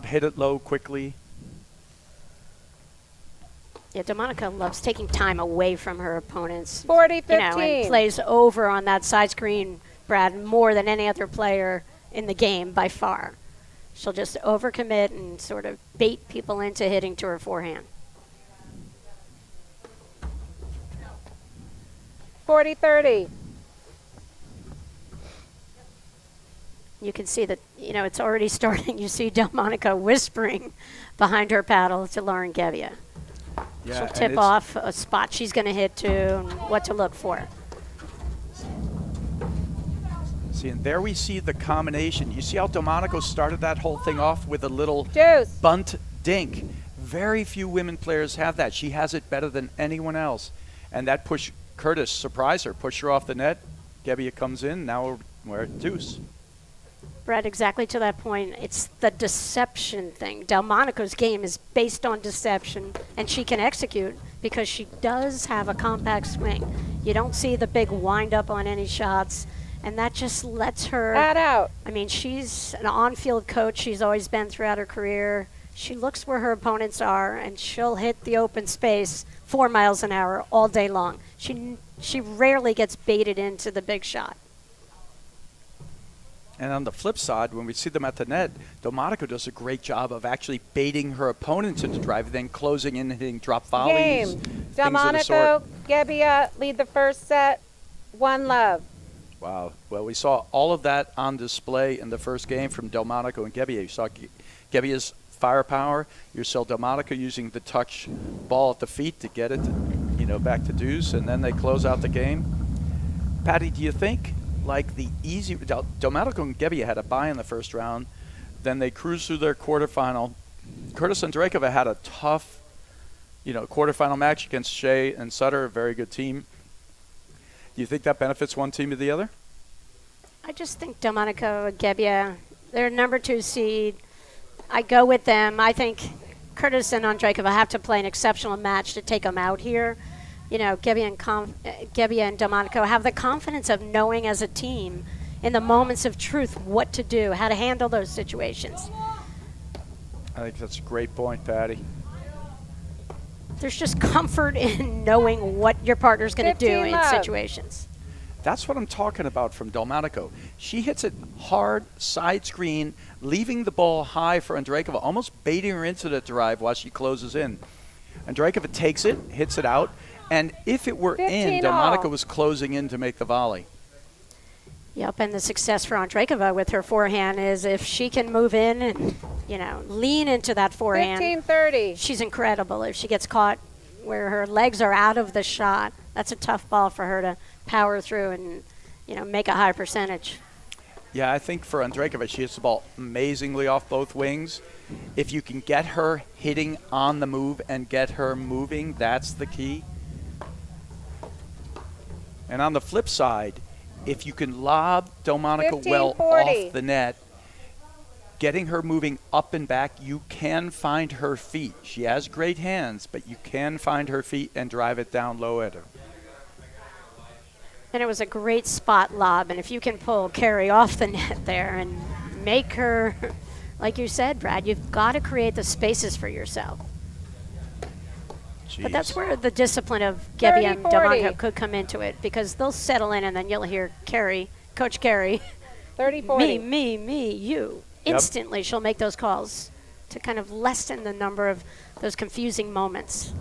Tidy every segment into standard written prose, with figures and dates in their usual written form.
hit it low quickly. Yeah, Delmonico loves taking time away from her opponents. 40-15. And plays over on that side screen, Brad, more than any other player in the game by far. She'll just overcommit and sort of bait people into hitting to her forehand. 40-30. You can see that, it's already starting. You see Delmonico whispering behind her paddle to Lauren Gebbia. Yeah, She'll tip off a spot she's going to hit to and what to look for. See, and there we see the combination. You see how Delmonico started that whole thing off with a little Deuce. bunt dink. Very few women players have that. She has it better than anyone else. And that push, Curtis surprised her, pushed her off the net. Gebbia comes in. Now we're at deuce. Brad, exactly to that point, it's the deception thing. Delmonico's game is based on deception, and she can execute because she does have a compact swing. You don't see the big wind-up on any shots, and that just lets her... Add out. I mean, she's an on-field coach. She's always been throughout her career. She looks where her opponents are, and she'll hit the open space 4 miles an hour all day long. She rarely gets baited into the big shot. And on the flip side, when we see them at the net, Delmonico does a great job of actually baiting her opponents into drive, then closing in and hitting drop volleys. Game. Delmonico, Gebbia lead the first set. 1-love. Wow. Well, we saw all of that on display in the first game from Delmonico and Gebbia. You saw Gebbia's firepower. You saw Delmonico using the touch ball at the feet to get it, back to deuce, and then they close out the game. Patty, do you think? Like the easy, Delmonico and Gebbia had a bye in the first round. Then they cruised through their quarterfinal. Curtis Andrakova had a tough, quarterfinal match against Shea and Sutter, a very good team. Do you think that benefits one team or the other? I just think Delmonico and Gebbia, they're number 2 seed. I go with them. I think Curtis and Andrakova have to play an exceptional match to take them out here. Gebbia and Delmonico have the confidence of knowing as a team in the moments of truth what to do, how to handle those situations. I think that's a great point, Patty. There's just comfort in knowing what your partner's going to do in situations. That's what I'm talking about from Delmonico. She hits it hard, side screen, leaving the ball high for Andrakova, almost baiting her into the drive while she closes in. Andrakova takes it, hits it out. And if it were in, Delmonico was closing in to make the volley. Yep, and the success for Andrakova with her forehand is if she can move in and, lean into that forehand. 15-30. She's incredible. If she gets caught where her legs are out of the shot, that's a tough ball for her to power through and, make a high percentage. Yeah, I think for Andrakova, she hits the ball amazingly off both wings. If you can get her hitting on the move and get her moving, that's the key. And on the flip side, if you can lob Delmonico well off the net, getting her moving up and back, you can find her feet. She has great hands, but you can find her feet and drive it down low at her. And it was a great spot lob. And if you can pull Carrie off the net there and make her, like you said, Brad, you've got to create the spaces for yourself. Jeez. But that's where the discipline of Gebbia and Delmonico could come into it, because they'll settle in and then you'll hear Coach Carrie, 30-40. me, you. Yep. Instantly she'll make those calls to kind of lessen the number of those confusing moments.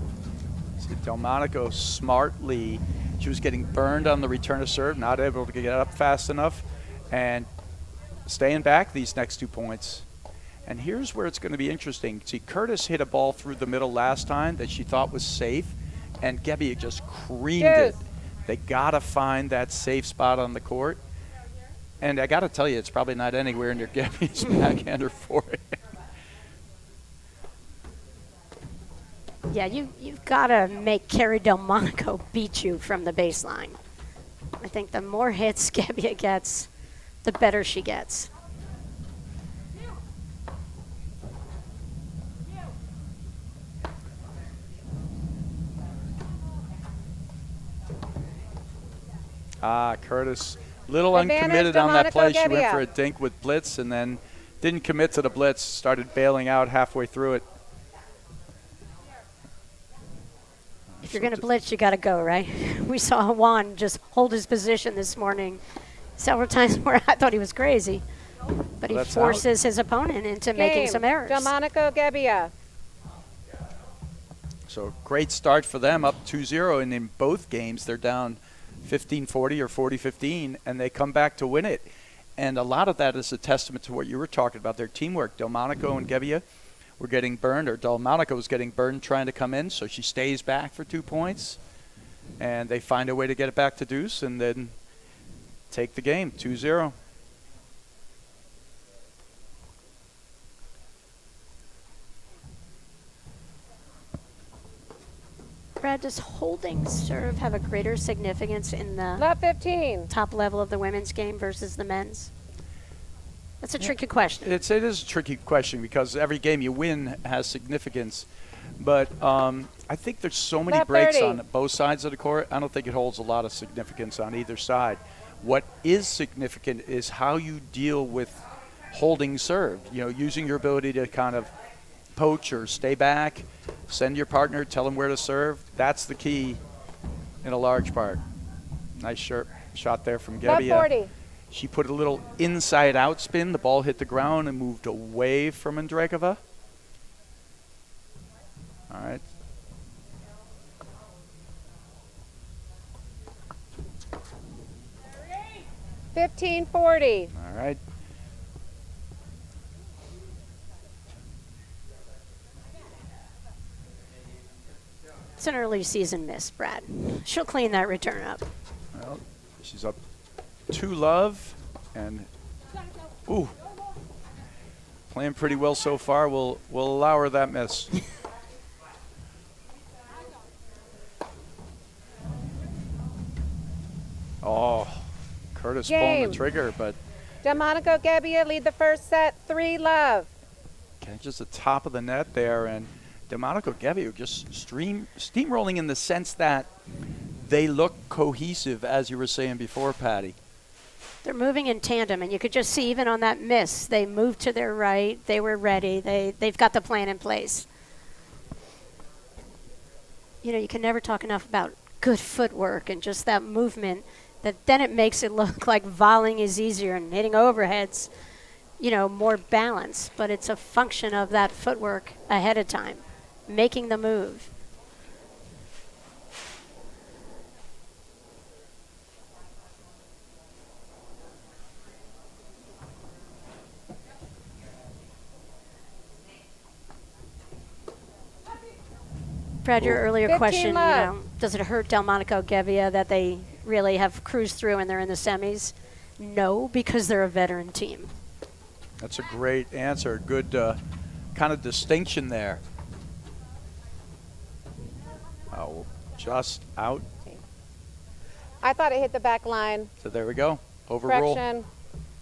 See, Delmonico smartly, she was getting burned on the return of serve, not able to get up fast enough, and staying back these next 2 points. And here's where it's going to be interesting. See, Curtis hit a ball through the middle last time that she thought was safe, and Gebbia just creamed it. They got to find that safe spot on the court. And I got to tell you, it's probably not anywhere near Gebbia's backhand or forehand. Yeah, you've got to make Carrie Delmonico beat you from the baseline. I think the more hits Gebbia gets, the better she gets. Curtis, little Advantage, uncommitted on that Delmonico, play. She went Gebbia. for a dink with blitz and then Didn't commit to the blitz, started bailing out halfway through it. If you're going to blitz, you got to go, right? We saw Juan just hold his position this morning several times where I thought he was crazy. But he forces his opponent into making some errors. Delmonico Gebbia. So great start for them, up 2-0, and in both games they're down 15-40 or 40-15, and they come back to win it. And a lot of that is a testament to what you were talking about, their teamwork. Delmonico and Gebbia were getting burned, or Delmonico was getting burned trying to come in, so she stays back for 2 points, and they find a way to get it back to deuce and then take the game, 2-0. Brad, does holding serve have a greater significance in the Love 15. top level of the women's game versus the men's? That's a tricky question. It is a tricky question because every game you win has significance. But I think there's so many Left breaks 30. on both sides of the court. I don't think it holds a lot of significance on either side. What is significant is how you deal with holding serve, using your ability to kind of poach or stay back, send your partner, tell them where to serve. That's the key in a large part. Nice shot there from Love Gebbia. 40. She put a little inside-out spin. The ball hit the ground and moved away from Andrakova. All right. $15.40. All right. It's an early season miss, Brad. She'll clean that return up. Well, she's up 2-love, and playing pretty well so far. We'll allow her that miss. Oh, Curtis pulling the trigger, but Delmonico Gebbia lead the first set, 3-love. catches the top of the net there, and Delmonico Gebbia just steamrolling in the sense that they look cohesive, as you were saying before, Patty. They're moving in tandem, and you could just see even on that miss, they moved to their right. They were ready. They've got the plan in place. You can never talk enough about good footwork and just that movement, that then it makes it look like volleying is easier and hitting overheads, more balanced. But it's a function of that footwork ahead of time, making the move. Brad, your earlier 15 question, love. does it hurt Delmonico Gebbia that they really have cruised through and they're in the semis? No, because they're a veteran team. That's a great answer. Good kind of distinction there. Oh, just out. I thought it hit the back line. So there we go. Overrule. Correction.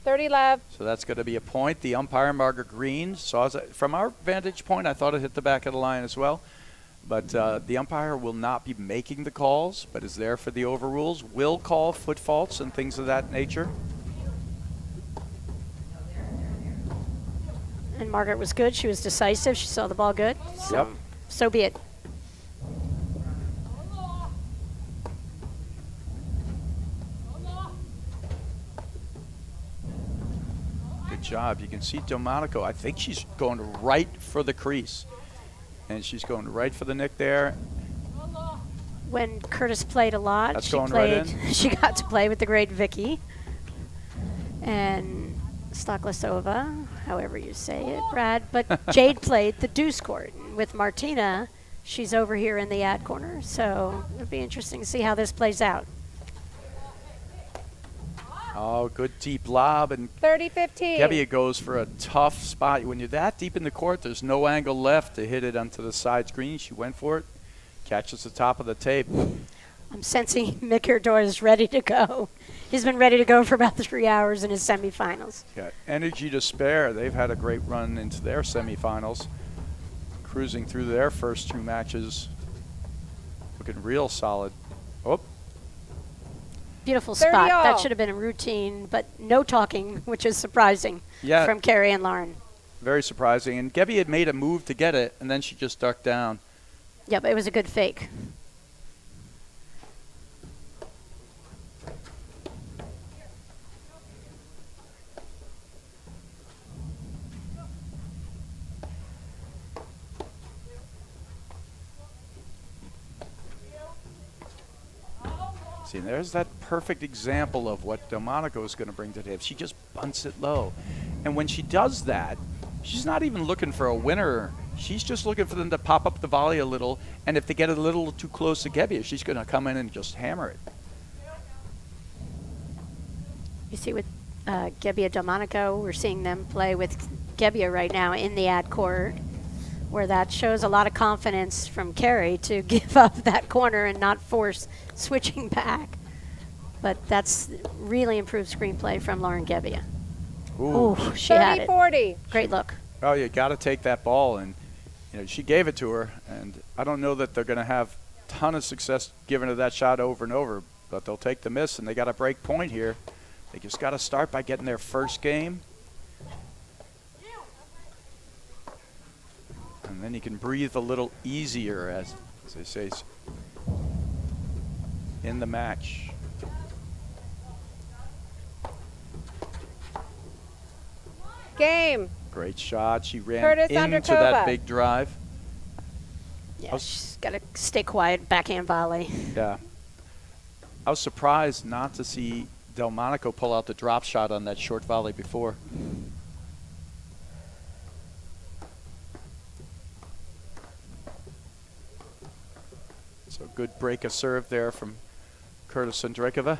30-love. So that's going to be a point. The umpire, Margaret Green, saw it. From our vantage point, I thought it hit the back of the line as well. But the umpire will not be making the calls, but is there for the overrules. Will call foot faults and things of that nature. And Margaret was good. She was decisive. She saw the ball good. Yep. So be it. Good job. You can see Delmonico. I think she's going right for the crease. And she's going right for the nick there. When Curtis played a lot, That's going right in. She got to play with the great Vicky. And Stoklasova, however you say it, Brad. But Jade played the deuce court. With Martina, she's over here in the ad corner. So it'll be interesting to see how this plays out. Oh, good deep lob. And 30-15. Gebbia goes for a tough spot. When you're that deep in the court, there's no angle left to hit it onto the side screen. She went for it. Catches the top of the tape. I'm sensing Mick Ordoya is ready to go. He's been ready to go for about 3 hours in his semifinals. Got energy to spare. They've had a great run into their semifinals. Cruising through their first 2 matches. Looking real solid. Oh. Beautiful 30 spot. all. That should have been a routine, but no talking, which is surprising from Carrie and Lauren. Very surprising. And Gebbia had made a move to get it, and then she just ducked down. Yep, it was a good fake. See, there's that perfect example of what Delmonico is going to bring to the table. She just bunts it low. And when she does that, she's not even looking for a winner. She's just looking for them to pop up the volley a little. And if they get a little too close to Gebbia, she's going to come in and just hammer it. You see with Gebbia Delmonico, we're seeing them play with Gebbia right now in the ad court, where that shows a lot of confidence from Carrie to give up that corner and not force switching back. But that's really improved screenplay from Lauren Gebbia. Ooh. Ooh, she had it. 30-40. Great look. Oh, you got to take that ball. And, she gave it to her. And I don't know that they're going to have a ton of success giving her that shot over and over. But they'll take the miss, and they got a break point here. They just got to start by getting their first game. And then you can breathe a little easier, as they say, in the match. Game. Great shot. She ran Curtis into Andrakova. that big drive. Yeah, she's got to stay quiet, backhand volley. Yeah. I was surprised not to see Delmonico pull out the drop shot on that short volley before. So good break of serve there from Curtis Andrakova.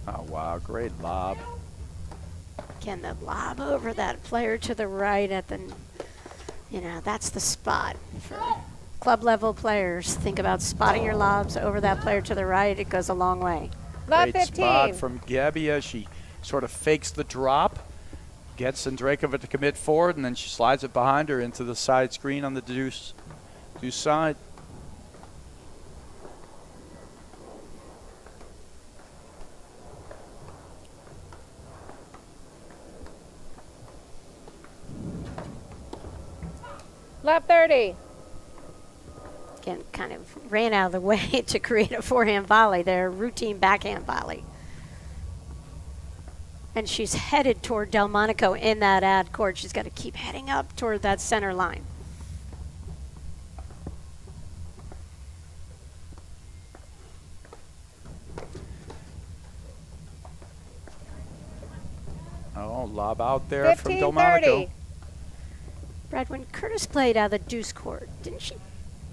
Oh, wow, great lob. Again, the lob over that player to the right at the, that's the spot for club level players. Think about spotting your lobs over that player to the right. It goes a long way. Love Great 15. spot from Gebbia. She sort of fakes the drop, gets Andrakova to commit forward, and then she slides it behind her into the side screen on the deuce side. Love 30. Again, kind of ran out of the way to create a forehand volley there, routine backhand volley. And she's headed toward Delmonico in that ad court. She's got to keep heading up toward that center line. Oh, lob out there from 15-30. Delmonico. Brad, when Curtis played out of the deuce court, didn't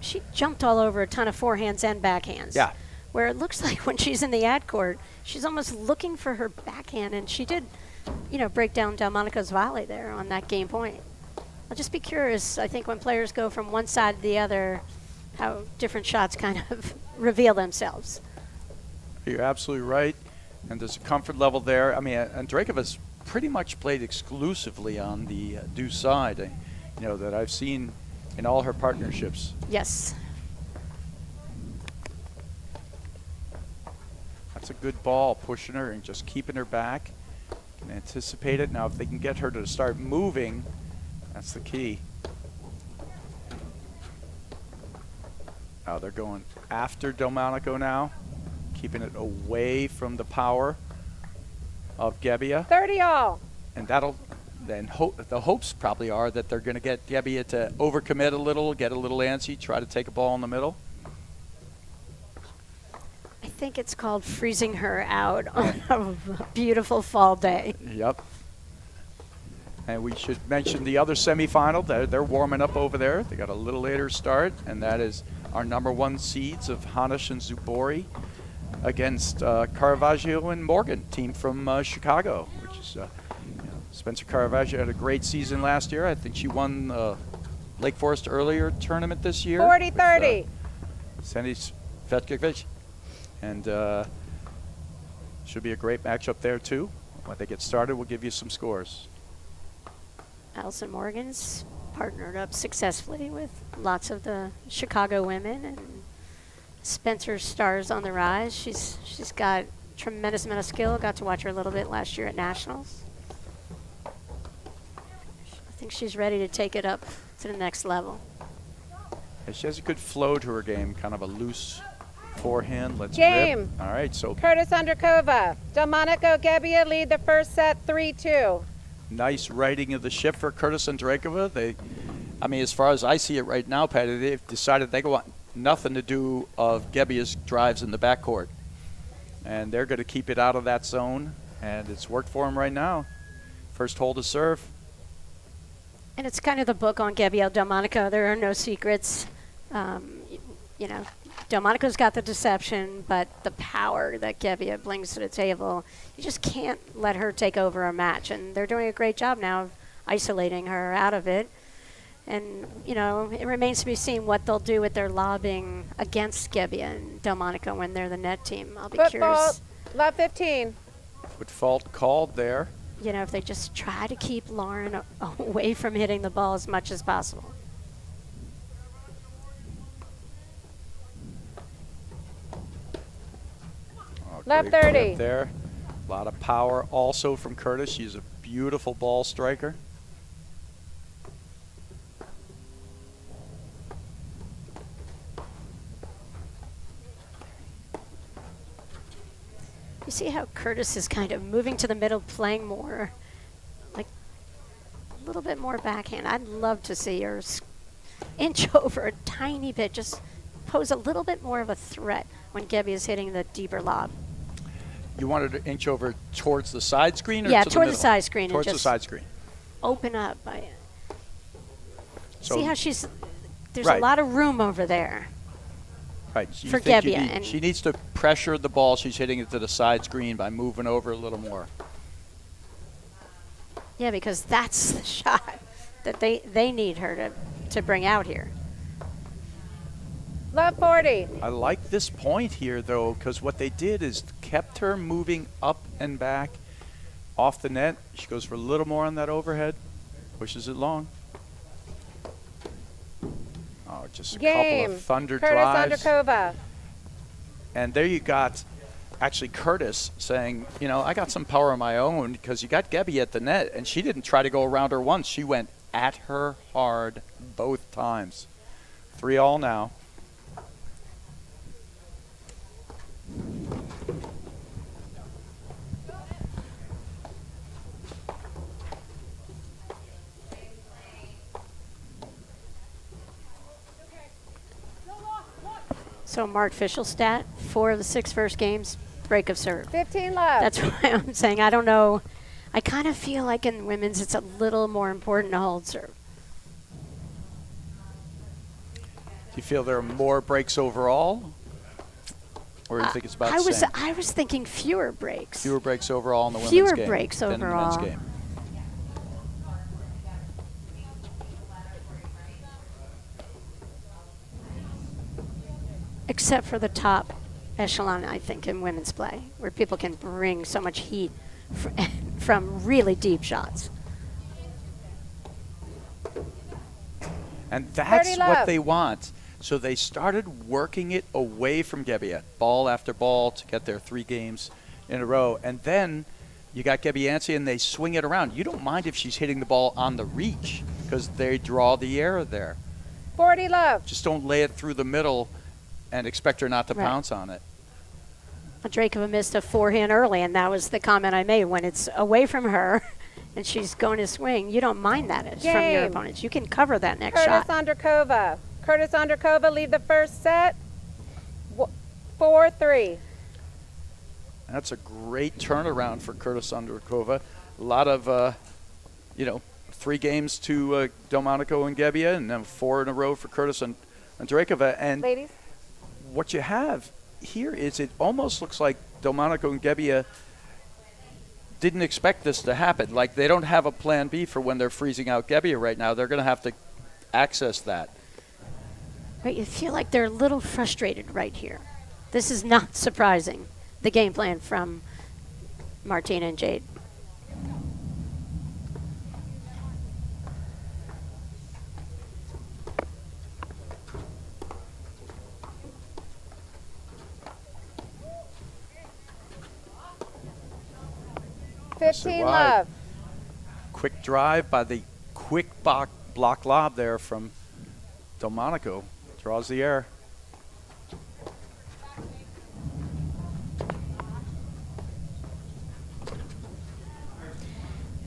she jumped all over a ton of forehands and backhands? Yeah. Where it looks like when she's in the ad court, she's almost looking for her backhand, and she did, break down Delmonico's volley there on that game point. I'll just be curious, I think when players go from one side to the other, how different shots kind of reveal themselves. You're absolutely right. And there's a comfort level there. I mean, Andrakova's pretty much played exclusively on the deuce side, that I've seen in all her partnerships. Yes. That's a good ball, pushing her and just keeping her back. Can anticipate it. Now, if they can get her to start moving, that's the key. Oh, they're going after Delmonico now, keeping it away from the power of Gebbia. 30 all. And that'll then the hopes probably are that they're going to get Gebbia to overcommit a little, get a little antsy, try to take a ball in the middle. I think it's called freezing her out on a beautiful fall day. Yep. And we should mention the other semifinal. They're warming up over there. They got a little later start, and that is our number one seeds of Hanish and Zabori against Caravaggio and Morgan, team from Chicago, which is Spencer Caravaggio had a great season last year. I think she won Lake Forest earlier tournament this year. 40-30. Hanish Vetkovic. And should be a great matchup there, too. When they get started, we'll give you some scores. Alison Morgan's partnered up successfully with lots of the Chicago women, and Spencer Starr's on the rise. She's got tremendous amount of skill. Got to watch her a little bit last year at Nationals. I think she's ready to take it up to the next level. Yeah, she has a good flow to her game, kind of a loose forehand. Let's Game. rip. All right, so Curtis Andrakova. Delmonico Gebbia lead the first set 3-2. nice righting of the ship for Curtis Andrakova. I mean, as far as I see it right now, Patty, they've decided they want nothing to do of Gebbia's drives in the backcourt. And they're going to keep it out of that zone, and it's worked for them right now. First hole to serve. And it's kind of the book on Gebbia Delmonico. There are no secrets. You know, Delmonico's got the deception, but the power that Gebbia brings to the table, you just can't let her take over a match. And they're doing a great job now of isolating her out of it. And, you know, it remains to be seen what they'll do with their lobbing against Gebbia and Delmonico when they're the net team. I'll be curious. Love 15. With fault called there. You know, if they just try to keep Lauren away from hitting the ball as much as possible. Oh, Left great 30. flip there. A lot of power also from Curtis. She's a beautiful ball striker. You see how Curtis is kind of moving to the middle, playing more, like a little bit more backhand. I'd love to see her inch over a tiny bit, just pose a little bit more of a threat when Gebbia is hitting the deeper lob. You wanted to inch over towards the side screen or Yeah, to the toward middle? the side screen. Towards and the just side screen. open up. So See how there's Right. a lot of room over there. Right. You for think Gebbia, and- she needs to pressure the ball. She's hitting it to the side screen by moving over a little more. Yeah, because that's the shot that they need her to bring out here. Love 40. I like this point here, though, because what they did is kept her moving up and back off the net. She goes for a little more on that overhead, pushes it long. Oh, just a Game. couple of thunder Curtis drives. Andrakova. And there you got actually Curtis saying, you know, I got some power of my own, because you got Gebbia at the net, and she didn't try to go around her once. She went at her hard both times. 3-all now. So Mark Fischel stat, 4 of the 6 first games, break of serve. 15 love. That's why I'm saying I don't know. I kind of feel like in women's it's a little more important to hold serve. Do you feel there are more breaks overall? Or do you think it's about the same? I was thinking fewer breaks. Fewer breaks overall in the women's Fewer game breaks than in the men's overall. game. Except for the top echelon, I think, in women's play, where people can bring so much heat from really deep shots. And that's 30 what love. they want. So they started working it away from Gebbia, ball after ball, to get their 3 games in a row. And then you got Gebbiansi, and they swing it around. You don't mind if she's hitting the ball on the reach, because they draw the air there. 40 love. Just don't lay it through the middle and expect her not to Right. pounce on it. Andrakova missed a forehand early, and that was the comment I made. When it's away from her and she's going to swing, you don't mind that it's from your Game. opponents. You can cover that next Curtis shot. Andrakova. Curtis Andrakova lead the first set 4-3. That's a great turnaround for Curtis Andrakova. A lot of, 3 games to Delmonico and Gebbia, and then 4 in a row for Curtis and Andrakova. And Ladies. what you have here is it almost looks like Delmonico and Gebbia didn't expect this to happen. Like, they don't have a plan B for when they're freezing out Gebbia right now. They're going to have to access that. But you feel like they're a little frustrated right here. This is not surprising, the game plan from Martina and Jade. Yes, 15 wide. love. Quick drive by the quick block lob there from Delmonico. Draws the air.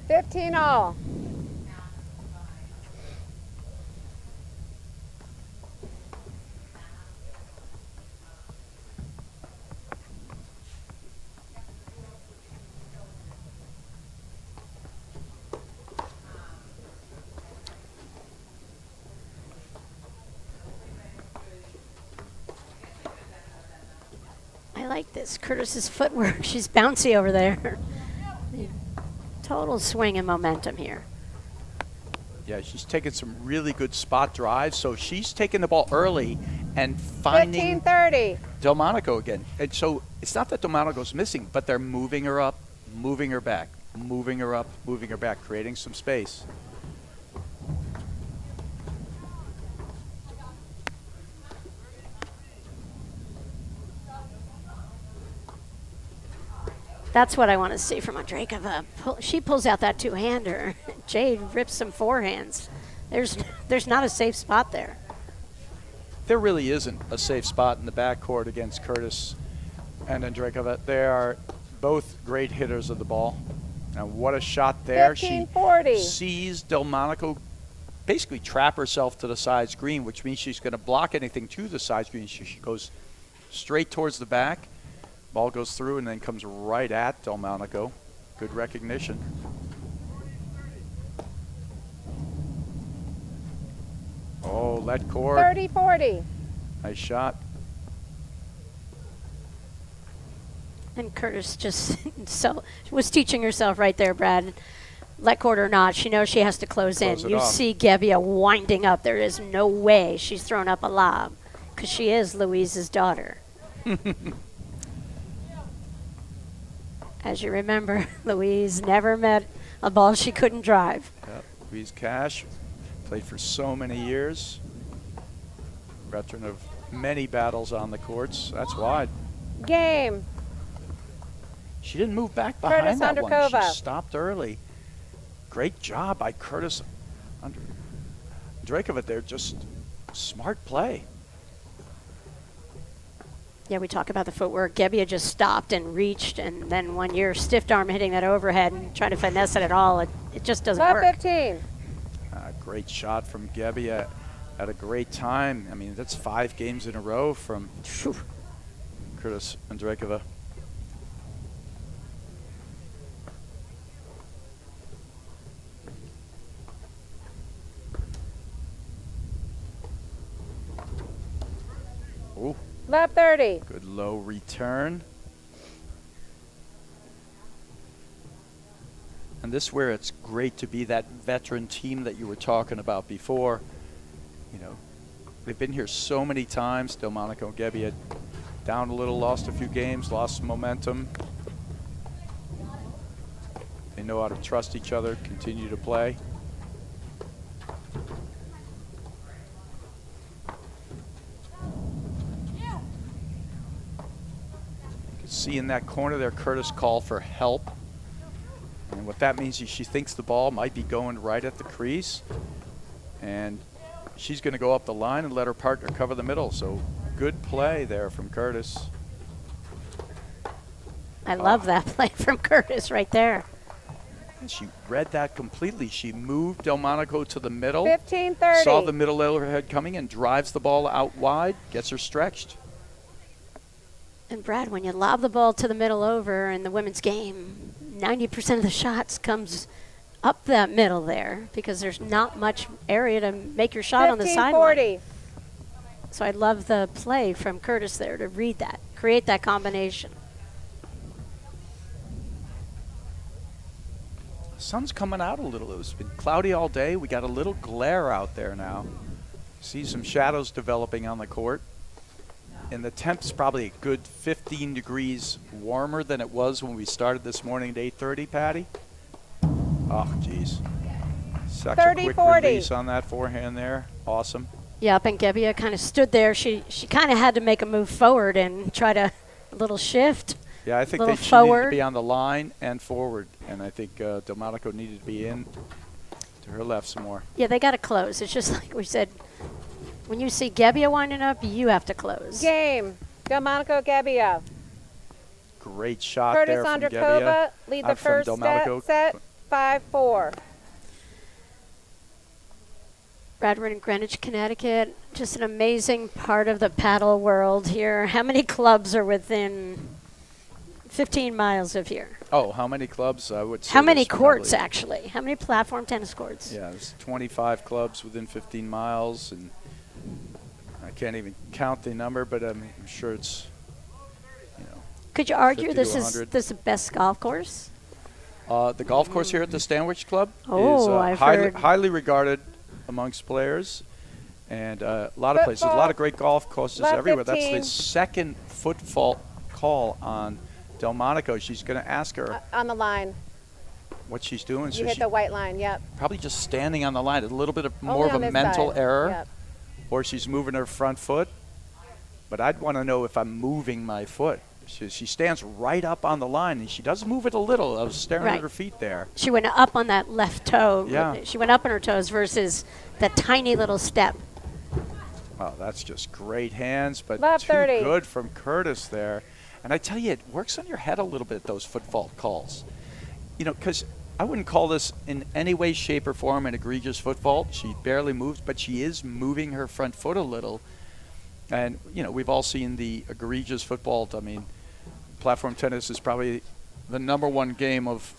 $15 all. I like this. Curtis's footwork. She's bouncy over there. Total swing and momentum here. Yeah, she's taking some really good spot drives. So she's taking the ball early and finding 15-30. Delmonico again. And so it's not that Delmonico's missing, but they're moving her up, moving her back, moving her up, moving her back, creating some space. That's what I want to see from Andrakova. She pulls out that two-hander. Jade rips some forehands. There's not a safe spot there. There really isn't a safe spot in the backcourt against Curtis and Andrakova. They are both great hitters of the ball. And what a shot there. 15-40. She sees Delmonico basically trap herself to the side screen, which means she's going to block anything to the side screen. She goes straight towards the back. Ball goes through and then comes right at Delmonico. Good recognition. Oh, let court. 30-40. Nice shot. And Curtis just was teaching herself right there, Brad. Let court or not, she knows she has to close in. Close it You off. see Gebbia winding up. There is no way she's thrown up a lob because she is Louise's daughter. As you remember, Louise never met a ball she couldn't drive. Yep. Louise Cash played for so many years. Veteran of many battles on the courts. That's wide. Game. She didn't move back Curtis behind that one. Andrakova. She stopped early. Great job by Curtis Andrakova there. Just smart play. Yeah, we talk about the footwork. Gebbia just stopped and reached, and then when you're stiff arm hitting that overhead and trying to finesse it at all, it just doesn't Love work. 15. Great shot from Gebbia at a great time. I mean, that's 5 games in a row from Phew. Curtis Andrakova. Ooh, Love 30. good low return. And this is where it's great to be that veteran team that you were talking about before. You know, they've been here so many times. Delmonico and Gebbia down a little, lost a few games, lost some momentum. They know how to trust each other, continue to play. You can see in that corner there, Curtis called for help. And what that means is she thinks the ball might be going right at the crease. And she's going to go up the line and let her partner cover the middle. So good play there from Curtis. I love that play from Curtis right there. And she read that completely. She moved Delmonico to the middle. 15-30. Saw the middle overhead coming and drives the ball out wide, gets her stretched. And Brad, when you lob the ball to the middle over in the women's game, 90% of the shots comes up that middle there because there's not much area to make your shot on the sideline. 15-40. So I love the play from Curtis there to read that, create that combination. Sun's coming out a little. It's been cloudy all day. We got a little glare out there now. See some shadows developing on the court. And the temp's probably a good 15 degrees warmer than it was when we started this morning at 8:30, Patty. Oh, geez. Such a quick 30-40. release on that forehand there. Awesome. Yep, and Gebbia kind of stood there. She kind of had to make a move forward and try to a little shift. Yeah, I think Little she needed to forward. be on the line and forward. And I think Delmonico needed to be in to her left some more. Yeah, they got to close. It's just like we said, when you see Gebbia winding up, you have to close. Game. Delmonico Gebbia. Great shot Curtis there from Andrakova Gebbia. lead the From first Delmonico. set 5-4. Radford in Greenwich, Connecticut. Just an amazing part of the paddle world here. How many clubs are within 15 miles of here? Oh, how many clubs? I would say How many there's courts, probably- actually? How many platform tennis courts? Yeah, there's 25 clubs within 15 miles, and I can't even count the number, but I'm sure it's, you know, Could you argue 50 to this is 100. the best golf course? the golf course here at the Stanwich Club Oh, is I've highly, heard. highly regarded amongst players, and a lot of places, a lot of great golf courses Left everywhere. That's 15. the second foot fault call on Delmonico. She's going to ask her On the line. what she's doing. You So hit she's the white line, yep. probably just standing on the line. A little bit of Only more of on a this mental side. error. Yep. Or she's moving her front foot. But I'd want to know if I'm moving my foot. She stands right up on the line, and she does move it a little. I was staring Right. at her feet there. She went up on that left toe. Yeah. She went up on her toes versus that tiny little step. Wow, that's just great hands, but Left too 30. good from Curtis there. And I tell you, it works on your head a little bit, those foot fault calls. You know, because I wouldn't call this in any way, shape, or form an egregious foot fault. She barely moves, but she is moving her front foot a little. And, you know, we've all seen the egregious foot fault. I mean, platform tennis is probably the number one game of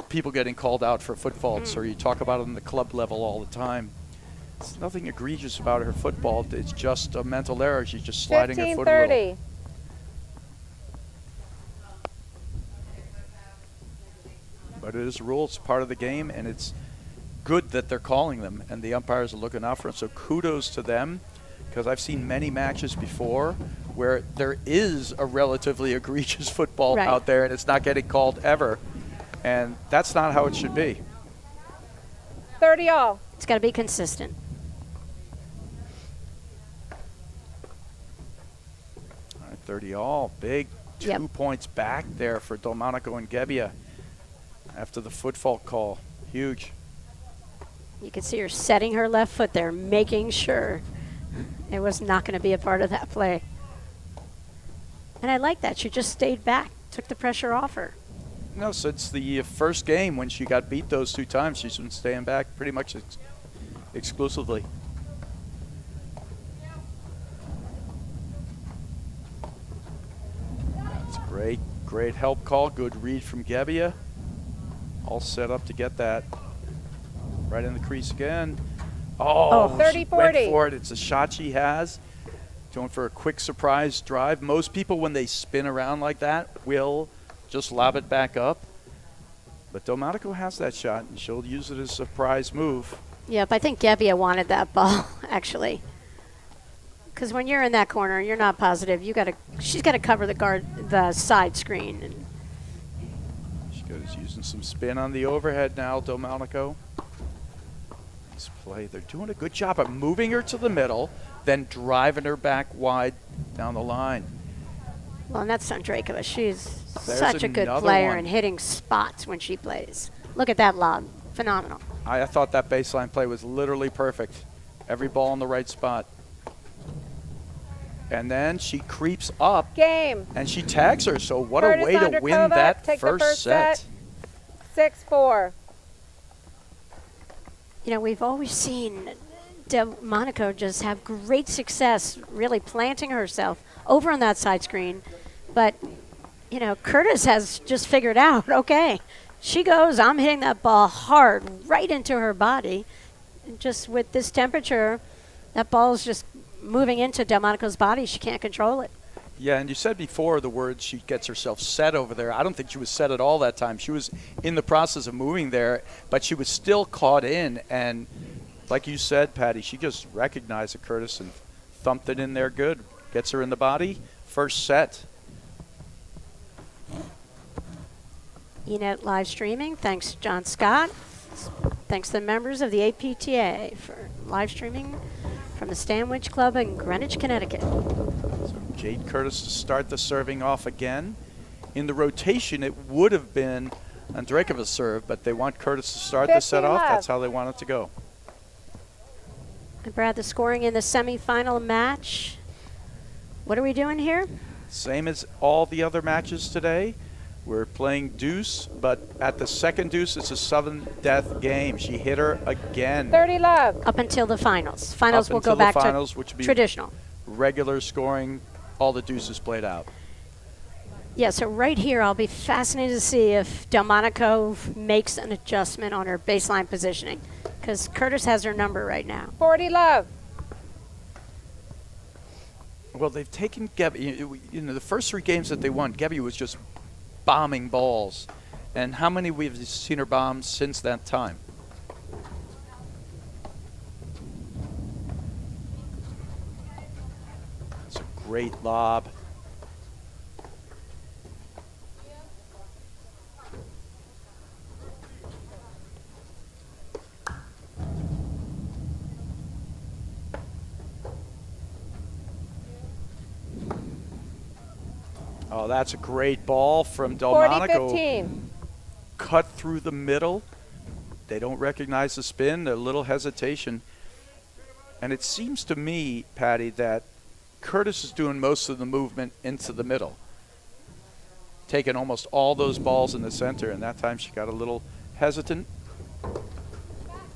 people getting called out for foot faults, or you talk about it on the club level all the time. There's nothing egregious about her foot fault. It's just a mental error. She's just sliding her foot a little. 15-30. But it is a rule. It's part of the game, and it's good that they're calling them, and the umpires are looking out for it. So kudos to them, because I've seen many matches before where there is a relatively egregious football Right. out there, and it's not getting called ever. And that's not how it should be. 30 all. It's got to be consistent. All right, 30 all. Big 2 Yep. points back there for Delmonico and Gebbia after the foot fault call. Huge. You can see her setting her left foot there, making sure it was not going to be a part of that play. And I like that. She just stayed back, took the pressure off her. No, since the first game when she got beat those 2 times, she's been staying back pretty much exclusively. That's a great help call. Good read from Gebbia. All set up to get that. Right in the crease again. Oh, she 30-40. went for it. It's a shot she has. Going for a quick surprise drive. Most people, when they spin around like that, will just lob it back up. But Delmonico has that shot, and she'll use it as a surprise move. Yep, I think Gebbia wanted that ball, actually. Because when you're in that corner, you're not positive. She's got to cover the side screen. And She's using some spin on the overhead now, Delmonico. Nice play. They're doing a good job of moving her to the middle, then driving her back wide down the line. well, and that's Andrakova. She's There's such a good another player one. and hitting spots when she plays. Look at that lob. Phenomenal. I thought that baseline play was literally perfect. Every ball in the right spot. And then she creeps up Game. and she tags her. So what Curtis a way to win Andrakova, that take the first first set. set. 6-4. You know, we've always seen Delmonico just have great success really planting herself over on that side screen. But, you know, Curtis has just figured out, okay, she goes, I'm hitting that ball hard right into her body. And just with this temperature, that ball's just moving into Delmonico's body. She can't control it. Yeah, and you said before the word she gets herself set over there. I don't think she was set at all that time. She was in the process of moving there, but she was still caught in. And like you said, Patty, she just recognized that Curtis and thumped it in there good. Gets her in the body. First set. ENET live streaming. Thanks, John Scott. Thanks to the members of the APTA for live streaming from the Stanwich Club in Greenwich, Connecticut. So Jade Curtis to start the serving off again. In the rotation, it would have been Andrakova's serve, but they want Curtis to start the set off. That's how they want it to go. And Brad, the scoring in the semifinal match. What are we doing here? Same as all the other matches today. We're playing deuce, but at the second deuce, it's a sudden death game. She hit her again. 30 love. Up until the finals. Finals Up will go until the back finals, to which would be traditional. Regular scoring, all the deuces played out. Yeah, so right here, I'll be fascinated to see if Delmonico makes an adjustment on her baseline positioning, because Curtis has her number right now. 40 love. Well, they've taken Gebby. The first 3 games that they won, Gebby was just bombing balls. And how many we've seen her bomb since that time? It's a great lob. Oh, that's a great ball from Delmonico. 40-15. Cut through the middle. They don't recognize the spin, a little hesitation. And it seems to me, Patty, that Curtis is doing most of the movement into the middle. Taking almost all those balls in the center, and that time she got a little hesitant.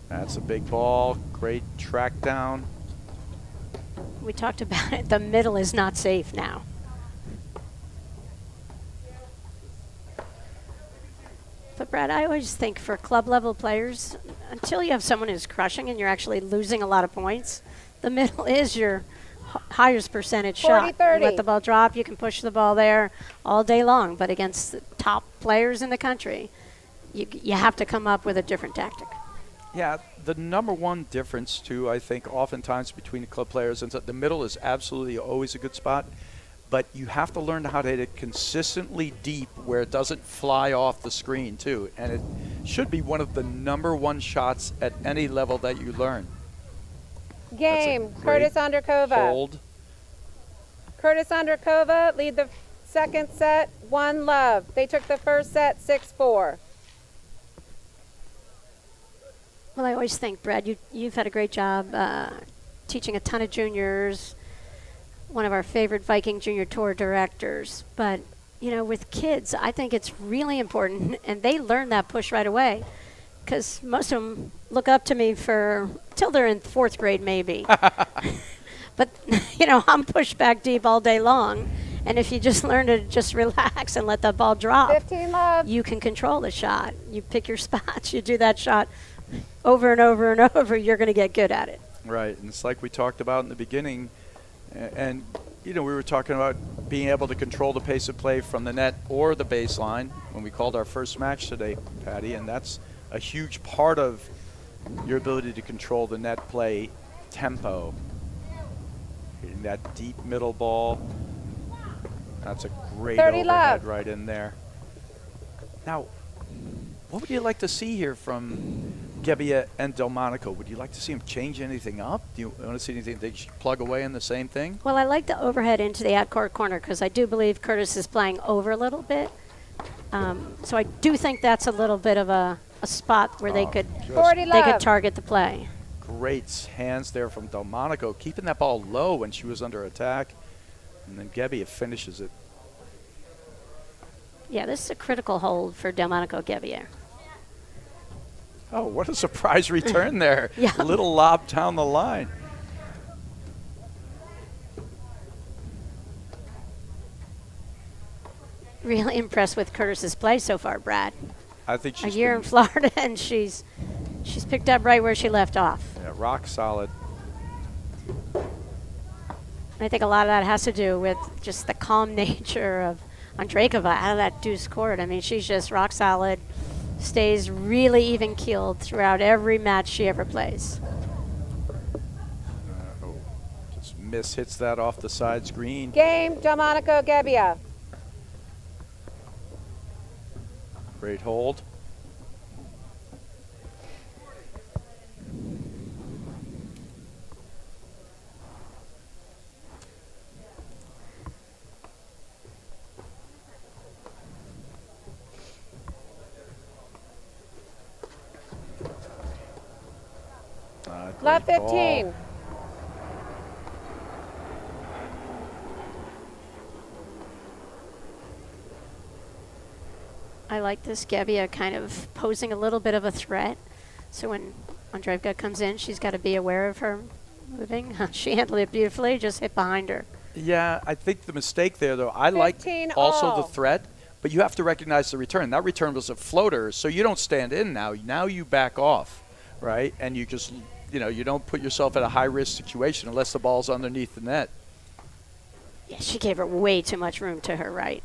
That's a big ball. Great track down. We talked about it. The middle is not safe now. But Brad, I always think for club level players, until you have someone who's crushing and you're actually losing a lot of points, the middle is your highest percentage shot. You 40-30. let the ball drop, you can push the ball there all day long. But against the top players in the country, you have to come up with a different tactic. Yeah, the number one difference, too, I think, oftentimes between the club players is that the middle is absolutely always a good spot. But you have to learn how to hit it consistently deep where it doesn't fly off the screen, too. And it should be one of the number one shots at any level that you learn. Game. Curtis Andrakova. Hold. Curtis Andrakova lead the second set 1 love. They took the first set 6-4. Well, I always think, Brad, you've had a great job teaching a ton of juniors, one of our favorite Viking Junior Tour directors. But, with kids, I think it's really important, and they learn that push right away, because most of them look up to me till they're in 4th grade maybe. But, I'm pushed back deep all day long. And if you just learn to just relax and let the ball drop, 15 love. you can control the shot. You pick your spots. You do that shot over and over and over, you're going to get good at it. Right, and it's like we talked about in the beginning. And, we were talking about being able to control the pace of play from the net or the baseline when we called our first match today, Patty, and that's a huge part of your ability to control the net play tempo. Hitting that deep middle ball. That's a great 30 overhead love. right in there. Now, what would you like to see here from Gebbia and Delmonico? Would you like to see them change anything up? Do you want to see anything they should plug away in the same thing? Well, I like the overhead into the ad-court corner because I do believe Curtis is playing over a little bit. So I do think that's a little bit of a spot where they could 40 love. target the play. Great hands there from Delmonico, keeping that ball low when she was under attack. And then Gebbia finishes it. Yeah, this is a critical hold for Delmonico Gebbia. Oh, what a surprise return there. Yeah. A little lob down the line. Really impressed with Curtis's play so far, Brad. I think she's A year in Florida, and she's picked up right where she left off. rock solid. I think a lot of that has to do with just the calm nature of Andrakova out of that deuce court. I mean, she's just rock solid, stays really even-keeled throughout every match she ever plays. Just hits that off the side screen. Game, Delmonico Gebbia. Great hold. Love Great 15. ball. I like this Gebbia kind of posing a little bit of a threat. So when Andreevka comes in, she's got to be aware of her moving. She handled it beautifully, just hit behind her. Yeah, I think the mistake there, though, I like 15 also all. the threat, but you have to recognize the return. That return was a floater, so you don't stand in now. Now you back off, right? And you just, you don't put yourself in a high-risk situation unless the ball's underneath the net. Yeah, she gave her way too much room to her right.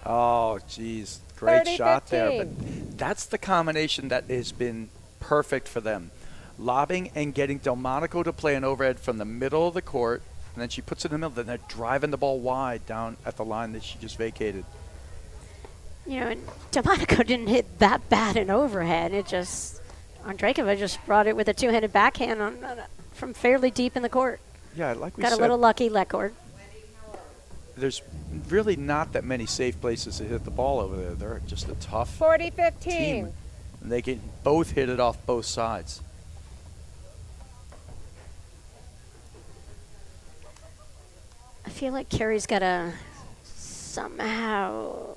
Oh, geez. Great 30, shot there. 15. But that's the combination that has been perfect for them. Lobbing and getting Delmonico to play an overhead from the middle of the court, and then she puts it in the middle, then they're driving the ball wide down at the line that she just vacated. And Delmonico didn't hit that bad an overhead. It just, Andrakova just brought it with a two-handed backhand from fairly deep in the court. Yeah, like we Got said. a little lucky, let court. There's really not that many safe places to hit the ball over there. They're just a tough 40-15. team. And they can both hit it off both sides. I feel like Carrie's got to somehow,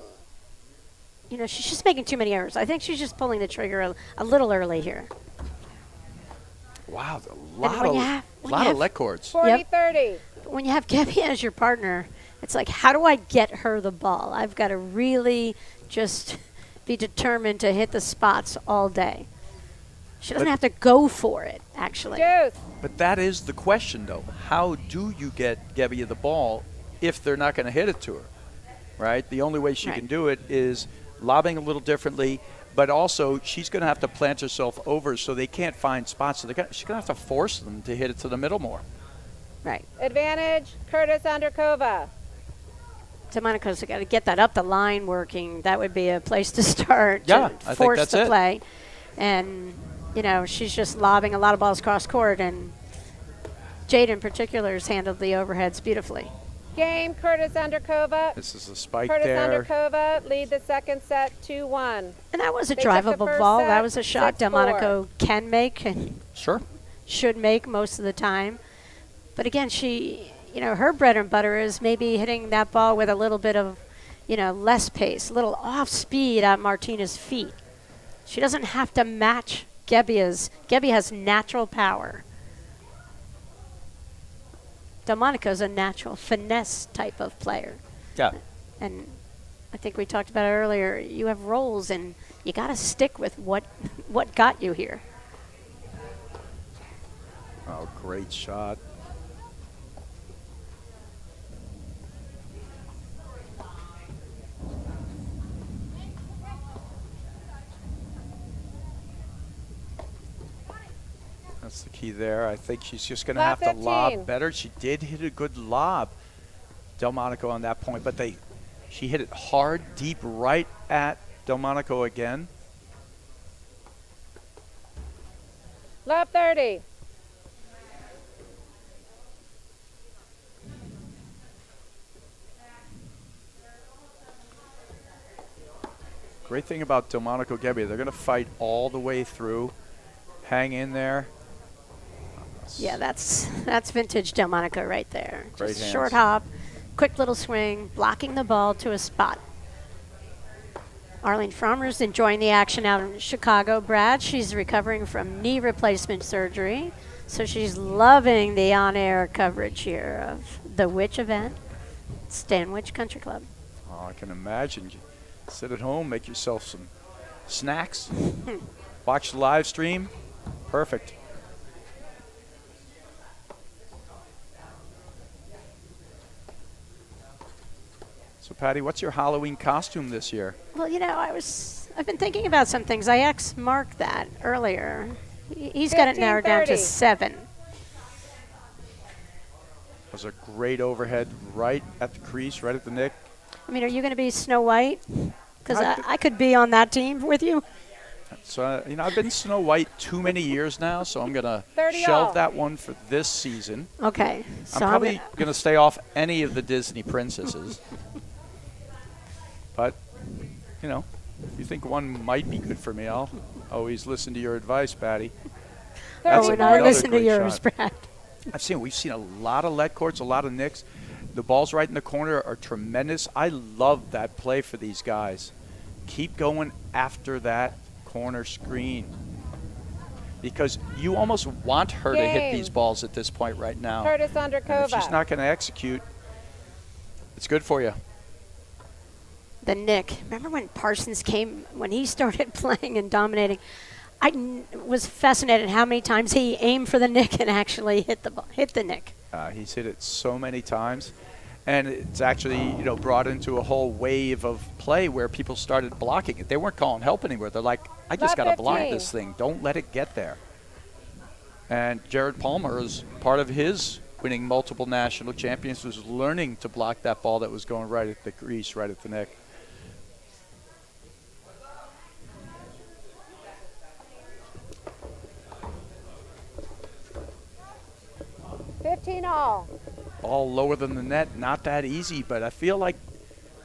she's just making too many errors. I think she's just pulling the trigger a little early here. Wow, a when you lot have- of let cords. 40-30. When you have Gebbia as your partner, it's like, how do I get her the ball? I've got to really just be determined to hit the spots all day. She doesn't But- have to go for it, actually. Deuce. But that is the question, though. How do you get Gebbia the ball if they're not going to hit it to her, right? The only way she Right. can do it is lobbing a little differently, but also she's going to have to plant herself over so they can't find spots. So she's going to have to force them to hit it to the middle more. Right. Advantage, Curtis Andrakova. Delmonico's got to get that up the line working. That would be a place to start. Yeah, to I think force that's the it. play. And, she's just lobbing a lot of balls cross court. And Jade in particular has handled the overheads beautifully. Game, Curtis Andrakova. This is a spike Curtis there. Andrakova lead the second set 2-1. And that was a They took the drivable first ball. set, That was a shot 6-4. Delmonico can make and Sure. should make most of the time. But again, she, her bread and butter is maybe hitting that ball with a little bit of, less pace, a little off speed at Martina's feet. She doesn't have to match Gebbia's. Gebbia has natural power. Delmonico's a natural finesse type of player. Yeah. And I think we talked about it earlier. You have roles, and you got to stick with what got you here. Oh, great shot. That's the key there. I think she's just going to Lob have to 15. lob better. She did hit a good lob, Delmonico, on that point, but she hit it hard, deep, right at Delmonico again. Love 30. Great thing about Delmonico Gebbia, they're going to fight all the way through, hang in there. Yeah, that's vintage Delmonico right there. Great Just hands. short hop, quick little swing, blocking the ball to a spot. Arlene Frommer's enjoying the action out in Chicago. Brad, she's recovering from knee replacement surgery, so she's loving the on-air coverage here of the Witch event, Stanwich Country Club. Oh, I can imagine. You sit at home, make yourself some snacks, watch the live stream. Perfect. So, Patty, what's your Halloween costume this year? Well, you know, I've been thinking about some things. I asked Mark that earlier. He's got it narrowed down to 15:30. 7. Was a great overhead right at the crease, right at the nick. I mean, are you going to be Snow White? Because I- I could be on that team with you. So, I've been Snow White too many years now, so I'm going to 30 all. shelve that one for this season. Okay. So I'm probably going to stay off any of the Disney princesses. But, if you think one might be good for me, I'll always listen to your advice, Patty. That's Oh, a and I great other listen to great yours, shot. Brad. We've seen a lot of let courts, a lot of nicks. The balls right in the corner are tremendous. I love that play for these guys. Keep going after that corner screen, because you almost want her to hit Game. these balls at this point right now. Curtis And if she's Andrakova. not going to execute, it's good for you. The Nick. Remember when Parsons came, when he started playing and dominating? I was fascinated how many times he aimed for the Nick and actually hit the Nick. He's hit it so many times, and it's actually brought into a whole wave of play where people started blocking it. They weren't calling help anymore. They're like, I just got to block 15. this thing. Don't let it get there. And Jared Palmer, is part of his winning multiple national champions, was learning to block that ball that was going right at the crease, right at the neck. $15 all. Ball lower than the net, not that easy, but I feel like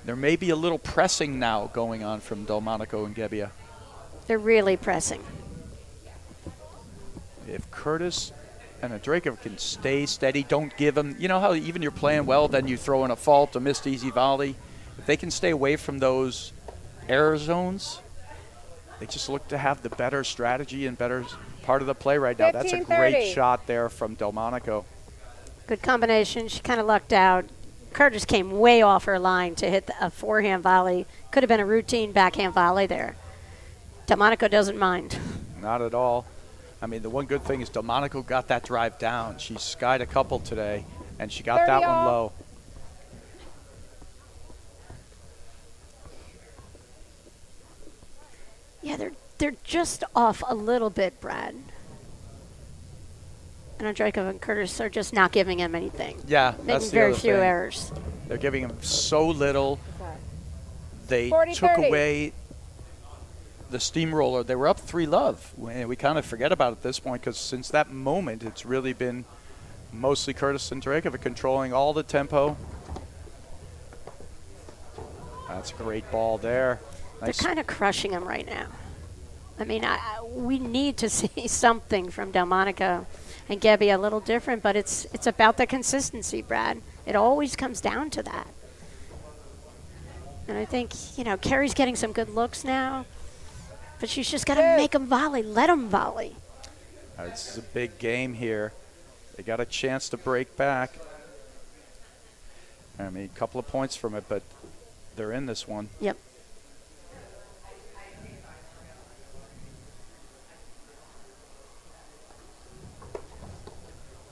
there may be a little pressing now going on from Delmonico and Gebbia. They're really pressing. If Curtis and Andrakova can stay steady, don't give them, how even you're playing well, then you throw in a fault, a missed easy volley. If they can stay away from those error zones, they just look to have the better strategy and better part of the play right now. That's a 15-30. great shot there from Delmonico. Good combination. She kind of lucked out. Curtis came way off her line to hit a forehand volley. Could have been a routine backhand volley there. Delmonico doesn't mind. Not at all. I mean, the one good thing is Delmonico got that drive down. She skied a couple today, and she got 30 that one all. low. Yeah, they're just off a little bit, Brad. And Andrakova and Curtis are just not giving him anything. Yeah, Making that's the very other few thing. errors. They're giving him so little. They 40-30. took away the steamroller. They were up 3-love. We kind of forget about it at this point, because since that moment, it's really been mostly Curtis and Andrakova controlling all the tempo. That's a great ball there. Nice. They're kind of crushing him right now. I mean, we need to see something from Delmonico and Gebbia, a little different, but it's about the consistency, Brad. It always comes down to that. And I think, Carrie's getting some good looks now, but she's just got to make them volley. Let them volley. This is a big game here. They got a chance to break back. I mean, a couple of points from it, but they're in this one. Yep.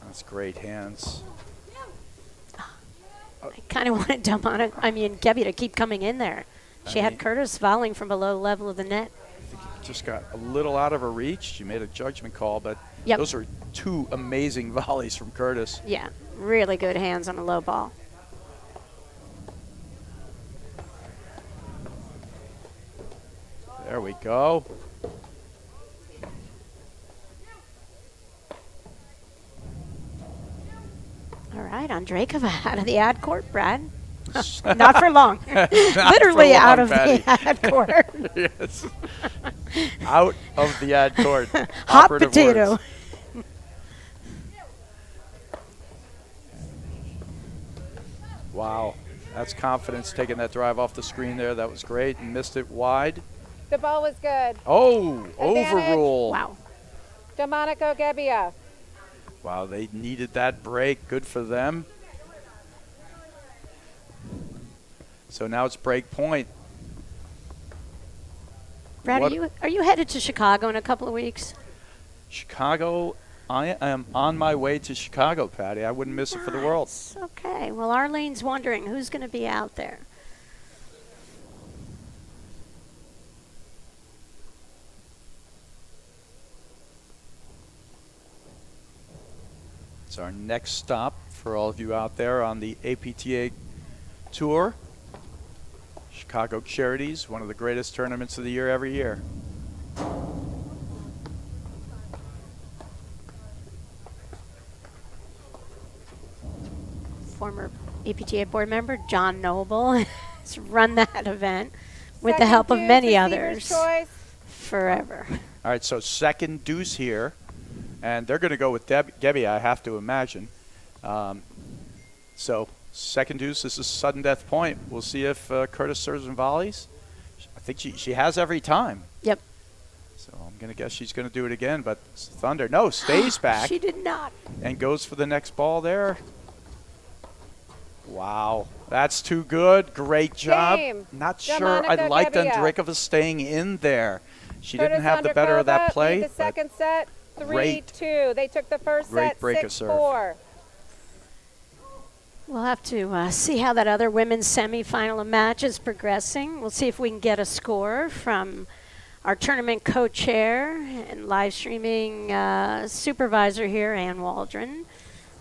That's great hands. I kind of wanted Gebbia to keep coming in there. She had Curtis volleying from below the level of the net. Just got a little out of her reach. She made a judgment call, but Yep. those are two amazing volleys from Curtis. Yeah, really good hands on a low ball. There we go. All right, Andrakova out of the ad court, Brad. Not for long. Literally long, out of Patty. the ad court. Yes. Out of the ad court. Hot Operative potato. words. Wow. That's confidence taking that drive off the screen there. That was great. And missed it wide. The ball was good. Oh, Advantage. overrule. Wow. Delmonico Gebbia. Wow, they needed that break. Good for them. So now it's break point. Brad, What- are you headed to Chicago in a couple of weeks? Chicago, I am on my way to Chicago, Patty. I wouldn't miss it for the world. Nice. Okay. Well, Arlene's wondering who's going to be out there. It's our next stop for all of you out there on the APTA Tour. Chicago Charities, one of the greatest tournaments of the year every year. Former APTA board member John Noble has run that event with the Second help of deuce, many receiver's others choice. forever. All right, so second deuce here. And they're going to go with Gebbia, I have to imagine. So second deuce, this is sudden death point. We'll see if Curtis serves and volleys. I think she has every time. Yep. So I'm going to guess she's going to do it again. But Thunder, no, stays back She did not. and goes for the next ball there. Wow, that's too good. Great job. Game. Not sure I Delmonico liked Gebbia. Andrakova staying in there. She Curtis didn't have the better of that Andrakova play. lead the but second set, great. 3-2. They took the first Great set, break of serve. 6-4. We'll have to see how that other women's semifinal match is progressing. We'll see if we can get a score from our tournament co-chair and live streaming supervisor here, Ann Waldron.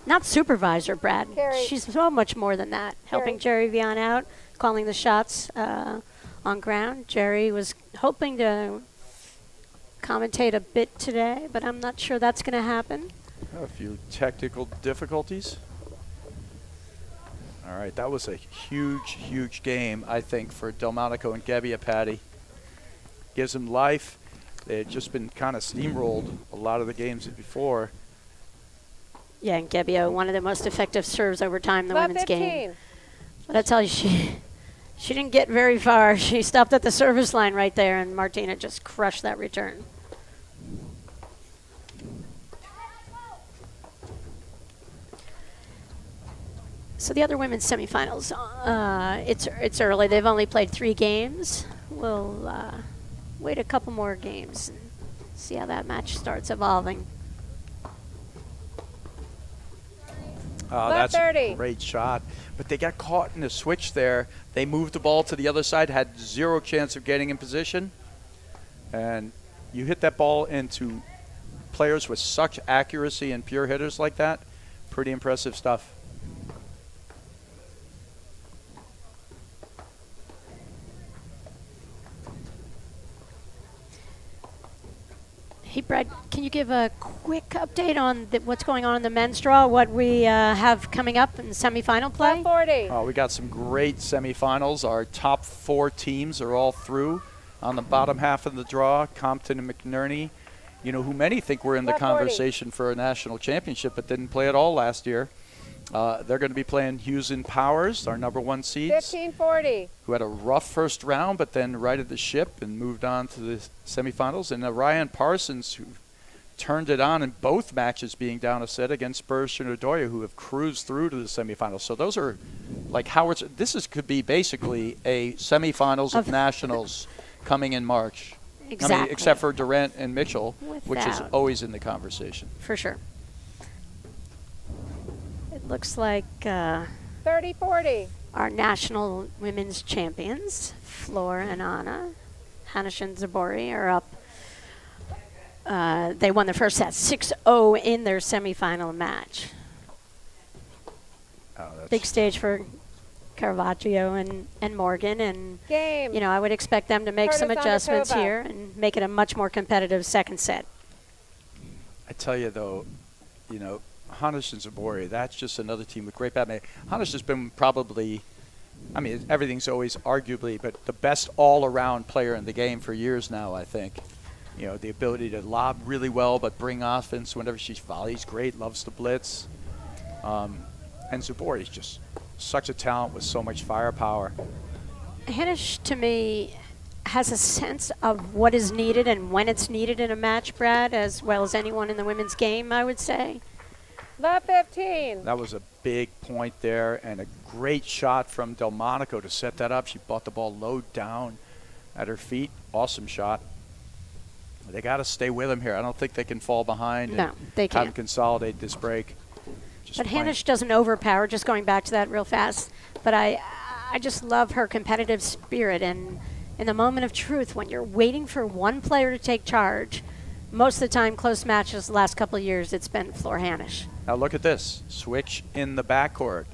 Not supervisor, Brad. Carrie. She's so much more than that. Helping Jerry Vian out, calling the shots on ground. Jerry was hoping to commentate a bit today, but I'm not sure that's going to happen. A few technical difficulties. All right, that was a huge, huge game, I think, for Delmonico and Gebbia, Patty. Gives them life. They had just been kind of steamrolled a lot of the games before. Yeah, and Gebbia, one of the most effective serves over time in the Love women's 15. game. But I tell you, she didn't get very far. She stopped at the service line right there, and Martina just crushed that return. So the other women's semifinals, it's early. They've only played 3 games. We'll wait a couple more games and see how that match starts evolving. Oh, Left that's 30. a great shot. But they got caught in a switch there. They moved the ball to the other side, had 0 chance of getting in position. And you hit that ball into players with such accuracy and pure hitters like that. Pretty impressive stuff. Hey, Brad, can you give a quick update on what's going on in the men's draw, what we have coming up in semifinal play? Left 40. We got some great semifinals. Our top 4 teams are all through. On the bottom half of the draw, Compton and McNerney, who many think were in the Left 40. conversation for a national championship but didn't play at all last year. They're going to be playing Hughes and Powers, our number 1 seeds, 15-40. who had a rough first round but then righted the ship and moved on to the semifinals. And Ryan Parsons, who turned it on in both matches, being down a set against Burris and Ordoya, who have cruised through to the semifinals. So those are like Howard's. Could be basically a semifinals of nationals coming in March. Exactly. I mean, except for Durant and Mitchell, which is Without. always in the conversation. For sure. It looks like 30-40. our national women's champions, Flor and Anna, Hanish and Zabori, are up. They won the first set 6-0 in their semifinal match. Oh, that's Big stage for Caravaggio and Morgan, and Game. I would expect them to make some Curtis adjustments Andrakova. here and make it a much more competitive second set. I tell you, though, Hanish and Zabori, that's just another team with great badminton. Hanish has been probably, everything's always arguably, but the best all-around player in the game for years now, I think. The ability to lob really well but bring offense whenever she volleys great, loves to blitz. And Zabori's just such a talent with so much firepower. Hanish, to me, has a sense of what is needed and when it's needed in a match, Brad, as well as anyone in the women's game, I would say. Love 15. That was a big point there, and a great shot from Delmonico to set that up. She brought the ball low down at her feet. Awesome shot. They got to stay with them here. I don't think they can fall behind No, they and have can't. them consolidate this break. Just But playing- Hanish doesn't overpower, just going back to that real fast. But I just love her competitive spirit. And in the moment of truth, when you're waiting for one player to take charge, most of the time, close matches the last couple of years, it's been Floor Hanish. Now look at this. Switch in the backcourt.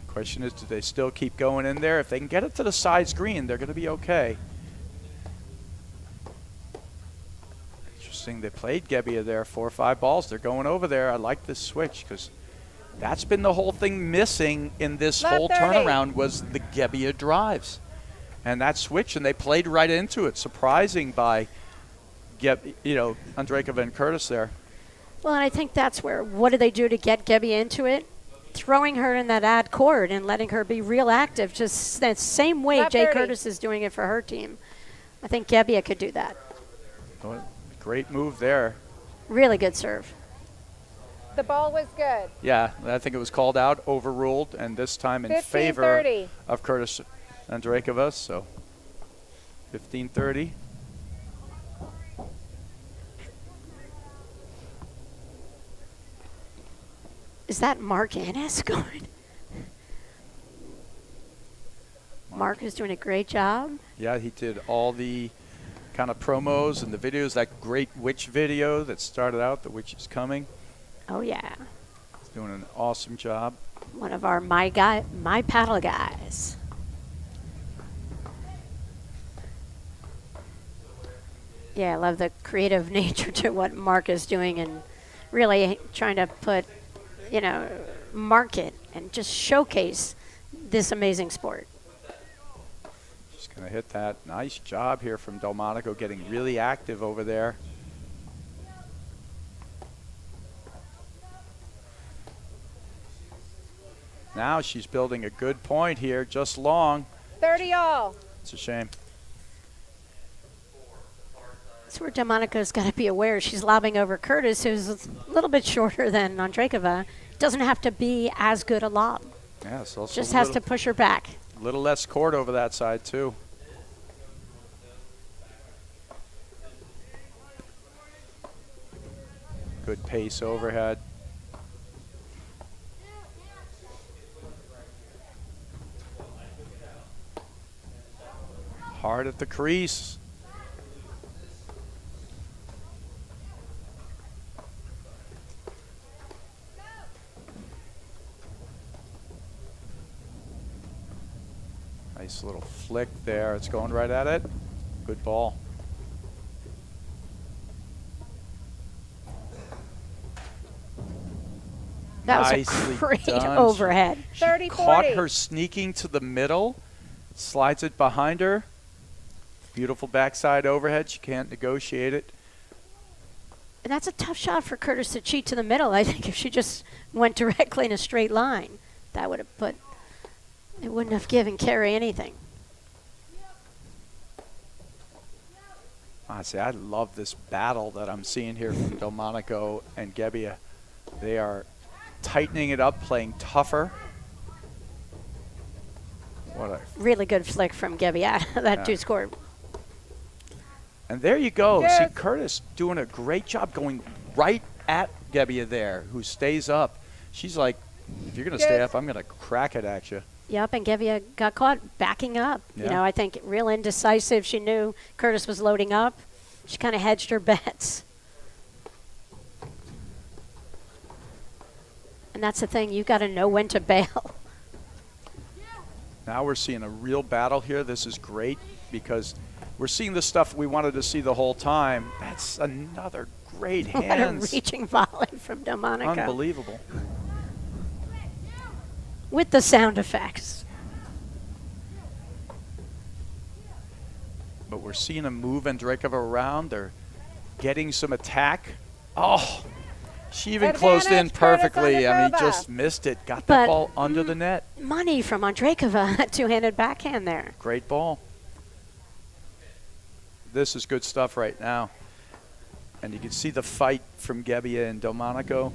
Question is, do they still keep going in there? If they can get it to the side screen, they're going to be okay. Interesting. They played Gebbia there 4 or 5 balls. They're going over there. I like this switch because that's been the whole thing missing in this Left whole 30. turnaround was the Gebbia drives. And that switch, and they played right into it. Surprising by Andrakova and Curtis there. Well, and I think that's where, what do they do to get Gebbia into it? Throwing her in that ad court and letting her be real active, just the same way Left Jay 30. Curtis is doing it for her team. I think Gebbia could do that. Great move there. Really good serve. The ball was good. Yeah, I think it was called out, overruled, and this time in 15-30. favor of Curtis Andrakova. So 15-30. Is that Mark Ennis going? Mark is doing a great job. Yeah, he did all the kind of promos and the videos, that great witch video that started out, The Witch is Coming. Oh, yeah. He's doing an awesome job. One of our my paddle guys. Yeah, I love the creative nature to what Mark is doing and really trying to put, market and just showcase this amazing sport. Just going to hit that. Nice job here from Delmonico, getting really active over there. Now she's building a good point here, just long. 30 all. It's a shame. That's where Delmonico's got to be aware. She's lobbing over Curtis, who's a little bit shorter than Andrakova. Doesn't have to be as good a lob. Yeah, it's also Just has to push her back. a little less court over that side, too. Good pace overhead. Hard at the crease. Nice little flick there. It's going right at it. Good ball. That was Nicely a great done. overhead. 30 Caught 40. her sneaking to the middle, slides it behind her. Beautiful backside overhead. She can't negotiate it. And that's a tough shot for Curtis to cheat to the middle. I think if she just went directly in a straight line, that would have put, it wouldn't have given Carey anything. Honestly, I love this battle that I'm seeing here from Delmonico and Gebbia. They are tightening it up, playing tougher. What a Really good flick from Gebbia. That Yeah. two scored. And there you go. Yes. See Curtis doing a great job going right at Gebbia there, who stays up. She's like, if you're going to stay Yes. up, I'm going to crack it at you. Yep, and Gebbia got caught backing up. Yeah. I think real indecisive. She knew Curtis was loading up. She kind of hedged her bets. And that's the thing. You've got to know when to bail. Now we're seeing a real battle here. This is great because we're seeing the stuff we wanted to see the whole time. That's another great What a hands. reaching volley from Delmonico. Unbelievable. With the sound effects. But we're seeing them move Andrakova around. They're getting some attack. Oh, She even closed in Advantage, Curtis perfectly. I mean, Andrakova. just missed it. Got But- that ball under the net. Money from Andrakova, two-handed backhand there. Great ball. This is good stuff right now. And you can see the fight from Gebbia and Delmonico.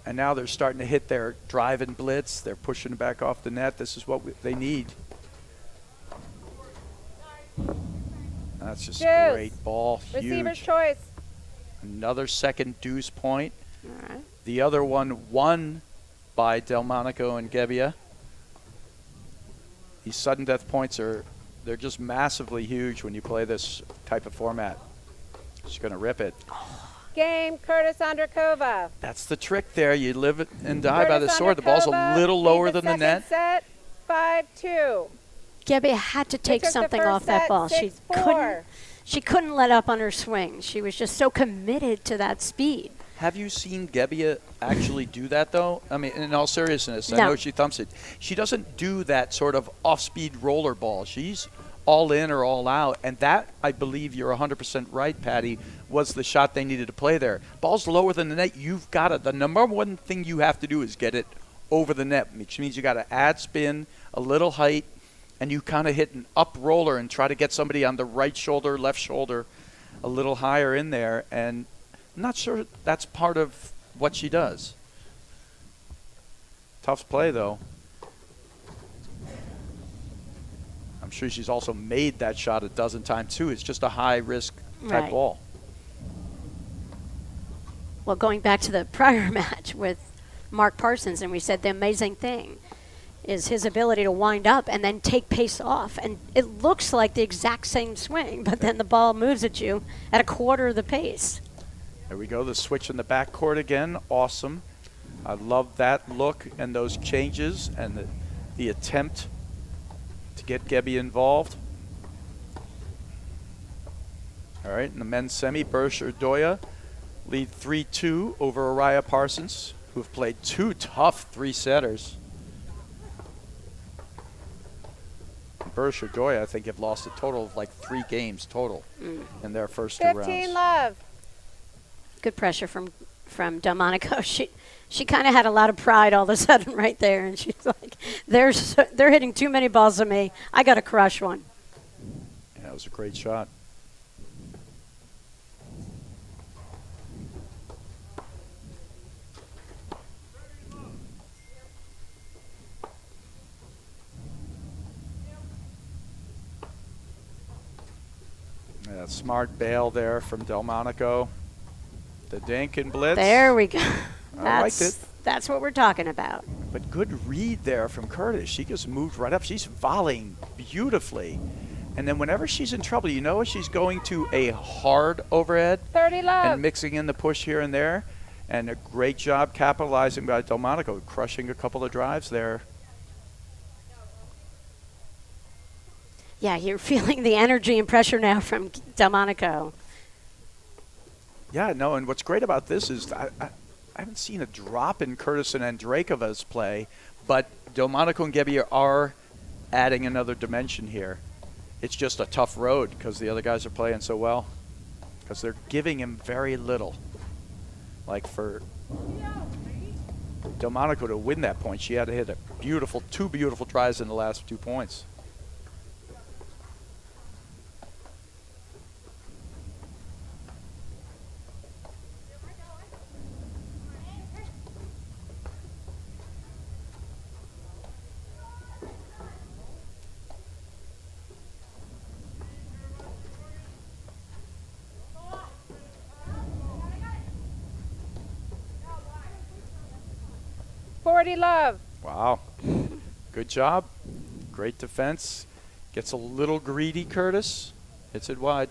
And now they're starting to hit their drive and blitz. They're pushing it back off the net. This is what they need. That's just Deuce. great ball. Receiver's Huge. choice. Another second deuce point. All right. The other one won by Delmonico and Gebbia. These sudden death points they're just massively huge when you play this type of format. She's going to rip it. Game, Curtis Andrakova. That's the trick there. You live it and die by the Curtis sword. The ball's a Andrakova little lead lower than the second net. Set, 5-2. Gebbia had to take took the something first off that set, ball. 6-4. She couldn't let up on her swing. She was just so committed to that speed. Have you seen Gebbia actually do that, though? I mean, in all seriousness, I No. know she thumps it. She doesn't do that sort of off-speed roller ball. She's all in or all out, and that, I believe you're 100% right, Patty, was the shot they needed to play there. Ball's lower than the net. You've got it. The number one thing you have to do is get it over the net, which means you got to add spin, a little height, and you kind of hit an up roller and try to get somebody on the right shoulder, left shoulder, a little higher in there, and I'm not sure that's part of what she does. Tough play, though. I'm sure she's also made that shot a dozen times, too. It's just a high-risk type Right. ball. Well, going back to the prior match with Mark Parsons, and we said the amazing thing is his ability to wind up and then take pace off. And it looks like the exact same swing, but then the ball moves at you at a quarter of the pace. There we go, the switch in the backcourt again. Awesome. I love that look and those changes and the attempt to get Gebbia involved. All right, in the men's semi, Burris Ordoya lead 3-2 over Araya Parsons, who have played two tough three-setters. Burris Ordoya, I think, have lost a total of like 3 games total in their first 2 rounds. 15 love. Good pressure from Delmonico. She kind of had a lot of pride all of a sudden right there, and she's like, they're hitting too many balls at me. I got to crush one. Yeah, it was a great shot. Yeah, smart bail there from Delmonico. The dink and blitz. There we go. I liked it. That's what we're talking about. But good read there from Curtis. She just moved right up. She's volleying beautifully. And then whenever she's in trouble, you know she's going to a hard overhead 30 love. and mixing in the push here and there. And a great job capitalizing by Delmonico, crushing a couple of drives there. Yeah, you're feeling the energy and pressure now from Delmonico. Yeah, no, and what's great about this is I haven't seen a drop in Curtis and Andrakova's play, but Delmonico and Gebbia are adding another dimension here. It's just a tough road because the other guys are playing so well, because they're giving him very little. Like for Delmonico to win that point, she had to hit two beautiful tries in the last 2 points. Love. Wow. Good job. Great defense. Gets a little greedy, Curtis. Hits it wide.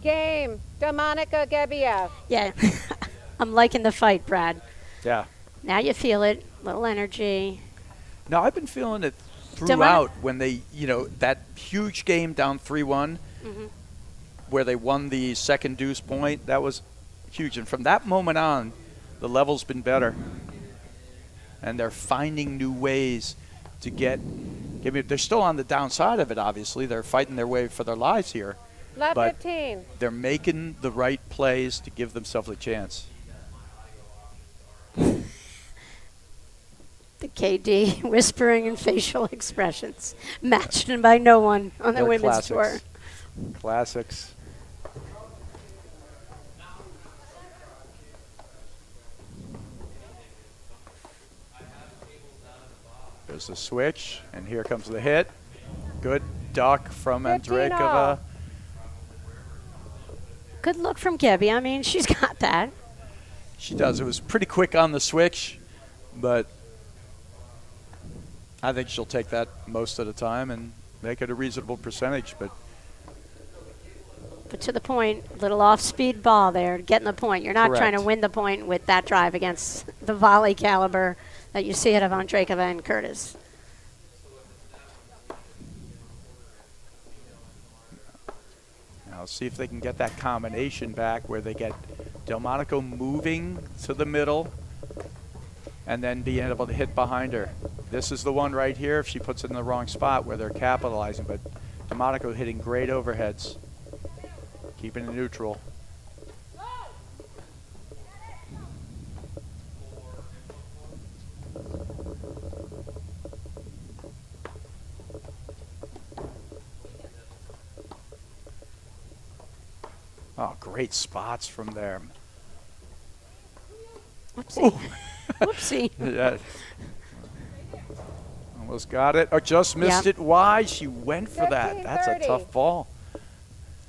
Game, Delmonico Gebbia. Yeah, I'm liking the fight, Brad. Yeah. Now you feel it, little energy. Now, I've been feeling it throughout when they, that huge game down 3-1 where they won the second deuce point. That was huge. And from that moment on, the level's been better. And they're finding new ways to get. They're still on the downside of it, obviously. They're fighting their way for their lives here. Love But 15. they're making the right plays to give themselves a chance. The KD whispering and facial expressions, matched by no one on the They're women's tour. classics. Classics. There's the switch, and here comes the hit. Good duck from 15 Andrakova. all. Good look from Gabby. I mean, she's got that. She does. It was pretty quick on the switch, but I think she'll take that most of the time and make it a reasonable percentage. But to the point, little off-speed ball there, getting the point. You're not trying to Correct. win the point with that drive against the volley caliber that you see out of Andrakova and Curtis. now see if they can get that combination back where they get Delmonico moving to the middle and then being able to hit behind her. This is the one right here if she puts it in the wrong spot where they're capitalizing, but Delmonico hitting great overheads, keeping it neutral. Oh, great spots from there. Whoopsie. Whoopsie. Yeah. Almost got it. Or just missed Yep. it. Why? She went for that. That's a 15-30. tough ball.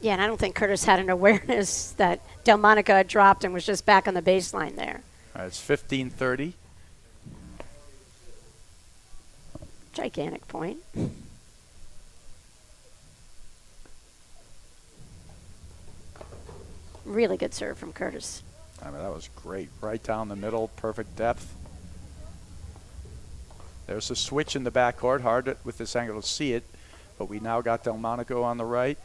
Yeah, and I don't think Curtis had an awareness that Delmonico had dropped and was just back on the baseline there. All right, it's 15-30. Gigantic point. Really good serve from Curtis. I mean, that was great. Right down the middle, perfect depth. There's a switch in the backcourt. Hard with this angle to see it, but we now got Delmonico on the right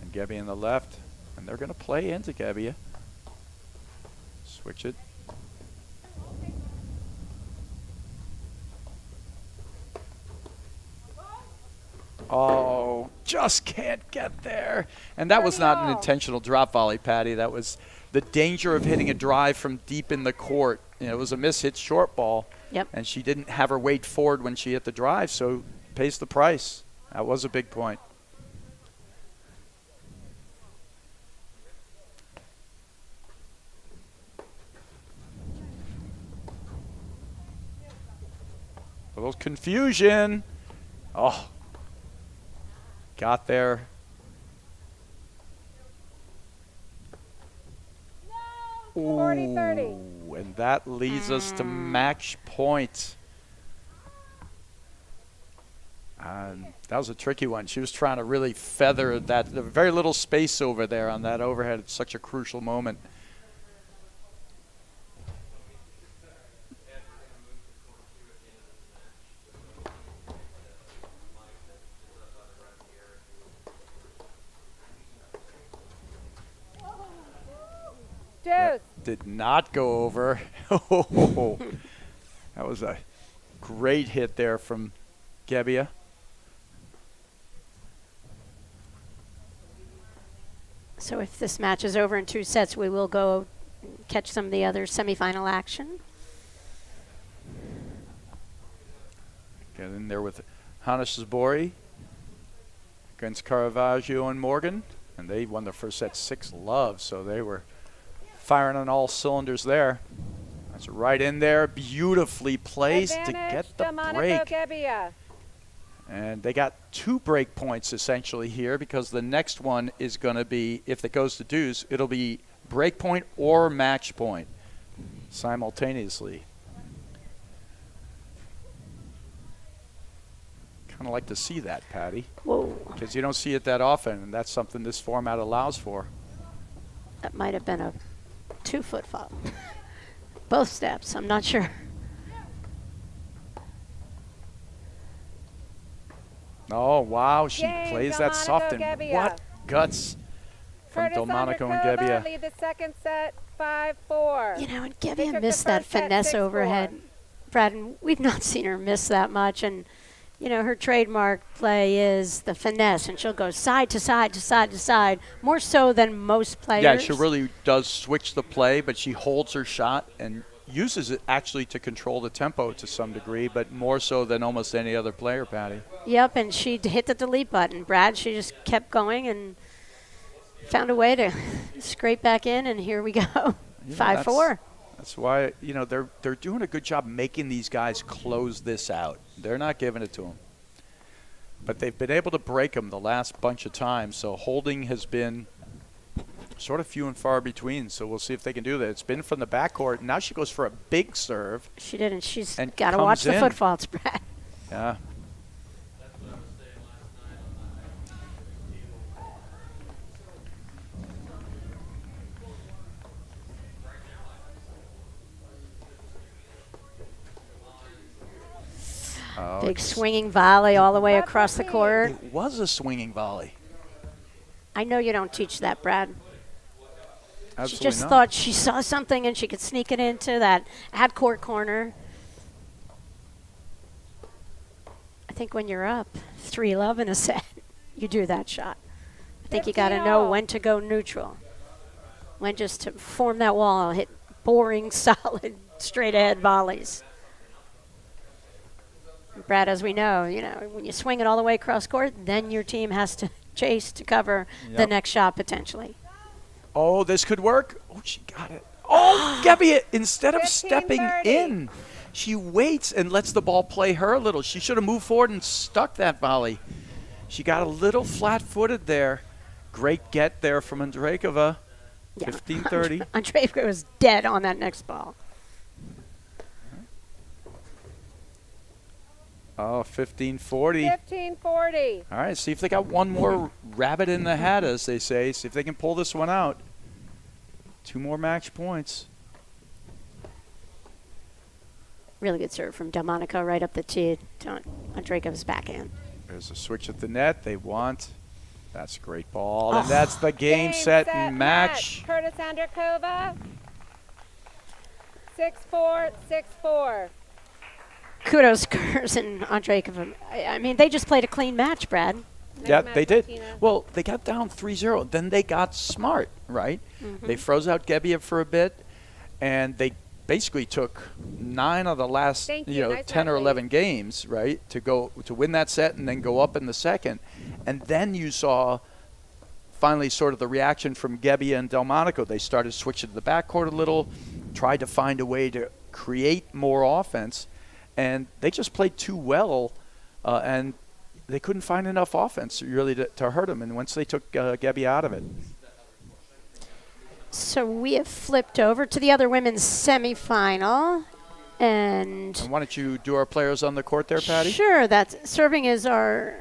and Gebbia on the left, and they're going to play into Gebbia. Switch it. Oh, just can't get there. And that was not an intentional drop volley, Patty. That was the danger of hitting a drive from deep in the court. You know, it was a miss-hit short ball. Yep. And she didn't have her weight forward when she hit the drive, so pays the price. That was a big point. A little confusion. Oh. Got there. No! 40-30. Ooh, and that leads us to match point. That was a tricky one. She was trying to really feather that. There was very little space over there on that overhead at such a crucial moment. Deuce. Did not go over. That was a great hit there from Gebbia. So if this match is over in 2 sets, we will go catch some of the other semifinal action. Get in there with Hanish Zabori against Caravaggio and Morgan. And they won the first set 6-love, so they were firing on all cylinders there. That's right in there, beautifully placed to get the Delmonico break. Gebbia. And they got 2 break points essentially here because the next one is going to be, if it goes to deuce, it'll be break point or match point simultaneously. Kind of like to see that, Patty, Whoa. because you don't see it that often, and that's something this format allows for. That might have been a 2-foot foul. Both steps, I'm not sure. Oh, wow, she Game, plays that Delmonico soft. And Gebbia. what guts from Curtis Delmonico and Andrakova Gebbia. lead the second set 5-4. You know, and They Gebbia took the missed that first set finesse 6-4. overhead. Brad, and we've not seen her miss that much. And, you know, her trademark play is the finesse, and she'll go side to side to side to side, more so than most players. Yeah, she really does switch the play, but she holds her shot and uses it actually to control the tempo to some degree, but more so than almost any other player, Patty. Yep, and she hit the delete button. Brad, she just kept going and found a way to scrape back in, and here we go. Yeah, 5-4. That's why, you know, they're doing a good job making these guys close this out. They're not giving it to them. But they've been able to break them the last bunch of times, so holding has been sort of few and far between, so we'll see if they can do that. It's been from the backcourt. Now she goes for a big serve. She did, and she's And got to watch comes the in. foot faults, Brad. Yeah. Oh, Big swinging volley all the way That's across the okay. court. It was a swinging volley. I know you don't teach that, Brad. Absolutely She just not. thought she saw something and she could sneak it into that ad-court corner. I think when you're up 3-love in a set, you do that shot. I think you got to know 15-0. when to go neutral, when just to form that wall, hit boring, solid, straight-ahead volleys. Brad, as we know, you know, when you swing it all the way across court, then your team has to chase to cover the Yep. next shot potentially. Oh, this could work. Oh, she got it. Oh, Gebbia, instead of 15-30. stepping in, she waits and lets the ball play her a little. She should have moved forward and stuck that volley. She got a little flat-footed there. Great get there from Andrakova. Yeah. 15-30. Andrakova was dead on that next ball. Oh, 15-40. 15-40. All right, see if they got one more rabbit in the hat, as they say. See if they can pull this one out. 2 more match points. Really good serve from Delmonico right up the tee to Andrakova's backhand. There's a switch at the net. They want. That's a great ball. And that's the game, set, and match. Curtis Andrakova. 6-4, 6-4. Kudos, Kurz and Andrakova. I mean, they just played a clean match, Brad. Yeah, Nice they match, did. Martina. Well, they got down 3-0. Then they got smart, right? They froze out Gebbia for a bit, and they basically took 9 of the last Thank you. Nice 10 or rally. 11 games, right, to win that set and then go up in the second. And then you saw finally sort of the reaction from Gebbia and Delmonico. They started switching to the backcourt a little, tried to find a way to create more offense, and they just played too well, and they couldn't find enough offense really to hurt them. And once they took Gebbia out of it. So we have flipped over to the other women's semifinal. And And why don't you do our players on the court there, Patty? sure, that's serving as our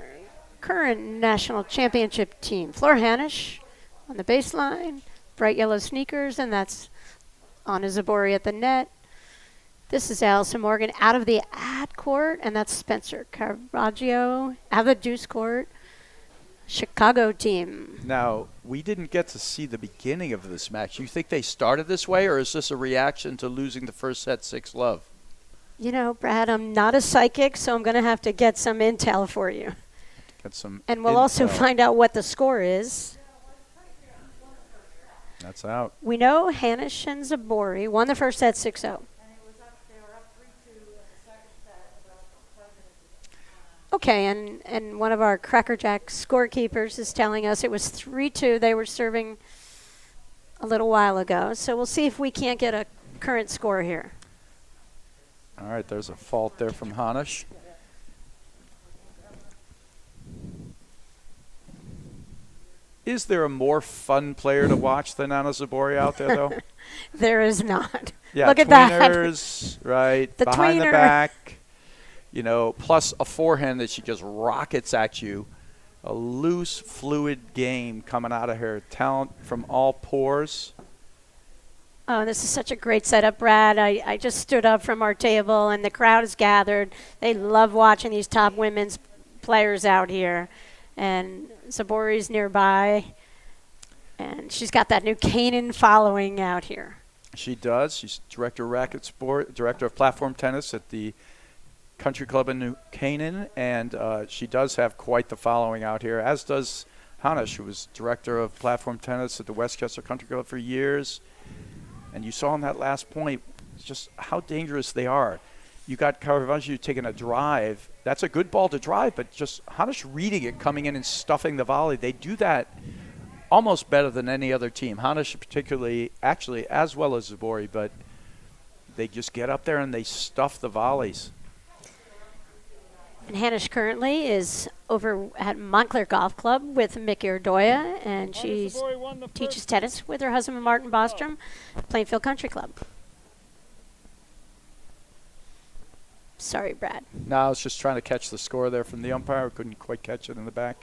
current national championship team. Flora Hanish on the baseline, bright yellow sneakers, and that's Anna Zabori at the net. This is Allison Morgan out of the ad court, and that's Spencer Caravaggio out of the deuce court. Chicago team. Now, we didn't get to see the beginning of this match. You think they started this way, or is this a reaction to losing the first set 6-love? You know, Brad, I'm not a psychic, so I'm going to have to get some intel for you. Got some And we'll also intel. find out what the score is. That's out. We know Hanish and Zabori won the first set 6-0. Okay, and one of our Crackerjack scorekeepers is telling us it was 3-2. They were serving a little while ago. So we'll see if we can't get a current score here. All right, there's a fault there from Hanish. Is there a more fun player to watch than Anna Zabori out there, though? There is not. Yeah, Look at that. tweeners, right, The behind the tweener. back, plus a forehand that she just rockets at you. A loose, fluid game coming out of her. Talent from all pores. Oh, this is such a great setup, Brad. I just stood up from our table, and the crowd is gathered. They love watching these top women's players out here. And Zabori's nearby. And she's got that new Canaan following out here. She does. She's director of racket sport, director of platform tennis at the Country Club in New Canaan, and she does have quite the following out here, as does Hanish, who was director of platform tennis at the Westchester Country Club for years. And you saw in that last point just how dangerous they are. You got Caravaggio taking a drive. That's a good ball to drive, but just Hanish reading it, coming in and stuffing the volley. They do that almost better than any other team. Hanish particularly, actually, as well as Zabori, but they just get up there and they stuff the volleys. And Hanish currently is over at Montclair Golf Club with Mickey Ordoya, and she teaches tennis with her husband Martin Bostrom, Plainfield Country Club. Sorry, Brad. No, I was just trying to catch the score there from the umpire. Couldn't quite catch it in the back.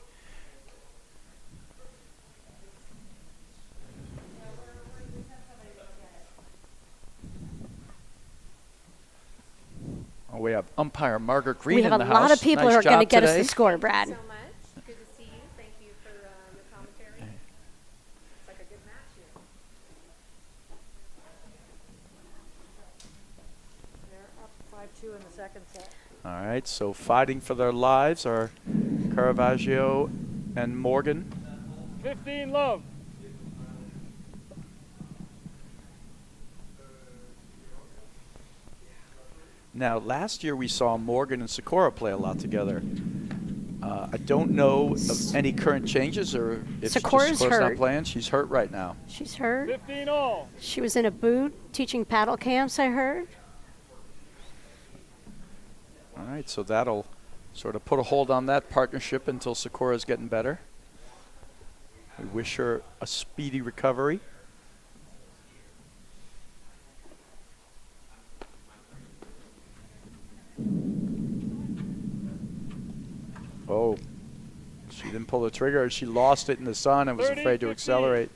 Oh, we have umpire Margaret Green in the house. We have a lot of people Nice who are going to job get us today. the score, Brad. Thank you so much. Good to see you. Thank you for your commentary. It's like a good match here. They're up 5-2 in the second set. All right, so fighting for their lives are Caravaggio and Morgan. 15 love. Now, last year we saw Morgan and Sikora play a lot together. I don't know of any current changes or if Sikora's Sikora's hurt. not playing. She's hurt right now. She's hurt. 15 all. She was in a boot teaching paddle camps, I heard. All right, so that'll sort of put a hold on that partnership until Sikora's getting better. We wish her a speedy recovery. Oh, she didn't pull the trigger. She lost it in the sun and was 30, afraid to 15. accelerate.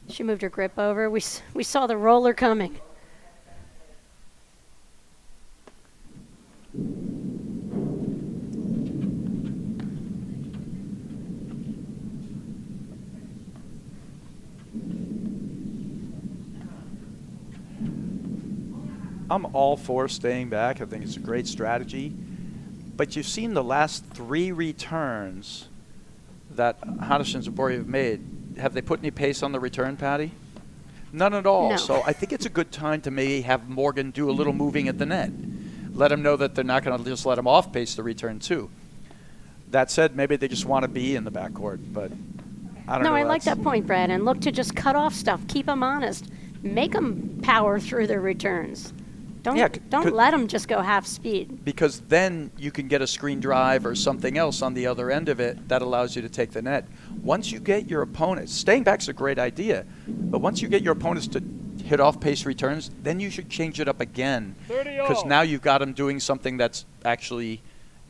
She moved her grip over. We saw the roller coming. I'm all for staying back. I think it's a great strategy. But you've seen the last 3 returns that Hanish and Zabori have made. Have they put any pace on the return, Patty? None at all. No. So I think it's a good time to maybe have Morgan do a little moving at the net. Let him know that they're not going to just let him off pace the return, too. That said, maybe they just want to be in the backcourt, but I don't know. No, I like that point, Brad. And look to just cut off stuff. Keep them honest. Make them power through their returns. Don't let them just go half speed. Because then you can get a screen drive or something else on the other end of it that allows you to take the net. Once you get your opponents, staying back's a great idea, but once you get your opponents to hit off pace returns, then you should change it up again. 30 all. Because now you've got them doing something that's actually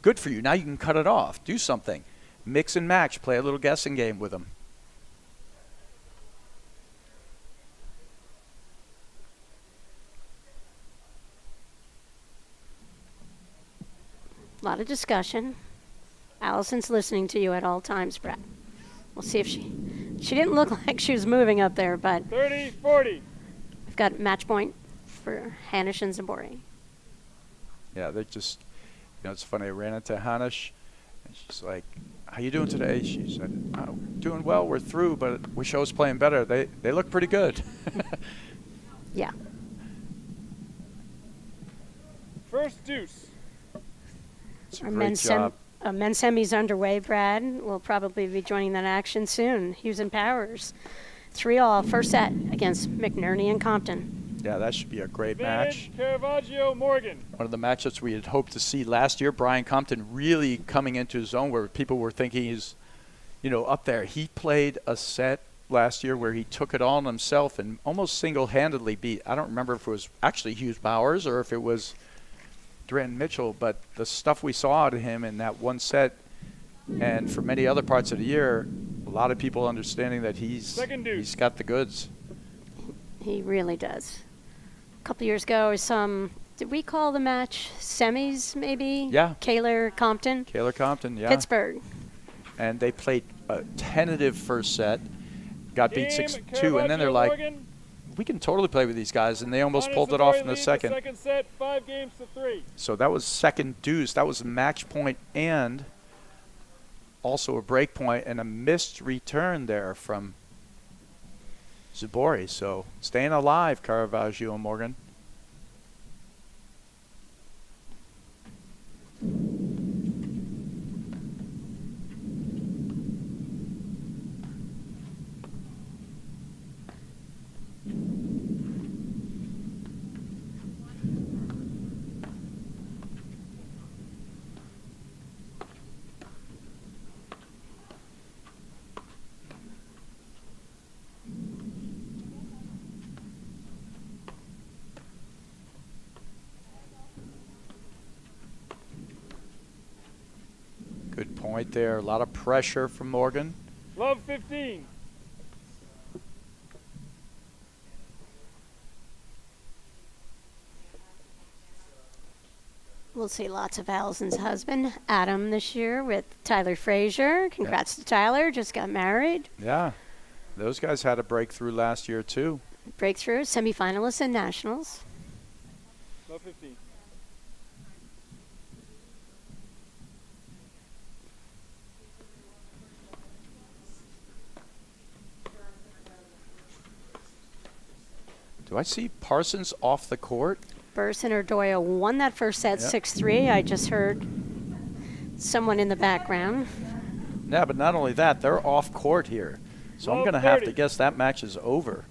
good for you. Now you can cut it off. Do something. Mix and match. Play a little guessing game with them. A lot of discussion. Allison's listening to you at all times, Brad. We'll see if she didn't look like she was moving up there, but 30, 40. we've got match point for Hanish and Zabori. Yeah, they're just, it's funny. I ran into Hanish, and she's like, how you doing today? She said, oh, doing well. We're through, but wish I was playing better. They look pretty good. Yeah. First deuce. It's a Our great job. men's semi's underway, Brad. We'll probably be joining that action soon. Hughes and Powers. 3-all, first set against McNerney and Compton. Yeah, that should be a great match. Vintage Caravaggio Morgan. One of the matchups we had hoped to see last year. Brian Compton really coming into his own where people were thinking he's, up there. He played a set last year where he took it all on himself and almost single-handedly beat. I don't remember if it was actually Hughes Bowers or if it was Durant Mitchell, but the stuff we saw out of him in that one set and for many other parts of the year, a lot of people understanding that he's got the goods. He really does. A couple years ago, did we call the match semis maybe? Yeah. Kaler Compton. Kaler Compton, yeah. Pittsburgh. And they played a tentative first set, got beat Game, 6-2, and then they're Caravaggio, like, Morgan. we can totally play with these guys, and they almost Hanish, pulled it off Zabori in the lead second. second set, 5-3. So that was second deuce. That was a match point and also a break point and a missed return there from Zabori. So staying alive, Caravaggio and Morgan. Good point there. A lot of pressure from Morgan. Love 15. We'll see lots of Allison's husband, Adam, this year with Tyler Frazier. Congrats to Tyler, just got married. Yeah, those guys had a breakthrough last year too. Breakthrough, semifinalists in nationals. Love 15. Do I see Parsons off the court? Burris and Ordoya won that first set Yep. 6-3. I just heard someone in the background. Yeah, but not only that, they're off court here. So I'm Love going to have to 30. guess that match is over.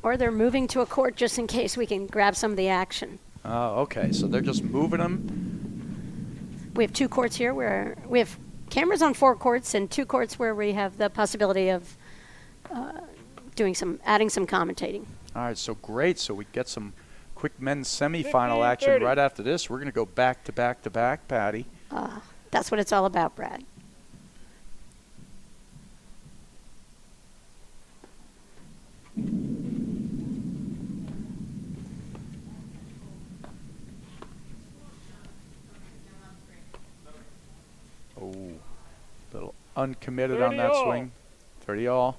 Or they're moving to a court just in case we can grab some of the action. Oh, okay. So they're just moving them. We have 2 courts here where we have cameras on 4 courts and 2 courts where we have the possibility of adding some commentating. All right, so great. So we get some quick men's semifinal 15-30. action right after this. We're going to go back to back to back, Patty. That's what it's all about, Brad. Oh, little uncommitted 30 on that all. swing. 30 all.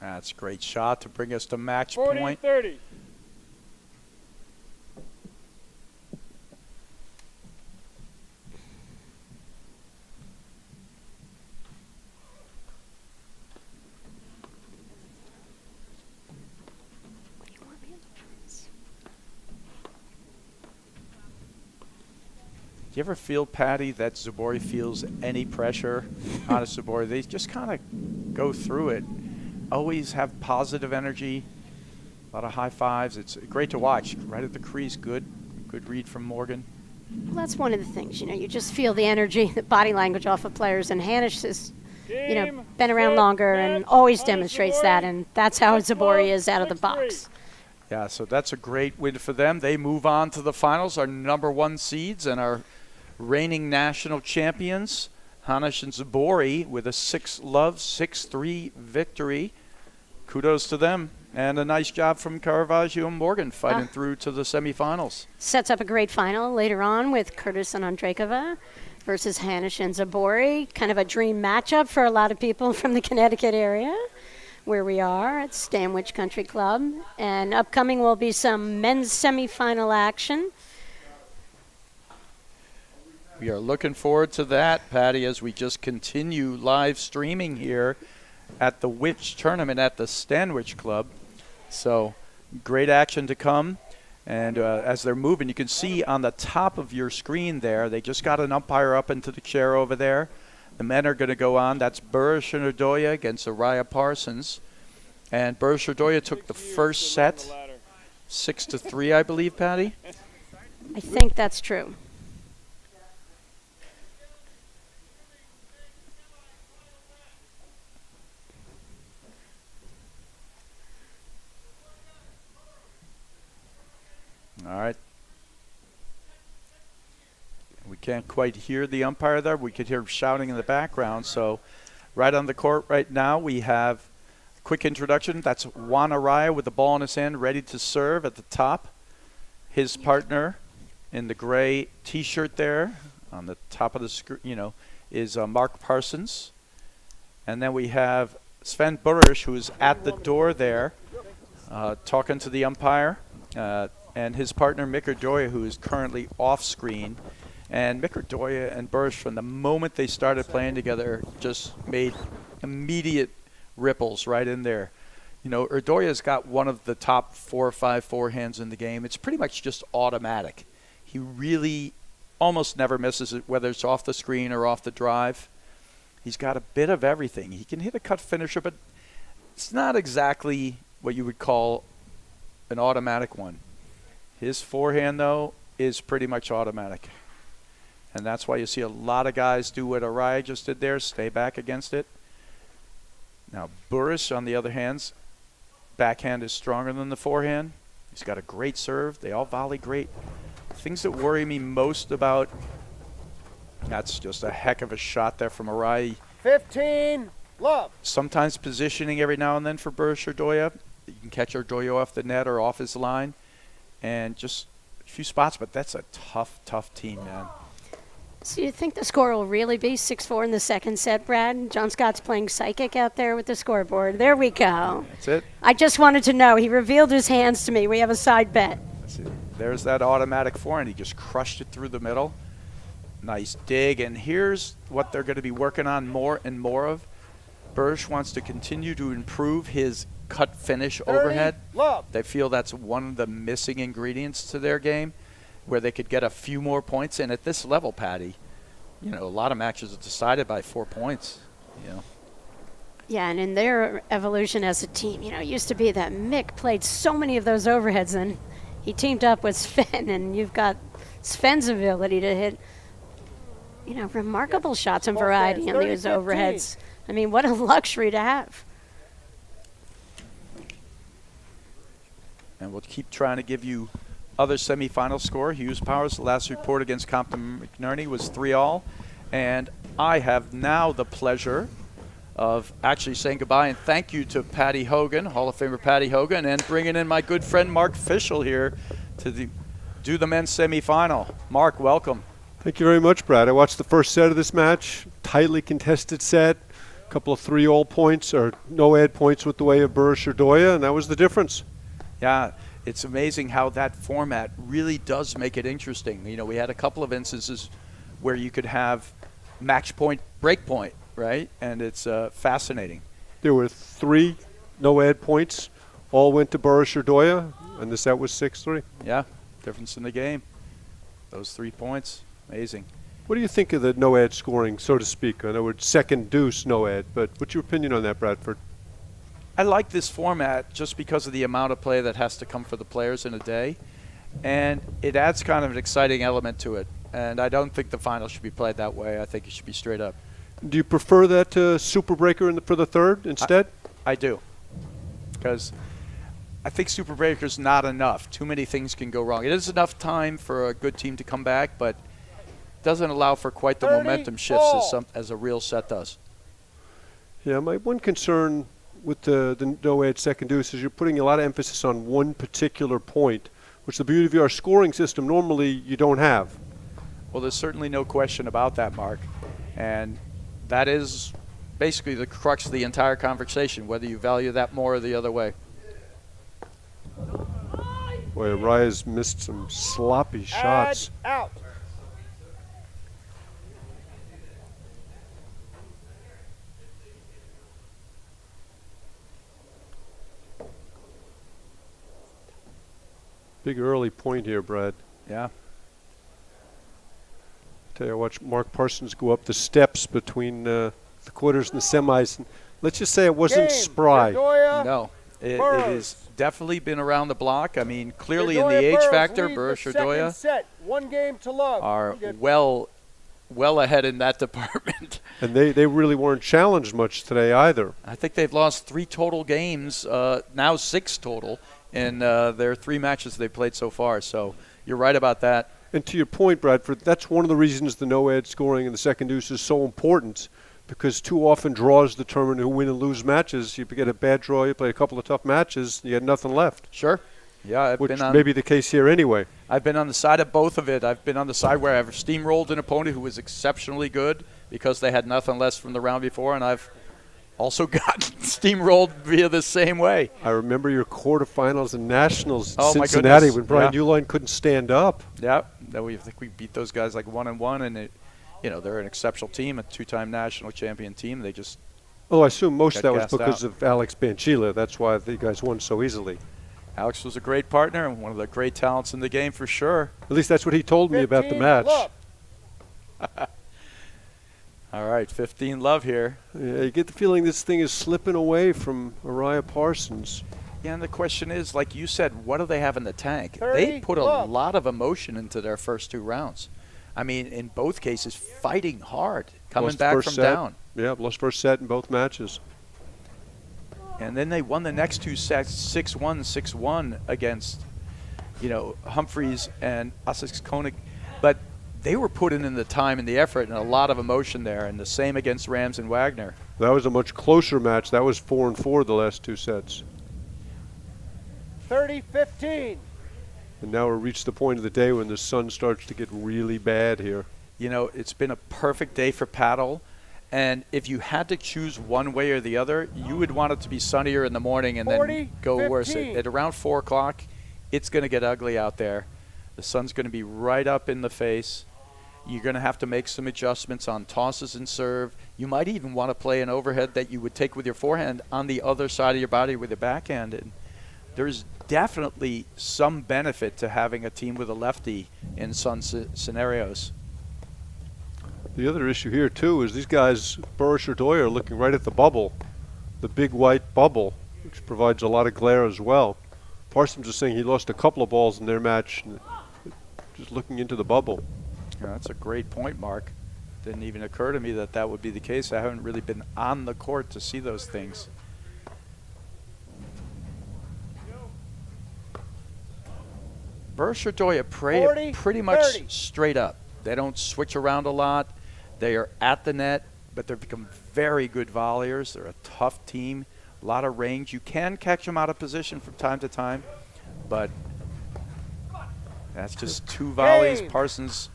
That's a great shot to bring us to match 40, point. 30. Do you ever feel, Patty, that Zabori feels any pressure on a Zabori? They just kind of go through it. Always have positive energy. A lot of high fives. It's great to watch. Right at the crease, good read from Morgan. Well, that's one of the things, you just feel the energy, the body language off of players, and Hanish has, Game, been around set, longer match. and always Hanish, demonstrates Zabori. that, and that's how Six Zabori love, is out of the 6-3. box. Yeah, so that's a great win for them. They move on to the finals, our number 1 seeds and our reigning national champions, Hanish and Zabori, with a 6-love, 6-3 victory. Kudos to them. And a nice job from Caravaggio and Morgan fighting through to the semifinals. Sets up a great final later on with Curtis and Andrakova versus Hanish and Zabori. Kind of a dream matchup for a lot of people from the Connecticut area where we are at Stanwich Country Club. And upcoming will be some men's semifinal action. We are looking forward to that, Patty, as we just continue live streaming here at the Witch Tournament at the Stanwich Club. So great action to come. And as they're moving, you can see on the top of your screen there, they just got an umpire up into the chair over there. The men are going to go on. That's Burris and Ordoya against Araya Parsons. And Burris Ordoya took the 6 years first to run set, the ladder. 6-3, I believe, Patty. I think that's true. All right. We can't quite hear the umpire there. We could hear him shouting in the background. So right on the court right now, we have quick introduction. That's Juan Araya with the ball in his hand, ready to serve at the top. His partner in the gray T-shirt there on the top of the screen, is Mark Parsons. And then we have Sven Burris, who is at the door there, talking to the umpire, and his partner Mick Ordoya, who is currently off screen. And Mick Ordoya and Burris, from the moment they started playing together, just made immediate ripples right in there. Ordoya's got one of the top 4 or 5 forehands in the game. It's pretty much just automatic. He really almost never misses it, whether it's off the screen or off the drive. He's got a bit of everything. He can hit a cut finisher, but it's not exactly what you would call an automatic one. His forehand, though, is pretty much automatic. And that's why you see a lot of guys do what Araya just did there, stay back against it. Now, Burris, on the other hand, backhand is stronger than the forehand. He's got a great serve. They all volley great. Things that worry me most about, that's just a heck of a shot there from Araya. 15, love. Sometimes positioning every now and then for Burris Ordoya. You can catch Ordoya off the net or off his line. And just a few spots, but that's a tough, tough team, man. So you think the score will really be 6-4 in the second set, Brad? John Scott's playing psychic out there with the scoreboard. There we go. That's it. I just wanted to know. He revealed his hands to me. We have a side bet. That's it. There's that automatic forehand. He just crushed it through the middle. Nice dig. And here's what they're going to be working on more and more of. Burris wants to continue to improve his cut finish 30, overhead. love. They feel that's one of the missing ingredients to their game, where they could get a few more points. And at this level, Patty, a lot of matches are decided by 4 points. Yeah, and in their evolution as a team, it used to be that Mick played so many of those overheads, and he teamed up with Sven, and you've got Sven's ability to hit, remarkable shots and variety on these overheads. I mean, what a luxury to have. And we'll keep trying to give you other semifinal score. Hughes Powers, the last report against Compton McNerney was 3-all. And I have now the pleasure of actually saying goodbye and thank you to Patty Hogan, Hall of Famer Patty Hogan, and bringing in my good friend Mark Fischel here to do the men's semifinal. Mark, welcome. Thank you very much, Brad. I watched the first set of this match, tightly contested set, a couple of 3-all points or no ad points with the way of Burris Ordoya, and that was the difference. Yeah, it's amazing how that format really does make it interesting. We had a couple of instances where you could have match point, break point, right? And it's fascinating. There were 3 no ad points, all went to Burris Ordoya, and the set was 6-3. Yeah, difference in the game. Those 3 points, amazing. What do you think of the no ad scoring, so to speak? I know it's second deuce no ad, but what's your opinion on that, Bradford? I like this format just because of the amount of play that has to come for the players in a day. And it adds kind of an exciting element to it. And I don't think the final should be played that way. I think it should be straight up. Do you prefer that to Super Breaker for the third instead? I do. Because I think Super Breaker's not enough. Too many things can go wrong. It is enough time for a good team to come back, but doesn't allow for quite the momentum shifts as a real set does. Yeah, my one concern with the no ad second deuce is you're putting a lot of emphasis on one particular point, which the beauty of our scoring system normally you don't have. Well, there's certainly no question about that, Mark. And that is basically the crux of the entire conversation, whether you value that more or the other way. Boy, Araya's missed some sloppy shots. Out. Big early point here, Brad. Yeah. Tell you, I watched Mark Parsons go up the steps between the quarters and the semis. And let's just say it wasn't Game. spry. Ordoya, No, it Burris. has definitely been around the block. I mean, clearly in Ordoya, the age Burris factor, lead Burris the second Ordoya set. 1 game to love. are Good. well ahead in that department. And they really weren't challenged much today either. I think they've lost 3 total games, now 6 total, in their 3 matches they've played so far. So you're right about that. And to your point, Bradford, that's one of the reasons the no ad scoring in the second deuce is so important, because too often draws determine who win and lose matches. You get a bad draw, you play a couple of tough matches, you had nothing left. Sure. Yeah, I've Which been on. may be the case here anyway. I've been on the side of both of it. I've been on the side where I've steamrolled an opponent who was exceptionally good because they had nothing less from the round before, and I've also gotten steamrolled via the same way. I remember your quarterfinals and nationals in Oh, my Cincinnati goodness. when Brian Yeah. Uline couldn't stand up. Yeah, I think we beat those guys like 1-1, and they're an exceptional team, a two-time national champion team. They just Oh, I assume most of Got that was gassed because out. of Alex Banchila. That's why the guys won so easily. Alex was a great partner and one of the great talents in the game for sure. At least that's what he told me about the 15 match. love. All right, 15 love here. Yeah, you get the feeling this thing is slipping away from Araya Parsons. Yeah, and the question is, like you said, what do they have in the tank? 30 They put a love. lot of emotion into their first two rounds. I mean, in both cases, fighting hard, coming Lost back first from set. down. Yeah, lost first set in both matches. And then they won the next two sets 6-1, 6-1 against, Humphreys and Essex Koenig. But they were putting in the time and the effort and a lot of emotion there, and the same against Rams and Wagner. That was a much closer match. That was 4-4 the last two sets. 30-15. And now we've reached the point of the day when the sun starts to get really bad here. It's been a perfect day for paddle. And if you had to choose one way or the other, you would want it to be sunnier in the morning and 40, then go worse. 15. At around 4 o'clock, it's going to get ugly out there. The sun's going to be right up in the face. You're going to have to make some adjustments on tosses and serve. You might even want to play an overhead that you would take with your forehand on the other side of your body with your backhand. And there's definitely some benefit to having a team with a lefty in sun scenarios. The other issue here, too, is these guys, Burris or Ordoya, are looking right at the bubble, the big white bubble, which provides a lot of glare as well. Parsons was saying he lost a couple of balls in their match, just looking into the bubble. Yeah, that's a great point, Mark. Didn't even occur to me that would be the case. I haven't really been on the court to see those things. Burris or Ordoya 40, pretty much 30. straight up. They don't switch around a lot. They are at the net, but they've become very good volleyers. They're a tough team, a lot of range. You can catch them out of position from time to time, but that's just two volleys Game. Parsons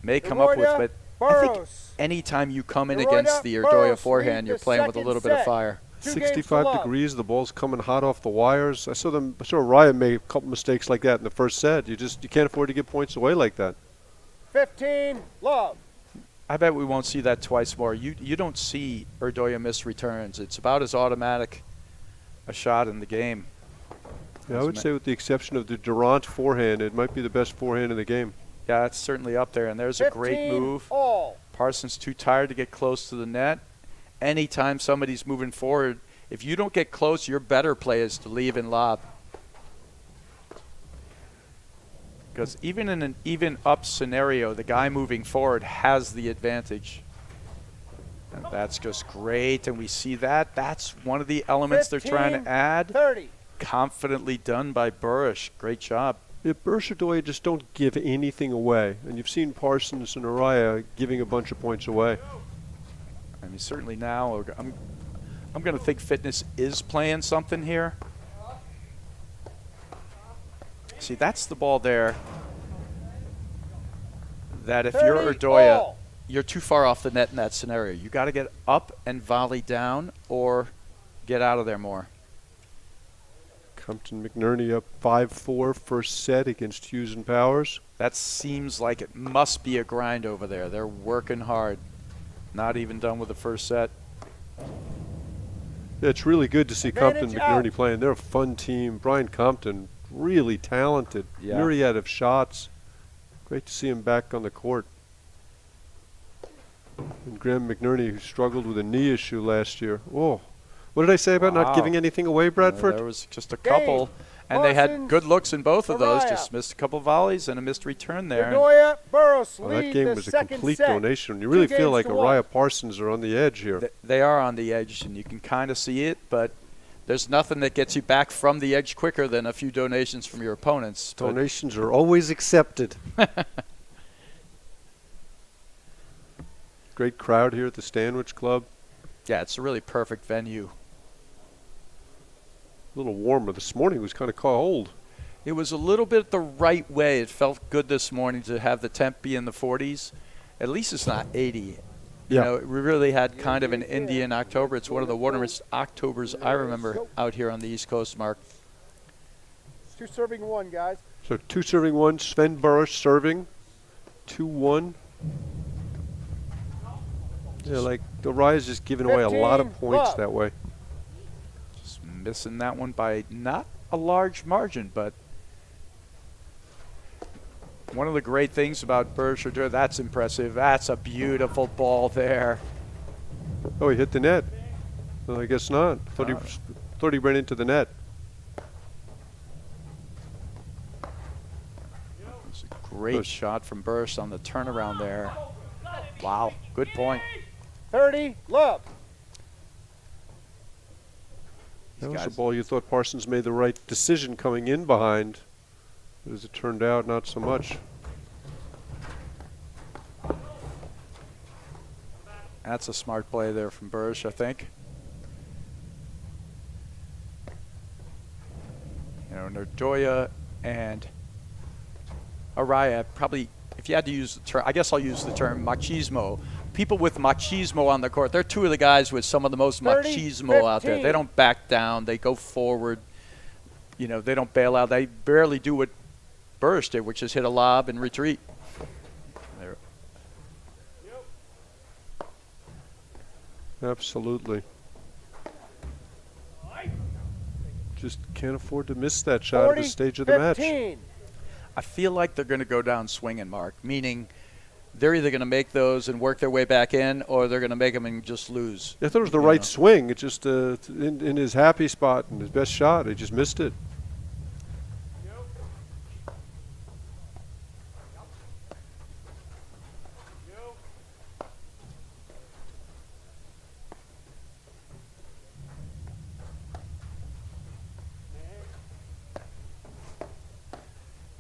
may come up with. Ordoya, But I think Burris. anytime you come in Ordoya, against the Ordoya Burris forehand, lead you're the playing with a second little bit of set. fire. 2 games to 65 love. degrees, the ball's coming hot off the wires. I saw Ryan make a couple mistakes like that in the first set. You can't afford to give points away like that. 15 love. I bet we won't see that twice more. You don't see Ordoya miss returns. It's about as automatic a shot in the game. Yeah, I would say with the exception of the Durant forehand, it might be the best forehand in the game. Yeah, it's certainly up there, and there's a great 15 move. all. Parsons too tired to get close to the net. Anytime somebody's moving forward, if you don't get close, your better play is to leave and lob. Because even in an even up scenario, the guy moving forward has the advantage. And that's just great, and we see that. That's one of the elements they're trying 15, to add. 30. Confidently done by Burris. Great job. Yeah, Burris or Ordoya just don't give anything away. And you've seen Parsons and Araya giving a bunch of points away. I mean, certainly now, I'm going to think fitness is playing something here. See, that's the ball there that if you're 30 Ordoya, all. you're too far off the net in that scenario. You got to get up and volley down or get out of there more. Compton McNerney up 5-4 first set against Hughes and Powers. That seems like it must be a grind over there. They're working hard. Not even done with the first set. Yeah, it's really good to see Compton Advantage McNerney out. playing. They're a fun team. Brian Compton, really talented. Yeah. Myriad of shots. Great to see him back on the court. And Graham McNerney, who struggled with a knee issue last year. Oh, what did I say about not Wow. giving anything away, Bradford? There was just a couple, and they had Parsons, good looks in both of those. Araya. Just missed a couple volleys and a missed return there. Ordoya, Burris Well, lead that game the was a second complete set. donation. You 2 really feel games like to Araya one. Parsons are on the edge here. They are on the edge, and you can kind of see it, but there's nothing that gets you back from the edge quicker than a few donations from your opponents. But Donations are always accepted. Great crowd here at the Stanwich Club. Yeah, it's a really perfect venue. A little warmer. This morning it was kind of cold. It was a little bit the right way. It felt good this morning to have the temp be in the 40s. At least it's not 80. You know, we really had kind of an Indian October. It's one of the warmest Octobers I remember out here on the East Coast, Mark. It's 2 serving 1, guys. So 2 serving 1, Sven Burris serving, 2-1. Yeah, like Ordoya's just giving away a lot of 15, points love. that way. Just missing that one by not a large margin, but one of the great things about Burris, that's impressive. That's a beautiful ball there. Oh, he hit the net. Well, I guess not. Thought he ran into the net. It's a great shot from Burris on the turnaround there. Wow, good point. 30, love. That was a ball you thought Parsons made the right decision coming in behind. But as it turned out, not so much. That's a smart play there from Burris, I think. You know, Ordoya and Ordoya probably, if you had to use the term, I guess I'll use the term machismo. People with machismo on the court, they're 2 of the guys with some of the most 30, machismo out there. 15. They don't back down. They go forward. You know, they don't bail out. They barely do what Burris did, which is hit a lob and retreat. There. Absolutely. Just can't afford to miss that shot 40, at this stage of the match. 15. I feel like they're going to go down swinging, Mark, meaning they're either going to make those and work their way back in, or they're going to make them and just lose. I thought it was the right swing. It just in his happy spot and his best shot, he just missed it.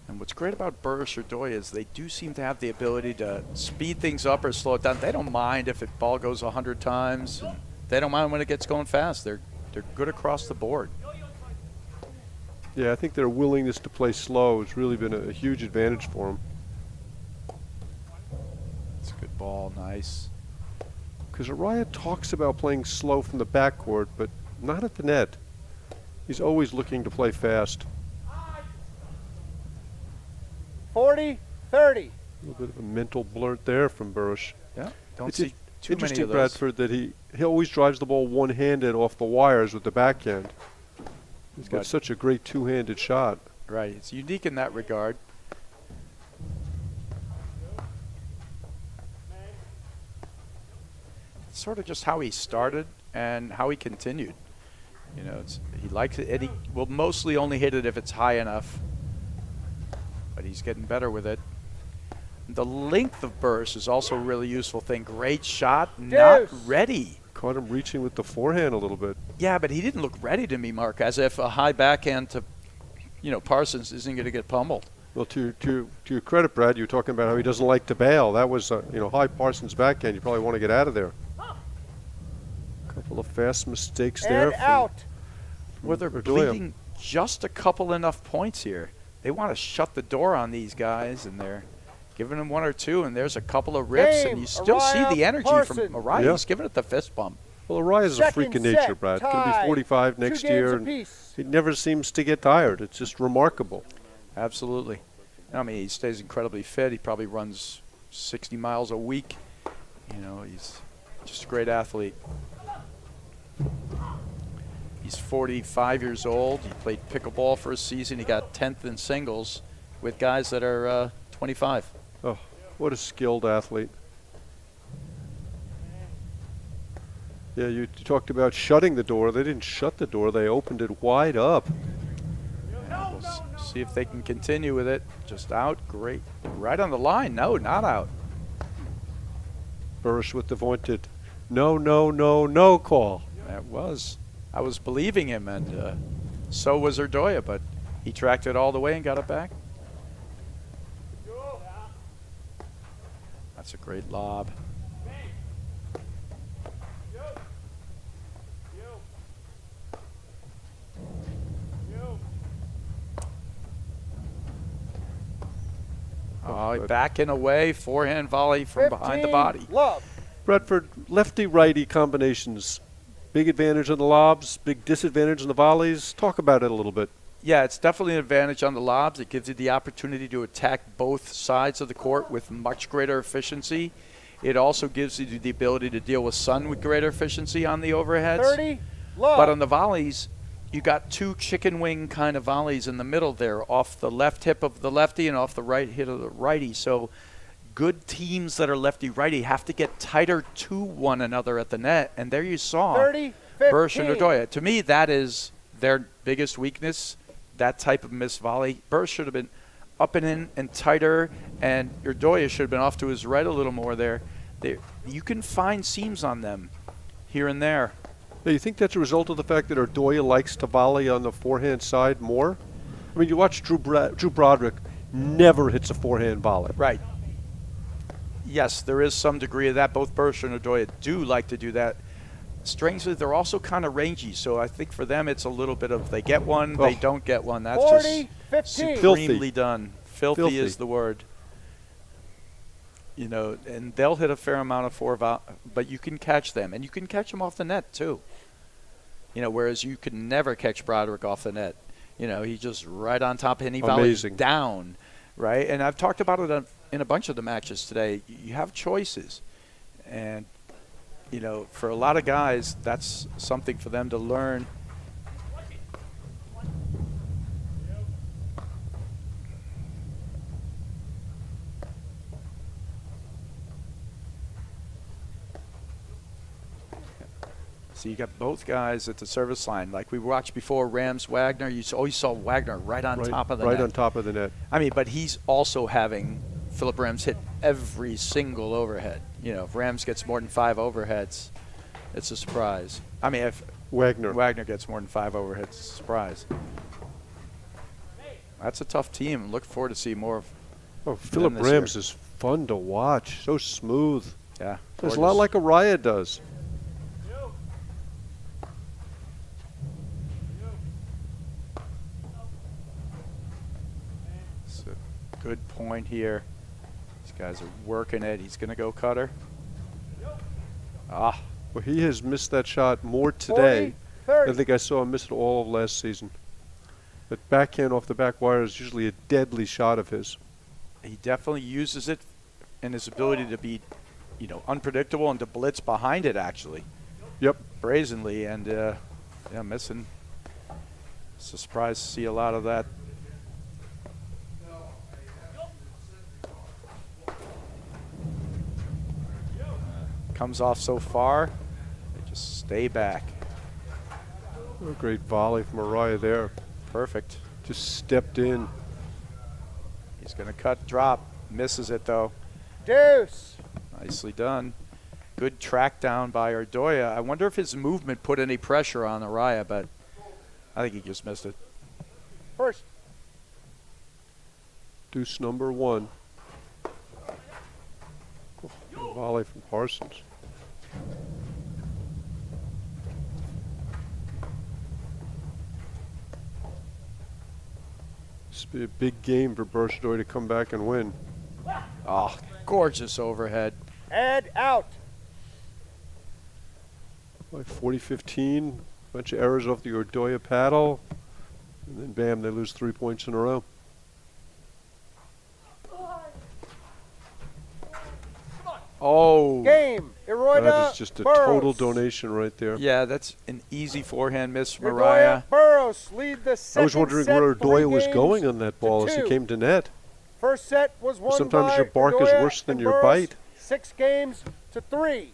And what's great about Burris or Ordoya is they do seem to have the ability to speed things up or slow it down. They don't mind if the ball goes 100 times. And they don't mind when it gets going fast. They're good across the board. Yeah, I think their willingness to play slow has really been a huge advantage for them. It's a good ball, nice. Because Ordoya talks about playing slow from the backcourt, but not at the net. He's always looking to play fast. 40, 30. A little bit of a mental blurt there from Burris. Yeah, don't It's see too many interesting, of those. Bradford, that he always drives the ball one-handed off the wires with the backhand. He's got Right. such a great two-handed shot. Right, it's unique in that regard. It's sort of just how he started and how he continued. You know, he likes it, and he will mostly only hit it if it's high enough. But he's getting better with it. The length of burst is also a really useful thing. Great shot, not ready. Caught him reaching with the forehand a little bit. Yeah, but he didn't look ready to me, Mark, as if a high backhand to, Parsons isn't going to get pummeled. Well, to your credit, Brad, you were talking about how he doesn't like to bail. That was, high Parsons backhand. You probably want to get out of there. Couple of fast mistakes there. And out. Well, they're Ordoya. bleeding just a couple enough points here. They want to shut the door on these guys, and they're giving them one or two, and there's a couple of rips, and you still see the energy from Ordoya. Yeah. He's giving it the fist bump. Well, Ordoya's a freak of Second nature, set, Brad. Going to tie. be 45 2 next games year, and apiece. he never seems to get tired. It's just remarkable. Absolutely. I mean, he stays incredibly fit. He probably runs 60 miles a week. He's just a great athlete. He's 45 years old. He played pickleball for a season. He got 10th in singles with guys that are 25. Oh, what a skilled athlete. Yeah, you talked about shutting the door. They didn't shut the door. They opened it wide up. And we'll see if they can continue with it. Just out. Great. Right on the line. No, not out. Burris with the vaunted no call. That was. I was believing him, and so was Ordoya, but he tracked it all the way and got it back. That's a great lob. Oh, back and away, forehand volley from behind the 15, body. Love. Bradford, lefty-righty combinations. Big advantage on the lobs, big disadvantage on the volleys. Talk about it a little bit. Yeah, it's definitely an advantage on the lobs. It gives you the opportunity to attack both sides of the court with much greater efficiency. It also gives you the ability to deal with sun with greater efficiency on the overheads. 30, Love. But on the volleys, you got two chicken wing kind of volleys in the middle there, off the left hip of the lefty and off the right hip of the righty. So good teams that are lefty-righty have to get tighter to one another at the net. And there you saw 30, Burris and 15. Ordoya. To me, that is their biggest weakness, that type of missed volley. Burris should have been up and in and tighter, and Ordoya should have been off to his right a little more there. You can find seams on them here and there. Now, you think that's a result of the fact that Ordoya likes to volley on the forehand side more? I mean, you watch Drew Broderick never hits a forehand volley. Right. Yes, there is some degree of that. Both Burris and Ordoya do like to do that. Strangely, they're also kind of rangy, so I think for them it's a little bit of they get one, they don't get one. That's 40, just 15. supremely done. Filthy Filthy. is the word. You know, and they'll hit a fair amount of but you can catch them, and you can catch them off the net too. You know, whereas you could never catch Broderick off the net. You know, he's just right on top, and he volleys Amazing. down, right? And I've talked about it in a bunch of the matches today. You have choices, and you know, for a lot of guys, that's something for them to learn. So you got both guys at the service line. Like we watched before, Rams, Wagner. You always saw Wagner right on top of the net. Right on top of the net. I mean, but he's also having Philip Rams hit every single overhead. You know, if Rams gets more than 5 overheads, it's a surprise. I mean, if Wagner gets more than 5 overheads, it's a surprise. That's a tough team. Look forward to see more of. Oh, Philip this Rams year. is fun to watch. So smooth. Yeah, It's a lot like Araya does. It's a good point here. These guys are working it. He's going to go cutter. Ah, Well, he has missed that shot more today 40, 30. than I think I saw him miss it all of last season. That backhand off the back wire is usually a deadly shot of his. he definitely uses it in his ability to be, you know, unpredictable and to blitz behind it actually. Yep. Brazenly, and yeah, missing. It's a surprise to see a lot of that. Comes off so far, they just stay back. What a great volley from Araya there. Perfect. Just stepped in. He's going to cut, drop, misses it though. Deuce. Nicely done. Good track down by Ordoya. I wonder if his movement put any pressure on Araya, but I think he just missed it. First. Deuce number 1. Oh, volley from Parsons. This would be a big game for Burris to come back and win. Oh, gorgeous overhead. Head out. Like 40-15, bunch of errors off the Ordoya paddle, and then bam, they lose 3 points in a row. Oh, Game. Eroida. That is just a Burros. total donation right there. yeah, that's an easy forehand miss from Eroida Araya. Burros lead the I second was wondering set where 3 Ordoya was games going on that ball as he 2. came to net. First set was won Sometimes by your bark is Ordoya worse than and your Burros, bite. 6 games to 3.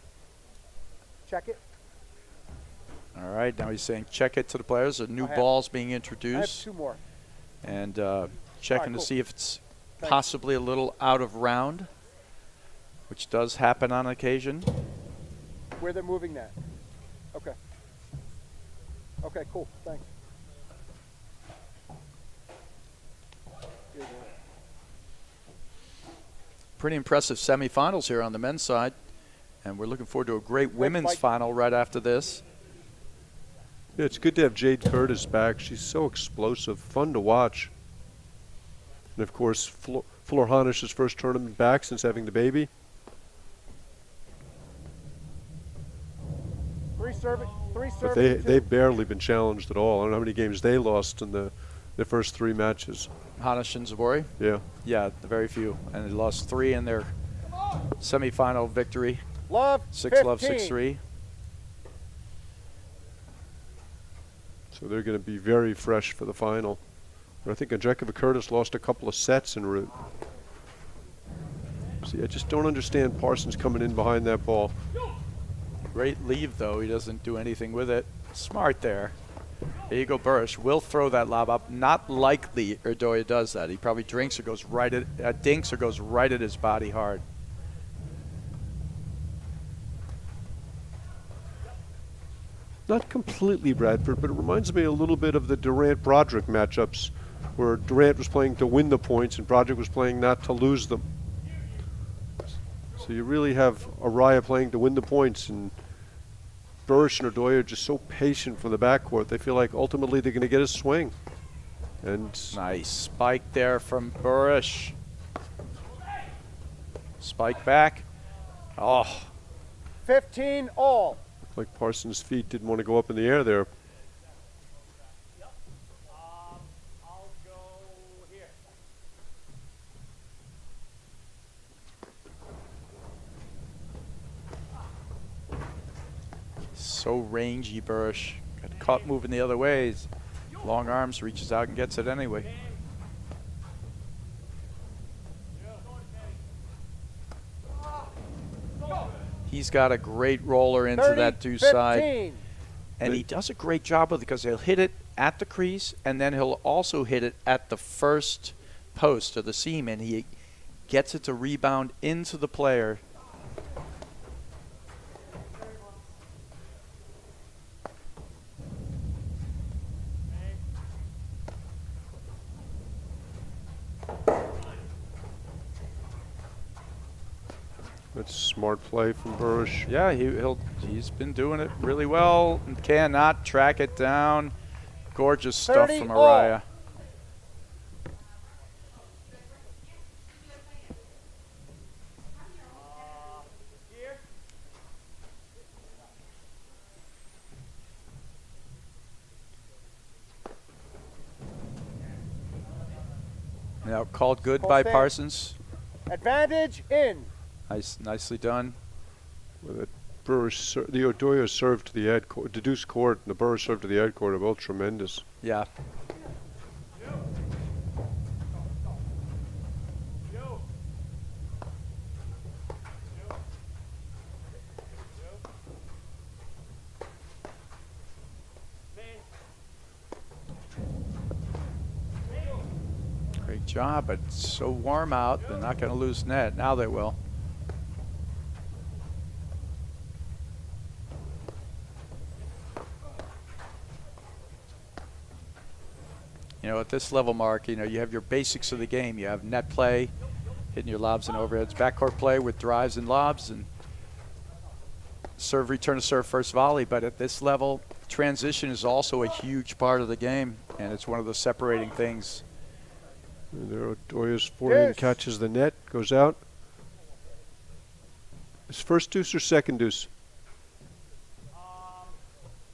Check it. All right, now he's saying check it to the players. A new I have- ball's being I have introduced, 2 more. and checking cool. to see if it's Thanks. possibly a little out of round, which does happen on occasion. Where they're moving that. Okay. Okay, cool. Thanks. Pretty impressive semifinals here on the men's side, and we're looking forward to a great women's Mike. final right after this. Yeah, it's good to have Jade Curtis back. She's so explosive, fun to watch. And of course, for Hanish's first tournament back since having the baby. Three serving. But they've barely been challenged at all. I don't know how many games they lost in their first 3 matches. Hanish and Zabori. Yeah. Yeah, very few. And they lost 3 in their semifinal victory. Love. 6-love, 15. 6-3. So they're going to be very fresh for the final. But I think Andrakova Curtis lost a couple of sets en route. See, I just don't understand Parsons coming in behind that ball. Great leave, though. He doesn't do anything with it. Smart there. There you go, Burris. Will throw that lob up. Not likely Ordoya does that. He probably drinks or goes right at dinks or goes right at his body hard. Not completely Bradford, but it reminds me a little bit of the Durant-Broderick matchups, where Durant was playing to win the points and Broderick was playing not to lose them. So you really have Ordoya playing to win the points, and Burris and Ordoya are just so patient from the backcourt. They feel like ultimately they're going to get a swing. And Nice spike there from Burris. Spike back. Oh, 15 all. like Parsons' feet didn't want to go up in the air there. so rangy, Burris. Got caught moving the other ways. Long arms, reaches out and gets it anyway. He's got a great roller into 30, that deuce side. 15. And he does a great job with it because he'll hit it at the crease and then he'll also hit it at the first post or the seam, and he gets it to rebound into the player. That's smart play from Burris. Yeah, he's been doing it really well and cannot track it down. Gorgeous stuff 30 from all. Ordoya. Now called good Full by stand. Parsons. Advantage in. Nicely done. With it, Burris, the Ordoya served to the ad court, the deuce court, and the Burris served to the ad court are both tremendous. Yeah. Great job, but it's so warm out, they're not going to lose net. Now they will. You know, at this level, Mark, you know, you have your basics of the game. You have net play, hitting your lobs and overheads, backcourt play with drives and lobs, and serve, return to serve, first volley. But at this level, transition is also a huge part of the game, and it's one of the separating things. And there Ordoya's forehand Deuce. catches the net, goes out. Is first deuce or second deuce?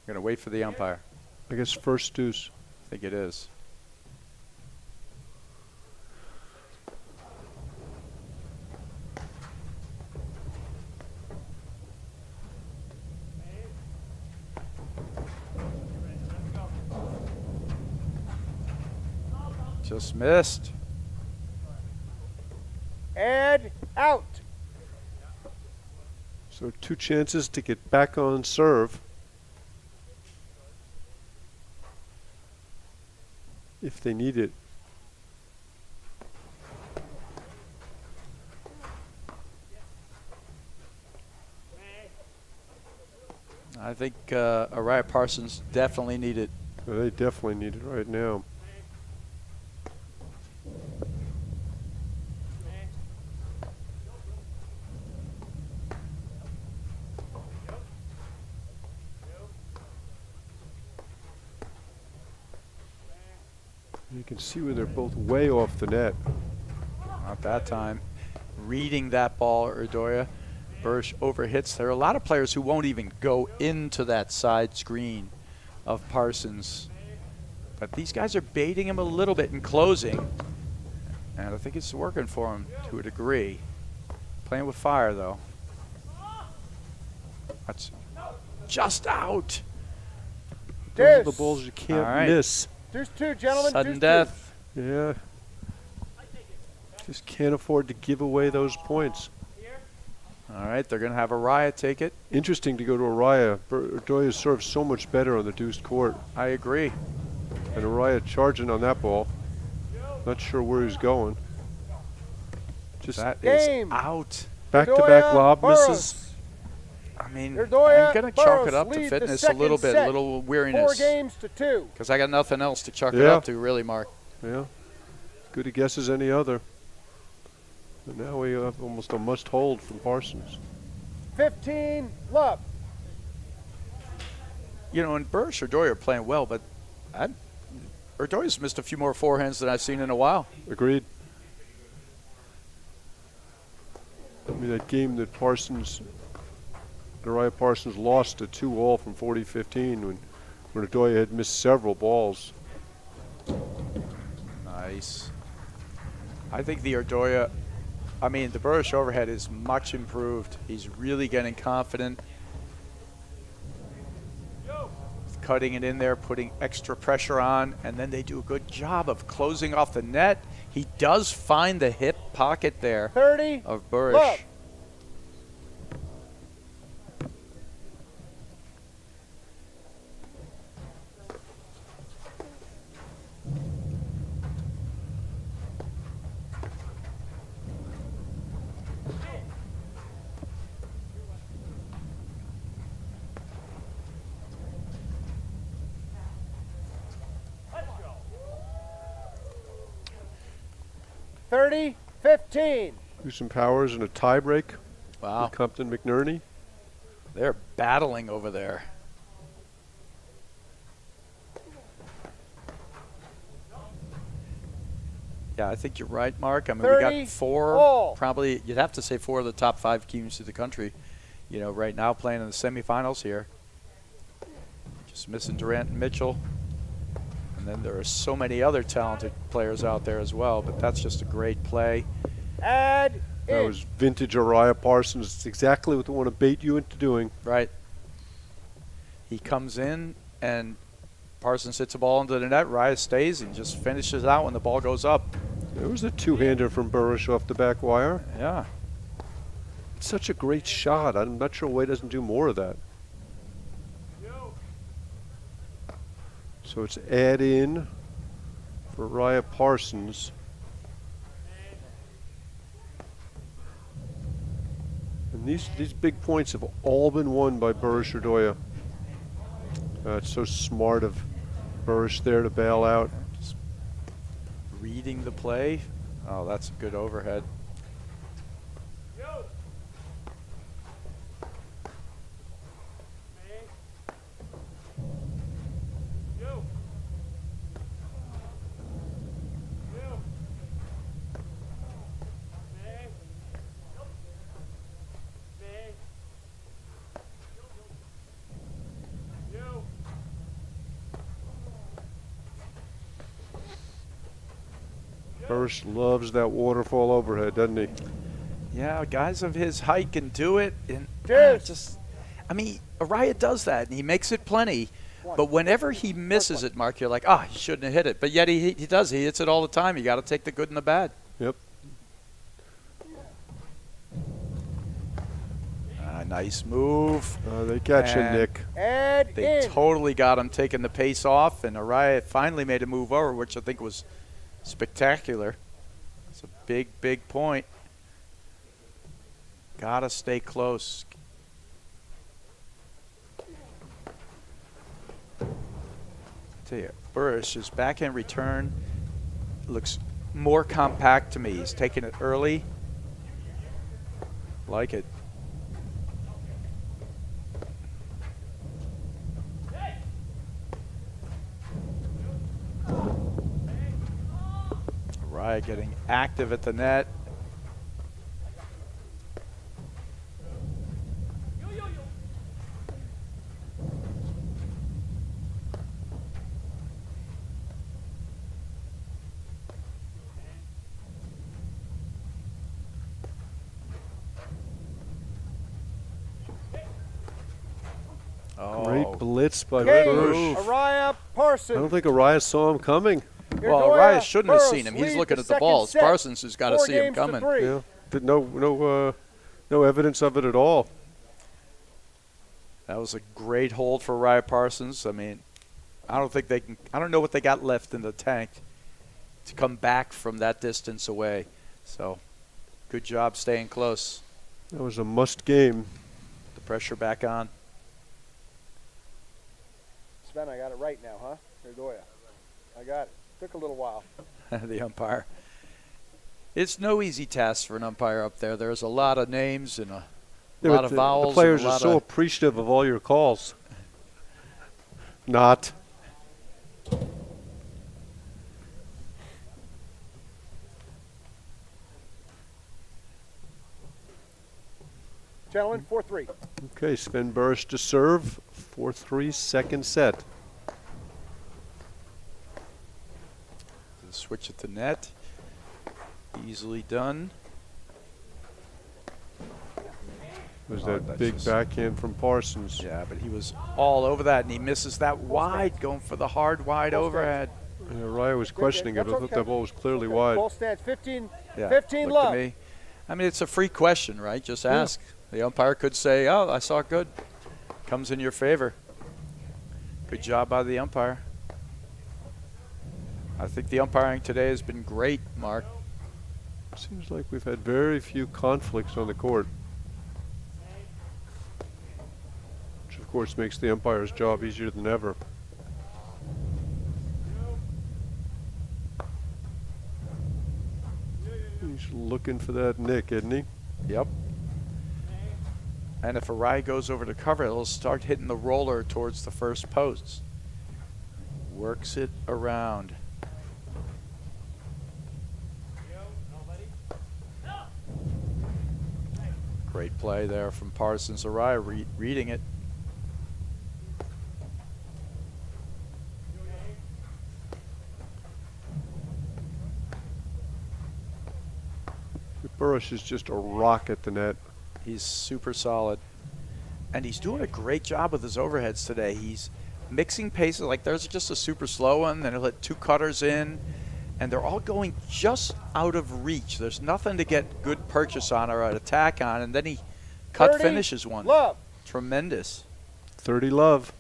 Going to wait for the umpire. I guess first deuce. I think it is. Just missed. Add out. So 2 chances to get back on serve. If they need it. I think Ordoya Parsons definitely need it. Well, they definitely need it right now. You can see where they're both way off the net. Not that time. Reading that ball, Ordoya. Burris overhits. There are a lot of players who won't even go into that side screen of Parsons. But these guys are baiting him a little bit in closing. And I think it's working for him to a degree. Playing with fire, though. That's just out. Those are the Deuce. balls you can't All right. miss. Deuce 2, gentlemen. Sudden Deuce death. Yeah. Just can't afford to give away those points. All right, they're going to have Araya take it. Interesting to go to Araya. Ordoya serves so much better on the deuced court. I agree. And Araya charging on that ball. Not sure where he's going. Just That is Game. out. back-to-back Ordoya, lob Burris. misses. I mean, Ordoya, I'm going to chalk it Burris up to lead the fitness a little second bit, a set. little 4 weariness. games to 2. Because I got nothing else to chalk it Yeah. up to, really, Mark. Yeah. Good a guess as any other. And now we have almost a must-hold from Parsons. 15, love. You know, and Burris or Ordoya are playing well, but Ordoya's missed a few more forehands than I've seen in a while. Agreed. I mean, that game that Araya Parsons lost at 2-all from 40-15 when Ordoya had missed several balls. Nice. I think the Ordoya, the Burris overhead is much improved. He's really getting confident. Cutting it in there, putting extra pressure on, and then they do a good job of closing off the net. He does find the hip pocket there 30, of Burris. love. Thirty, 15. Houston Powers in a tiebreak Wow, with Compton McNerney. they're battling over there. Yeah, I think you're right, Mark. We 30 got 4, all. probably, you'd have to say 4 of the top 5 teams in the country, right now playing in the semifinals here. Just missing Durant and Mitchell. And then there are so many other talented players out there as well, but that's just a great play. Add That in. was vintage Araya Parsons. It's exactly what they want to bait you into doing. Right. He comes in and Parsons hits a ball into the net. Raya stays and just finishes out when the ball goes up. There was a two-hander from Burris off the back wire. Yeah. It's such a great shot. I'm not sure why he doesn't do more of that. So it's add in for Raya Parsons. And these big points have all been won by Burris Ordoya. It's so smart of Burris there to bail out. Just reading the play. Oh, that's a good overhead. Burris loves that waterfall overhead, doesn't he? Yeah, guys of his height can do it. And Cheers. Araya does that, and he makes it plenty. But whenever he misses it, Mark, you're like, he shouldn't have hit it. But yet he does. He hits it all the time. You got to take the good and the bad. Yep. Nice move. They catch him, And Nick. Add They in. totally got him taking the pace off, and Araya finally made a move over, which I think was spectacular. It's a big, big point. Gotta stay close. Tell you, Burris's backhand return looks more compact to me. He's taking it early. Like it. Araya getting active at the net. Oh. Great blitz by Game. Burris. Araya Parsons. I don't think Araya saw him coming. Well, Ordoya, Ryan shouldn't have Burris seen him. He's lead looking at the second ball. It's set. Parsons who's got to 4 see him games to coming. 3. Yeah. No evidence of it at all. That was a great hold for Ryan Parsons. I mean, I don't know what they got left in the tank to come back from that distance away. So, good job staying close. That was a must game. The pressure back on. Sven, I got it right now, huh? Ordoya. I got it. Took a little while. The umpire. It's no easy task for an umpire up there. There's a lot of names and a lot of vowels. The players and a are lot so of appreciative of all your calls. Not. Gentlemen, 4-3. Okay, Sven Burris to serve. 4-3 second set. switch it to net. Easily done. Was Oh, that that's big just- backhand from Parsons. Yeah, but he was all over that, and he misses that wide, going for the hard wide overhead. Yeah, Raya was questioning it, but I thought that ball was clearly wide. Ball stands 15, Yeah, 15 look love. to me. I mean, it's a free question, right? Just ask. The umpire could say, oh, I saw it good. Comes in your favor. Good job by the umpire. I think the umpiring today has been great, Mark. Seems like we've had very few conflicts on the court. Which, of course, makes the umpire's job easier than ever. He's looking for that nick, isn't he? Yep. And if a rye goes over to cover, it'll start hitting the roller towards the first post. Works it around. Great play there from Parsons. Araya reading it. Burris is just a rock at the net. He's super solid. And he's doing a great job with his overheads today. He's mixing paces. Like there's just a super slow one, then he'll hit two cutters in, and they're all going just out of reach. There's nothing to get good purchase on or an attack on, and then he cut 30 finishes one. love. Tremendous. 30 love.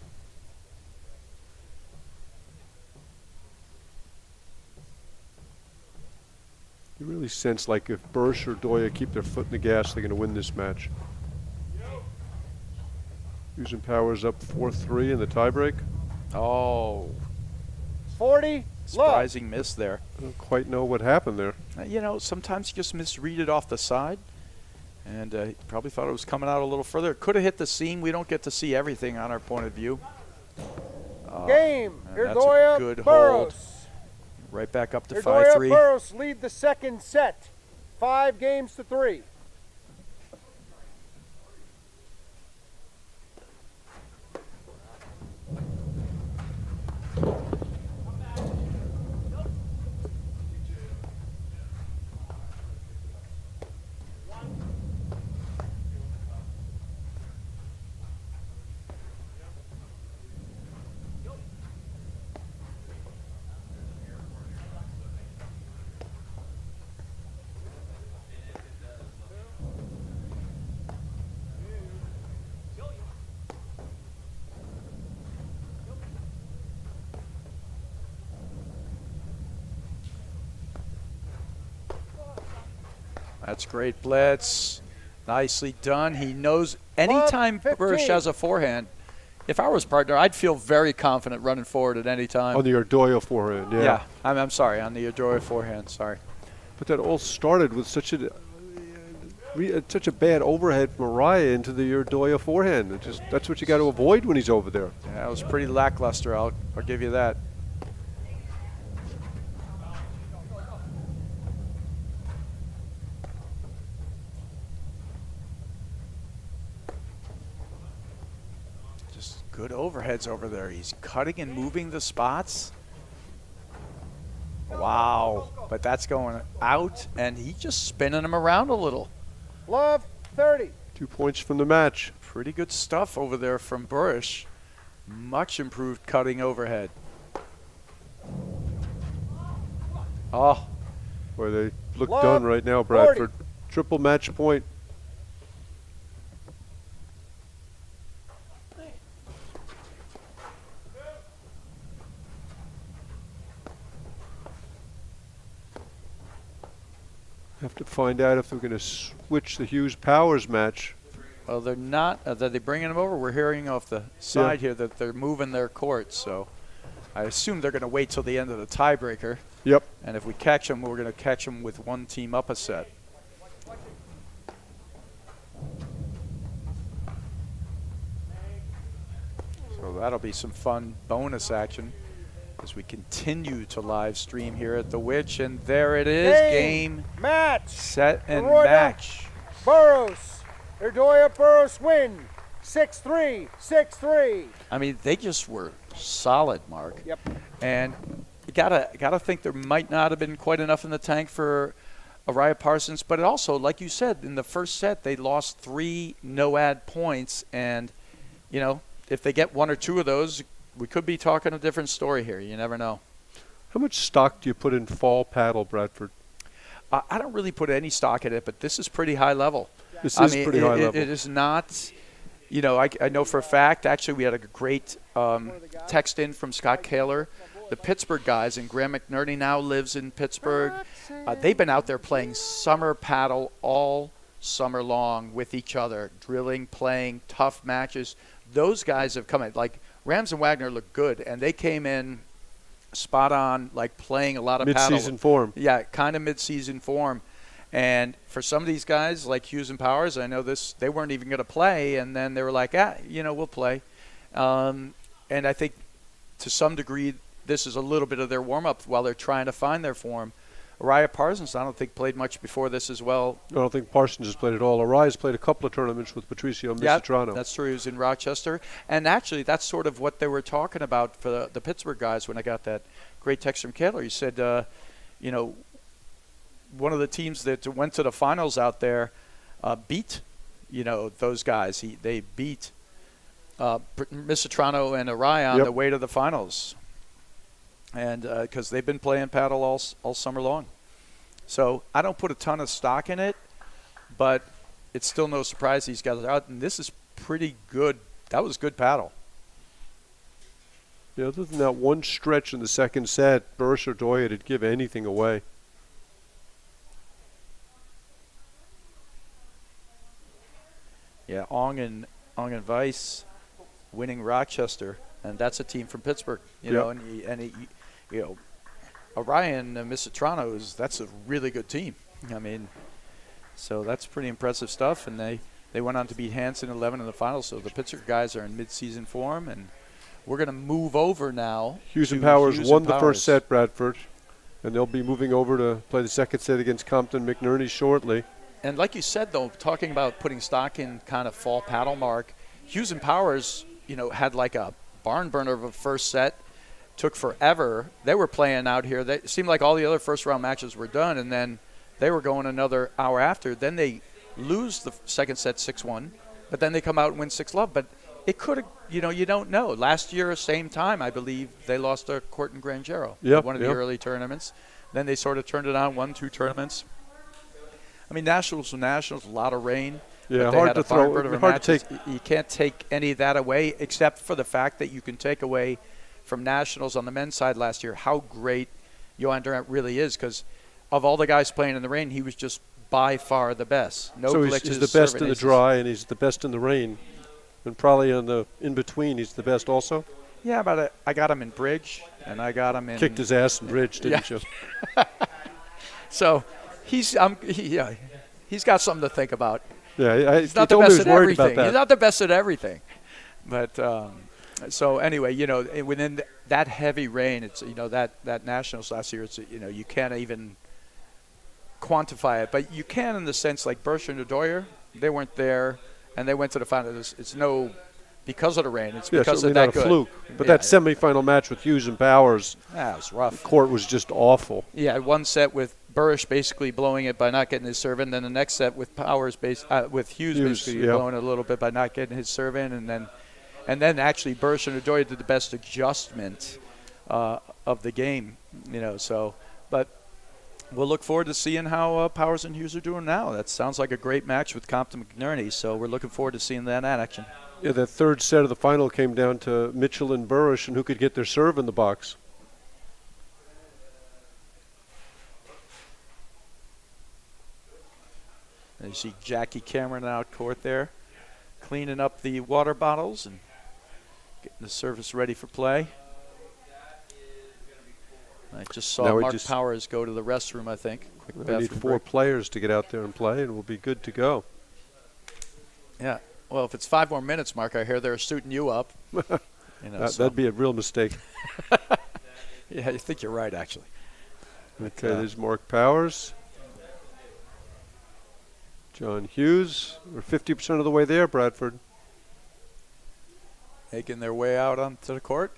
You really sense like if Burris or Ordoya keep their foot in the gas, they're going to win this match. Hughes and Powers up 4-3 in the tiebreak. Oh, 40 love. surprising miss there. I don't quite know what happened there. You know, sometimes you just misread it off the side, and he probably thought it was coming out a little further. It could have hit the seam. We don't get to see everything on our point of view. Game. and that's a Ordoya, good hold. Burris. Right back up to Ordoya, 5-3. Burris lead the second set. 5 games to 3. That's great blitz. Nicely done. He knows anytime 15. Burris has a forehand, if I was partner, I'd feel very confident running forward at any time. On the Ordoya forehand, yeah. Yeah, I'm sorry, on the Ordoya forehand, sorry. But that all started with such a bad overhead from Araya into the Ordoya forehand. That's what you got to avoid when he's over there. Yeah, it was pretty lackluster, I'll give you that. Just good overheads over there. He's cutting and moving the spots. Wow, but that's going out, and he's just spinning him around a little. Love 30. 2 points from the match. Pretty good stuff over there from Burris. Much improved cutting overhead. Oh, Boy, they look Love, done right now, 40. Bradford. Triple match point. Have to find out if they're going to switch the Hughes Powers match. well, they're not. Are they bringing them over? We're hearing off the side here that they're moving their courts. So I assume they're going to wait till the end of the tiebreaker. Yep. And if we catch them, we're going to catch them with one team up a set. So that'll be some fun bonus action as we continue to live stream here at the Witch. And there it is, game, Match. set, and Ordoya. match. Burris. Ordoya Burris win. 6-3. 6-3. I mean, they just were solid, Mark. Yep. And you gotta think there might not have been quite enough in the tank for Ordoya Parsons, but it also, like you said, in the first set they lost 3 no-ad points, and you know, if they get 1 or 2 of those, we could be talking a different story here. You never know. How much stock do you put in fall paddle, Bradford? I don't really put any stock in it, but this is pretty high level. This I is mean, pretty high level. It is not, you know, I know for a fact, actually we had a great text in from Scott Kaler. The Pittsburgh guys, and Graham McNerney now lives in Pittsburgh. They've been out there playing summer paddle all summer long with each other, drilling, playing tough matches. Those guys have come in, like Rams and Wagner look good, and they came in spot on, like playing a lot of paddle. Mid-season form. Yeah, kind of mid-season form. And for some of these guys, like Hughes and Powers, I know they weren't even going to play, and then they were like, we'll play. And I think to some degree, this is a little bit of their warm-up while they're trying to find their form. Ordoya Parsons, I don't think, played much before this as well. I don't think Parsons has played at all. Ori's played a couple of tournaments with Patricio Mistrano. Yeah, that's true. He was in Rochester. And actually, that's sort of what they were talking about for the Pittsburgh guys when I got that great text from Kaler. He said, one of the teams that went to the finals out there beat, those guys. They beat Mistrano and Ordoya on the way to the finals. And because they've been playing paddle all summer long. So I don't put a ton of stock in it, but it's still no surprise these guys are out. And this is pretty good. That was good paddle. Yeah, other than that one stretch in the second set, Burris or Ordoya didn't give anything away. Yeah, Ong and Weiss winning Rochester, and that's a team from Pittsburgh. Orion and Mistrano that's a really good team. I mean, so that's pretty impressive stuff. And they went on to beat Hansen 11 in the finals. So the Pittsburgh guys are in mid-season form, and we're going to move over now. Hughes and Powers won the first set, Bradford, and they'll be moving over to play the second set against Compton McNerney shortly. And like you said, though, talking about putting stock in kind of fall paddle, Mark, Hughes and Powers, had like a barn burner of a first set. Took forever. They were playing out here. It seemed like all the other first-round matches were done, and then they were going another hour after. Then they lose the second set 6-1, but then they come out and win 6-love. But it could have, you don't know. Last year, same time, I believe, they lost to Court and Grangero in one of the early tournaments. Then they sort of turned it on, won 2 tournaments. I mean, Nationals were Nationals, a lot of rain. Yeah, but hard to throw. Hard to take. You can't take any of that away, except for the fact that you can take away from Nationals on the men's side last year how great Johan Durant really is, because of all the guys playing in the rain, he was just by far the best. No glitches. So he's the best in the dry, and he's the best in the rain, and probably in the in-between he's the best also? Yeah, but I got him in bridge, and I got him in... Kicked his ass in bridge, didn't you? So he's got something to think about. Yeah, he's not the best at everything. About that. He's not the best at everything. But so anyway, within that heavy rain, it's that Nationals last year, it's you can't even quantify it, but you can in the sense like Burris and Ordoya, they weren't there, and they went to the finals. It's no because of the rain. It's because of that not a fluke. But that semifinal match with Hughes and Powers, it was rough. The court was just awful. Yeah, one set with Burris basically blowing it by not getting his serve in. Then the next set with with Hughes basically blowing it a little bit by not getting his serve in, and then actually Burris and Ordoya did the best adjustment of the game. But we'll look forward to seeing how Powers and Hughes are doing now. That sounds like a great match with Compton McNerney, so we're looking forward to seeing that in action. Yeah, that third set of the final came down to Mitchell and Burris and who could get their serve in the box. And you see Jackie Cameron out court there, cleaning up the water bottles and getting the service ready for play. I just saw Mark Powers go to the restroom, I think. Quick We need 4 players to get out there and play, and we'll be good to go. Yeah. Well, if it's 5 more minutes, Mark, I hear they're suiting you up. That'd be a real mistake. Yeah, I think you're right, actually. Okay, there's Mark Powers. John Hughes. We're 50% of the way there, Bradford. Making their way out onto the court.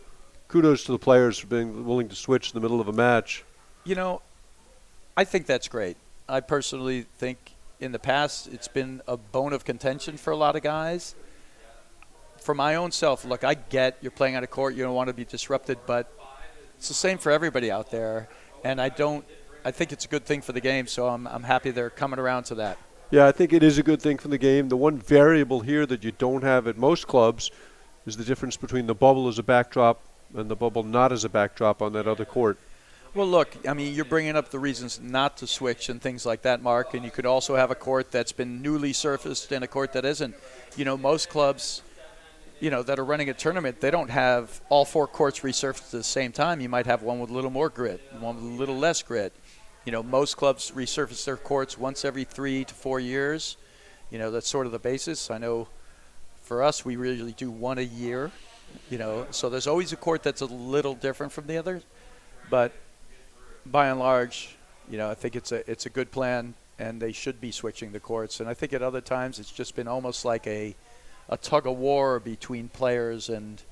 Kudos to the players for being willing to switch in the middle of a match. I think that's great. I personally think in the past it's been a bone of contention for a lot of guys. For my own self, look, I get you're playing on a court, you don't want to be disrupted, but it's the same for everybody out there. And I think it's a good thing for the game, so I'm happy they're coming around to that. Yeah, I think it is a good thing for the game. The one variable here that you don't have at most clubs is the difference between the bubble as a backdrop and the bubble not as a backdrop on that other court. Well, look, I mean, you're bringing up the reasons not to switch and things like that, Mark, and you could also have a court that's been newly surfaced and a court that isn't. Most clubs, that are running a tournament, they don't have all 4 courts resurfaced at the same time. You might have one with a little more grit, one with a little less grit. Most clubs resurface their courts once every 3 to 4 years. That's sort of the basis. I know for us, we usually do 1 a year. So there's always a court that's a little different from the others. But by and large, I think it's a good plan, and they should be switching the courts. And I think at other times it's just been almost like a tug of war between players and,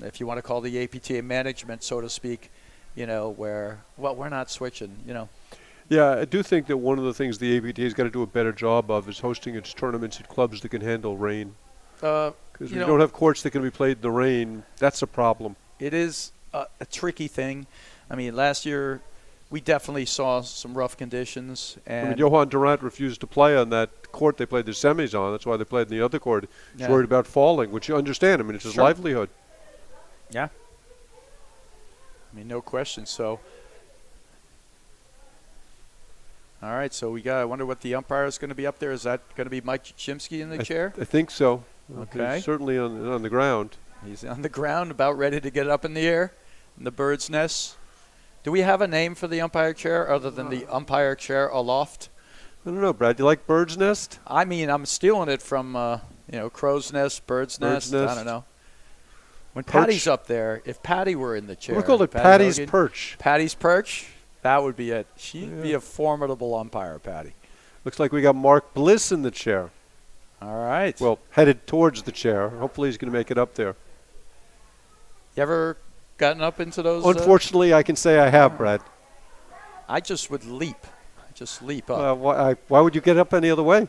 if you want to call the APTA management, so to speak, where, we're not switching, Yeah, I do think that one of the things the APTA has got to do a better job of is hosting its tournaments at clubs that can handle rain. Because if you don't have courts that can be played in the rain, that's a problem. It is a tricky thing. I mean, last year we definitely saw some rough conditions. And Johan Durant refused to play on that court they played the semis on. That's why they played in the other court. He's worried about falling, which you understand. I mean, it's his livelihood. Yeah. I mean, no question. So, all right. So I wonder what the umpire is going to be up there. Is that going to be Mike Chimsky in the chair? I think so. Okay. He's certainly on the ground. He's on the ground, about ready to get up in the air, in the bird's nest. Do we have a name for the umpire chair other than the umpire chair aloft? I don't know, Brad. Do you like bird's nest? I mean, I'm stealing it from, crow's nest, bird's nest. I don't know. When Perch. Patty's up there, if Patty were in the chair. We call it Patty's perch. Patty's perch? That would be it. She'd be a formidable umpire, Patty. Looks like we got Mark Bliss in the chair. All right. Well, headed towards the chair. Hopefully he's going to make it up there. You ever gotten up into those? Unfortunately, I can say I have, Brad. I just would leap. Just leap up. Why would you get up any other way?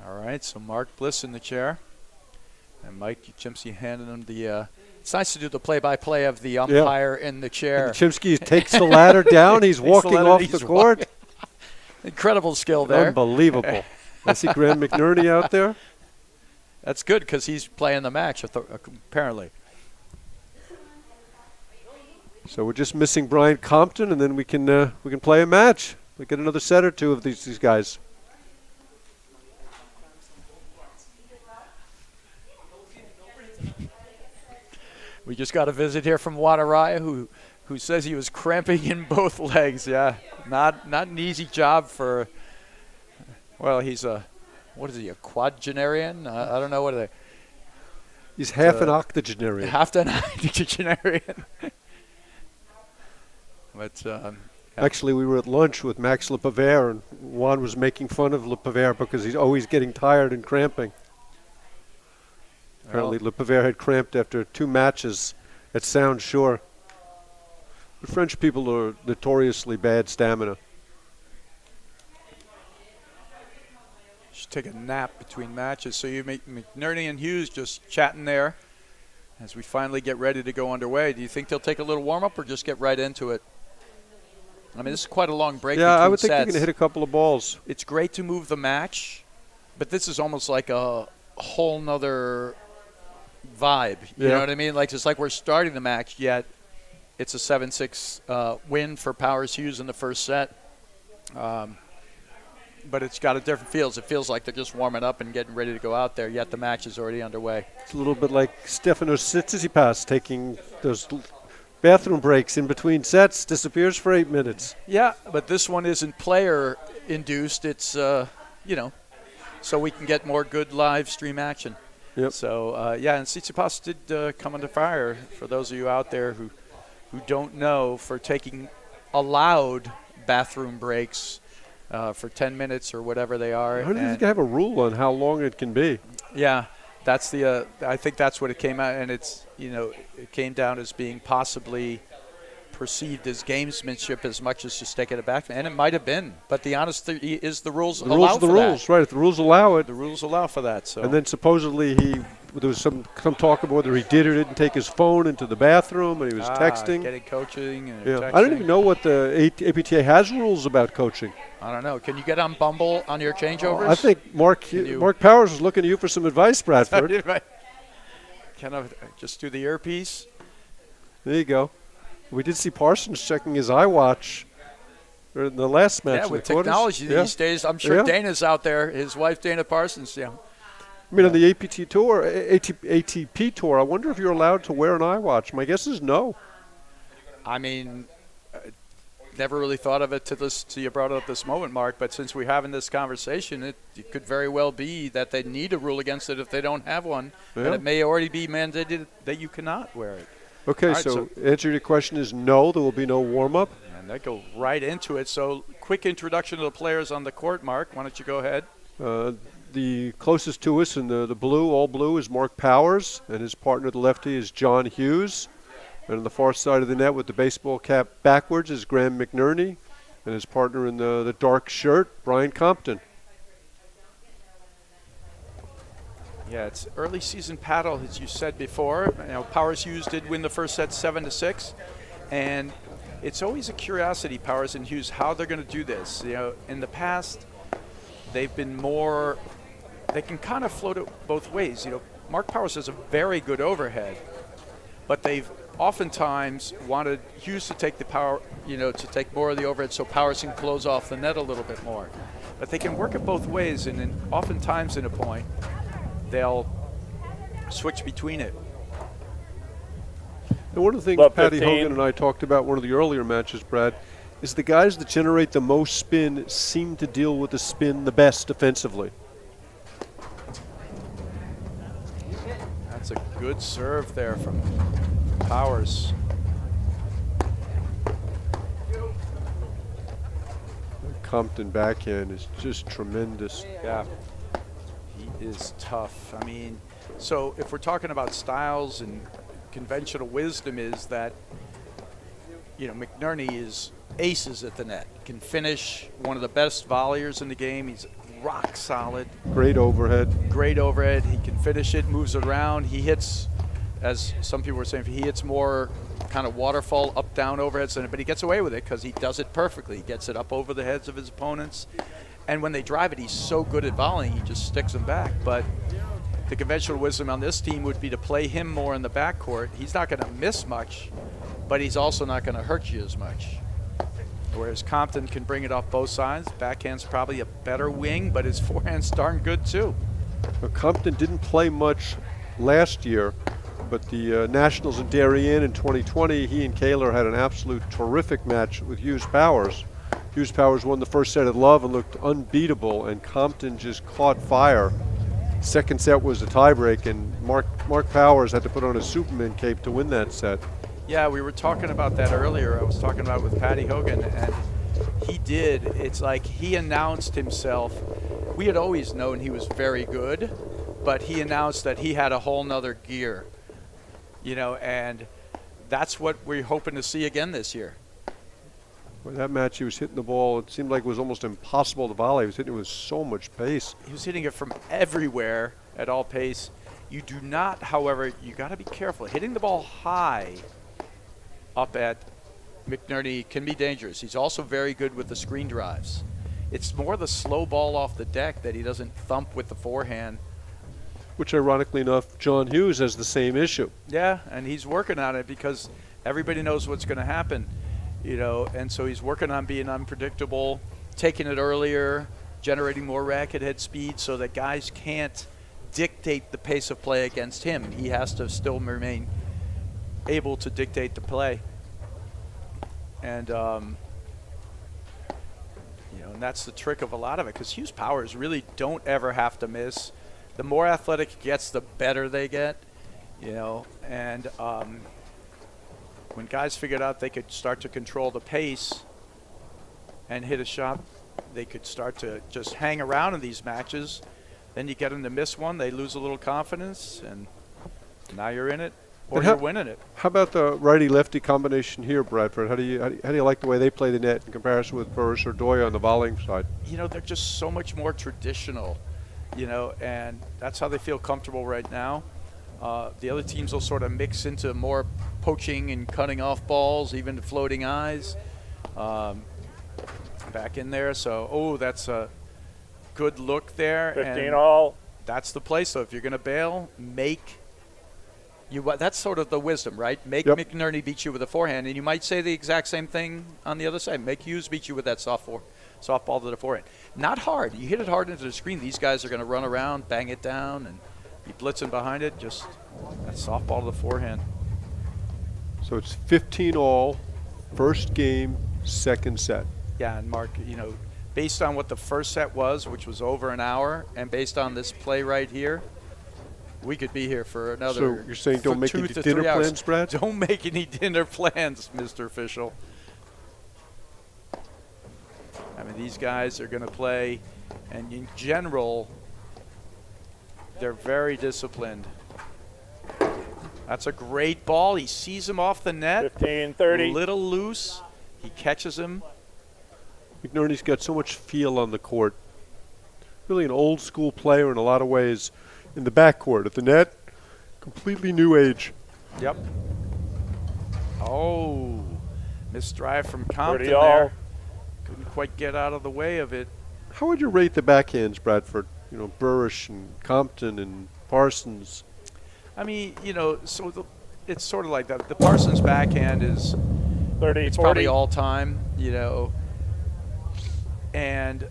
All right, so Mark Bliss in the chair. And Mike Chimsky handing him the it's nice to do the play-by-play of the umpire in the chair. And Chimsky takes the ladder down. He's walking off the court. Incredible skill there. Unbelievable. I see Graham McNerney out there. That's good because he's playing the match, apparently. So we're just missing Brian Compton, and then we can play a match. We get another set or two of these guys. We just got a visit here from Wadaraya who says he was cramping in both legs. Yeah, not an easy job for. Well, he's a quadgenarian? I don't know what are they. He's half an octogenarian. Half an octogenarian. But actually, we were at lunch with Max Lepavere, and Juan was making fun of Lepavere because he's always getting tired and cramping. Apparently, Lepavere had cramped after 2 matches At Sound Shore. The French people are notoriously bad stamina. Should take a nap between matches. So you make McNerney and Hughes just chatting there as we finally get ready to go underway. Do you think they'll take a little warm-up or just get right into it? I mean, this is quite a long break between Yeah, I would think they're sets. going to hit a couple of balls. It's great to move the match, but this is almost like a whole nother vibe. You know what I mean? Like it's like we're starting the match, yet it's a 7-6 win for Powers Hughes in the first set. But it's got a different feels. It feels like they're just warming up and getting ready to go out there, yet the match is already underway. It's a little bit like Stefanos Tsitsipas taking those bathroom breaks in between sets, disappears for 8 minutes. Yeah, but this one isn't player-induced. It's, so we can get more good live stream action. Yep. So, and Tsitsipas did come under fire, for those of you out there who don't know, for taking allowed bathroom breaks for 10 minutes or whatever they are. How do you think they have a rule on how long it can be? Yeah, that's the. I think that's what it came out, and it's it came down as being possibly perceived as gamesmanship as much as just taking it back, and it might have been. But the honesty is the rules The allow rules are the for rules, that. right? If the rules allow it. The rules allow for that. So. And then supposedly there was some talk about whether he did or didn't take his phone into the bathroom, and he was texting. Getting coaching and Yeah, texting. I don't even know what the APTA has rules about coaching. I don't know. Can you get on Bumble on your changeovers? I think Mark Powers was looking to you for some advice, Bradford. Right. Can I just do the earpiece? There you go. We did see Parsons checking his iWatch in the last match. Yeah, in with the quarters. technology Yeah. these days, I'm sure Yeah. Dana's out there. His wife, Dana Parsons. Yeah. I mean, on the APT tour, ATP tour, I wonder if you're allowed to wear an iWatch. My guess is no. I mean, never really thought of it till you brought it up this moment, Mark. But since we're having this conversation, it could very well be that they need a rule against it if they don't have one, Yeah. and it may already be mandated that you cannot wear it. Okay, All right, so answer to your question is no, there will be no warm-up. And they go right into it. So, quick introduction to the players on the court, Mark. Why don't you go ahead? The closest to us in the blue, all blue, is Mark Powers, and his partner, the lefty, is John Hughes. And on the far side of the net with the baseball cap backwards is Graham McNerney, and his partner in the dark shirt, Brian Compton. Yeah, it's early season paddle, as you said before. Powers Hughes did win the first set 7-6, and it's always a curiosity, Powers and Hughes, how they're going to do this. In the past, they've been more. They can kind of float it both ways. Mark Powers has a very good overhead, but they've oftentimes wanted Hughes to take the power, to take more of the overhead, so Powers can close off the net a little bit more. But they can work it both ways, and then oftentimes in a point, they'll switch between it. And one of the things Love Patty 15. Hogan and I talked about one of the earlier matches, Brad, is the guys that generate the most spin seem to deal with the spin the best defensively. That's a good serve there from Powers. Compton backhand is just tremendous. Yeah, he is tough. I mean, so if we're talking about styles and conventional wisdom, is that McNerney is aces at the net, can finish, one of the best volleyers in the game. He's rock solid, Great overhead. great overhead. He can finish it, moves around. He hits, as some people were saying, he hits more kind of waterfall up down overheads, but he gets away with it because he does it perfectly. He gets it up over the heads of his opponents, and when they drive it, he's so good at volleying, he just sticks them back. But the conventional wisdom on this team would be to play him more in the backcourt. He's not going to miss much, but he's also not going to hurt you as much. Whereas Compton can bring it off both sides. Backhand's probably a better wing, but his forehand's darn good too. Now, Compton didn't play much last year, but the Nationals in Darien in 2020, he and Kaler had an absolute terrific match with Hughes Powers. Hughes Powers won the first set at love and looked unbeatable, and Compton just caught fire. Second set was a tiebreak, and Mark Powers had to put on a Superman cape to win that set. Yeah, we were talking about that earlier. I was talking about it with Patty Hogan, and he did. It's like he announced himself. We had always known he was very good, but he announced that he had a whole nother gear, and that's what we're hoping to see again this year. Well, that match, he was hitting the ball. It seemed like it was almost impossible to volley. He was hitting it with so much pace. He was hitting it from everywhere at all pace. You do not, however, you got to be careful. Hitting the ball high up at McNerney can be dangerous. He's also very good with the screen drives. It's more the slow ball off the deck that he doesn't thump with the forehand. Which, ironically enough, John Hughes has the same issue. Yeah, and he's working on it because everybody knows what's going to happen, you know, and so he's working on being unpredictable, taking it earlier, generating more racket head speed so that guys can't dictate the pace of play against him. He has to still remain able to dictate the play. And, you know, and that's the trick of a lot of it, because Hughes powers really don't ever have to miss. The more athletic he gets, the better they get, you know. And when guys figured out they could start to control the pace and hit a shot, they could start to just hang around in these matches. Then you get them to miss one, they lose a little confidence, and now you're in it, or And you're winning it. How about the righty-lefty combination here, Bradford? How do you like the way they play the net in comparison with Burris or Ordoya on the volleying side? You know, they're just so much more traditional, you know, and that's how they feel comfortable right now. The other teams will sort of mix into more poaching and cutting off balls, even floating eyes back in there. So, that's a good look there. 15 and all. That's the play. So if you're going to bail, that's sort of the wisdom, right? Make Yep. McNerney beat you with a forehand, and you might say the exact same thing on the other side. Make Hughes beat you with that softball to the forehand. Not hard. You hit it hard into the screen. These guys are going to run around, bang it down, and be blitzing behind it. Just that softball to the forehand. So it's 15 all, first game, second set. Yeah, and Mark, you know, based on what the first set was, which was over an hour, and based on this play right here, we could be here for another. So you're saying don't make 2 any to dinner 3 hours. plans, Brad? Don't make any dinner plans, Mr. Official. I mean, these guys are going to play, and in general, they're very disciplined. That's a great ball. He sees him off the net. 15, 30. Little loose. He catches him. McNerney's got so much feel on the court. Really an old school player in a lot of ways. In the backcourt, at the net, completely new age. Yep. Oh, missed drive from Compton 30 all. there. Couldn't quite get out of the way of it. How would you rate the backhands, Bradford? You know, Burris and Compton and Parsons. I mean, you know, it's sort of like that. The Parsons backhand is 30, it's 40. probably all time, you know. And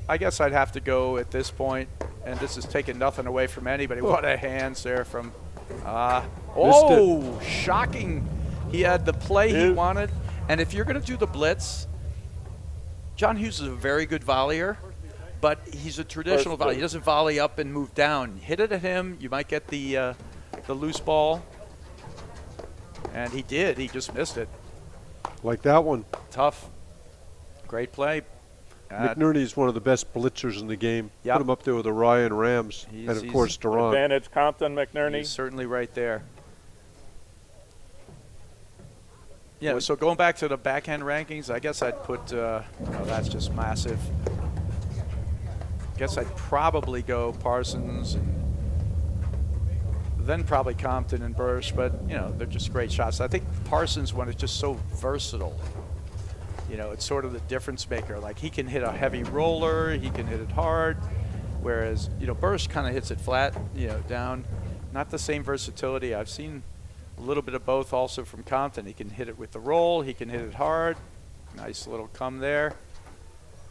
I guess I'd have to go at this point, and this is taking nothing away from anybody. What a hands there from shocking. He had the play he wanted. And if you're going to do the blitz, John Hughes is a very good volleyer, but he's a traditional volleyer. He doesn't volley up and move down. Hit it at him, you might get the loose ball. And he did. He just missed it. Like that one. Tough. Great play. McNerney's one of the best blitzers in the game. Yep. Put him up there with the Ryan Rams. And, of course, Duran. Advantage Compton, McNerney. He's certainly right there. Yeah, so going back to the backhand rankings, I guess I'd put, that's just massive. I guess I'd probably go Parsons and then probably Compton and Burris, but, you know, they're just great shots. I think Parsons one is just so versatile. You know, it's sort of the difference maker. Like, he can hit a heavy roller, he can hit it hard, whereas, you know, Burris kind of hits it flat, you know, down. Not the same versatility. I've seen a little bit of both also from Compton. He can hit it with the roll, he can hit it hard. Nice little come there.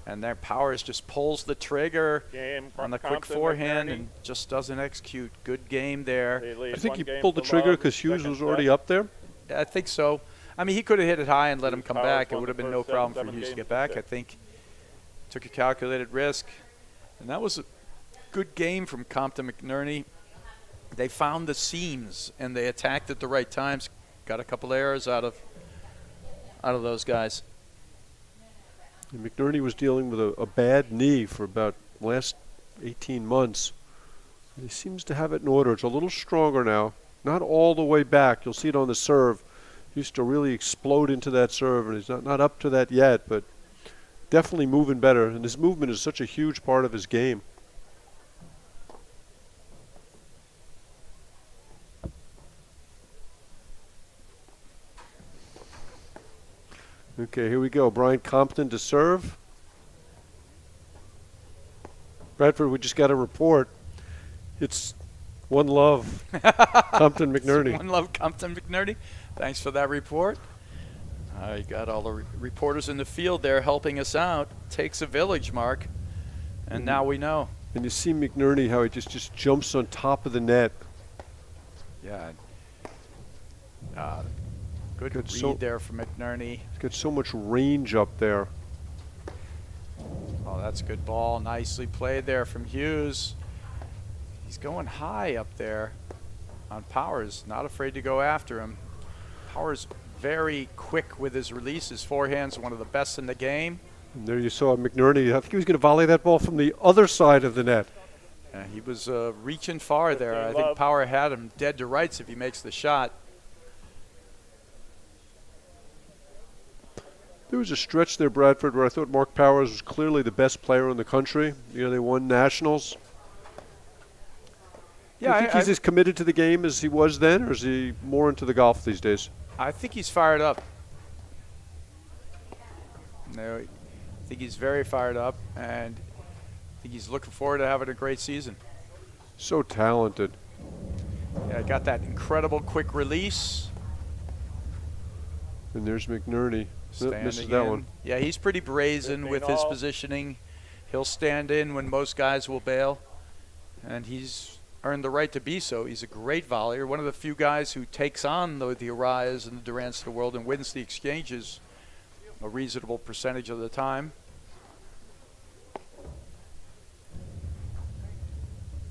And their Powers just pulls the trigger Game on the Compton, quick forehand McNerney. and just doesn't execute. Good game there. They lead I think one he game pulled the to trigger love, because Hughes second was already set. up there. I think so. I mean, he could have hit it high and let him come Powers back. It won would have the been no first set, problem for 7 Hughes to games get back. to I think took a calculated risk. And that was a good game from Compton McNerney. They found the seams and they attacked at the right times. Got a couple errors out of those guys. And McNerney was dealing with a bad knee for about the last 18 months. He seems to have it in order. It's a little stronger now. Not all the way back. You'll see it on the serve. He used to really explode into that serve, and he's not up to that yet, but definitely moving better. And his movement is such a huge part of his game. Okay, here we go. Brian Compton to serve. Bradford, we just got a report. It's one love, Compton McNerney. One love, Compton McNerney. Thanks for that report. You got all the reporters in the field there helping us out. Takes a village, Mark. And now we know. And you see McNerney, how he just jumps on top of the net. Yeah. Good Good, read so- there from McNerney. He's got so much range up there. Oh, that's a good ball. Nicely played there from Hughes. He's going high up there on Powers. Not afraid to go after him. Powers very quick with his release. His forehand's one of the best in the game. And there you saw McNerney. I think he was going to volley that ball from the other side of the net. He was reaching far there. I 15 think love. Power had him dead to rights if he makes the shot. There was a stretch there, Bradford, where I thought Mark Powers was clearly the best player in the country. You know, they won nationals. Do you think he's as committed to the game as he was then, or is he more into the golf these days? I think he's fired up. No, I think he's very fired up, and I think he's looking forward to having a great season. So talented. Yeah, got that incredible quick release. And there's McNerney. Misses Standing that in. one. Yeah, he's pretty brazen 15 with his all. positioning. He'll stand in when most guys will bail, and he's earned the right to be so. He's a great volleyer, one of the few guys who takes on the Arias and the Durants of the world and wins the exchanges a reasonable percentage of the time.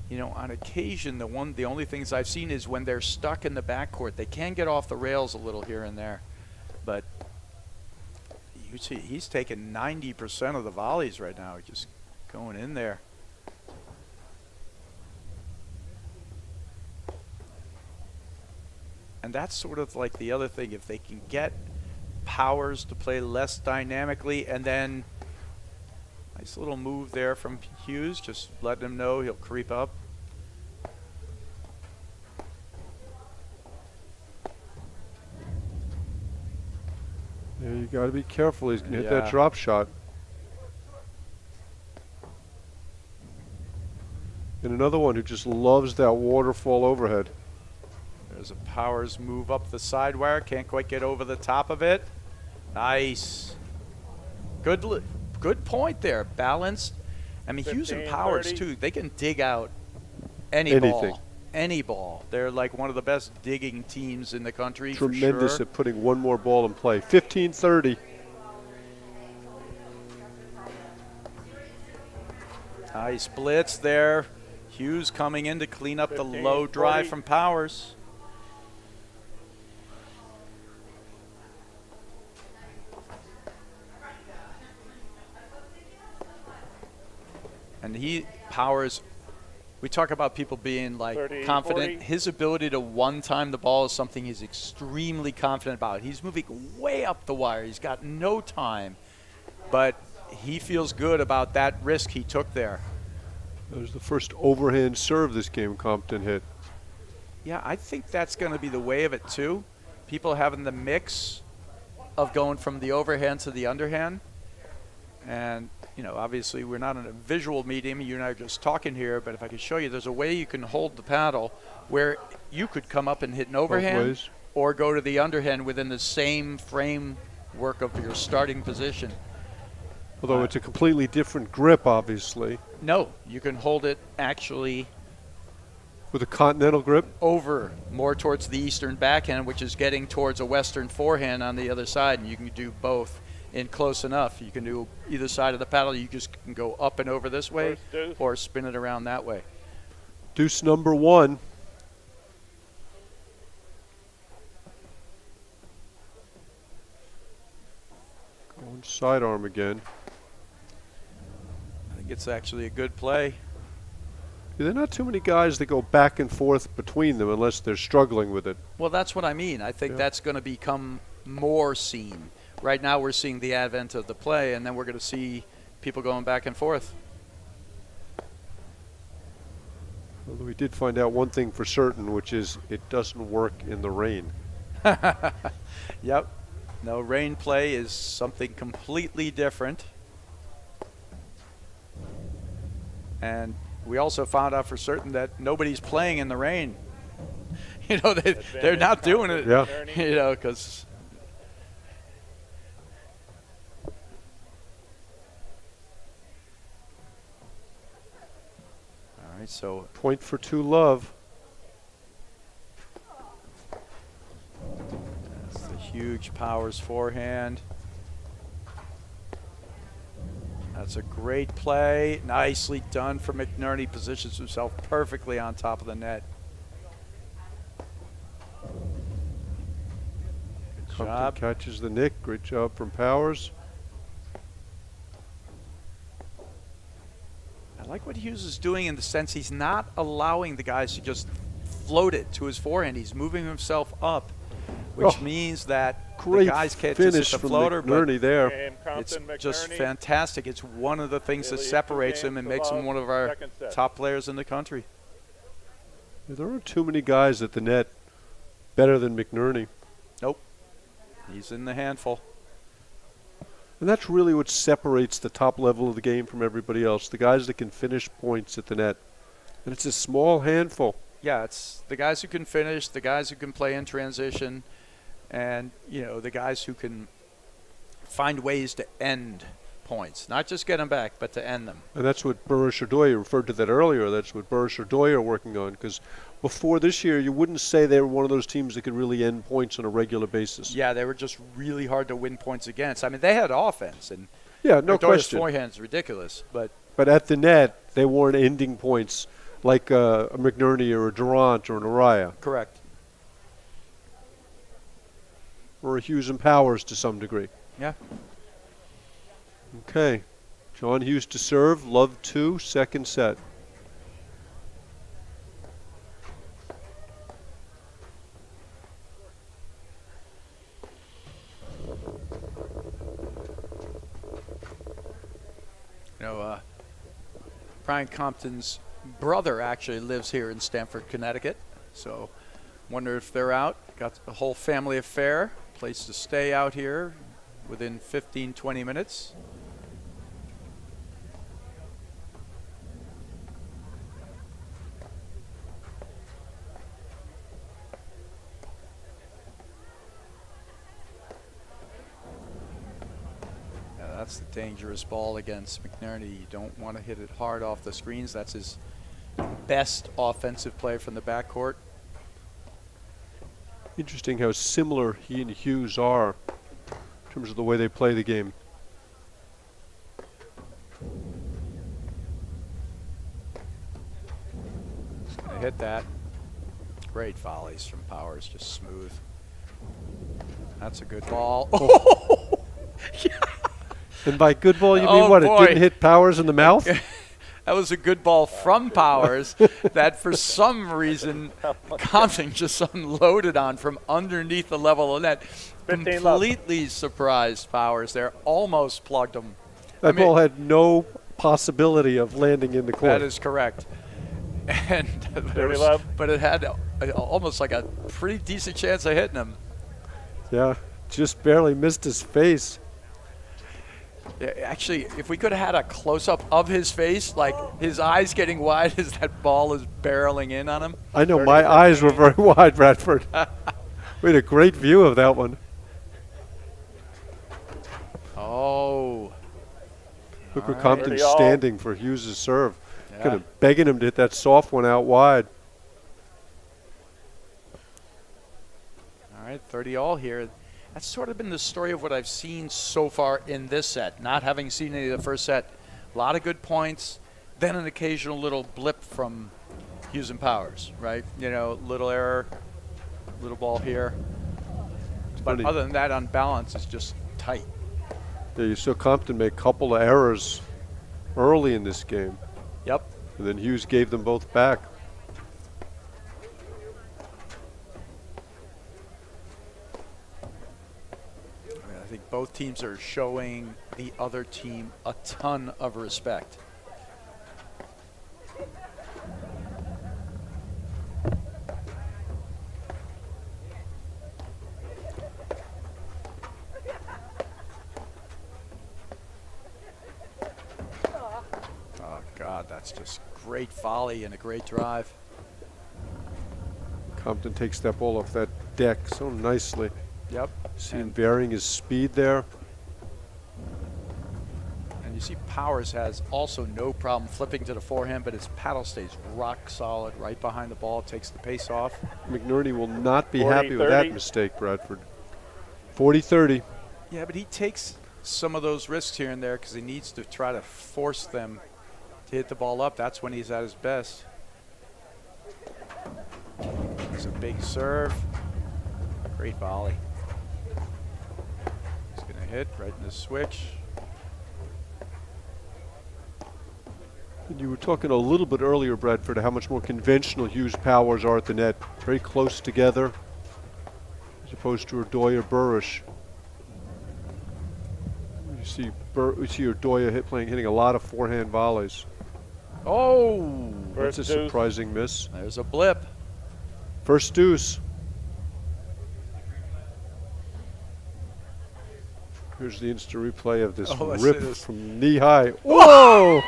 You know, on occasion, the only things I've seen is when they're stuck in the backcourt. They can get off the rails a little here and there, but you see, he's taking 90% of the volleys right now, just going in there. And that's sort of like the other thing. If they can get Powers to play less dynamically, and then nice little move there from Hughes, just letting him know he'll creep up. Yeah, you got to be careful. He's going to hit Yeah. that drop shot. And another one who just loves that waterfall overhead. There's a Powers move up the side wire. Can't quite get over the top of it. Nice. Good point there. Balanced. I mean, Hughes and 15, Powers, 30. too, they can dig out any Anything. ball. Any ball. They're like one of the best digging teams in the country. Tremendous for sure. at putting one more ball in play. 15-30. Nice blitz there. Hughes coming in to clean up the 15, low drive 40. from Powers. And Powers, we talk about people being like 30, confident. 40. His ability to one-time the ball is something he's extremely confident about. He's moving way up the wire. He's got no time, but he feels good about that risk he took there. That was the first overhand serve this game Compton hit. Yeah, I think that's going to be the way of it too. People having the mix of going from the overhand to the underhand. And, you know, obviously we're not in a visual medium. You and I are just talking here, but if I could show you, there's a way you can hold the paddle where you could come up and hit an overhand ways. or go to the underhand within the same framework of your starting position. Although it's a completely different grip, obviously. No, you can hold it actually With a continental grip. over more towards the eastern backhand, which is getting towards a western forehand on the other side, and you can do both in close enough. You can do either side of the paddle. You just can go up and over this way First deuce. or spin it around that way. Deuce number one. Going sidearm again. I think it's actually a good play. There are not too many guys that go back and forth between them unless they're struggling with it. Well, that's what I mean. I think Yeah. that's going to become more seen. Right now we're seeing the advent of the play, and then we're going to see people going back and forth. Although we did find out one thing for certain, which is it doesn't work in the rain. Yep. No, rain play is something completely different. And we also found out for certain that nobody's playing in the rain. You know, they're not doing it, Yeah. you know, because all right, so Point for 2 love. that's the huge Powers forehand. That's a great play. Nicely done for McNerney. Positions himself perfectly on top of the net. Good Compton job. catches the nick. Great job from Powers. I like what Hughes is doing in the sense he's not allowing the guys to just float it to his forehand. He's moving himself up, which means that the Great guys can't just finish hit the from floater, but McNerney there. Game it's Compton, just McNerney. fantastic. It's one of the things that They lead 2 separates him games and to makes him love. one of our Second set. top players in the country. There aren't too many guys at the net better than McNerney. Nope. He's in the handful. And that's really what separates the top level of the game from everybody else. The guys that can finish points at the net. And it's a small handful. Yeah, it's the guys who can finish, the guys who can play in transition, and, you know, the guys who can find ways to end points. Not just get them back, but to end them. And that's what Burris Ordoya referred to that earlier. That's what Burris Ordoya are working on. Because before this year, you wouldn't say they were one of those teams that could really end points on a regular basis. Yeah, they were just really hard to win points against. I mean, they had offense, and Yeah, no Ordoya's question. forehand's ridiculous, but But at the net, they weren't ending points like a McNerney or a Durant or an Oraya correct. or a Hughes and Powers to some degree. Yeah. Okay. John Hughes to serve. Love 2, second set. You know, Brian Compton's brother actually lives here in Stamford, Connecticut. So, wonder if they're out. Got a whole family affair. Place to stay out here within 15, 20 minutes. Yeah, that's the dangerous ball against McNerney. You don't want to hit it hard off the screens. That's his best offensive play from the backcourt. Interesting how similar he and Hughes are in terms of the way they play the game. They hit that. Great volleys from Powers, just smooth. That's a good ball. And by good ball, you Oh, mean what? boy. It didn't hit Powers in the mouth? That was a good ball from Powers that for some reason Compton just unloaded on from underneath the level of the net. 15 love. Completely surprised Powers there. Almost plugged him. That mean- ball had no possibility of landing in the court. That is correct. And Dirty love. but it had almost like a pretty decent chance of hitting him. Yeah, just barely missed his face. Yeah, actually, if we could have had a close-up of his face, like his eyes getting wide as that ball is barreling in on him. I know my eyes were very wide, Bradford. We had a great view of that one. Oh. Look where All right. Compton's 30 all. standing for Hughes' serve. Yeah. Kind of begging him to hit that soft one out wide. All right, 30 all here. That's sort of been the story of what I've seen so far in this set, not having seen any of the first set. A lot of good points, then an occasional little blip from Hughes and Powers, right? You know, little error, little ball here. But funny. other than that, on balance, it's just tight. Yeah, you saw Compton make a couple of errors early in this game. Yep. And then Hughes gave them both back. I think both teams are showing the other team a ton of respect. Oh, God, that's just great volley and a great drive. Compton takes that ball off that deck so nicely. Yep. See him And, varying his speed there. and you see Powers has also no problem flipping to the forehand, but his paddle stays rock solid right behind the ball, takes the pace off. McNerney will not be 40, happy with that 30. mistake, Bradford. 40-30. Yeah, but he takes some of those risks here and there because he needs to try to force them to hit the ball up. That's when he's at his best. It's a big serve. Great volley. He's going to hit right in the switch. And you were talking a little bit earlier, Bradford, how much more conventional Hughes Powers are at the net. Very close together, as opposed to Ordoya Burris. You see Ordoya hitting a lot of forehand volleys. Oh, That's a First deuce. surprising miss. there's a blip. First deuce. Here's the instant replay of this Oh, let's rip see this. from knee high. Whoa!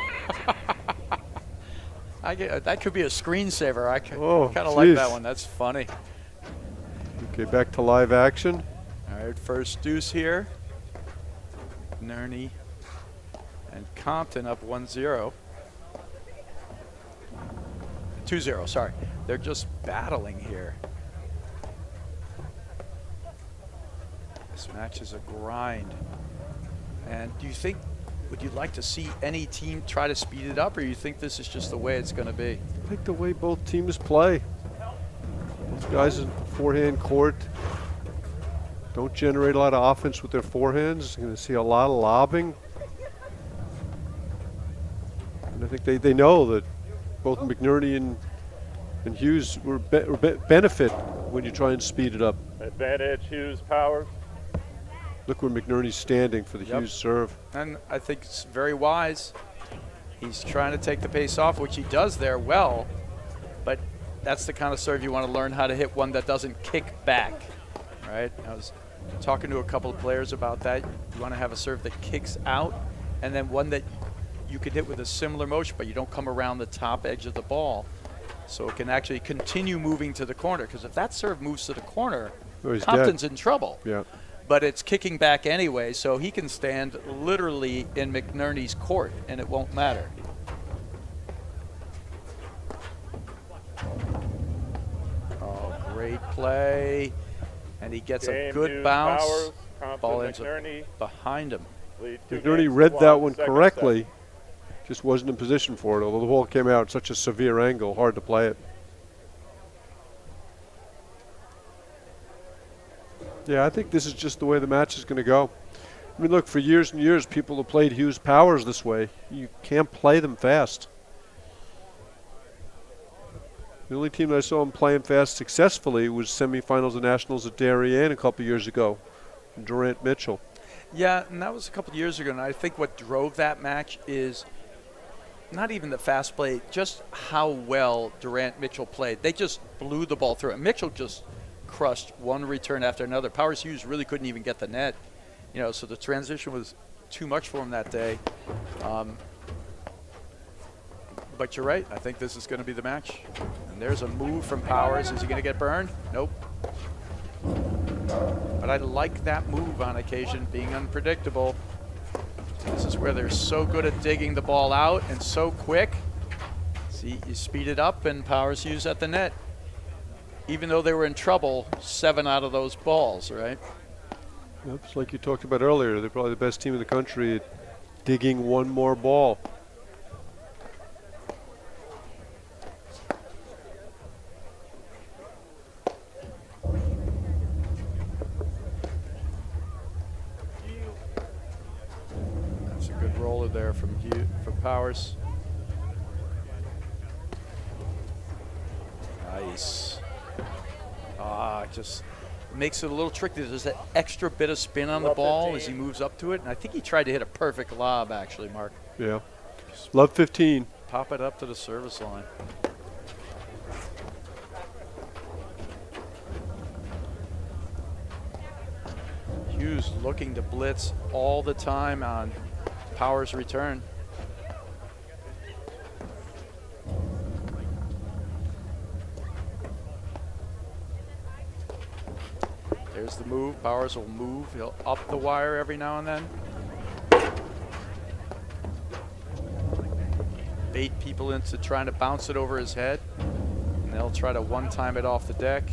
That could be a screensaver. I Oh, kind of like jeez. that one. That's funny. Okay, back to live action. All right, first deuce here. Nerney and Compton up 1-0. 2-0, sorry. They're just battling here. This match is a grind. And do you think, would you like to see any team try to speed it up, or you think this is just the way it's going to be? I like the way both teams play. Both guys in forehand court don't generate a lot of offense with their forehands. You're going to see a lot of lobbing. And I think they know that both McNerney and Hughes will benefit when you try and speed it up. Advantage Hughes Powers. Look where McNerney's standing for the Yep. Hughes serve. And I think it's very wise. He's trying to take the pace off, which he does there well, but that's the kind of serve you want to learn how to hit, one that doesn't kick back, right? I was talking to a couple of players about that. You want to have a serve that kicks out, and then one that you could hit with a similar motion, but you don't come around the top edge of the ball, so it can actually continue moving to the corner, because if that serve moves to the corner, Oh, he's Compton's dead. in trouble. Yeah. But it's kicking back anyway, so he can stand literally in McNerney's court, and it won't matter. Oh, great play. And he gets a Game good Hughes bounce. Powers. Compton Ball ends up McNerney. behind him. Lead 2 McNerney games read to that 1, one second correctly. set. Just wasn't in position for it. Although the ball came out at such a severe angle, hard to play it. Yeah, I think this is just the way the match is going to go. I mean, look, for years and years, people have played Hughes Powers this way. You can't play them fast. The only team that I saw him playing fast successfully was semifinals of nationals at Darien a couple years ago, Durant Mitchell. Yeah, and that was a couple of years ago, and I think what drove that match is not even the fast play, just how well Durant Mitchell played. They just blew the ball through it. Mitchell just crushed one return after another. Powers Hughes really couldn't even get the net, so the transition was too much for him that day. But you're right. I think this is going to be the match. And there's a move from Powers. Is he going to get burned? Nope. But I like that move on occasion, being unpredictable. This is where they're so good at digging the ball out and so quick. See, you speed it up and Powers Hughes at the net. Even though they were in trouble, 7 out of those balls, right? Yep, it's like you talked about earlier. They're probably the best team in the country at digging one more ball. That's a good roller there from Powers. Nice. Just makes it a little tricky. There's that extra bit of spin on the Love ball 15. as he moves up to it. And I think he tried to hit a perfect lob, actually, Mark. Yeah. Love 15. Pop it up to the service line. Hughes looking to blitz all the time on Powers' return. There's the move. Powers will move. He'll up the wire every now and then. Bait people into trying to bounce it over his head. And they'll try to one-time it off the deck.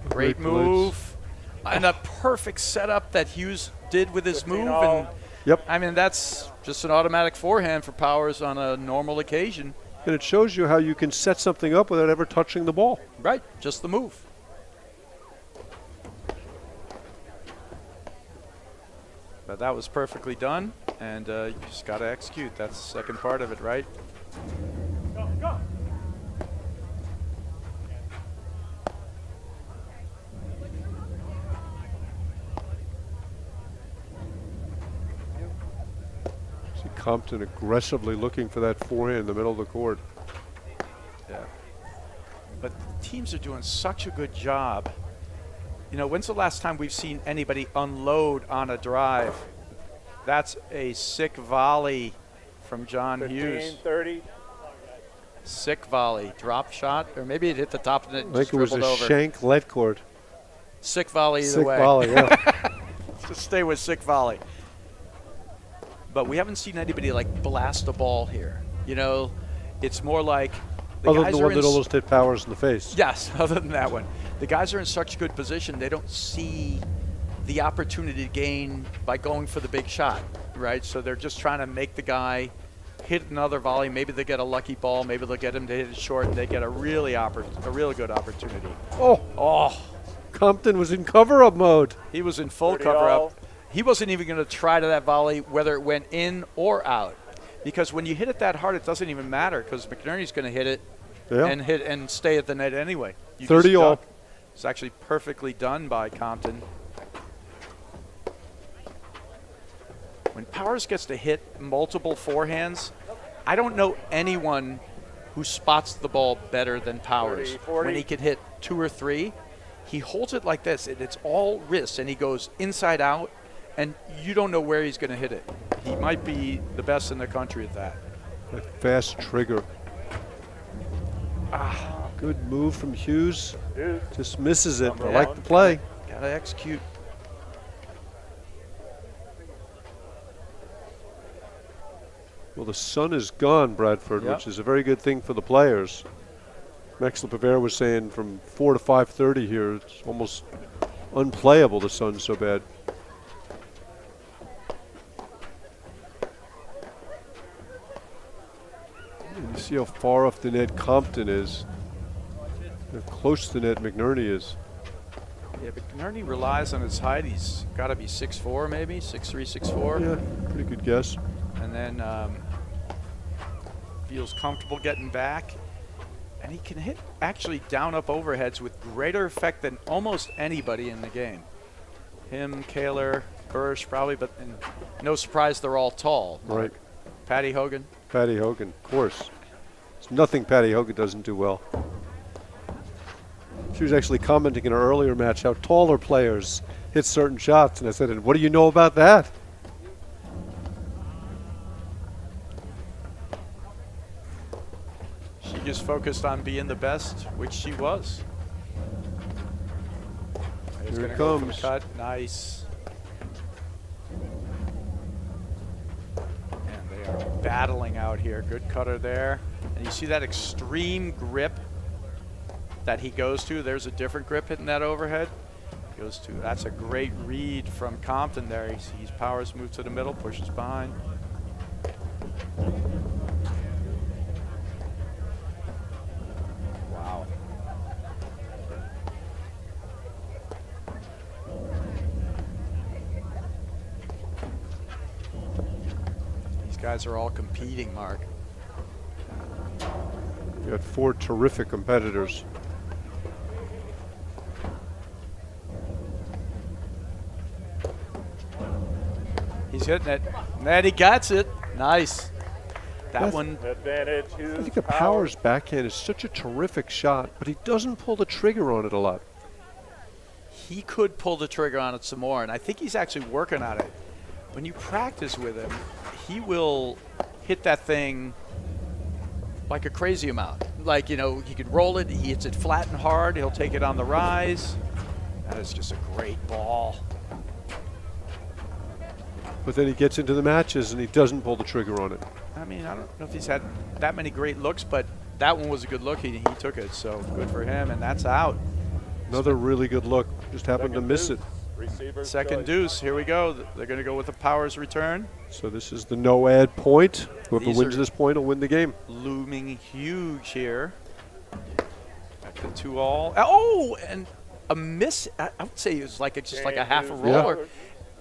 Great Great blitz. move. And a perfect setup that Hughes did with his 15 move. all. And Yep. I mean, that's just an automatic forehand for Powers on a normal occasion. And it shows you how you can set something up without ever touching the ball. Right, just the move. But that was perfectly done, and you just got to execute. That's the second part of it, right? See Compton aggressively looking for that forehand in the middle of the court. Yeah. But teams are doing such a good job. You know, when's the last time we've seen anybody unload on a drive? That's a sick volley from John 15, Hughes. 30. Sick volley. Drop shot, or maybe it hit the top of the net and I just think it was dribbled a over. shank let court. Sick volley either Sick way. volley, yeah. Just stay with sick volley. But we haven't seen anybody like blast a ball here. You know, it's more like the Other guys than the are one in that almost hit Powers in the face. Yes, other than that one. The guys are in such good position, they don't see the opportunity to gain by going for the big shot, right? So they're just trying to make the guy hit another volley. Maybe they get a lucky ball. Maybe they'll get him to hit it short, and they get a really good opportunity. Oh, Compton was in cover-up mode. He was in full 30 cover-up. all. He wasn't even going to try to that volley, whether it went in or out. Because when you hit it that hard, it doesn't even matter, because McNerney's going to hit it Yeah. and stay at the net anyway. You 30 just all. duck. It's actually perfectly done by Compton. When Powers gets to hit multiple forehands, I don't know anyone who spots the ball better than Powers. 30, 40. When he can hit 2 or 3, he holds it like this, and it's all wrist, and he goes inside out, and you don't know where he's going to hit it. He might be the best in the country at that. A fast trigger. Good move from Hughes. Hughes. Just misses it. I Number like one. the play. Got to execute. Well, the sun is gone, Bradford, Yep. which is a very good thing for the players. Max LePavere was saying from 4 to 5:30 here, it's almost unplayable. The sun's so bad. And you see how far off the net Compton is. How close to the net McNerney is. Yeah, but McNerney relies on his height. He's got to be 6'4", maybe 6'3", 6'4", Yeah, pretty good guess. and then feels comfortable getting back. And he can hit actually down-up overheads with greater effect than almost anybody in the game. Him, Kaler, Burris, probably, but no surprise they're all tall. Right. Patty Hogan. Patty Hogan, of course. There's nothing Patty Hogan doesn't do well. She was actually commenting in our earlier match how taller players hit certain shots, and I said, "And what do you know about that?" She just focused on being the best, which she was. He's Here gonna it go for the comes. cut. Nice. And they are battling out here. Good cutter there. And you see that extreme grip that he goes to. There's a different grip hitting that overhead. Goes to. That's a great read from Compton there. He's Powers move to the middle, pushes behind. Wow. These guys are all competing, Mark. You had 4 terrific competitors. He's hitting it. And he gets it. Nice. That one. Advantage Hughes. I think the Powers backhand is such a terrific shot, but he doesn't pull the trigger on it a lot. He could pull the trigger on it some more, and I think he's actually working on it. When you practice with him, he will hit that thing like a crazy amount. Like, you know, he could roll it, he hits it flat and hard, he'll take it on the rise. That is just a great ball. But then he gets into the matches and he doesn't pull the trigger on it. I mean, I don't know if he's had that many great looks, but that one was a good look. He took it, so good for him, and that's out. Another really good look. Just happened to miss it. Receiver's Second choice. deuce, here we go. They're going to go with the Powers return. So this is the no-ad point. Whoever These wins are- this point will win the game. Looming huge here. Back to 2-all. Oh, and a miss. I would say it was like just like a half a roller.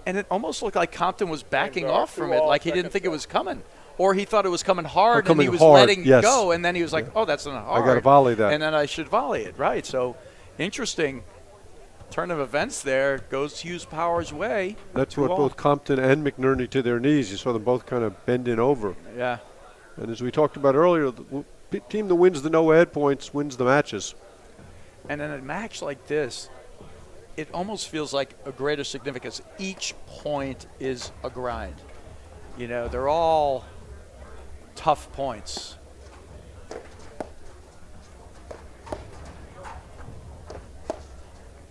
And it almost looked like Compton was backing Games are off from it, 2-all, like he didn't second think it set. was coming. Or he thought it was coming hard coming and he was hard, letting yes. go, and then he was like, oh, that's not hard. I got to volley that. And then I should volley it, right? So interesting turn of events there. Goes Hughes Powers' way. That's what 2-all. both Compton and McNerney to their knees. You saw them both kind of bending over. Yeah. And as we talked about earlier, the team that wins the no-ad points wins the matches. And in a match like this, it almost feels like a greater significance. Each point is a grind. You know, they're all tough points.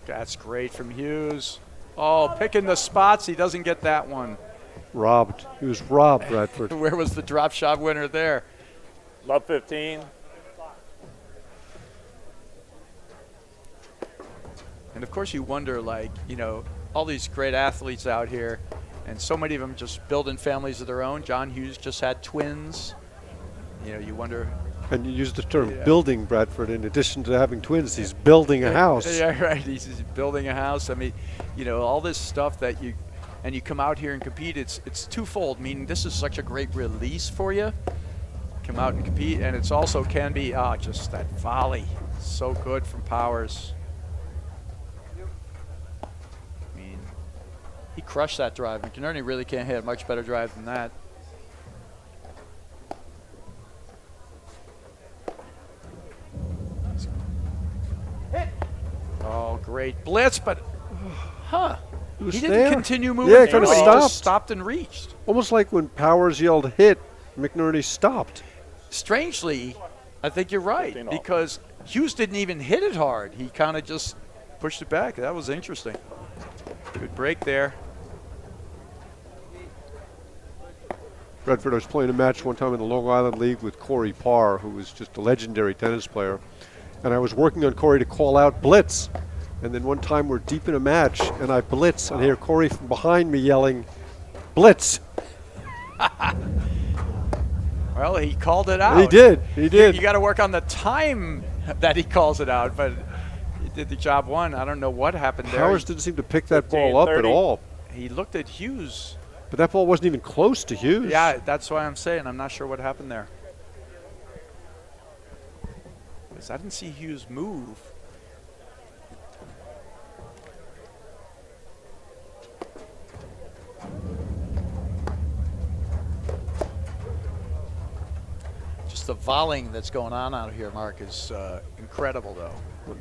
That's great from Hughes. Oh, picking the spots. He doesn't get that one. Robbed. He was robbed, Bradford. Where was the drop shot winner there? Love 15. And of course you wonder, like, you know, all these great athletes out here, and so many of them just building families of their own. John Hughes just had twins. You know, you wonder. And you used the term Yeah. building, Bradford. In addition to having twins, he's building a house. Yeah, right. He's building a house. I mean, you know, all this stuff that you come out here and compete. It's twofold. Meaning, this is such a great release for you. Come out and compete, and it's also can be just that volley. So good from Powers. I mean, he crushed that drive. McInerney really can't hit a much better drive than that. Oh, great blitz, but He was he didn't there. continue moving. Yeah, he through kinda it. He stopped. just stopped and reached. Almost like when Powers yelled hit, McNerney stopped. Strangely, I think you're right, 15 all. because Hughes didn't even hit it hard. He kind of just pushed it back. That was interesting. Good break there. Bradford, I was playing a match one time in the Long Island League with Corey Parr, who was just a legendary tennis player. And I was working on Corey to call out blitz. And then one time we're deep in a match, and I blitz, and I hear Corey from behind me yelling, blitz. Well, he called it out. He did. He did. You got to work on the time that he calls it out, but he did the job one. I don't know what happened there. Powers didn't seem to pick that ball up at 15-30. all. He looked at Hughes. But that ball wasn't even close to Hughes. Yeah, that's why I'm saying I'm not sure what happened there. 'Cause I didn't see Hughes move. Just the volleying that's going on out here, Mark, is incredible, though.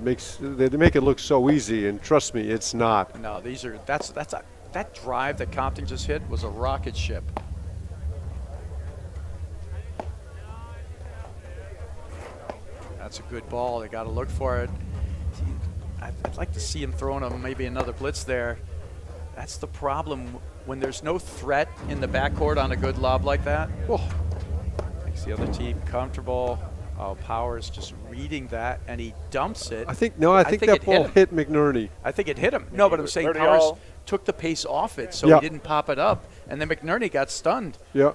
They make it look so easy, and trust me, it's not. No, that drive that Compton just hit was a rocket ship. That's a good ball. They got to look for it. I'd like to see him throwing maybe another blitz there. That's the problem when there's no threat in the backcourt on a good lob like that. Oh, Makes the other team comfortable. Oh, Powers just reading that, and he dumps it. I think that it ball him. hit McNerney. I think it hit him. No, but I'm saying 30 Powers all. took the pace off it, so Yeah. he didn't pop it up, and then McNerney got stunned. Yeah.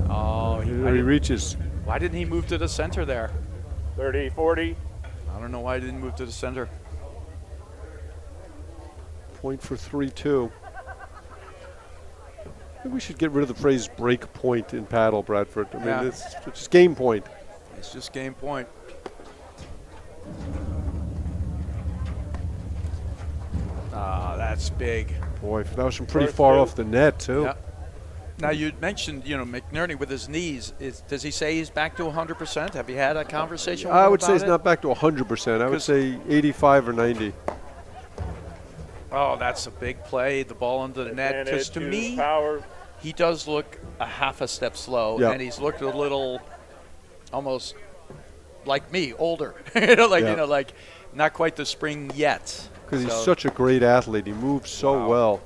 Oh, He reaches. why didn't he move to the center there? 30, 40. I don't know why he didn't move to the center. Point for 3-2. Maybe we should get rid of the phrase break point in paddle, Bradford. I mean, Yeah. it's just game point. It's just game point. Ah, that's big. Boy, that was from pretty First far two. off the net, too. Yeah. Now, you mentioned, McNerney with his knees. Does he say he's back to 100%? Have you had a conversation with him I would say about it's it? not back to 100%. I would 'Cause- say 85 or 90. Oh, that's a big play. The ball under the net. Because to me, he does look a half a step slow, Yeah. and he's looked a little, almost like me, older. Yeah. Like not quite the spring yet. Because he's So- such a great athlete. He moves so Wow. well.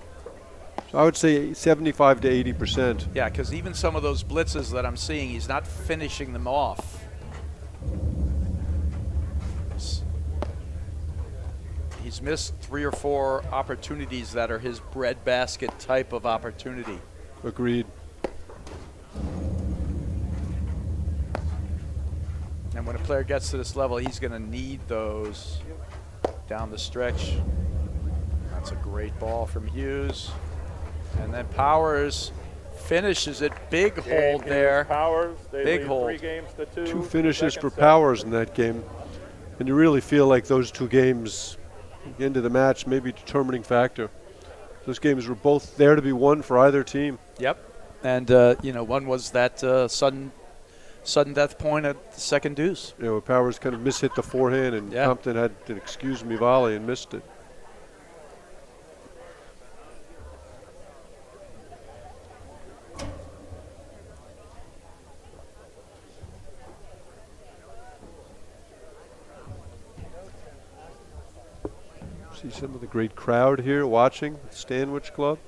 So I would say 75 to 80%. Yeah, because even some of those blitzes that I'm seeing, he's not finishing them off. He's missed 3 or 4 opportunities that are his breadbasket type of opportunity. Agreed. And when a player gets to this level, he's going to need those down the stretch. That's a great ball from Hughes. And then Powers finishes it. Big hold there. Powers. They Big lead hold. 3 games to 2. 2 finishes Second for set. Powers in that game. And you really feel like those 2 games, the end of the match, maybe a determining factor. Those games were both there to be won for either team. Yep. And, one was that sudden death point at the second deuce. Powers kind of mishit the forehand, and Yeah. Compton had an excuse me volley and missed it. See some of the great crowd here watching at Stanwich Club.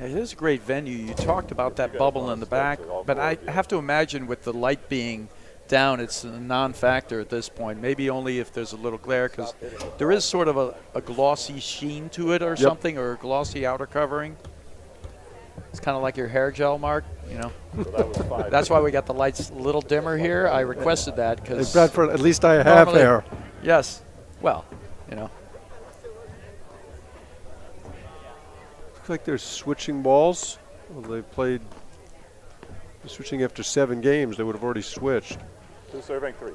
It is a great venue. You talked about that bubble in the back, but I have to imagine with the light being down, it's a non-factor at this point. Maybe only if there's a little glare, because there is sort of a glossy sheen to it or something, or a glossy outer covering. It's kind of like your hair gel, Mark. So that was 5. That's why we got the lights a little dimmer here. I requested that Hey, because Bradford, at least I have normally- hair. Yes. Well, Looks like they're switching balls. Well, they're switching after 7 games. They would have already switched. 2 serving 3.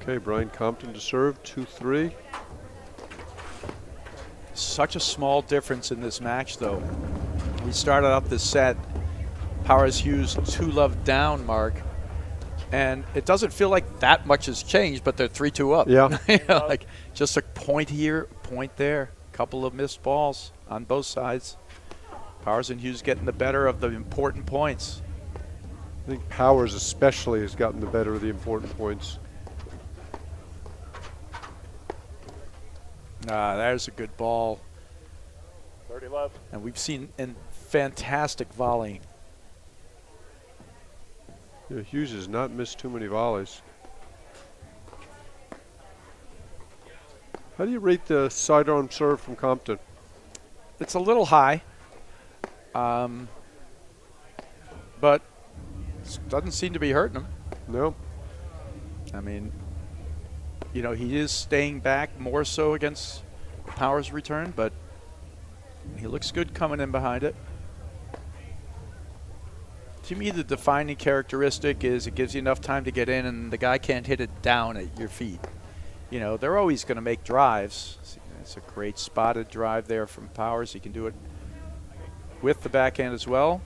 Okay, Brian Compton to serve, 2-3. such a small difference in this match, though. We started up this set, Powers Hughes 2-love down, Mark, and it doesn't feel like that much has changed, but they're 3-2 up. Yeah. Like just a point here, point there, couple of missed balls on both sides. Powers and Hughes getting the better of the important points. I think Powers especially has gotten the better of the important points. There's a good ball. 30 love. And we've seen fantastic volleying. Yeah, Hughes has not missed too many volleys. How do you rate the sidearm serve from Compton? It's a little high, but it doesn't seem to be hurting him. No. I mean, he is staying back more so against Powers' return, but he looks good coming in behind it. To me, the defining characteristic is it gives you enough time to get in, and the guy can't hit it down at your feet. They're always going to make drives. It's a great spotted drive there from Powers. He can do it with the backhand as well.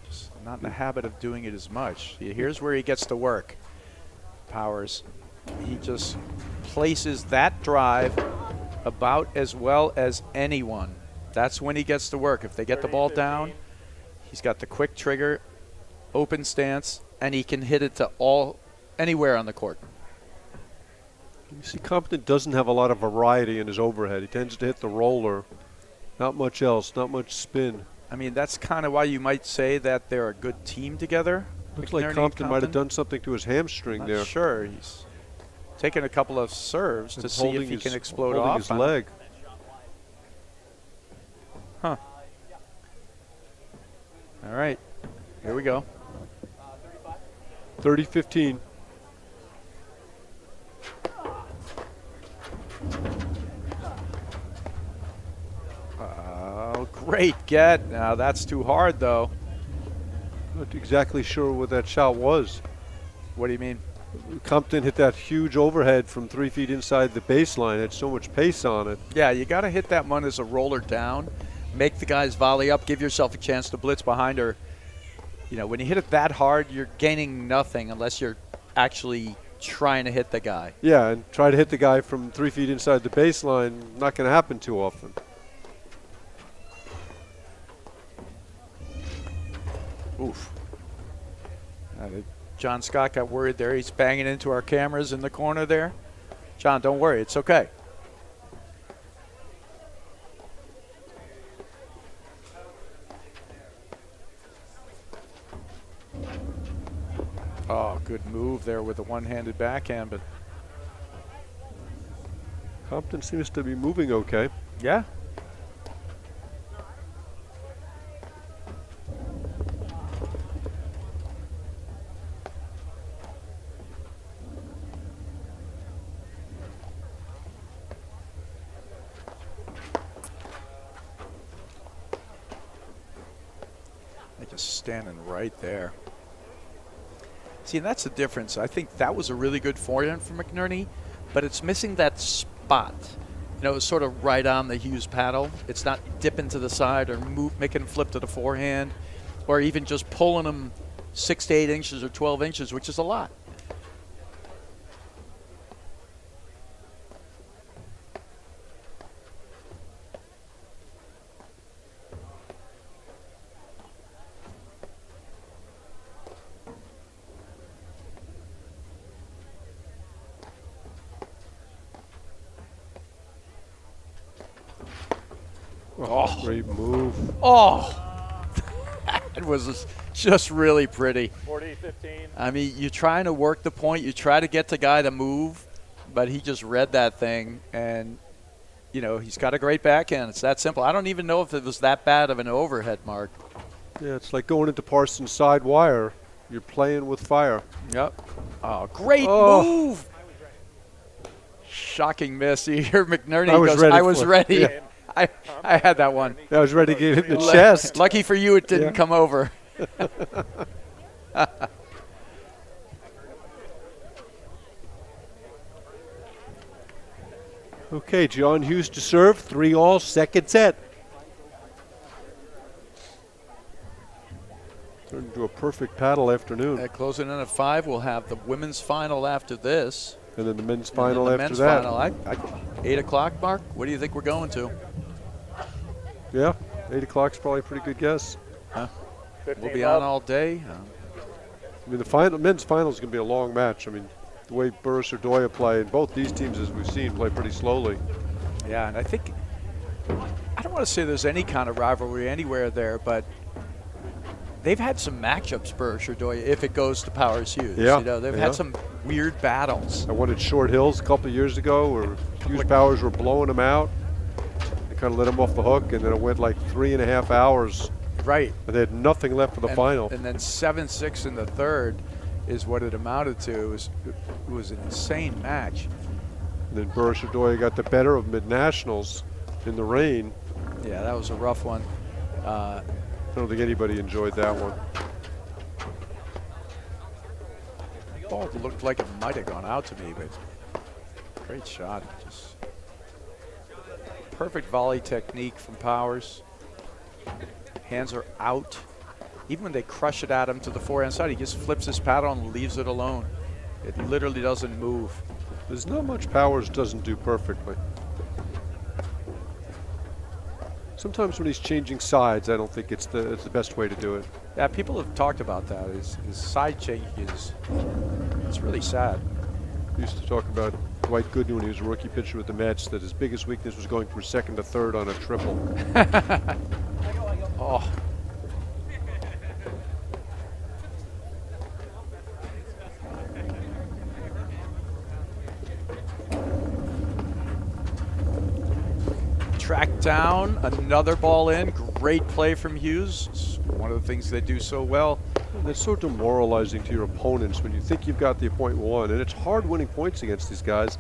Just not in the habit of doing it as much. Here's where he gets to work. Powers, he just places that drive about as well as anyone. That's when he gets to work. If they get the ball down, he's got the quick trigger, open stance, and he can hit it to anywhere on the court. You see, Compton doesn't have a lot of variety in his overhead. He tends to hit the roller. Not much else, not much spin. I mean, that's kind of why you might say that they're a good team together. Looks McNerney like and Compton might have done something to his hamstring Not there. sure. He's taking a couple of serves to And see if he can explode holding off. his on it. leg. Huh. All right. Here we go. 30-15. Great get. Now that's too hard, though. Not exactly sure what that shot was. What do you mean? Compton hit that huge overhead from 3 feet inside the baseline. It had so much pace on it. Yeah, you got to hit that one as a roller down. Make the guys volley up. Give yourself a chance to blitz behind her. You know, when you hit it that hard, you're gaining nothing unless you're actually trying to hit the guy. Yeah, and try to hit the guy from 3 feet inside the baseline. Not going to happen too often. Oof. John Scott got worried there. He's banging into our cameras in the corner there. John, don't worry. It's okay. Oh, good move there with a one-handed backhand, but Compton seems to be moving okay. yeah. Just standing right there. See, and that's the difference. I think that was a really good forehand for McNerney, but it's missing that spot. You know, it's sort of right on the Hughes paddle. It's not dipping to the side or making him flip to the forehand, or even just pulling him 6 to 8 inches or 12 inches, which is a lot. Oh, great move. Oh, that was just really pretty. 40-15. I mean, you're trying to work the point. You try to get the guy to move, but he just read that thing, and, you know, he's got a great backhand. It's that simple. I don't even know if it was that bad of an overhead, Mark. Yeah, it's like going into Parsons' side wire. You're playing with fire. Yep. Oh, great move. Shocking miss. You hear McNerney goes, I was ready. Yeah. I had that one. I was ready to get hit in the chest. Lucky for you, it didn't come over. Okay, John Hughes to serve. 3-all, second set. Turned into a perfect paddle afternoon. Closing in at 5, we'll have the women's final after this. And then the men's final and then after the that. men's final. 8 o'clock, Mark? What do you think we're going to? Yeah, 8 o'clock's probably a pretty good guess. We'll be on all day. I mean, the men's final is going to be a long match. I mean, the way Burris or Ordoya play, and both these teams, as we've seen, play pretty slowly. Yeah, and I think, I don't want to say there's any kind of rivalry anywhere there, but they've had some matchups, Burris or Ordoya, if it goes to Powers Hughes. Yeah, You know, they've had some weird battles. I won at Short Hills a couple of years ago where Hughes Powers were blowing them out. They kind of let them off the hook, and then it went like 3.5 hours. Right. And they had nothing left for the final. And then 7-6 in the third is what it amounted to. It was an insane match. And then Burris or Ordoya got the better of mid-nationals in the rain. Yeah, that was a rough one. I don't think anybody enjoyed that one. Ball looked like it might have gone out to me, but great shot. Just perfect volley technique from Powers. Hands are out. Even when they crush it at him to the forehand side, he just flips his paddle and leaves it alone. It literally doesn't move. There's not much Powers doesn't do perfectly. Sometimes when he's changing sides, I don't think it's the best way to do it. Yeah, people have talked about that. His side change it's really sad. We used to talk about Dwight Gooden when he was a rookie pitcher with the Mets, that his biggest weakness was going from second to third on a triple. Oh. Tracked down, another ball in. Great play from Hughes. It's one of the things they do so well. And it's so demoralizing to your opponents when you think you've got the point won, and it's hard winning points against these guys.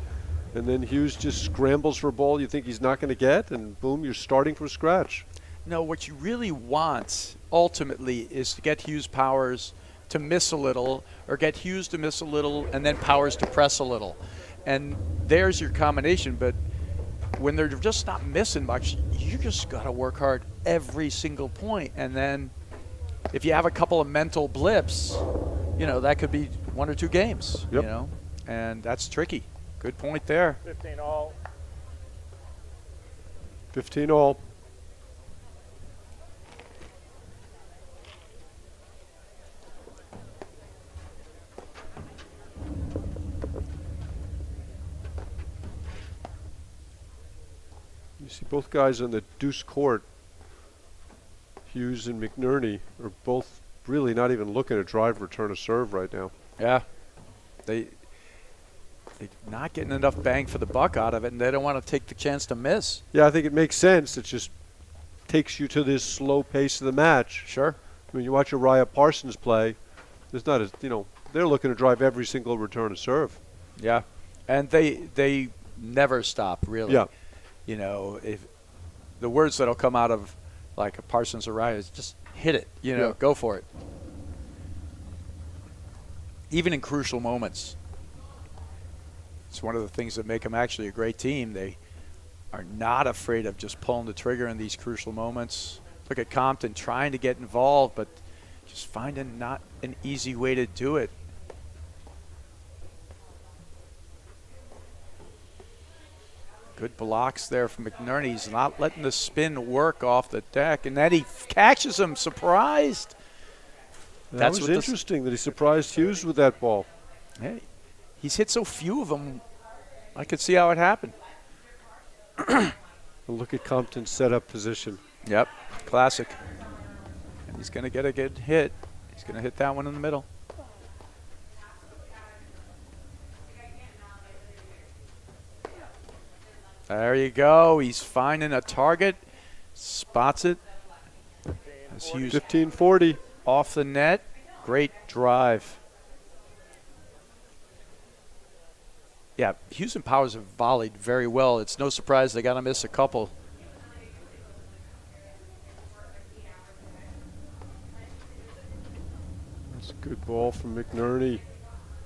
And then Hughes just scrambles for a ball you think he's not going to get, and boom, you're starting from scratch. No, what you really want ultimately is to get Hughes Powers to miss a little, or get Hughes to miss a little, and then Powers to press a little. And there's your combination. But when they're just not missing much, you just got to work hard every single point. And then if you have a couple of mental blips, that could be 1 or 2 games, Yep. and that's tricky. Good point there. 15 all. 15 all. You see both guys on the deuce court, Hughes and McNerney, are both really not even looking at drive, return, a serve right now. Yeah. They're not getting enough bang for the buck out of it, and they don't want to take the chance to miss. Yeah, I think it makes sense. It just takes you to this slow pace of the match. Sure. When you watch Uriah Parsons play, there's not as, they're looking to drive every single return to serve. Yeah. And they never stop, really. Yeah. If the words that'll come out of like a Parsons Uriah is just hit it, Yeah. go for it. Even in crucial moments. It's one of the things that make them actually a great team. They are not afraid of just pulling the trigger in these crucial moments. Look at Compton trying to get involved, but just finding not an easy way to do it. Good blocks there from McNerney. He's not letting the spin work off the deck, and then he catches him surprised. That was interesting that he surprised Hughes with that ball. Hey, he's hit so few of them. I could see how it happened. Look at Compton's setup position. Yep, classic. And he's going to get a good hit. He's going to hit that one in the middle. There you go. He's finding a target. Spots it. As Hughes 15-40. off the net. Great drive. Yeah, Hughes and Powers have volleyed very well. It's no surprise they got to miss a couple. That's a good ball from McNerney.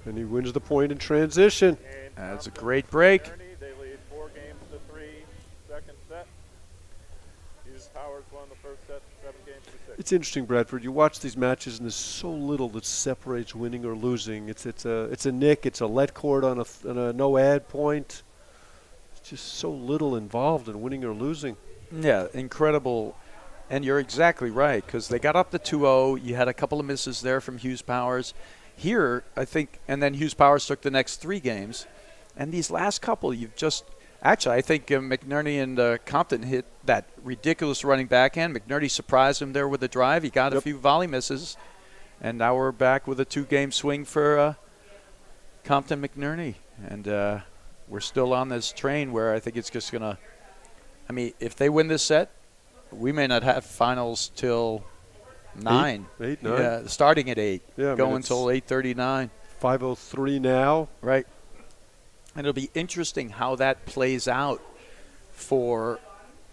And he wins the point in transition. That's a great break. They lead 4 games to 3. Second set. Hughes Powers won the first set, 7 games to 6. It's interesting, Bradford. You watch these matches, and there's so little that separates winning or losing. It's a nick. It's a let court on a no ad point. It's just so little involved in winning or losing. Yeah, incredible. And you're exactly right, because they got up to 2-0. You had a couple of misses there from Hughes Powers. Here, I think, and then Hughes Powers took the next 3 games. And these last couple, you've just actually, I think McNerney and Compton hit that ridiculous running backhand. McNerney surprised him there with the drive. He got a few volley misses. And now we're back with a 2-game swing for Compton McNerney. And we're still on this train where I think it's just going to, if they win this set, we may not have finals till 9. 8, 9. Yeah, starting at 8, Yeah, going until 8:39. 5:03 now. Right. And it'll be interesting how that plays out for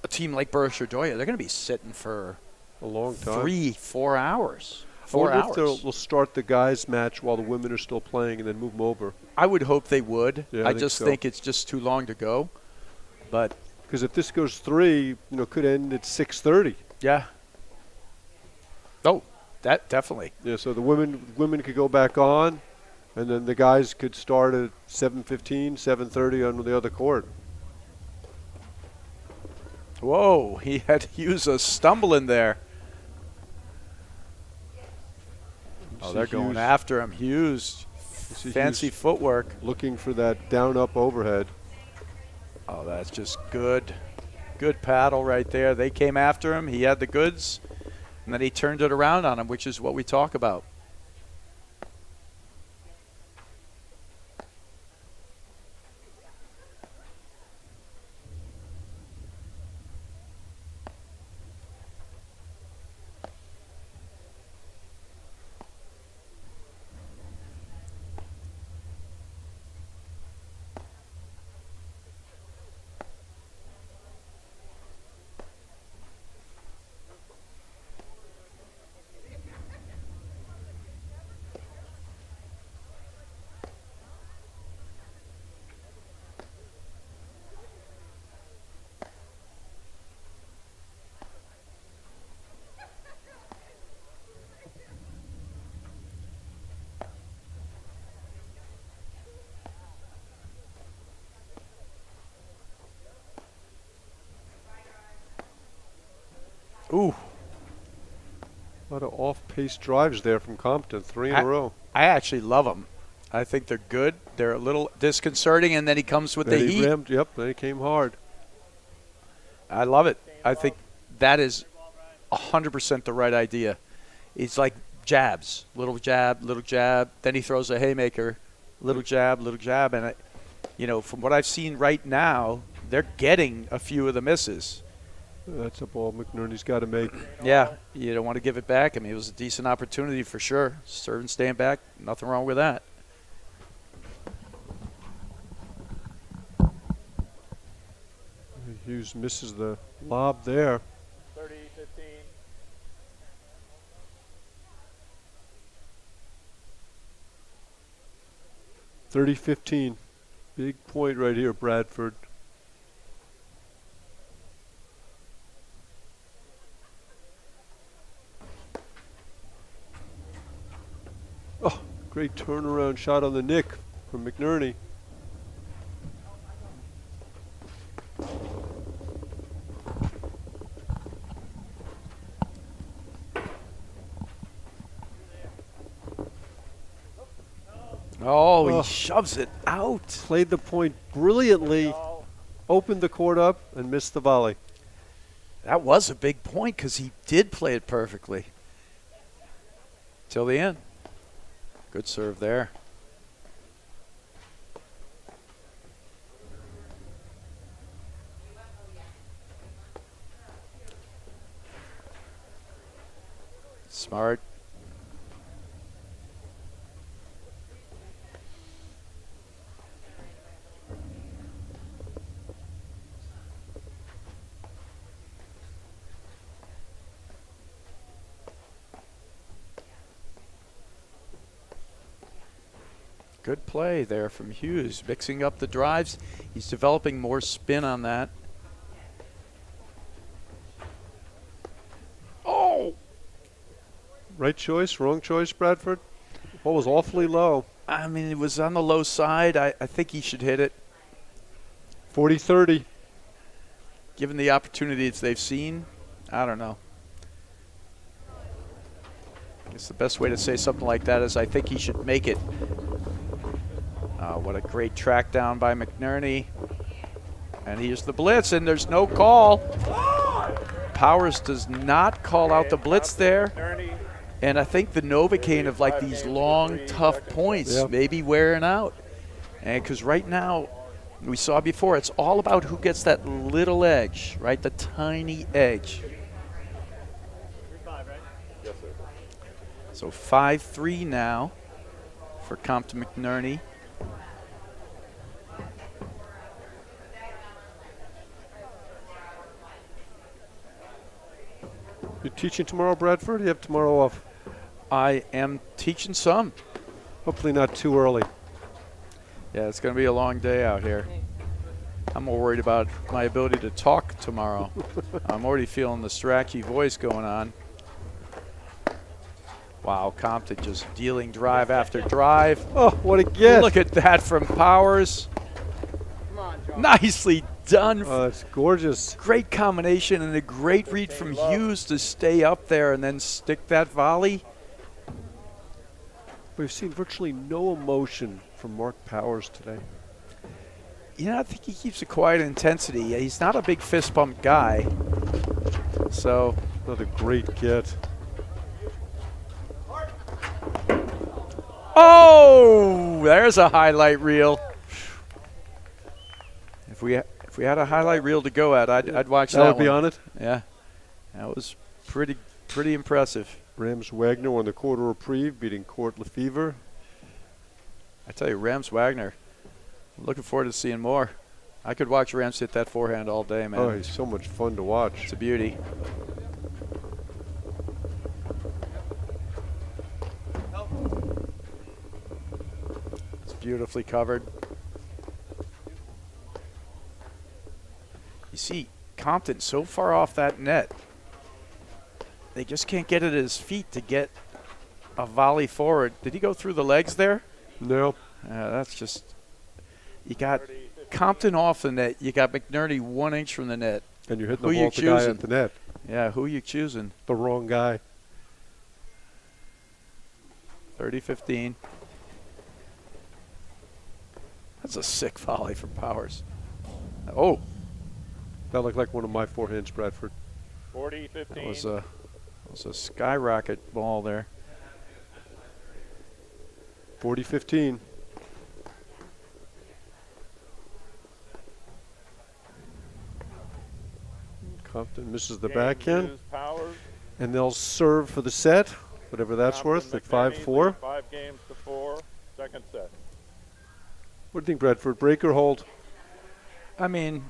a team like Burris Ordoya. They're going to be sitting for A long time. 3-4 hours. I 4 wonder if hours. they'll start the guys' match while the women are still playing and then move them over. I would hope they would. Yeah, I I think just so. think it's just too long to go. But Because if this goes 3, could end at 6:30. yeah. Oh, that definitely. Yeah, so the women could go back on, and then the guys could start at 7:15, 7:30 on the other court. Whoa, he had Hughes stumbling there. Oh, see they're going Hughes. after him. Hughes, see fancy Hughes footwork. Looking for that down-up overhead. Oh, that's just good. Good paddle right there. They came after him. He had the goods, and then he turned it around on him, which is what we talk about. Ooh. A lot of off-pace drives there from Compton, 3 in a row. I actually love them. I think they're good. They're a little disconcerting, and then he comes with Then the he heat. rammed, yep, then he came hard. I love it. I think that is 100% the right idea. It's like jabs, little jab, then he throws a haymaker, little jab, and from what I've seen right now, they're getting a few of the misses. That's a ball McNerney's got to make. Yeah, you don't want to give it back. I mean, it was a decent opportunity for sure. Serve and stand back, nothing wrong with that. Hughes misses the lob there. 30-15. 30-15. Big point right here, Bradford. Oh, great turnaround shot on the nick from McNerney. Oh, he Oh. shoves it out. Played the point brilliantly, opened the court up, and missed the volley. That was a big point because he did play it perfectly. Till the end. Good serve there. Smart. Good play there from Hughes, mixing up the drives. He's developing more spin on that. Oh! Right choice, wrong choice, Bradford? Ball was awfully low. I mean, it was on the low side. I think he should hit it. 40-30. Given the opportunities they've seen, I don't know. I guess the best way to say something like that is I think he should make it. What a great track down by McNerney. And here's the blitz, and there's no call. Powers does not call out the blitz there. And I think the Novocaine of like these long, tough points maybe wearing out. And because right now, we saw before, it's all about who gets that little edge, right? The tiny edge. Yes, sir. So 5-3 now for Compton McNerney. You teaching tomorrow, Bradford? You have tomorrow off. I am teaching some. Hopefully not too early. Yeah, it's going to be a long day out here. I'm more worried about my ability to talk tomorrow. I'm already feeling the Strachey voice going on. Wow, Compton just dealing drive after drive. Oh, what a get. Look at that from Powers. Nicely done. Oh, it's gorgeous. Great combination and a great read from Hughes to stay up there and then stick that volley. We've seen virtually no emotion from Mark Powers today. I think he keeps a quiet intensity. He's not a big fist bump guy. So Another great get. oh, there's a highlight reel. If we had a highlight reel to go at, I'd watch that. That would be one. on it. Yeah, that was pretty impressive. Rams Wagner won the quarter reprieve, beating Court Lefevre. I tell you, Rams Wagner. Looking forward to seeing more. I could watch Rams hit that forehand all day, man. Oh, he's so much fun to watch. It's a beauty. It's beautifully covered. You see, Compton so far off that net. They just can't get it at his feet to get a volley forward. Did he go through the legs there? No. That's just, you got Compton off the net. You got McNerney 1 inch from the net. And you're hitting Who the you ball at the guy choosing? at the net. Yeah, who you choosing? The wrong guy. 30-15. That's a sick volley from Powers. Oh, That looked like one of my forehands, Bradford. 40-15. that was a skyrocket ball there. 40-15. Compton misses the Game backhand. Hughes, Powers. And they'll serve for the set, whatever that's Compton, worth, at McNerney 5-4. lead 5 games to 4. Second set. What do you think, Bradford? Break or hold? I mean,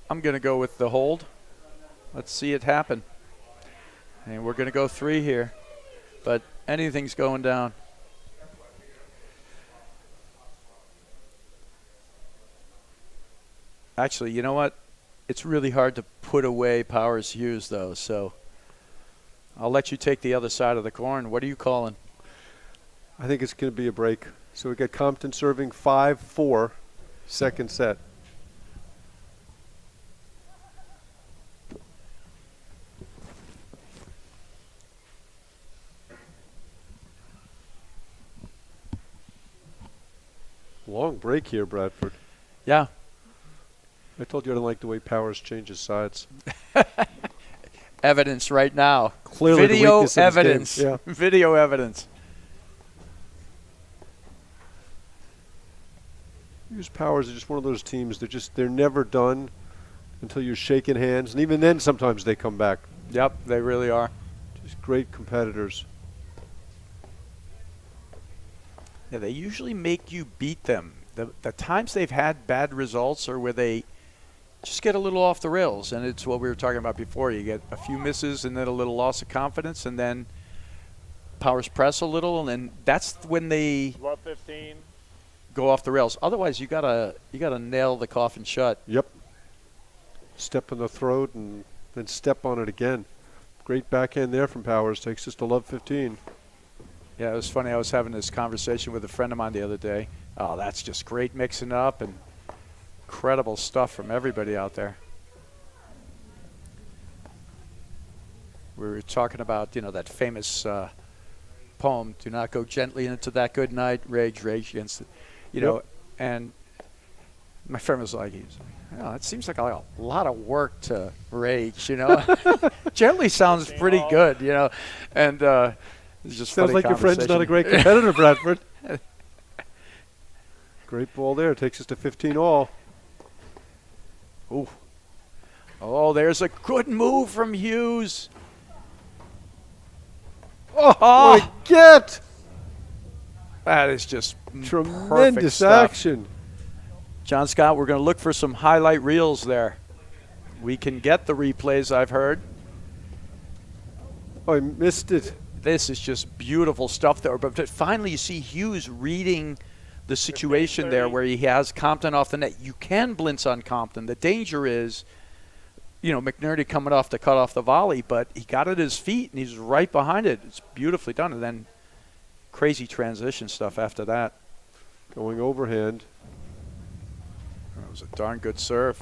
I'm going to go with the hold. Let's see it happen. And we're going to go 3 here. But anything's going down. Actually, you know what? It's really hard to put away Powers Hughes, though. So I'll let you take the other side of the coin. What are you calling? I think it's going to be a break. So we got Compton serving 5-4, second set. Long break here, Bradford. Yeah. I told you I don't like the way Powers changes sides. Evidence right now. Clearly the Video weakness of his game. evidence. Yeah. Video evidence. Hughes Powers are just one of those teams. They're never done until you're shaking hands, and even then sometimes they come back. Yep, they really are. Just great competitors. Yeah, they usually make you beat them. The times they've had bad results are where they just get a little off the rails, and it's what we were talking about before. You get a few misses and then a little loss of confidence, and then Powers press a little, and then that's when they Love 15. go off the rails. Otherwise, you gotta nail the coffin shut. Yep. Step in the throat and then step on it again. Great backhand there from Powers. Takes us to love 15. Yeah, it was funny. I was having this conversation with a friend of mine the other day. Oh, that's just great mixing up and incredible stuff from everybody out there. We were talking about, that famous poem, "Do not go gently into that good night, rage against it." And my friend was like, it seems like a lot of work to rage, Gently sounds pretty good, and it's just Sounds funny like your friend's not a conversation. great competitor, Bradford. Great ball there. Takes us to 15 all. Ooh. Oh, there's a good move from Hughes. Oh, what a get! That is just perfect Tremendous stuff. action. John Scott, we're going to look for some highlight reels there. We can get the replays, I've heard. Oh, he missed it. This is just beautiful stuff there. But finally, you see Hughes reading the situation there where he has Compton off the net. You can blitz on Compton. The danger is, McNerney coming off to cut off the volley, but he got it at his feet, and he's right behind it. It's beautifully done. And then crazy transition stuff after that. Going overhand. That was a darn good serve.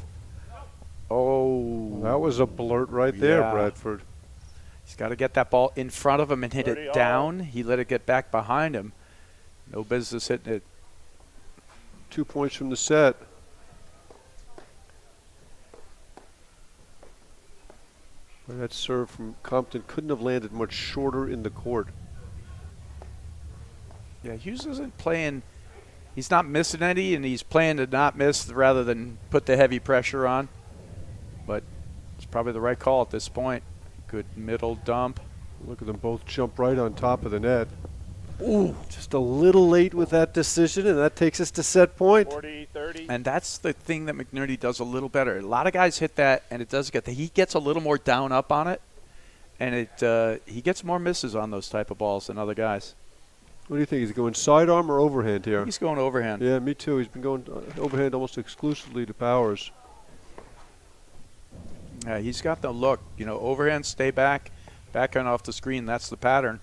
Oh. That was a blurt right there, Yeah. Bradford. He's got to get that ball in front of him and hit 30 it all. down. He let it get back behind him. No business hitting it. 2 points from the set. Well, that serve from Compton couldn't have landed much shorter in the court. Yeah, Hughes isn't playing. He's not missing any, and he's playing to not miss rather than put the heavy pressure on. But it's probably the right call at this point. Good middle dump. Look at them both jump right on top of the net. Ooh. Just a little late with that decision, and that takes us to set point. 40-30. And that's the thing that McNerney does a little better. A lot of guys hit that, and it does he gets a little more down up on it, and he gets more misses on those type of balls than other guys. What do you think? He's going sidearm or overhand here? He's going overhand. Yeah, me too. He's been going overhand almost exclusively to Powers. Yeah, he's got the look. Overhand, stay back, backhand off the screen. That's the pattern.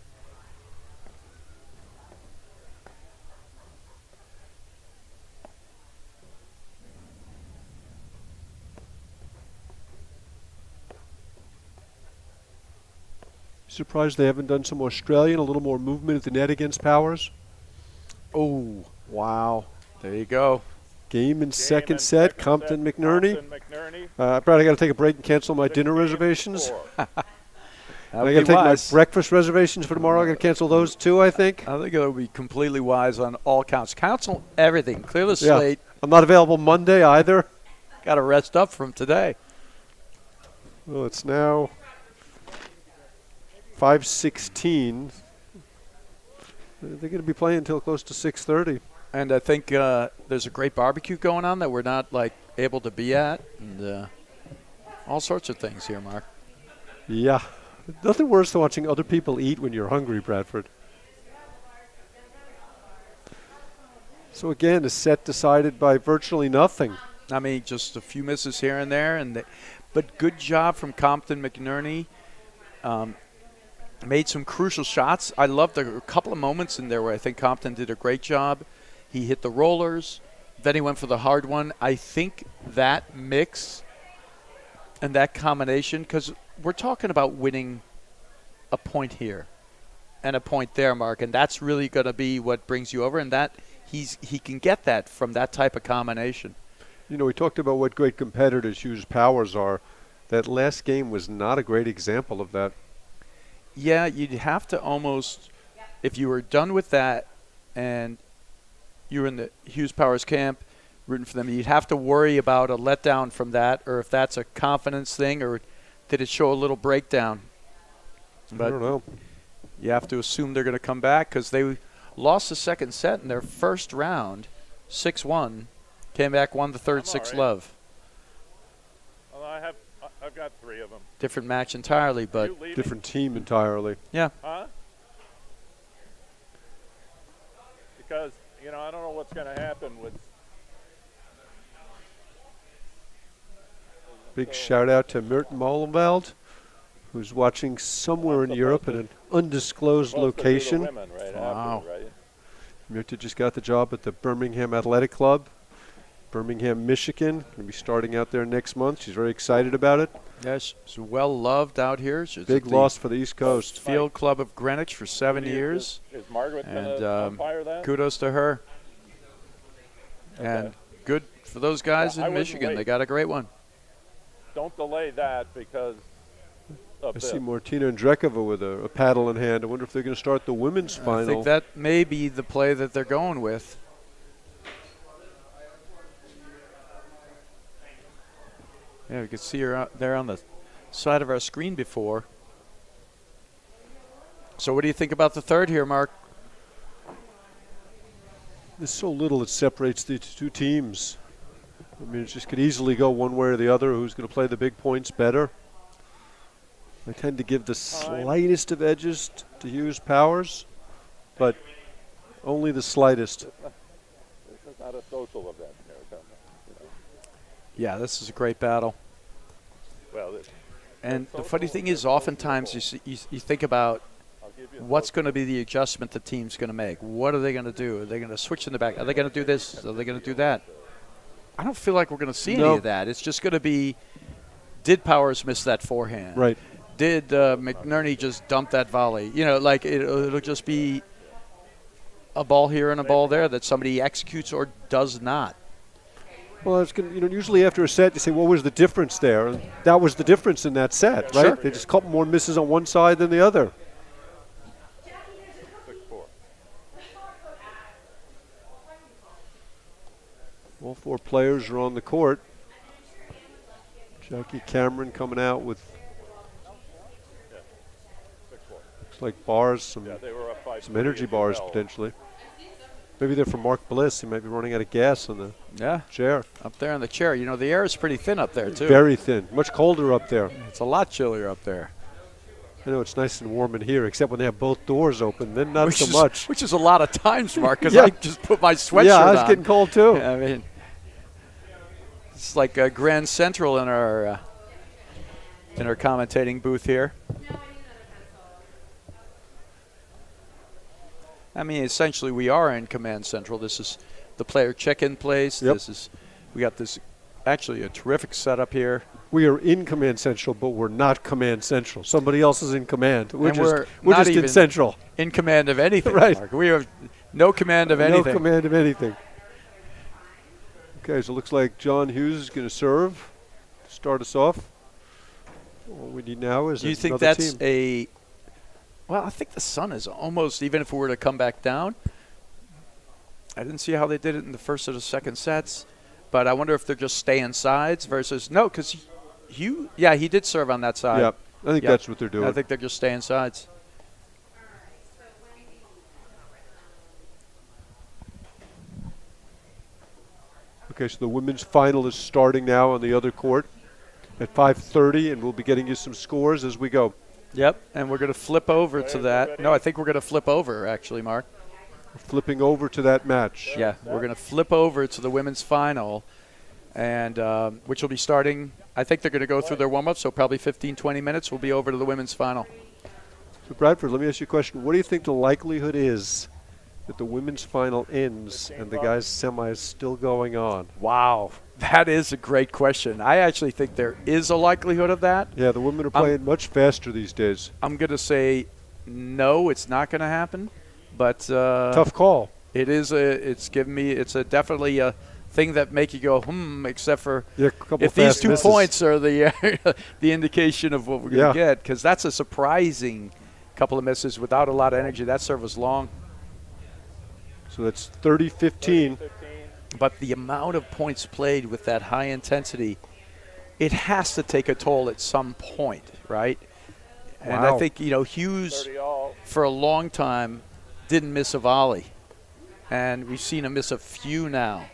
Surprised they haven't done some Australian, a little more movement at the net against Powers. Oh, Wow. there you go. Game in Game second in set, second Compton set, McNerney. Compton McNerney. Brad, I got to take a break and cancel my 16 dinner reservations. 4. That I would got to be take wise. my breakfast reservations for tomorrow. I got to cancel those too, I think. I think it would be completely wise on all counts. Cancel everything. Clear the Yeah. slate. I'm not available Monday either. Got to rest up from today. Well, it's now 5:16. They're going to be playing until close to 6:30. And I think there's a great barbecue going on that we're not able to be at, and all sorts of things here, Mark. Yeah. Nothing worse than watching other people eat when you're hungry, Bradford. So again, a set decided by virtually nothing. I mean, just a few misses here and there, but good job from Compton McNerney. Made some crucial shots. I loved a couple of moments in there where I think Compton did a great job. He hit the rollers, then he went for the hard one. I think that mix and that combination, because we're talking about winning a point here and a point there, Mark, and that's really going to be what brings you over, and that he can get that from that type of combination. You know, we talked about what great competitors Hughes Powers are. That last game was not a great example of that. Yeah, you'd have to almost, if you were done with that and you were in the Hughes Powers camp rooting for them, you'd have to worry about a letdown from that, or if that's a confidence thing, or did it show a little breakdown. I don't know. You have to assume they're going to come back because they lost the second set in their first round, 6-1, came back, won the third, I'm all 6 right. love. Well, I've got 3 of them. Different match entirely, but You leaving? Different team entirely. yeah. Huh? Because, I don't know what's going to happen with. Big shout out to Merton Molenveld, who's watching somewhere in Europe at an undisclosed supposed to do the location. women right Wow. after, right? Merton just got the job at the Birmingham Athletic Club, Birmingham, Michigan. Going to be starting out there next month. She's very excited about it. Yes, she's well loved out here. She's Big at the loss for the East Coast. Field Club of Greenwich for 7 years. Is Margaret going And to umpire that? kudos to her. And good for those guys Yeah, I in wouldn't Michigan. wait. They got a great one. Don't delay that because of I this. see Martina Andrakova with a paddle in hand. I wonder if they're going to start the women's I final. think that may be the play that they're going with. Yeah, we could see her out there on the side of our screen before. So what do you think about the third here, Mark? There's so little that separates the two teams. I mean, it just could easily go one way or the other. Who's going to play the big points better? I tend to give the slightest of edges to Hughes Powers, but only the slightest. This is not a social event here. Yeah, this is a great battle. Well, And the funny thing is, oftentimes you think about I'll give you what's going to be the adjustment the team's going to make. What are they going to do? Are they going to switch in the back? Are they going to do this? Are they going to do that? I don't feel like we're going to see any No. of that. It's just going to be, did Powers miss that forehand? Right. Did McNerney just dump that volley? It'll just be a ball here and a ball there that somebody executes or does not. Well, it's going to, usually after a set, you say, what was the difference there? And that was the difference in that set, right? Sure. They just a couple more misses on one side than the other. 6-4. All 4 players are on the court. Jackie Cameron coming out with 6-4. looks like bars, some Yeah, they were up 5. some energy bars potentially. Maybe they're for Mark Bliss. He might be running out of gas on the Yeah, chair. up there in the chair. The air is pretty thin up there, too. Very thin. Much colder up there. It's a lot chillier up there. I know it's nice and warm in here, except when they have both doors open. Then not so much. Which is a lot of times, Mark, because Yeah. I just put my sweatshirt Yeah, I was on. getting cold too. I mean, it's like Grand Central in our commentating booth here. I mean, essentially, we are in Command Central. This is the player check-in place. Yep. We got this actually a terrific setup here. We are in Command Central, but we're not Command Central. Somebody else is in command. We're And just, we're we're not just in even Central. In command of anything, Right. Mark. We have no command of anything. No command of anything. Okay, so it looks like John Hughes is going to serve to start us off. All we need now is Do you think another that's team. Well, I think the sun is almost, even if we were to come back down, I didn't see how they did it in the first or the second sets, but I wonder if they're just staying sides versus, no, because he did serve on that side. Yeah, I think Yep. that's what they're doing. I think they're just staying sides. Okay, so the women's final is starting now on the other court at 5:30, and we'll be getting you some scores as we go. Yep, and we're going to flip over to that. No, I think we're going to flip over, actually, Mark. We're flipping over to that match. Yeah, we're going to flip over to the women's final, and which will be starting, I think they're going to go through their warm-up, so probably 15, 20 minutes. We'll be over to the women's final. So Bradford, let me ask you a question. What do you think the likelihood is that the women's final ends and the guys' semi is still going on? Wow, that is a great question. I actually think there is a likelihood of that. Yeah, the women are playing much faster these days. I'm going to say no, it's not going to happen, but Tough call. it is it's definitely a thing that make you go except for Yeah, a couple if these fast 2 misses. points are the the indication of what we're going Yeah. to get, because that's a surprising couple of misses without a lot of energy. That serve was long, So that's 30-15. 15. but the amount of points played with that high intensity, it has to take a toll at some point, right? And I Wow. think, Hughes 30 all. for a long time didn't miss a volley, and we've seen him miss a few now,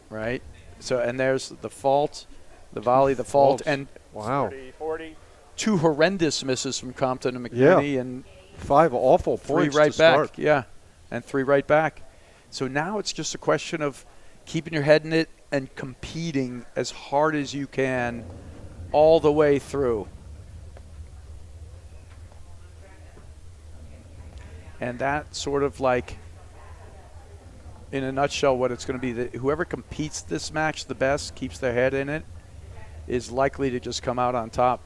right? So, and there's the fault, the volley, the fault, Faults. and Wow. 30, 40. 2 horrendous misses from Compton and McNerney, and 5 awful 3 points right to back. start. Yeah, and 3 right back. So now it's just a question of keeping your head in it and competing as hard as you can all the way through. And that sort of like, in a nutshell, what it's going to be, that whoever competes this match the best, keeps their head in it, is likely to just come out on top.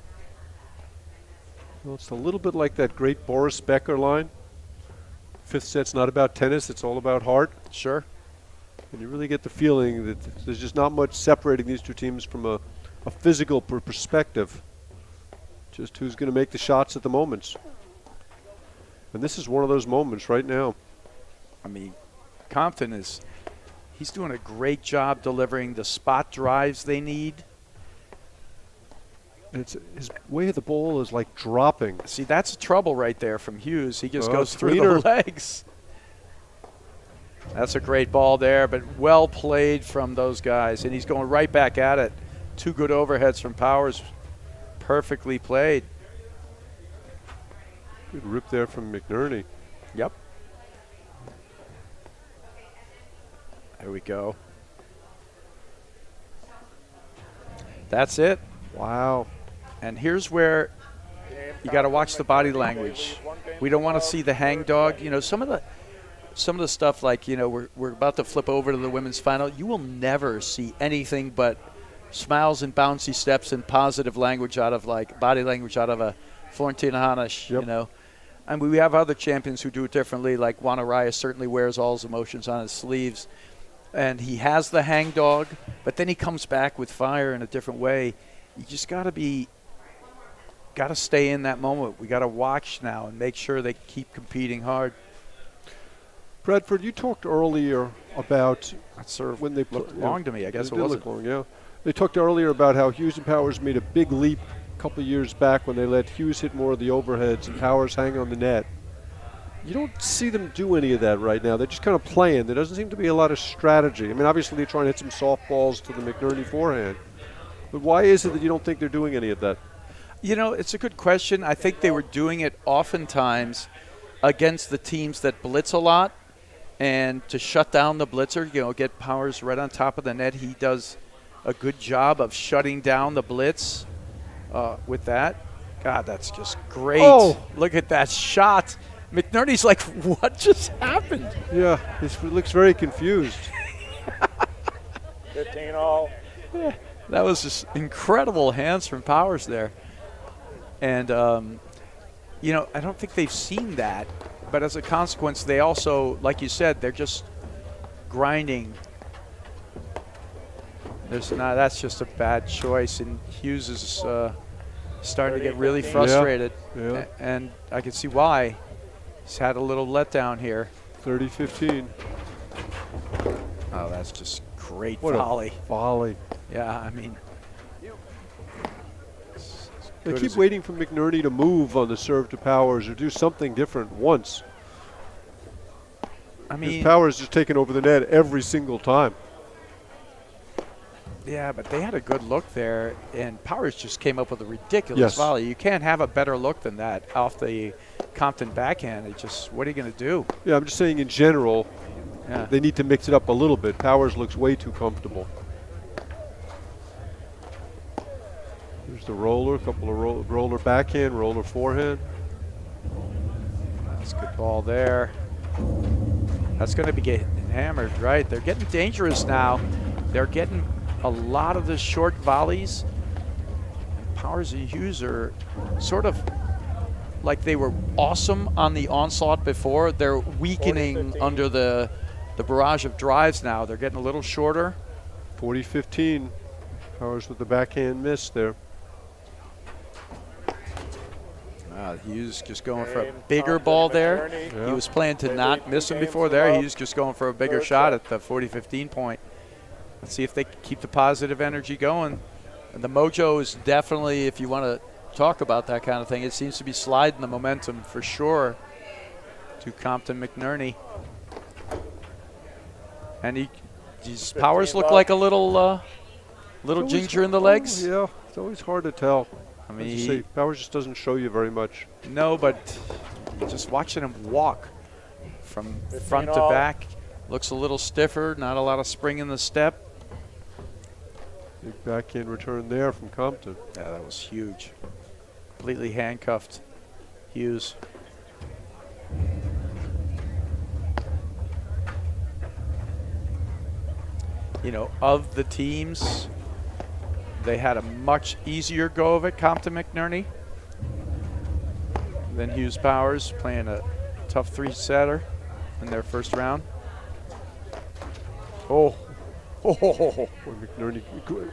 Well, it's a little bit like that great Boris Becker line. 5th set's not about tennis, it's all about heart. Sure. And you really get the feeling that there's just not much separating these two teams from a physical perspective. Just who's going to make the shots at the moments. And this is one of those moments right now. I mean, Compton he's doing a great job delivering the spot drives they need. And his way of the ball is like dropping. See, that's trouble right there from Hughes. He just Oh, goes through tweener. the legs. That's a great ball there, but well played from those guys. And he's going right back at it. 2 good overheads from Powers. Perfectly played. Good rip there from McNerney. Yep. There we go. That's it. Wow. And here's where you got to watch the body language. We don't want to see the hang dog. Some of the stuff like, we're about to flip over to the women's final. You will never see anything but smiles and bouncy steps and positive language out of body language out of a Florentina Hanish, Yep. And we have other champions who do it differently, like Juan Araya certainly wears all his emotions on his sleeves. And he has the hang dog, but then he comes back with fire in a different way. You just got to stay in that moment. We got to watch now and make sure they keep competing hard. Bradford, you talked earlier about That serve when they looked long to me. I guess it did wasn't. look long, yeah. They talked earlier about how Hughes and Powers made a big leap a couple of years back when they let Hughes hit more of the overheads and Powers hang on the net. You don't see them do any of that right now. They're just kind of playing. There doesn't seem to be a lot of strategy. I mean, obviously they're trying to hit some softballs to the McNerney forehand. But why is it that you don't think they're doing any of that? It's a good question. I think they were doing it oftentimes against the teams that blitz a lot, and to shut down the blitzer, get Powers right on top of the net. He does a good job of shutting down the blitz with that. God, that's just great. Oh. Look at that shot. McNerney's like, what just happened? Yeah, he looks very confused. 15 all. That was just incredible hands from Powers there. And, you know, I don't think they've seen that. But as a consequence, they also, like you said, they're just grinding. That's just a bad choice. And Hughes is starting to get really frustrated. Yeah. And I can see why. He's had a little letdown here. 30-15. Oh, that's just great What volley. a volley. Yeah, I mean, They good keep as- waiting for McNerney to move on the serve to Powers or do something different once. I His mean, Powers just taking over the net every single time. yeah, but they had a good look there, and Powers just came up with a ridiculous Yes. volley. You can't have a better look than that off the Compton backhand. It just, what are you going to do? Yeah, I'm just saying in general, Yeah. they need to mix it up a little bit. Powers looks way too comfortable. Here's the roller, a couple of roller backhand, roller forehand. That's a good ball there. That's going to be getting hammered, right? They're getting dangerous now. They're getting a lot of the short volleys. And Powers and Hughes are sort of like they were awesome on the onslaught before. They're weakening 40-15. under the barrage of drives now. They're getting a little shorter. 40-15. Powers with the backhand miss there. Hughes just going for a Game, bigger Compton, ball there. McNerney. Yeah. He was planning to They not lead 2 miss him games before to there. love. He's just going for a bigger Third shot set. at the 40-15 point. Let's see if they can keep the positive energy going. And the mojo is definitely, if you want to talk about that kind of thing, it seems to be sliding the momentum for sure to Compton McNerney. And his Powers look love. like a little It's always- ginger in the legs. Yeah, it's always hard to tell. I As mean, you say, Powers just doesn't show you very much. no, but just watching him walk from 15 front to all. back looks a little stiffer, not a lot of spring in the step. Big backhand return there from Compton. Yeah, that was huge. Completely handcuffed Hughes. You know, of the teams, they had a much easier go of it, Compton McNerney, than Hughes Powers, playing a tough 3-setter in their first round. Oh. Boy, McNerney,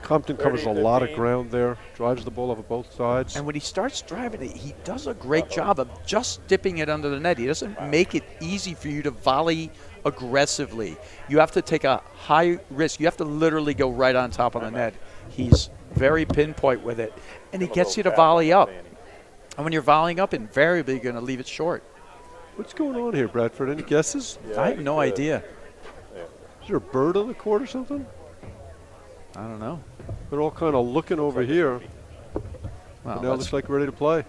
Compton covers a lot of 30-15. ground there. Drives the ball off of both sides. And when he starts driving it, he does a great job of just dipping it under the net. He doesn't make it easy for you to volley aggressively. You have to take a high risk. You have to literally go right on top of the net. He's very pinpoint with it, and he gets you to volley up. And when you're volleying up, invariably you're going to leave it short. What's going on here, Bradford? Any guesses? I have no idea. Is there a bird on the court or something? I don't know. They're all kind of looking over here. Well, But now it that's- looks like we're ready to play.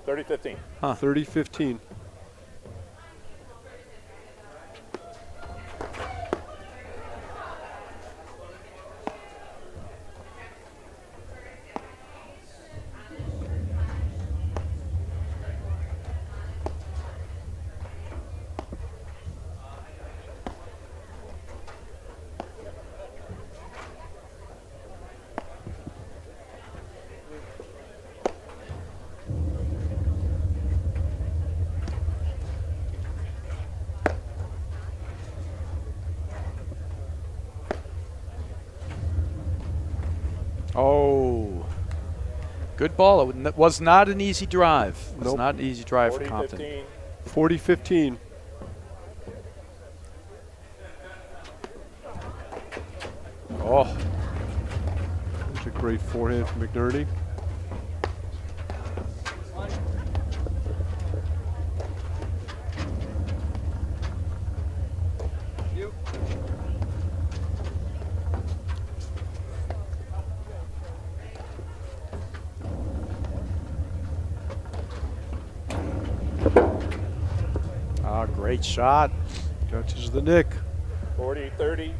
30-15. 30-15. Oh, good ball. It was not an easy drive. It was Nope. not an easy drive for Compton. 40-15. 40-15. Oh, That's a great forehand from McNerney. great shot. Catches the nick. 40-30.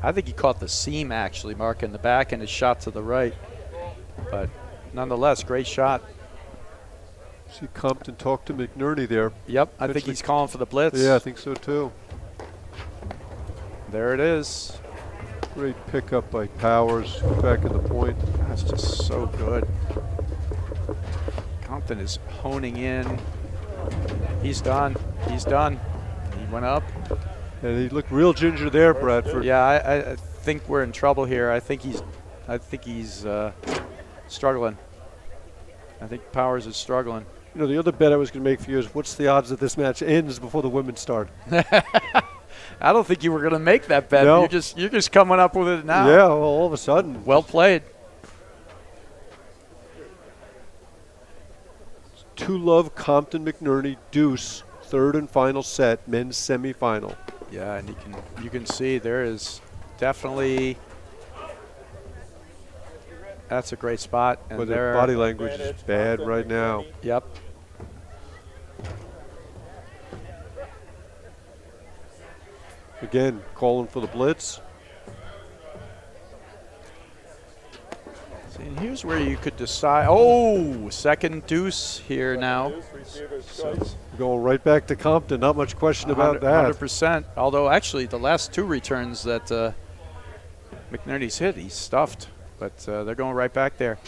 I think he caught the seam actually, Mark, in the back, and his shot to the right. But nonetheless, great shot. See Compton talk to McNerney there. Yep, I think Eventually- he's calling for the blitz. Yeah, I think so too. There it is. Great pickup by Powers back in the point. That's just so good. Compton is honing in. He's done. He's done. He went up. And he looked real ginger there, Bradford. Yeah, I think we're in trouble here. I think he's struggling. I think Powers is struggling. You know, the other bet I was going to make for you is what's the odds that this match ends before the women start? I don't think you were going to make that bet. No. You're just coming up with it now. Yeah, well, all of a sudden. Well played. 2-love Compton McNerney deuce, third and final set, men's semifinal. Yeah, and you can see there is definitely that's a great spot. And But their body language is bad right now. Yep. Again, calling for the blitz. See, and here's where you could decide. Oh, second deuce here now. Deuce, receiver's choice. Going right back to Compton. Not much question about that. 100%. Although actually the last two returns that McNerney's hit, he's stuffed. But they're going right back there.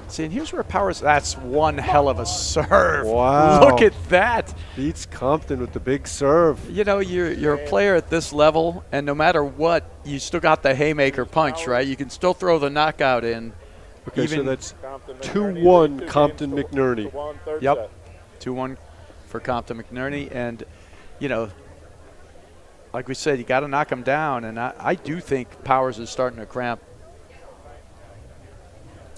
See, and here's where Powers. That's one hell of a serve. Wow. Look at that. Beats Compton with the big serve. You know, you're a player at this level, and no matter what, you still got the haymaker punch, right? You can still throw the knockout in. Okay, so that's Compton 2-1 McNerney, Compton two games to McNerney. one, third Yep. set. 2-1 for Compton McNerney. And, you know, like we said, you got to knock him down. And I do think Powers is starting to cramp.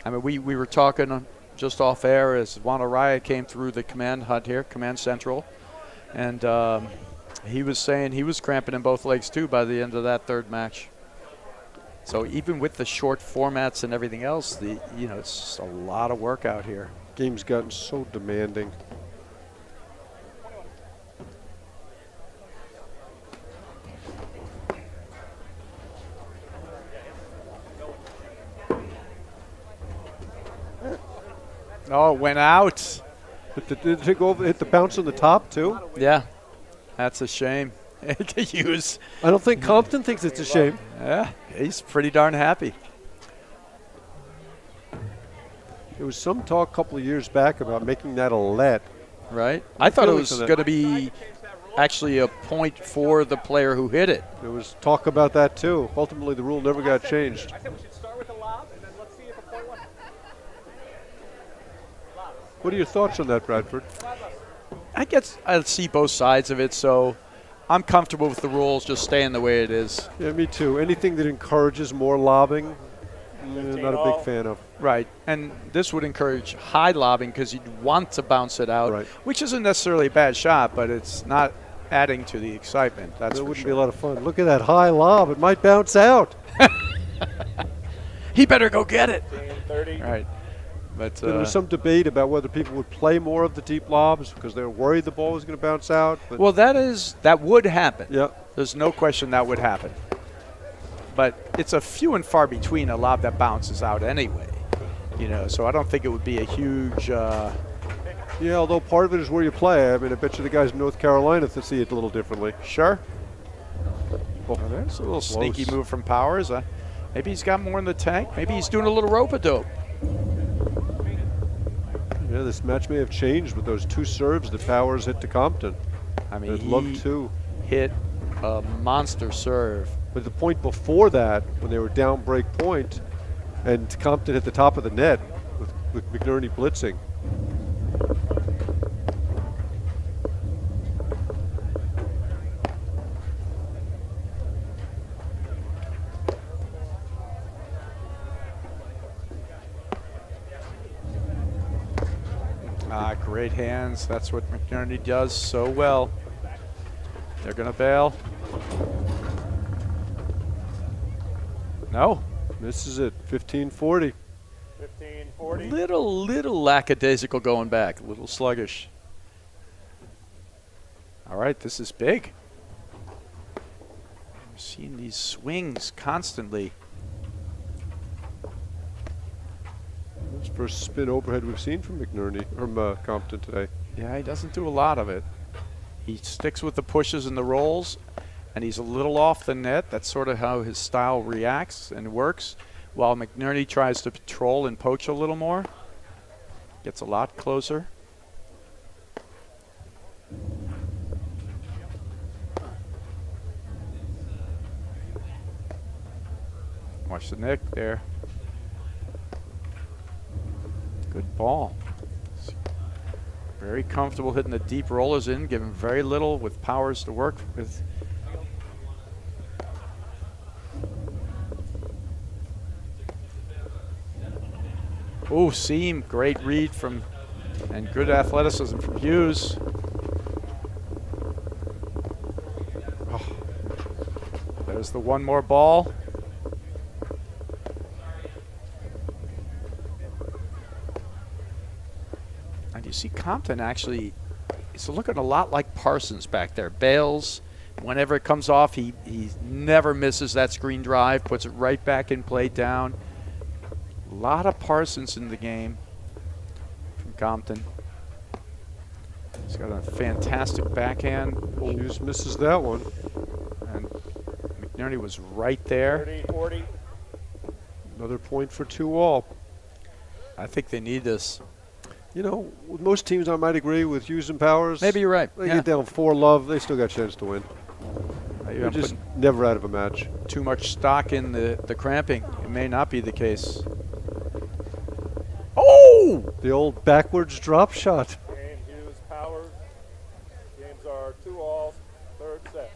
I mean, we were talking just off air as Juan Araya came through the command hut here, Command Central. And he was saying he was cramping in both legs, too, by the end of that third match. So even with the short formats and everything else, it's just a lot of work out here. Game's gotten so demanding. Oh, it went out. Did it go over, hit the bounce on the top, too? Yeah, that's a shame. Hughes. I don't think Compton thinks it's a shame. Yeah, he's pretty darn happy. There was some talk a couple of years back about making that a let. Right? I thought it feelings was on that? going to be actually a point for the player who hit it. There was talk about that, too. Ultimately, the rule never got changed. I said we should start with a lob, and then let's see if a point one. What are your thoughts on that, Bradford? I guess I see both sides of it, so I'm comfortable with the rules just staying the way it is. Yeah, me too. Anything that encourages more lobbing, not a big fan of. Right, and this would encourage high lobbing because you'd want to bounce it out, Right. which isn't necessarily a bad shot, but it's not adding to the excitement. That's That for wouldn't sure. be a lot of fun. Look at that high lob. It might bounce out. He better go get it. 30. Right, but There was some debate about whether people would play more of the deep lobs because they were worried the ball was going to bounce out. But well, that would happen. yeah, There's no question that would happen. But it's a few and far between a lob that bounces out anyway. So I don't think it would be a huge. yeah. Although part of it is where you play. I mean, I bet you the guys in North Carolina to see it a little differently. Sure. Oh, There's a little close. sneaky move from Powers. Maybe he's got more in the tank. Maybe he's doing a little rope-a-dope. Yeah, this match may have changed with those two serves that Powers hit to Compton. I mean, I'd he love to. hit a monster serve. But the point before that, when they were down break point, and Compton hit the top of the net with McNerney blitzing. Great hands. That's what McNerney does so well. They're going to bail. No. Misses it, 15-40. 15-40. Little lackadaisical going back. A little sluggish. All right, this is big. We're seeing these swings constantly. First spin overhead we've seen from McNerney, or Compton today. Yeah, he doesn't do a lot of it. He sticks with the pushes and the rolls, and he's a little off the net. That's sort of how his style reacts and works, while McNerney tries to patrol and poach a little more. Gets a lot closer. Watch the nick there. Good ball. Very comfortable hitting the deep rollers in, giving very little with powers to work with. Oh, seam, great read from, and good athleticism from Hughes. Oh, there's the one more ball. And you see Compton actually, it's looking a lot like Parsons back there. Bails, whenever it comes off, he never misses that screen drive, puts it right back in play down. A lot of Parsons in the game from Compton. He's got a fantastic backhand. Hughes misses that one. And McNerney was right there. 30-40. Another point for 2-all. I think they need this. You know, with most teams, I might agree with Hughes and Powers. Maybe you're right. They Yeah. get down 4-love, they still got a chance to win. Maybe They're I'm just putting never out of a match. too much stock in the cramping. It may not be the case. Oh! The old backwards drop shot. Game Hughes Powers. Games are 2-all, third set.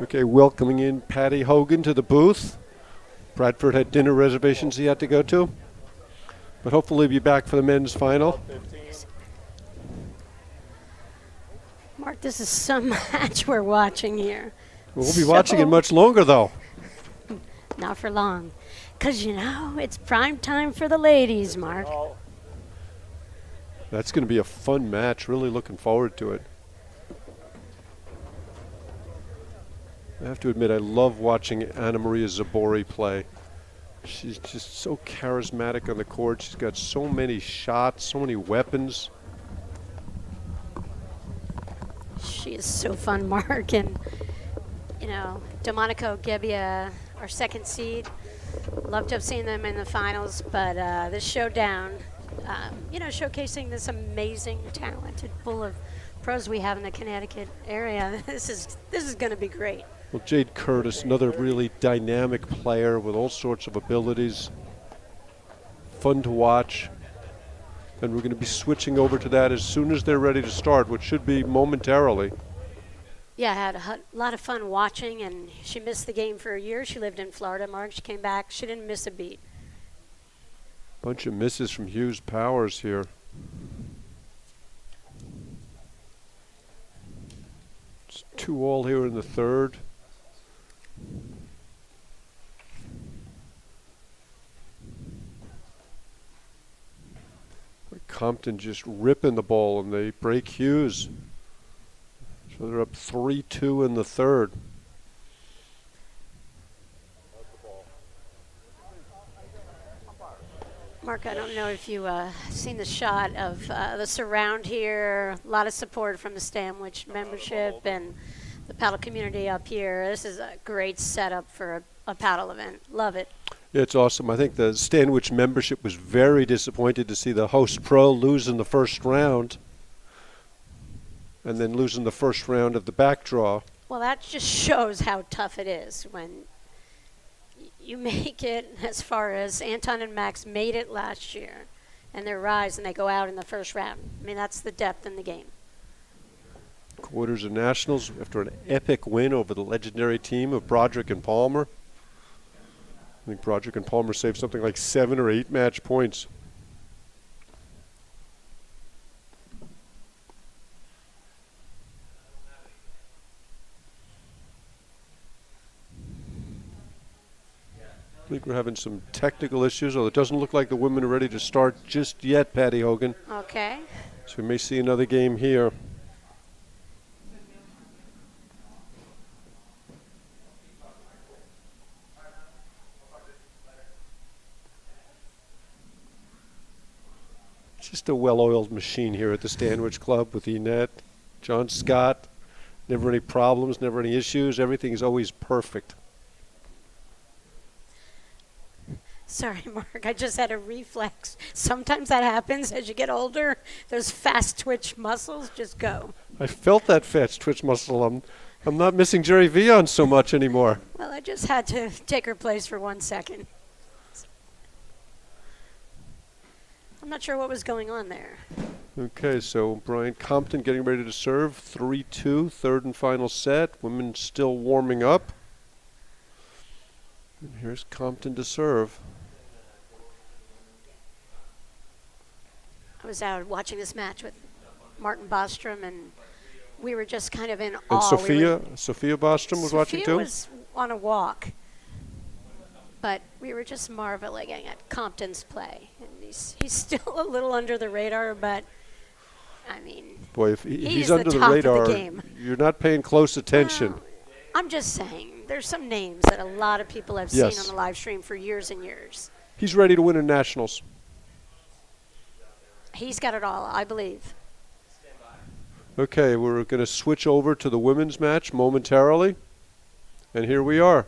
Okay, welcoming in Patty Hogan to the booth. Bradford had dinner reservations he had to go to. But hopefully he'll be back for the men's final. 15. Mark, this is some match we're watching here. We'll be watching it much longer, though. Not for long. Because, it's prime time for the ladies, Mark. All That's going to be a fun match. Really looking forward to it. I have to admit, I love watching Anna Maria Zabori play. She's just so charismatic on the court. She's got so many shots, so many weapons. She is so fun, Mark. And, Delmonico, Gebbia, our second seed. Love to have seen them in the finals. But this showdown, showcasing this amazing, talented pool of pros we have in the Connecticut area. This is going to be great. Well, Jade Curtis, another really dynamic player with all sorts of abilities. Fun to watch. And we're going to be switching over to that as soon as they're ready to start, which should be momentarily. Yeah, I had a lot of fun watching, and she missed the game for a year. She lived in Florida, Mark. She came back. She didn't miss a beat. Bunch of misses from Hughes Powers here. It's 2-all here in the third. Compton just ripping the ball, and they break Hughes. So they're up 3-2 in the third. Mark, I don't know if you seen the shot of the surround here. A lot of support from the Stanwich membership and the paddle community up here. This is a great setup for a paddle event. Love it. It's awesome. I think the Stanwich membership was very disappointed to see the host pro lose in the first round and then losing the first round of the back draw. Well, that just shows how tough it is when you make it as far as Anton and Max made it last year and their rise and they go out in the first round. I mean, that's the depth in the game. Quarters of nationals after an epic win over the legendary team of Broderick and Palmer. I think Broderick and Palmer saved something like 7 or 8 match points. I think we're having some technical issues, although it doesn't look like the women are ready to start just yet, Patty Hogan. Okay. So we may see another game here. Just a well-oiled machine here at the Stanwich Club with Enette, John Scott. Never any problems, never any issues. Everything is always perfect. Sorry, Mark. I just had a reflex. Sometimes that happens as you get older. Those fast twitch muscles just go. I felt that fast twitch muscle. I'm not missing Jerry Vion so much anymore. Well, I just had to take her place for 1 second. I'm not sure what was going on there. Okay, so Brian Compton getting ready to serve. 3-2, third and final set. Women still warming up. And here's Compton to serve. I was out watching this match with Martin Bostrom, and we were just kind of in And awe. Sophia Bostrom was watching too? Sophia was on a walk, but we were just marveling at Compton's play. And he's still a little under the radar, but I mean, Boy, if he's he's the under the top of the radar, game. you're not paying close attention. Well, I'm just saying, there's some names that a lot of people have seen on the live stream for years and years. He's ready to win in nationals. He's got it all, I believe. Okay, we're going to switch over to the women's match momentarily. And here we are.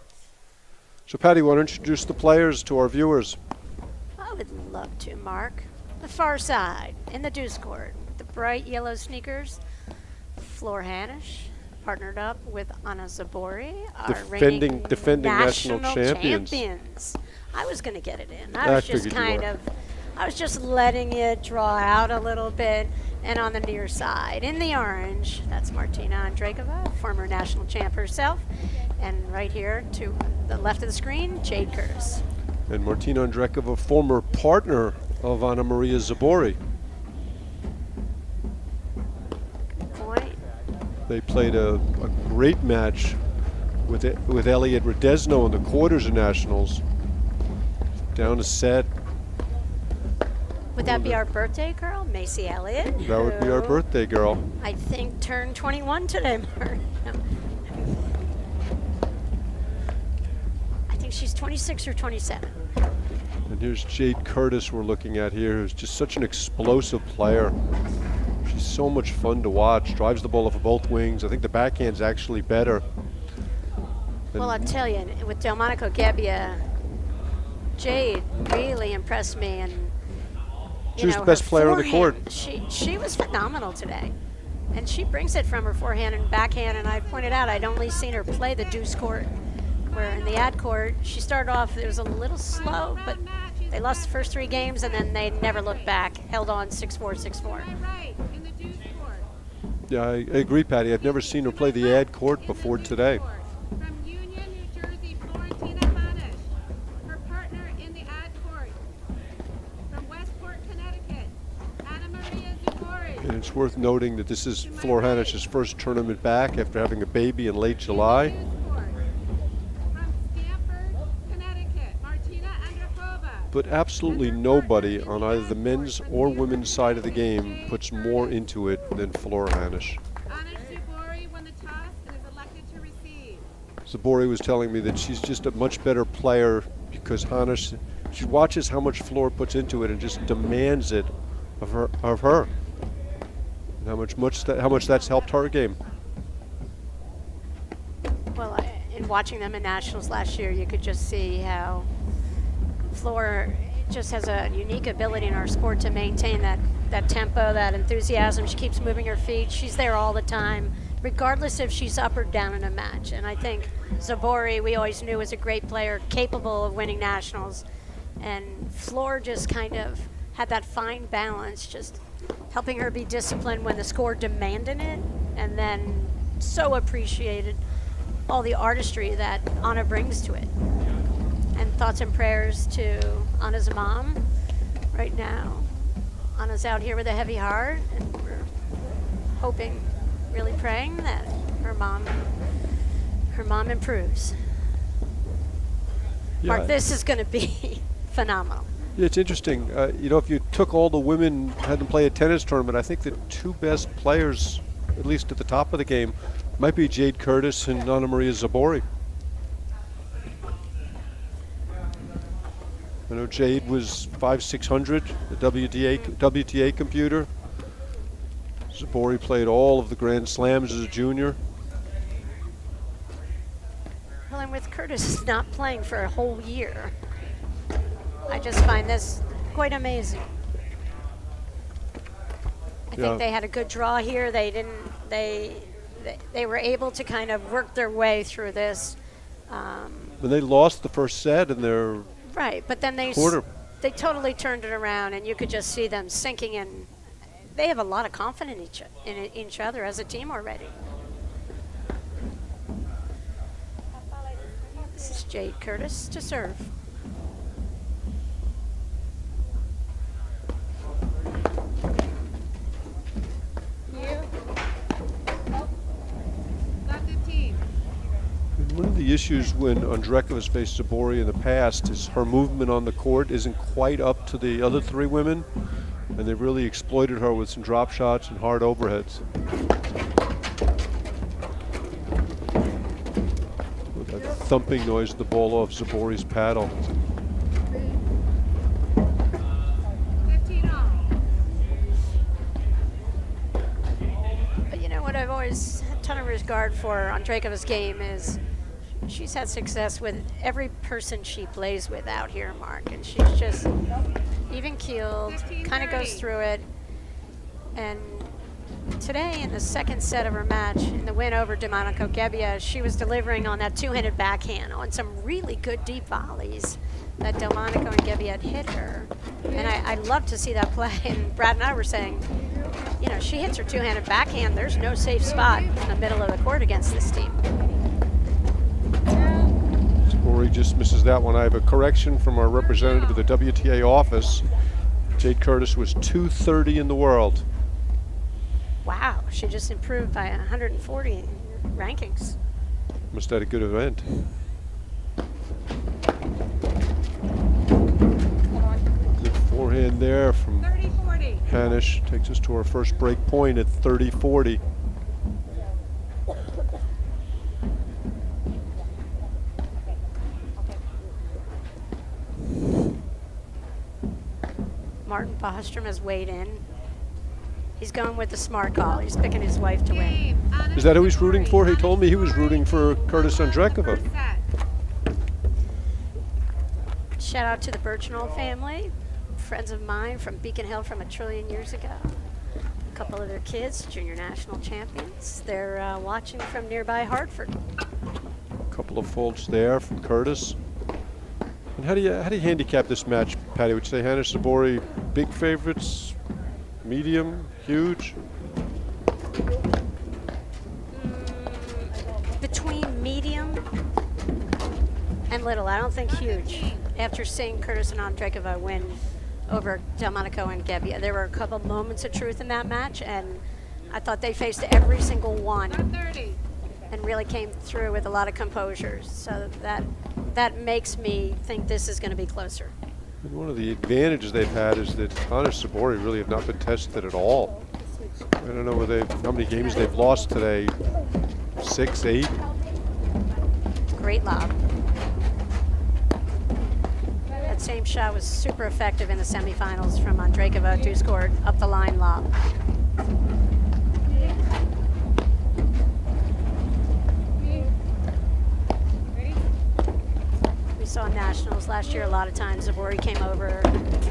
So, Patty, want to introduce the players to our viewers? I would love to, Mark. The far side, in the deuce court, the bright yellow sneakers, Floor Hanish, partnered up with Anna Zabori, our Defending national champions. I was going to get it in. I figured you were. I was just letting it draw out a little bit. And on the near side, in the orange, that's Martina Andrakova, former national champ herself. And right here to the left of the screen, Jade Curtis. And Martina Andrakova, former partner of Anna Maria Zabori. Good point. They played a great match with Elliot Radesno in the quarters of nationals. Down a set. Would that be our birthday girl, Macy Elliott? That would be our birthday girl. I think turned 21 today, Mark. I think she's 26 or 27. And here's Jade Curtis we're looking at here, who's just such an explosive player. She's so much fun to watch, drives the ball off of both wings. I think the backhand's actually better. Well, I'll tell you, with Delmonico Gebbia, Jade really impressed me. And she was the best player on the court. She was phenomenal today. And she brings it from her forehand and backhand. And I pointed out I'd only seen her play the deuce court, where in the ad court, she started off, it was a little slow, but they lost the first 3 games, and then they never looked back, held on 6-4, 6-4. Yeah, I agree, Patty. I've never seen her play the ad court before today. From Union, New Jersey, Florentina Hanish. Her partner in the ad court. From Westport, Connecticut, Anna Maria Zabori. And it's worth noting that this is Floor Hanish's first tournament back after having a baby in late July. From Stamford, Connecticut, Martina Andrakova. But absolutely nobody on either the men's or women's side of the game puts more into it than Floor Hanish. Anna Zabori won the toss and is elected to receive. Zabori was telling me that she's just a much better player because Hanish, she watches how much Floor puts into it and just demands it of her. And how much that's helped her game. Well, in watching them in nationals last year, you could just see how Floor just has a unique ability in our sport to maintain that tempo, that enthusiasm. She keeps moving her feet. She's there all the time, regardless if she's up or down in a match. And I think Zabori, we always knew, was a great player, capable of winning nationals. And Floor just kind of had that fine balance, just helping her be disciplined when the score demanded it, and then so appreciated all the artistry that Anna brings to it. And thoughts and prayers to Anna's mom right now. Anna's out here with a heavy heart, and we're hoping, really praying that her mom improves. Mark, Yeah. this is going to be phenomenal. Yeah, it's interesting. You know, if you took all the women, had them play a tennis tournament, I think the two best players, at least at the top of the game, might be Jade Curtis and Anna Maria Zabori. I know Jade was 5,600, the WTA computer. Zabori played all of the Grand Slams as a junior. Well, and with Curtis not playing for a whole year, I just find this quite amazing. I Yeah. think they had a good draw here. They didn't. They were able to kind of work their way through this. When they lost the first set in their Right, but then quarter. they totally turned it around, and you could just see them sinking in. They have a lot of confidence in each other as a team already. This is Jade Curtis to serve. Left 15. And one of the issues when Andrakova's faced Zabori in the past is her movement on the court isn't quite up to the other three women, and they've really exploited her with some drop shots and hard overheads. With that thumping noise of the ball off Zabori's paddle. 15 all. But you know what I've always had a ton of regard for Andrakova's game is she's had success with every person she plays with out here, Mark, and she's just even-keeled, kind of goes through it. And today, in the second set of her match, in the win over Delmonico Gebbia, she was delivering on that two-handed backhand on some really good deep volleys that Delmonico and Gebbia had hit her. And I love to see that play. And Brad and I were saying, you know, she hits her two-handed backhand. There's no safe spot in the middle of the court against this team. Zabori just misses that one. I have a correction from our representative of the WTA office. Jade Curtis was 230 in the world. Wow, she just improved by 140 in rankings. Must have had a good event. Good forehand there from 30-40. Hanish. Takes us to our first break point at 30-40. Martin Bostrom has weighed in. He's going with the smart call. He's picking his wife to win. Game. Anna Is that who he's rooting Zabori. for? He told me he was Zabori rooting for Curtis won the Andrakova. first set. Shout out to the Birchnall family, friends of mine from Beacon Hill from a trillion years ago. A couple of their kids, junior national champions. They're watching from nearby Hartford. A couple of faults there from Curtis. And how do you handicap this match, Patty? Would you say Hanish, Zabori, big favorites, medium, huge? Between medium and little, I don't think huge. After seeing Curtis and Andrakova win over Delmonico and Gebbia, there were a couple moments of truth in that match, and I thought they faced every single one Left 30. and really came through with a lot of composure. So that makes me think this is going to be closer. And one of the advantages they've had is that Hanish and Zabori really have not been tested at all. I don't know how many games they've lost today. 6, 8. Great lob. That same shot was super effective in the semifinals from Andrakova, who scored up the line lob. We saw nationals last year a lot of times. Zabori came over,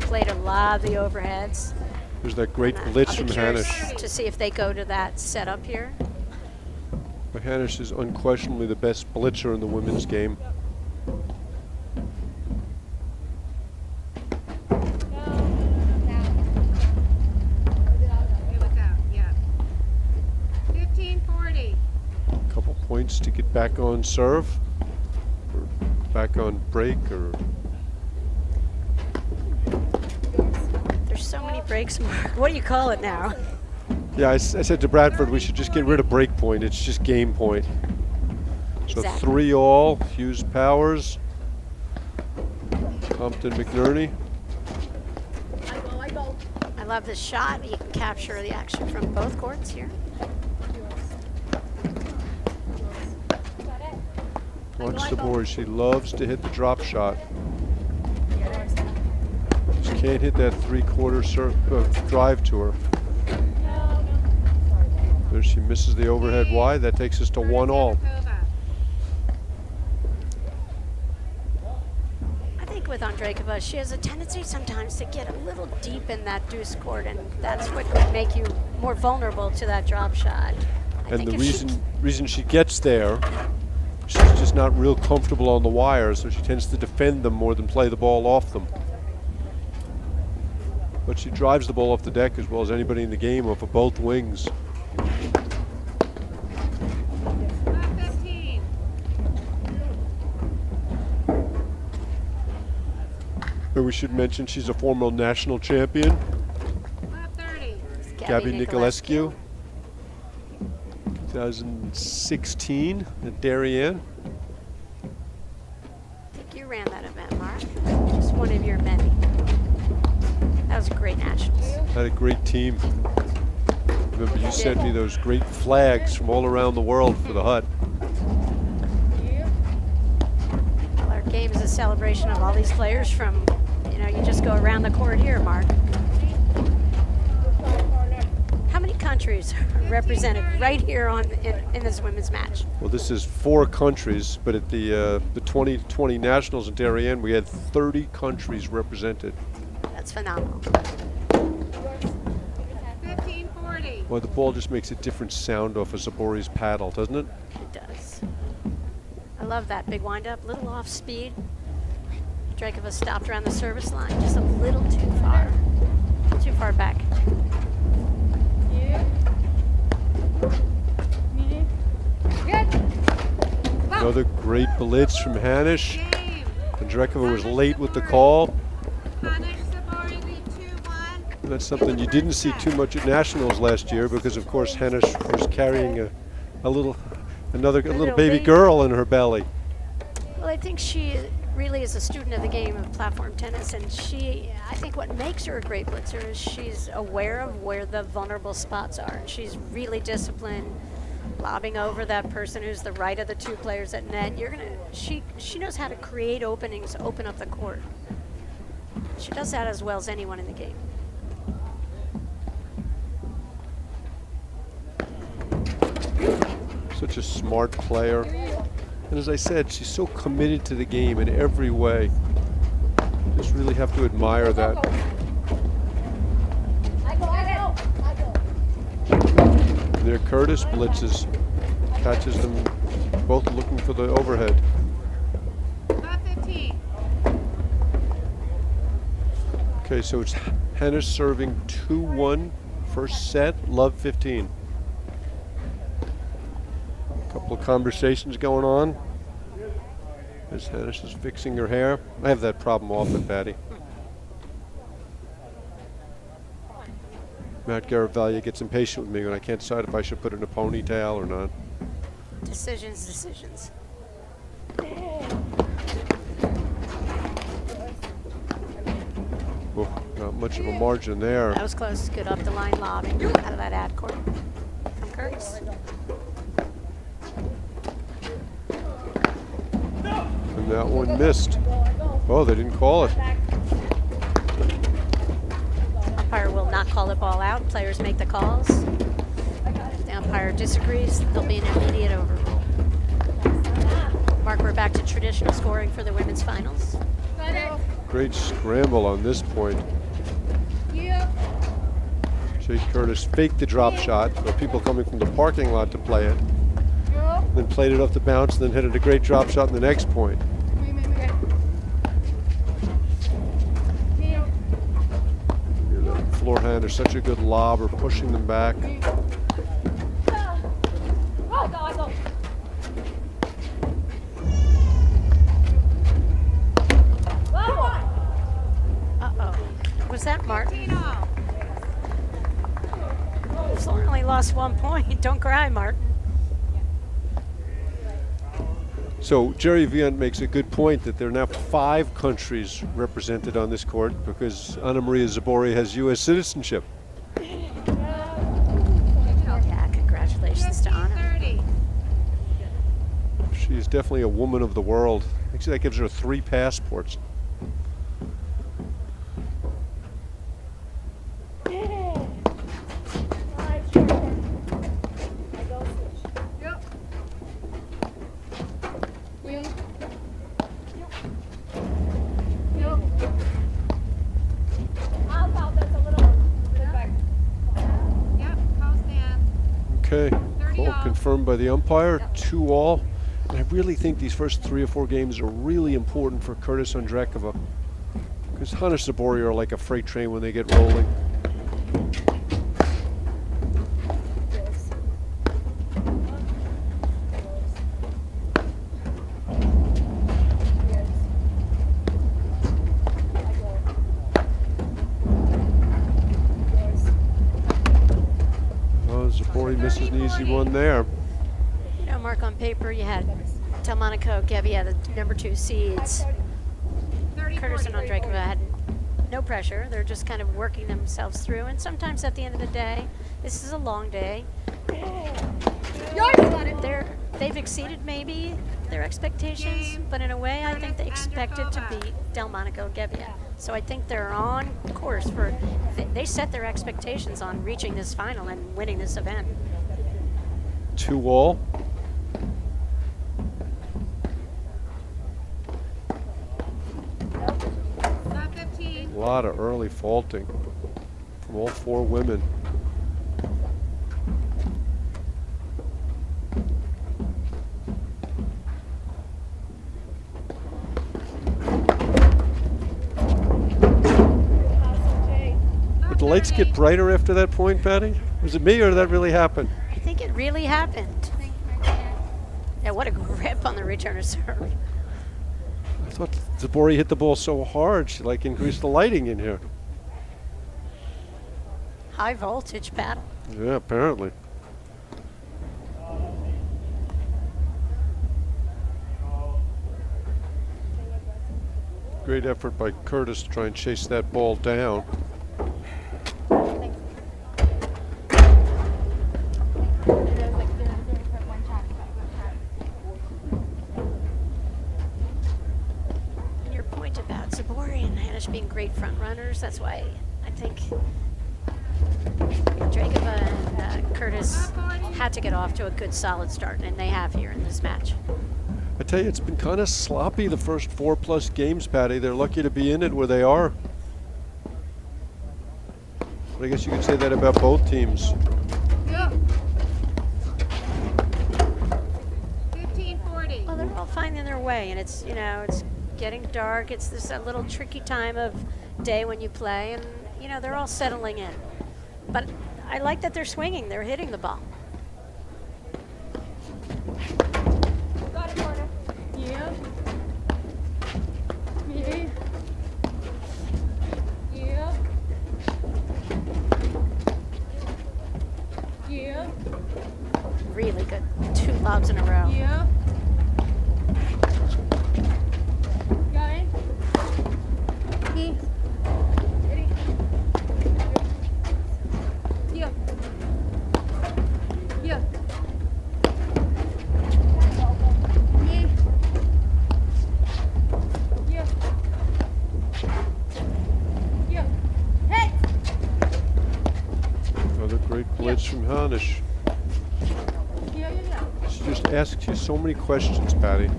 played a lot of the overheads. There's that great And blitz I'll from be curious Hanish. to see if they go to that setup here. But Hanish is unquestionably the best blitzer in the women's game. It was out, yeah. 15-40. Couple points to get back on serve, or back on break, or There's so many breaks, Mark. What do you call it now? yeah. I said to Bradford we should just get rid of break point. It's just game point. So Exactly. 3 all. Hughes Powers. Compton McNerney. I love this shot. You can capture the action from both courts here. Watch Zabori. She loves to hit the drop shot. She can't hit that three-quarter drive to her. There she misses the overhead wide. That takes us to 1-all. I think with Andrakova, she has a tendency sometimes to get a little deep in that deuce court, and that's what could make you more vulnerable to that drop shot. And the reason she gets there, she's just not real comfortable on the wire, so she tends to defend them more than play the ball off them. But she drives the ball off the deck as well as anybody in the game off of both wings. 15. And we should mention she's a former national champion, 30. Gabby Nicolescu. 2016 at Darien. I think you ran that event, Mark. Just one of your many. That was a great nationals. Had a great team. Remember you sent me those great flags from all around the world for the hut. Well, our game is a celebration of all these players from, you just go around the court here, Mark. How many countries are represented right here in this women's match? Well, this is 4 countries, but at the 2020 Nationals in Darien, we had 30 countries represented. That's phenomenal. 1540. Well, the ball just makes a different sound off of Zabori's paddle, doesn't it? It does. I love that big wind-up, little off speed. Andrakova stopped around the service line, just a little too far back. Another great blitz from Hanish. Game. Andrakova was late with the call. Hanish Zabori lead 2-1. And that's something you didn't see too much at Nationals last year because, of course, Hanish was carrying a little baby girl in her belly. Well, I think she really is a student of the game of platform tennis, and I think what makes her a great blitzer is she's aware of where the vulnerable spots are. She's really disciplined, lobbing over that person who's the right of the 2 players at net. She knows how to create openings, open up the court. She does that as well as anyone in the game. Such a smart player. And as I said, she's so committed to the game in every way. Just really have to admire that. There Curtis blitzes, catches them both looking for the overhead. 15. Okay, so it's Hanish serving 2-1 first set, love 15. Couple of conversations going on as Hanish is fixing her hair. I have that problem often, Patty. Matt Garavaglia gets impatient with me when I can't decide if I should put it in a ponytail or not. Decisions. Oh, not much of a margin there. That was close. Good up the line lobbing out of that ad court from Curtis. And that one missed. Oh, they didn't call it. Umpire will not call the ball out. Players make the calls. If the umpire disagrees, there'll be an immediate overrule. Mark, we're back to traditional scoring for the women's finals. Great scramble on this point. Jake Curtis faked the drop shot, but people coming from the parking lot to play it. Then played it off the bounce, then hit it a great drop shot in the next point. Floor hand is such a good lobber, pushing them back. Uh-oh. Was that Martin? Floor only lost 1 point. Don't cry, Martin. So Jerry Vian makes a good point that there are now 5 countries represented on this court because Anna Maria Zabori has U.S. citizenship. Yeah, congratulations to Anna. 30. She's definitely a woman of the world. Actually, that gives her 3 passports. Yep. Yep, call stand. Okay, 30 call all. confirmed by the umpire, 2 all. And I really think these first 3 or 4 games are really important for Curtis Andrakova. Because Hanish Zabori are like a freight train when they get rolling. Oh, Zabori misses an easy one there. You know, Mark, on paper, you had Delmonico, Gebbia, the number 2 seeds. 30, Curtis and 40. Andrakova had no pressure. They're just kind of working themselves through. And sometimes at the end of the day, this is a long day. They've exceeded maybe their expectations, Game. but in a way, I think they Curtis expected to Andrakova. beat Delmonico Gebbia. So I think they're on course for. They set their expectations on reaching this final and winning this event. 2 all. Top 15. A lot of early faulting from all 4 women. Did the lights get brighter after that point, Patty? Was it me or did that really happen? I think it really happened. Yeah, what a grip on the returner serve. I thought Zabori hit the ball so hard, she like increased the lighting in here. High voltage paddle. Yeah, apparently. Great effort by Curtis to try and chase that ball down. Your point about Zabori and Hanish being great front runners, that's why I think Andrakova and Curtis had to get off to a good solid start, and they have here in this match. I tell you, it's been kind of sloppy the first 4+ games, Patty. They're lucky to be in it where they are. But I guess you could say that about both teams. Yep. 15, 40. Well, they're all finding their way, and it's, you know, it's getting dark. It's this a little tricky time of day when you play, and, you know, they're all settling in. But I like that they're swinging. They're hitting the ball. Really good. 2 lobs in a row. Another great blitz from Hanish. She just asks you so many questions, Patty.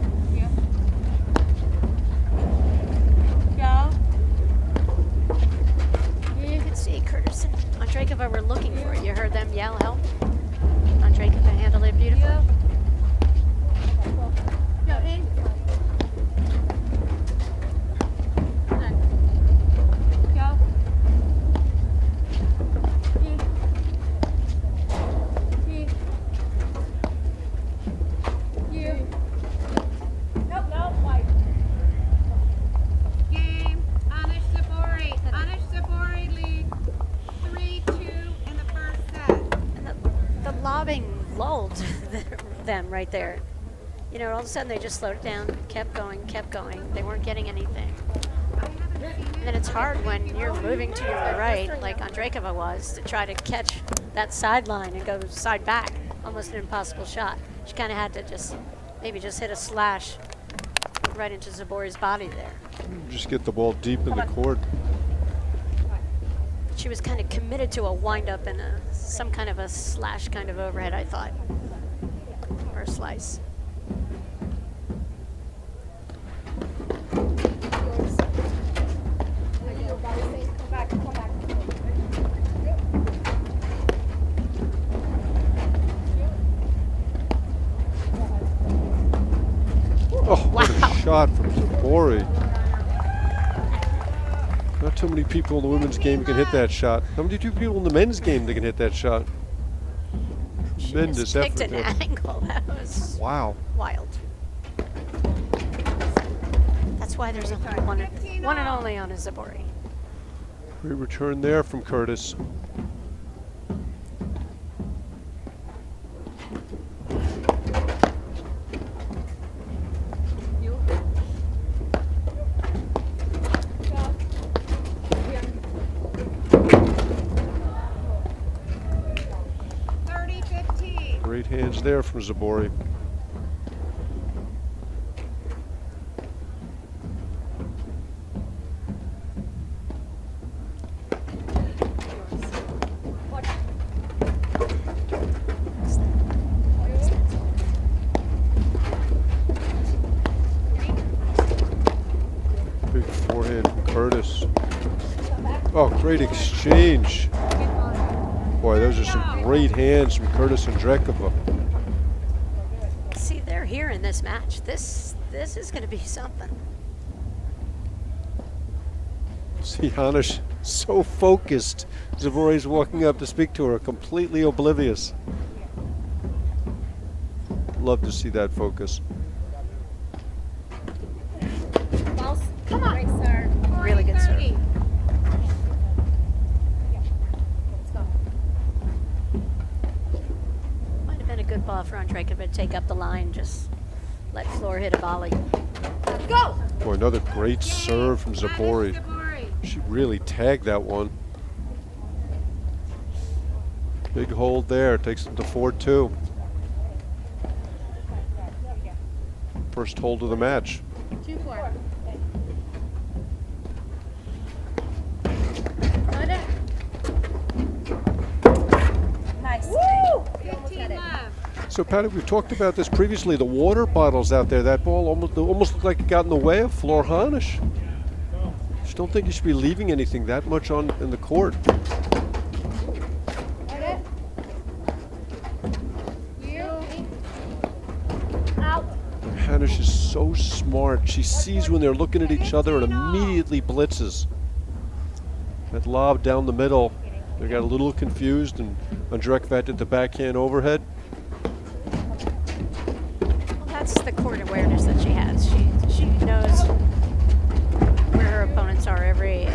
You could see Curtis and Andrakova were looking for it. You heard them yell, help. Andrakova handled it beautifully. Game. Hanish Zabori. Hanish Zabori leads 3-2 in the first set. And the lobbing lulled them right there. You know, all of a sudden they just slowed it down, kept going, kept going. They weren't getting anything. And then it's hard when you're moving to your right, like Andrakova was, to try to catch that sideline and go side back. Almost an impossible shot. She kind of had to maybe just hit a slash right into Zabori's body there. Just get the ball deep in the court. She was kind of committed to a wind-up and some kind of a slash kind of overhead, I thought, or a slice. Oh, what a shot from Zabori. Not too many people in the women's game can hit that shot. How many people in the men's game that can hit that shot? Tremendous She just picked effort. an angle. That was Wow. wild. That's why there's only one and only on a Zabori. Great return there from Curtis. Great hands there from Zabori. Big forehand from Curtis. Oh, great exchange. Boy, those are some great hands from Curtis and Andrakova. See, they're here in this match. This is going to be something. See Hanish so focused. Zabori's walking up to speak to her, completely oblivious. Love to see that focus. Come on. Great serve. Really good serve. 40-30. Might have been a good ball for Andrakova to take up the line, just let Floor hit a volley. Go. Boy, another great serve from Zabori. Zabori. She really tagged that one. Big hold there, takes it to 4-2. First hold of the match. 2-4. Nice. Woo! 15 left. So, Patty, we've talked about this previously. The water bottles out there, that ball almost looked like it got in the way of Floor Hanish. Just don't think you should be leaving anything that much on in the court. Hanish is so smart. She sees when they're looking at each other and immediately blitzes. That lob down the middle, they got a little confused, and Andrakova did the backhand overhead. Well, that's the court awareness that she has. She knows where her opponents are every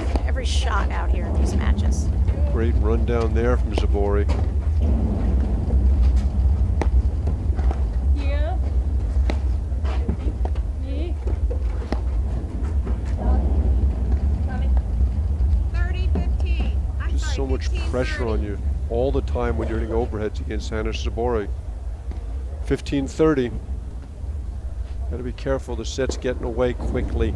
shot out here in these matches. Great run down there from Zabori. Just so much pressure on you all the time when you're hitting overheads against Hanish Zabori. 15-30. Got to be careful. The set's getting away quickly.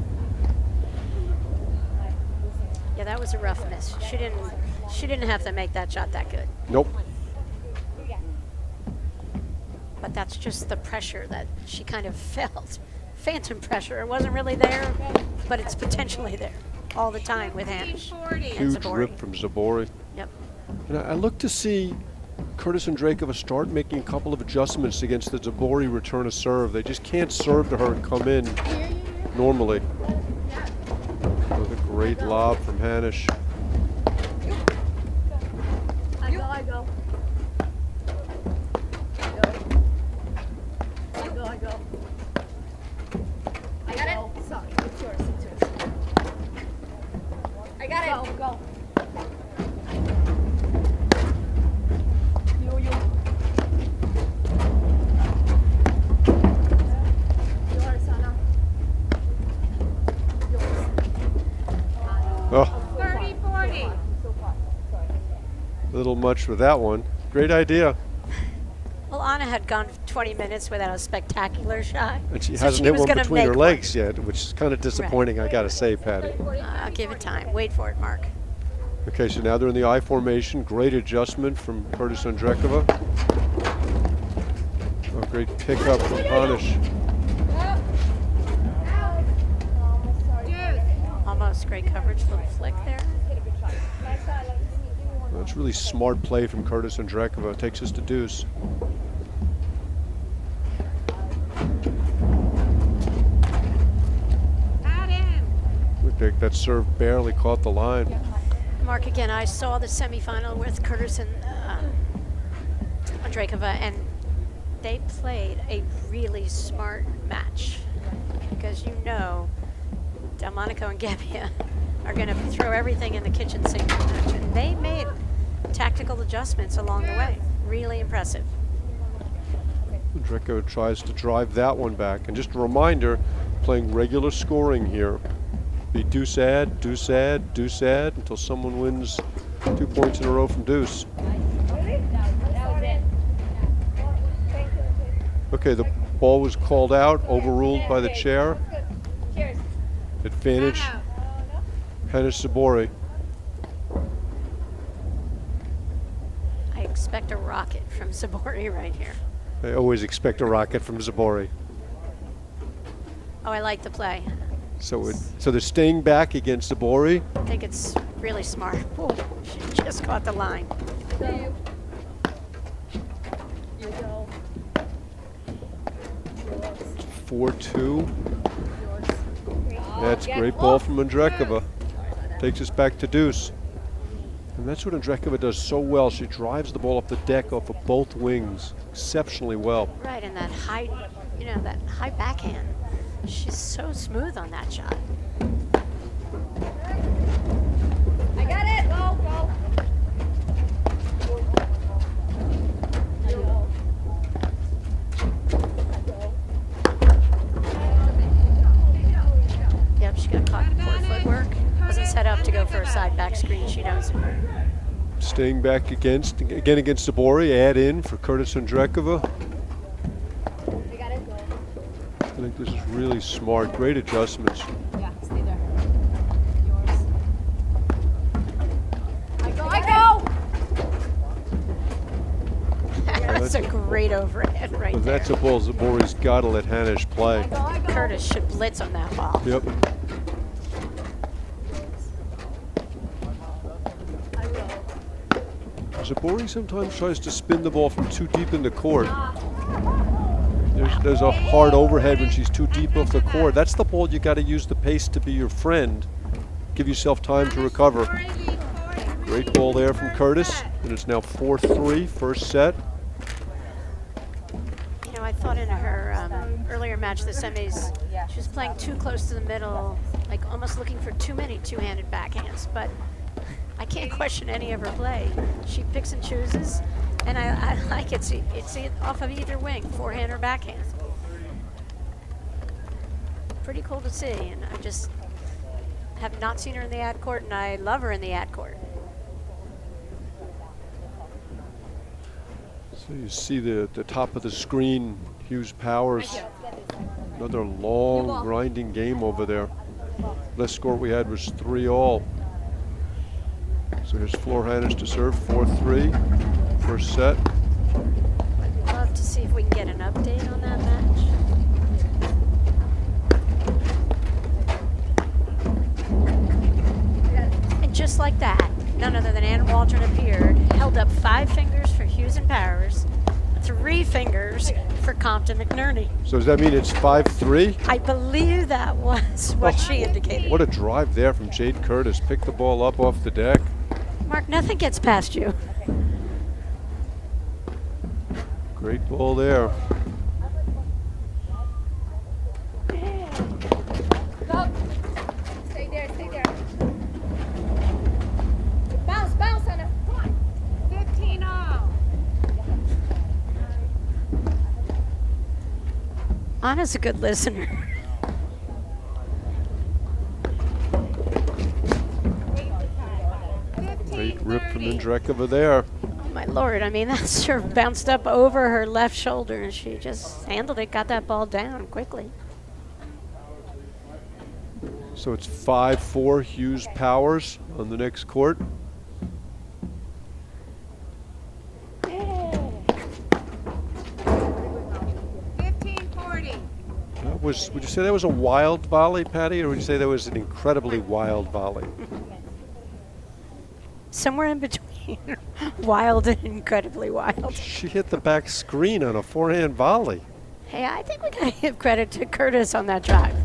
Yeah, that was a rough miss. She didn't have to make that shot that good. Nope. But that's just the pressure that she kind of felt. Phantom pressure. It wasn't really there, but it's potentially there all the time with Hanish. 40. Huge Zabori. rip from Zabori. Yep. And I look to see Curtis and Andrakova start making a couple of adjustments against the Zabori return of serve. They just can't serve to her and come in normally. With a great lob from Hanish. I go. I go. I got it. Sorry, it's yours. I got it. Go. Oh, 30-40. a little much for that one. Great idea. Well, Anna had gone 20 minutes without a spectacular shot. And she So hasn't she hit was one gonna between her make legs yet, which is kind of disappointing, I got to say, Patty. I'll give it time. Wait for it, Mark. Okay, so now they're in the I formation. Great adjustment from Curtis Andrakova. Oh, great pickup from Hanish. Almost great coverage. Little flick there. That's really smart play from Curtis Andrakova. Takes us to deuce. Add in. That serve barely caught the line. Mark, again, I saw the semifinal with Curtis and Andrakova, and they played a really smart match because Delmonico and Gebbia are going to throw everything in the kitchen sink match, and they made tactical adjustments along the way. Really impressive. Andrakova tries to drive that one back. And just a reminder, playing regular scoring here. Be deuce add, deuce add, deuce add until someone wins 2 points in a row from deuce. Okay, the ball was called out, overruled by the chair. Advantage, Hanish Zabori. I expect a rocket from Zabori right here. I always expect a rocket from Zabori. Oh, I like the play. So they're staying back against Zabori. I think it's really smart. Oh, she just caught the line. 4-2. That's a great ball from Andrakova. Takes us back to deuce. And that's what Andrakova does so well. She drives the ball up the deck off of both wings exceptionally well. Right, and that high, that high backhand. She's so smooth on that shot. I got it. Go, go. Yep, she got caught in poor footwork. Wasn't set up to go for a side back screen. She knows it. Staying back against Zabori. Add in for Curtis Andrakova. I got it. Go. I think this is really smart. Great adjustments. Yeah, stay there. Yours. I go. That's a great overhead right But there. that's a ball Zabori's got to let Hanish play. Curtis should blitz on that ball. Yep. Zabori sometimes tries to spin the ball from too deep in the court. There's a hard overhead when she's too deep off the court. That's the ball you got to use the pace to be your friend. Give yourself time to recover. Great ball there from Curtis, and it's now 4-3, first set. I thought in her earlier match, the semis, she was playing too close to the middle, like almost looking for too many two-handed backhands. But I can't question any of her play. She picks and chooses, and I like it. It's off of either wing, forehand or backhand. Pretty cool to see, and I just have not seen her in the ad court, and I love her in the ad court. So you see the top of the screen, Hughes Powers. Another long, grinding game over there. Last score we had was 3-all. So here's Floor Hanish to serve, 4-3, first set. I'd love to see if we can get an update on that match. And just like that, none other than Ann Waldron appeared, held up 5 fingers for Hughes and Powers, 3 fingers for Compton McNerney. So does that mean it's 5-3? I believe that was what she indicated. What a drive there from Jade Curtis. Picked the ball up off the deck. Mark, nothing gets past you. Great ball there. Go. Stay there, stay there. Bounce, bounce, Anna. Come on. 15-all. Anna's a good listener. Rip from 30. Andrakova there. Oh my lord, I mean, that serve bounced up over her left shoulder and she just handled it, got that ball down quickly. So it's 5-4 Hughes Powers on the next court. That was, would you say that was a wild volley, Patty, or would you say that was an incredibly wild volley? Somewhere in between. Wild and incredibly wild. She hit the back screen on a forehand volley. Hey, I think we gotta give credit to Curtis on that drive.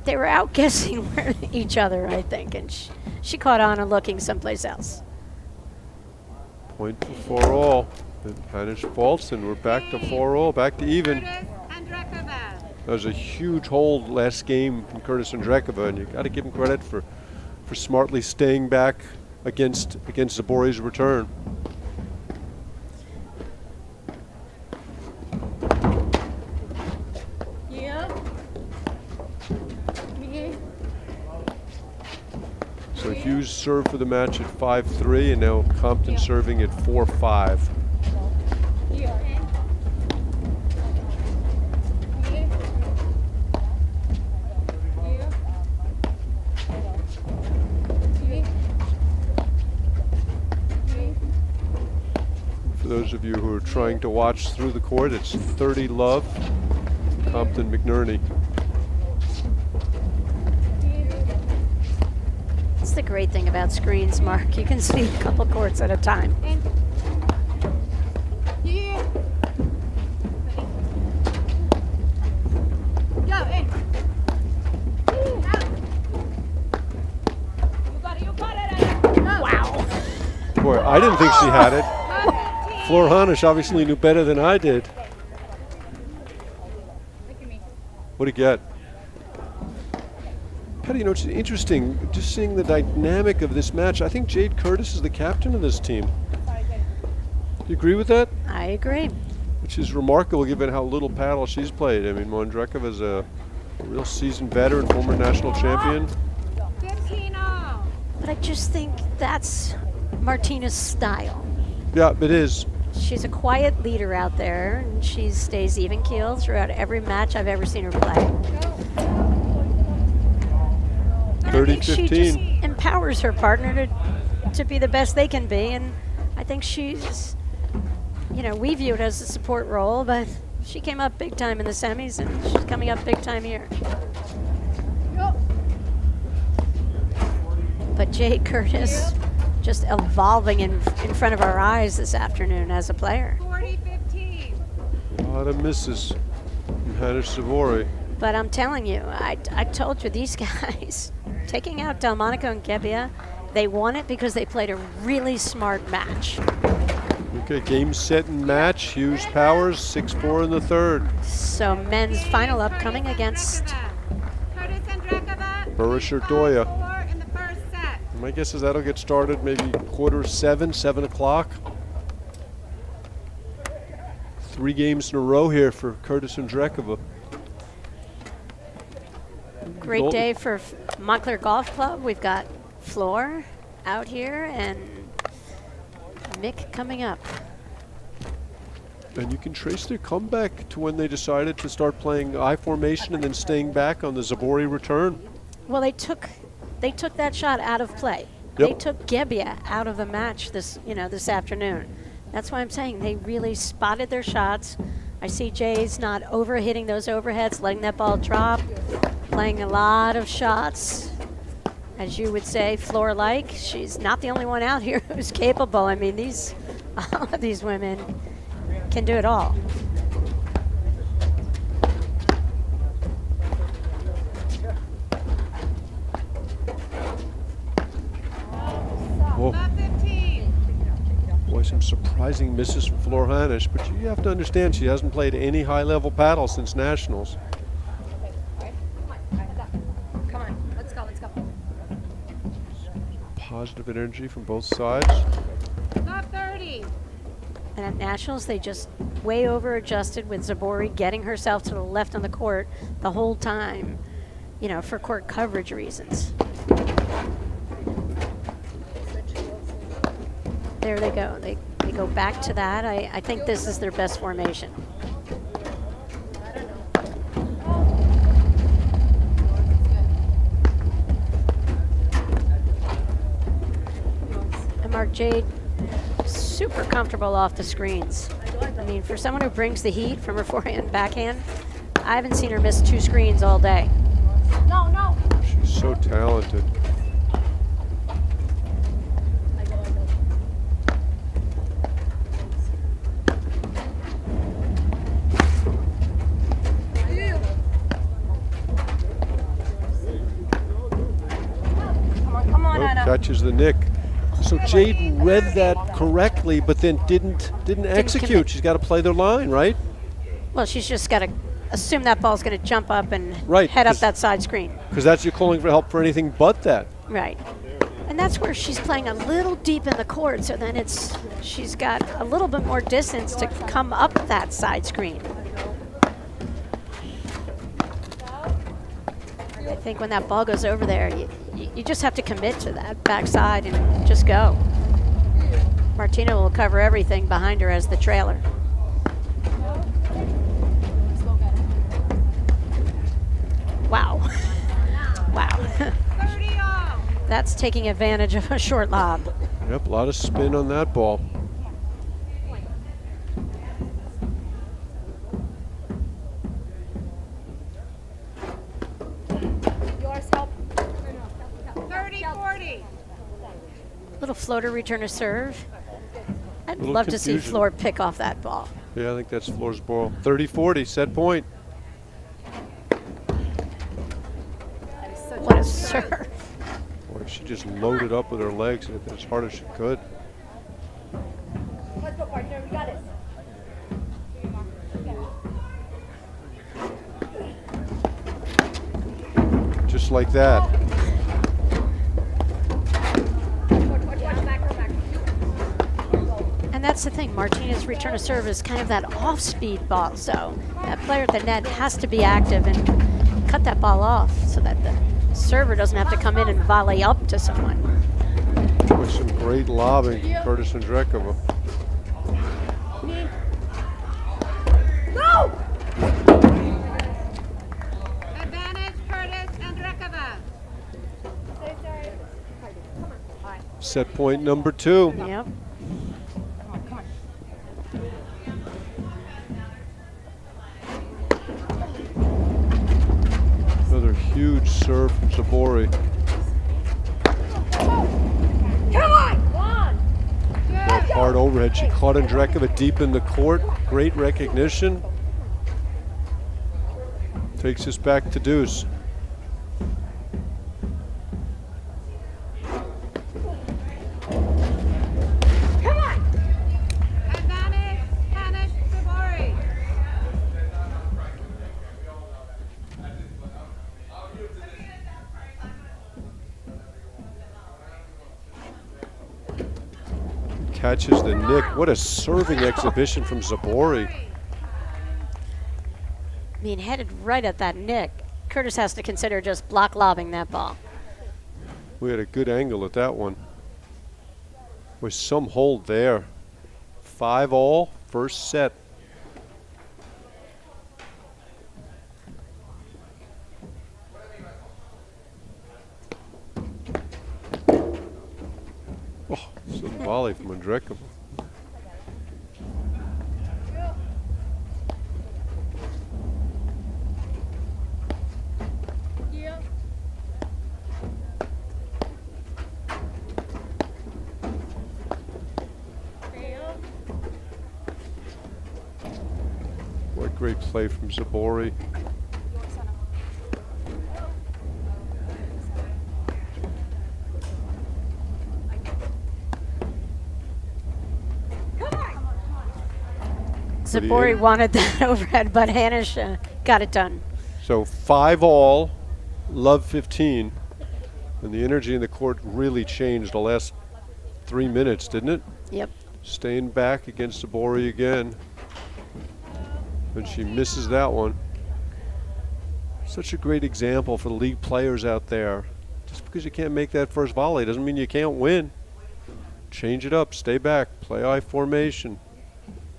They were outguessing each other, I think, and she caught on and looking someplace else. Point for 4-all. And Hanish faults, and we're back to 4-all, back to even. Curtis Andrakova. That was a huge hold last game from Curtis Andrakova, and you got to give him credit for smartly staying back against Zabori's return. So Hughes served for the match at 5-3, and now Compton serving at 4-5. For those of you who are trying to watch through the court, it's 30 love, Compton McNerney. That's the great thing about screens, Mark. You can see a couple courts at a time. Wow. Boy, I didn't think she had it. Flor Hanish obviously knew better than I did. What'd he get? Patty, you know, it's interesting just seeing the dynamic of this match. I think Jade Curtis is the captain of this team. Do you agree with that? I agree. Which is remarkable given how little paddle she's played. I mean, Andrakova is a real seasoned veteran, former national champion. 15-all. But I just think that's Martina's style. Yeah, it is. She's a quiet leader out there, and she stays even-keeled throughout every match I've ever seen her play. And I think she just 30-15. empowers her partner to be the best they can be, and I think she's, you know, we view it as a support role, but she came up big time in the semis, and she's coming up big time here. But Jade Curtis just evolving in front of our eyes this afternoon as a player. 40-15. A lot of misses from Hanish Zabori. But I'm telling you, I told you, these guys, taking out Delmonico and Gebbia, they won it because they played a really smart match. Okay, game, set, and match. Hughes Powers, 6-4 in the third. So men's final upcoming against Curtis Andrakova. Burris Ordoya. 4 in the first set. My guess is that'll get started maybe 7 o'clock. 3 games in a row here for Curtis Andrakova. great day for Montclair Golf Club. We've got Flor out here and Mick coming up. And you can trace their comeback to when they decided to start playing I formation and then staying back on the Zabori return. Well, they took that shot out of play. Yep. They took Gebbia out of the match this afternoon. That's why I'm saying they really spotted their shots. I see Jay's not overhitting those overheads, letting that ball drop, playing a lot of shots. As you would say, Flor-like. She's not the only one out here who's capable. I mean, all of these women can do it all. Whoa. Love 15. Boy, some surprising misses from Flor Hanish, but you have to understand she hasn't played any high-level paddle since Nationals. Come on, let's go, let's go. Positive energy from both sides. Love 30. And at Nationals, they just way over-adjusted with Zabori getting herself to the left on the court the whole time, for court coverage reasons. There they go. They go back to that. I think this is their best formation. And Mark Jade, super comfortable off the screens. I mean, for someone who brings the heat from her forehand, backhand, I haven't seen her miss 2 screens all day. No, no. She's so talented. Come on, Oh, Anna. catches the nick. So Jade read that correctly, but then didn't execute. commit. She's got to play their line, right? Well, she's just got to assume that ball's going to jump up and Right, head up 'cause- that side screen. Because that's you're calling for help for anything but that. Right. And that's where she's playing a little deep in the court, so then she's got a little bit more distance to come up that side screen. I think when that ball goes over there, you just have to commit to that backside and just go. Martina will cover everything behind her as the trailer. Wow. Wow. 30 all. That's taking advantage of a short lob. Yep, a lot of spin on that ball. Yours, help. 30 40. Little floater return to serve. I'd Little love to see confusion. Floor pick off that ball. Yeah, I think that's Floor's ball. 30-40, set point. What a serve. Boy, she just loaded up with her legs and hit it as hard as she could. Let's go, partner. We got it. Just like that. Watch back, go back. And that's the thing. Martina's return to serve is kind of that off-speed ball. So that player at the net has to be active and cut that ball off so that the server doesn't have to come in and volley up to someone. With some great lobbing, Curtis Andrakova. No! Advantage Curtis Andrakova. Say sorry. Come on. All right. Set point number 2. Yep. Come on. Another huge serve from Zabori. Come on! That hard overhead. She caught Andrakova deep in the court. Great recognition. Takes us back to deuce. Come on! Advantage Hanish Zabori. Catches the nick. What a serving exhibition from Zabori. I mean, headed right at that nick. Curtis has to consider just block lobbing that ball. We had a good angle at that one. With some hold there. 5-all, first set. Oh, some volley from Andrakova. What great play from Zabori. Zabori wanted that overhead, but Hanish got it done. So 5-all, love 15. And the energy in the court really changed the last 3 minutes, didn't it? Yep. Staying back against Zabori again. And she misses that one. Such a great example for the league players out there. Just because you can't make that first volley doesn't mean you can't win. change it up, stay back, play I formation.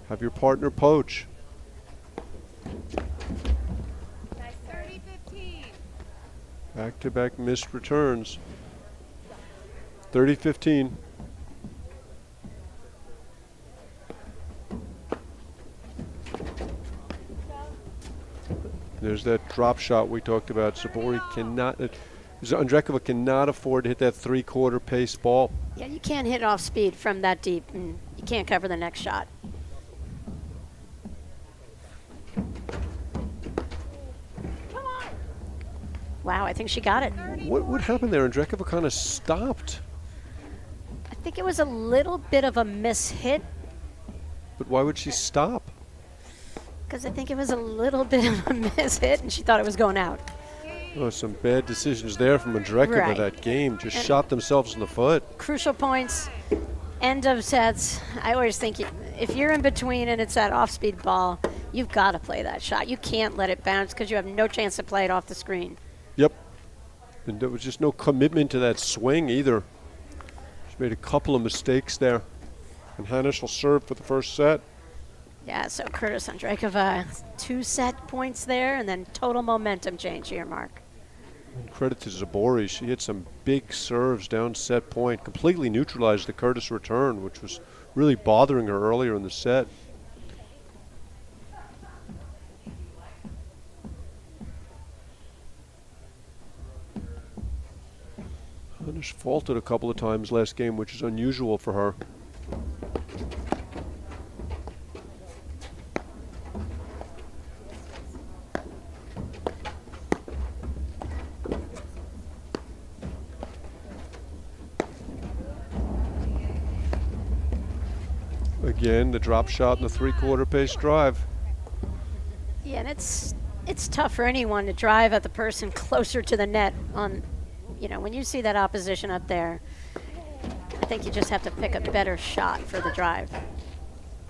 Have your partner poach. 30-15. Back-to-back missed returns. 30-15. There's that drop shot we talked about. Zabori cannot, Andrakova cannot afford to hit that three-quarter pace ball. Yeah, you can't hit off speed from that deep, and you can't cover the next shot. Wow, I think she got it. What happened there? Andrakova kind of stopped. I think it was a little bit of a mishit, But why would she stop? because I think it was a little bit of a mishit, and she thought it was going out. Oh, some bad decisions there from Andrakova Right. that game. Just And- shot themselves in the foot. Crucial points, end of sets. I always think if you're in between and it's that off-speed ball, you've got to play that shot. You can't let it bounce because you have no chance to play it off the screen. Yep. And there was just no commitment to that swing either. She made a couple of mistakes there. And Hanish will serve for the first set. Yeah, so Curtis Andrakova, 2 set points there, and then total momentum change here, Mark. And credit to Zabori. She hit some big serves down set point. Completely neutralized the Curtis return, which was really bothering her earlier in the set. Hanish faulted a couple of times last game, which is unusual for her. Again, the drop shot and the three-quarter pace drive. Yeah, and it's tough for anyone to drive at the person closer to the net on, when you see that opposition up there, I think you just have to pick a better shot for the drive.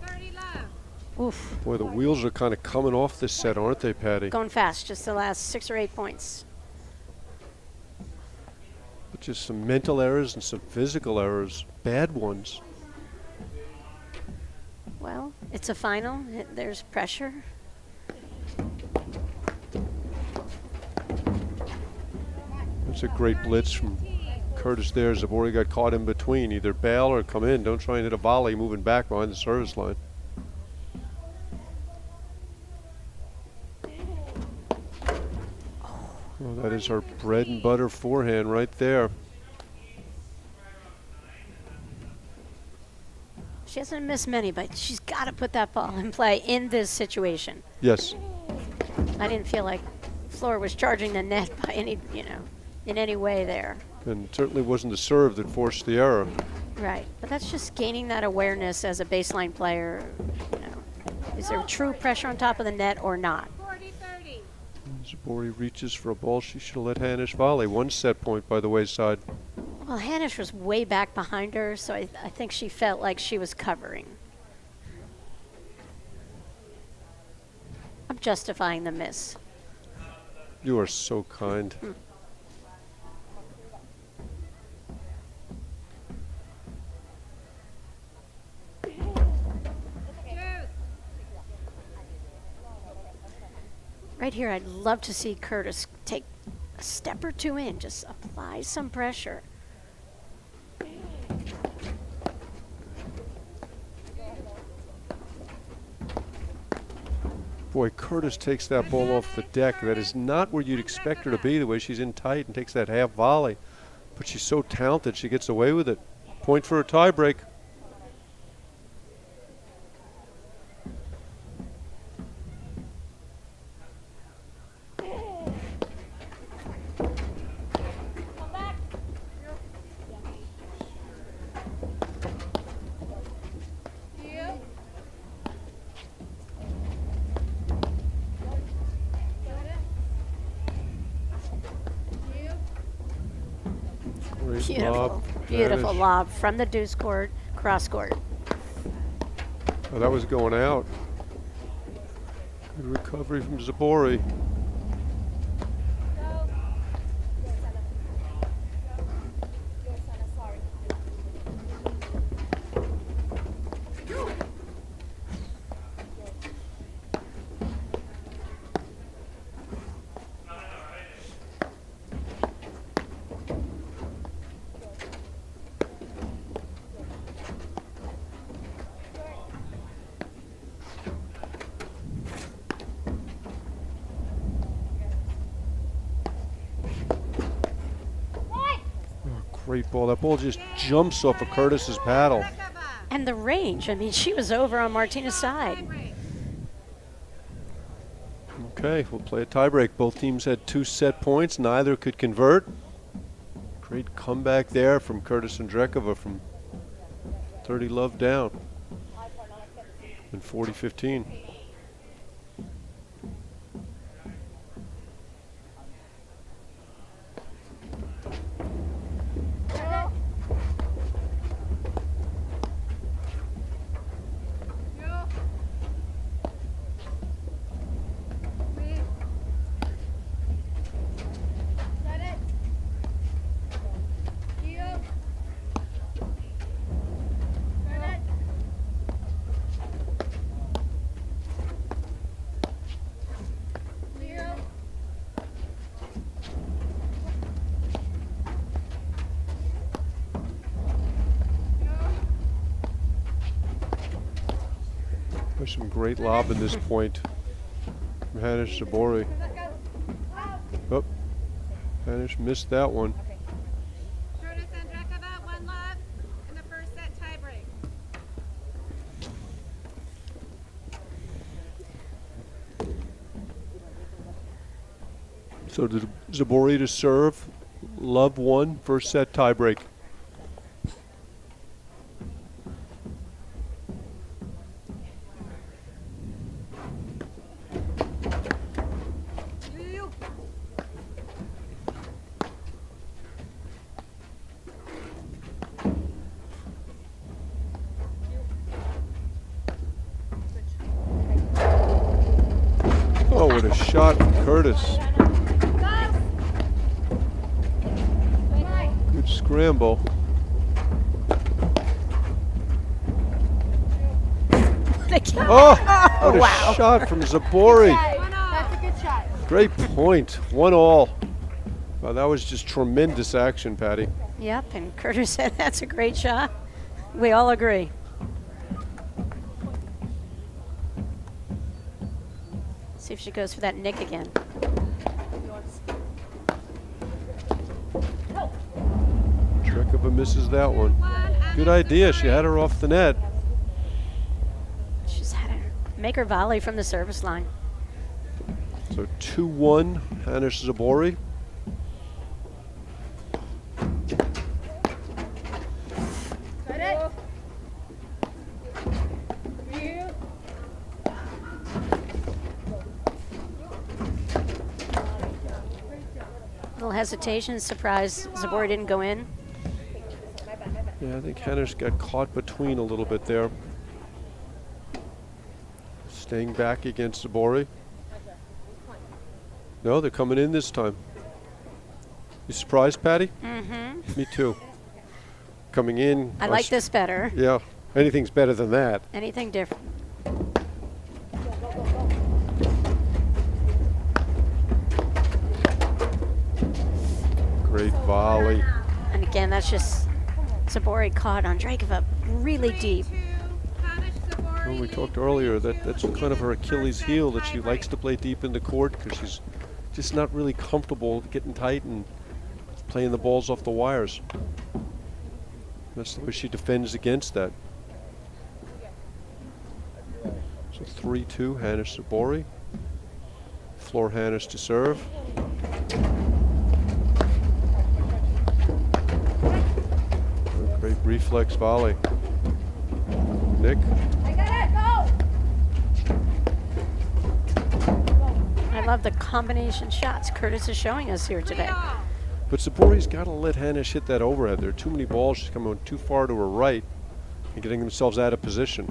30 love. Oof, Boy, the wheels are kind of coming off this set, aren't they, Patty? going fast, just the last 6 or 8 points. But just some mental errors and some physical errors, bad ones. Well, it's a final. There's pressure. That's a great blitz from Curtis there. Zabori got caught in between. Either bail or come in. Don't try and hit a volley moving back behind the service line. Oh, that is her bread and butter forehand right there. She hasn't missed many, but she's got to put that ball in play in this situation. Yes. I didn't feel like Flora was charging the net by any, in any way there. And it certainly wasn't the serve that forced the error. Right, but that's just gaining that awareness as a baseline player. Is there true pressure on top of the net or not? 40-30. Zabori reaches for a ball. She should have let Hanish volley. 1 set point by the wayside. Well, Hanish was way back behind her, so I think she felt like she was covering. I'm justifying the miss. You are so kind. Hughes. Right here, I'd love to see Curtis take a step or two in, just apply some pressure. Boy, Curtis takes that ball off the deck. That is not where you'd expect her to be, the way she's in tight and takes that half volley. But she's so talented, she gets away with it. Point for a tie break. Great Beautiful, lob. beautiful Hanish. lob from the deuce court, cross court. Oh, that was going out. Good recovery from Zabori. Great ball. That ball just jumps off of Curtis's paddle. Andrakova. And the range. I mean, she was over on Martina's side. Tiebreak. Okay, we'll play a tiebreak. Both teams had 2 set points. Neither could convert. Great comeback there from Curtis Andrakova from 30 love down in 40-15. There's some great lob in this point from Hanish Zabori. Oh, Hanish missed that one. Curtis Andrakova, 1 love in the first set tiebreak. So did Zabori to serve. Love 1, first set tiebreak. Oh, what a shot from Curtis. Good scramble. Oh, what a wow. shot from Zabori. That's a good shot. Great point. 1-all. Wow, that was just tremendous action, Patty. Yep, and Curtis said that's a great shot. We all agree. See if she goes for that nick again. Andrakova misses that one. Good idea. She had her off the net. She's had her make her volley from the service line. So 2-1, Hanish Zabori. Got it. Little hesitation, surprise Zabori didn't go in. Yeah, I think Hanish got caught between a little bit there. Staying back against Zabori. No, they're coming in this time. You surprised, Patty? Mm-hmm. Me too. Coming in. I like this better. Yeah, anything's better than that. Anything different. Great volley. And again, that's just Zabori caught Andrakova really deep. 3-2, Hanish Zabori Well, we leads talked earlier that 3-2 that's kind of her in the Achilles first heel, set that she tiebreak. likes to play deep in the court because she's just not really comfortable getting tight and playing the balls off the wires. That's the way she defends against that. So 3-2, Hanish Zabori. Floor Hanish to serve. A great reflex volley. Nick. I got it. Go. I love the combination shots Curtis is showing us here today. 3-all. But Zabori's got to let Hanish hit that overhead. There are too many balls. She's coming too far to her right and getting themselves out of position.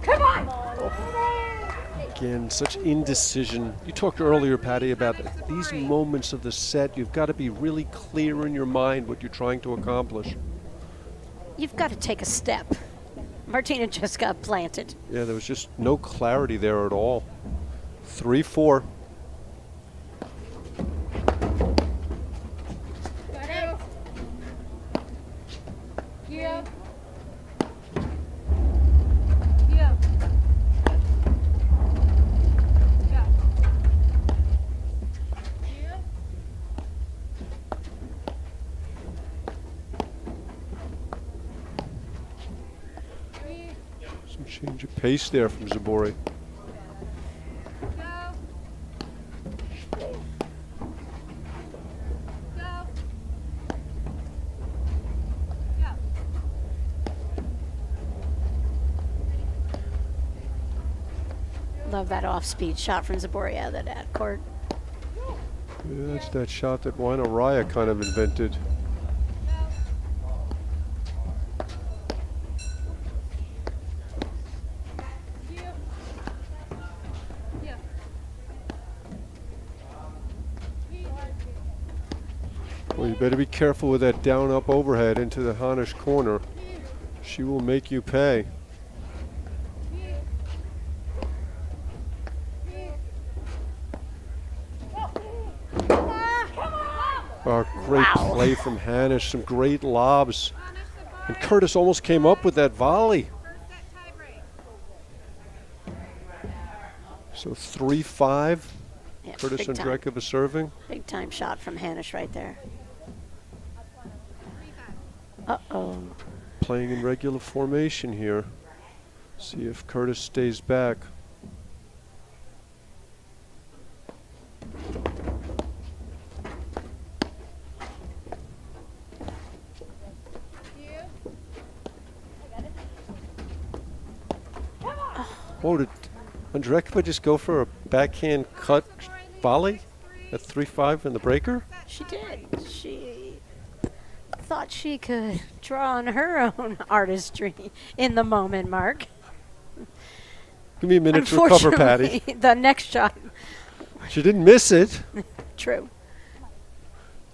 Come on. Again, such indecision. You talked earlier, Patty, about these moments of the set. You've got to be really clear in your mind what you're trying to accomplish. You've got to take a step. Martina just got planted. Yeah, there was just no clarity there at all. 3-4. Got it. Yeah. Change of pace there from Zabori. Go. Go. Go. Love that off-speed shot from Zabori out of that court. Yeah, that's that shot that Ordoya kind of invented. Well, you better be careful with that down-up overhead into the Hanish corner. She will make you pay. Oh, great Wow. play from Hanish, some great lobs. And Curtis almost came up with that volley. First set tiebreak. So 3-5, Yeah, Curtis big time. Andrakova serving. Big time shot from Hanish right there. Uh-oh. Playing in regular formation here. See if Curtis stays back. Oh, did Andrakova just go for a backhand cut volley at 3-5 in the breaker? She did. She thought she could draw on her own artistry in the moment, Mark. Give me a minute to recover, Patty. Unfortunately, the next shot, She didn't miss it. true.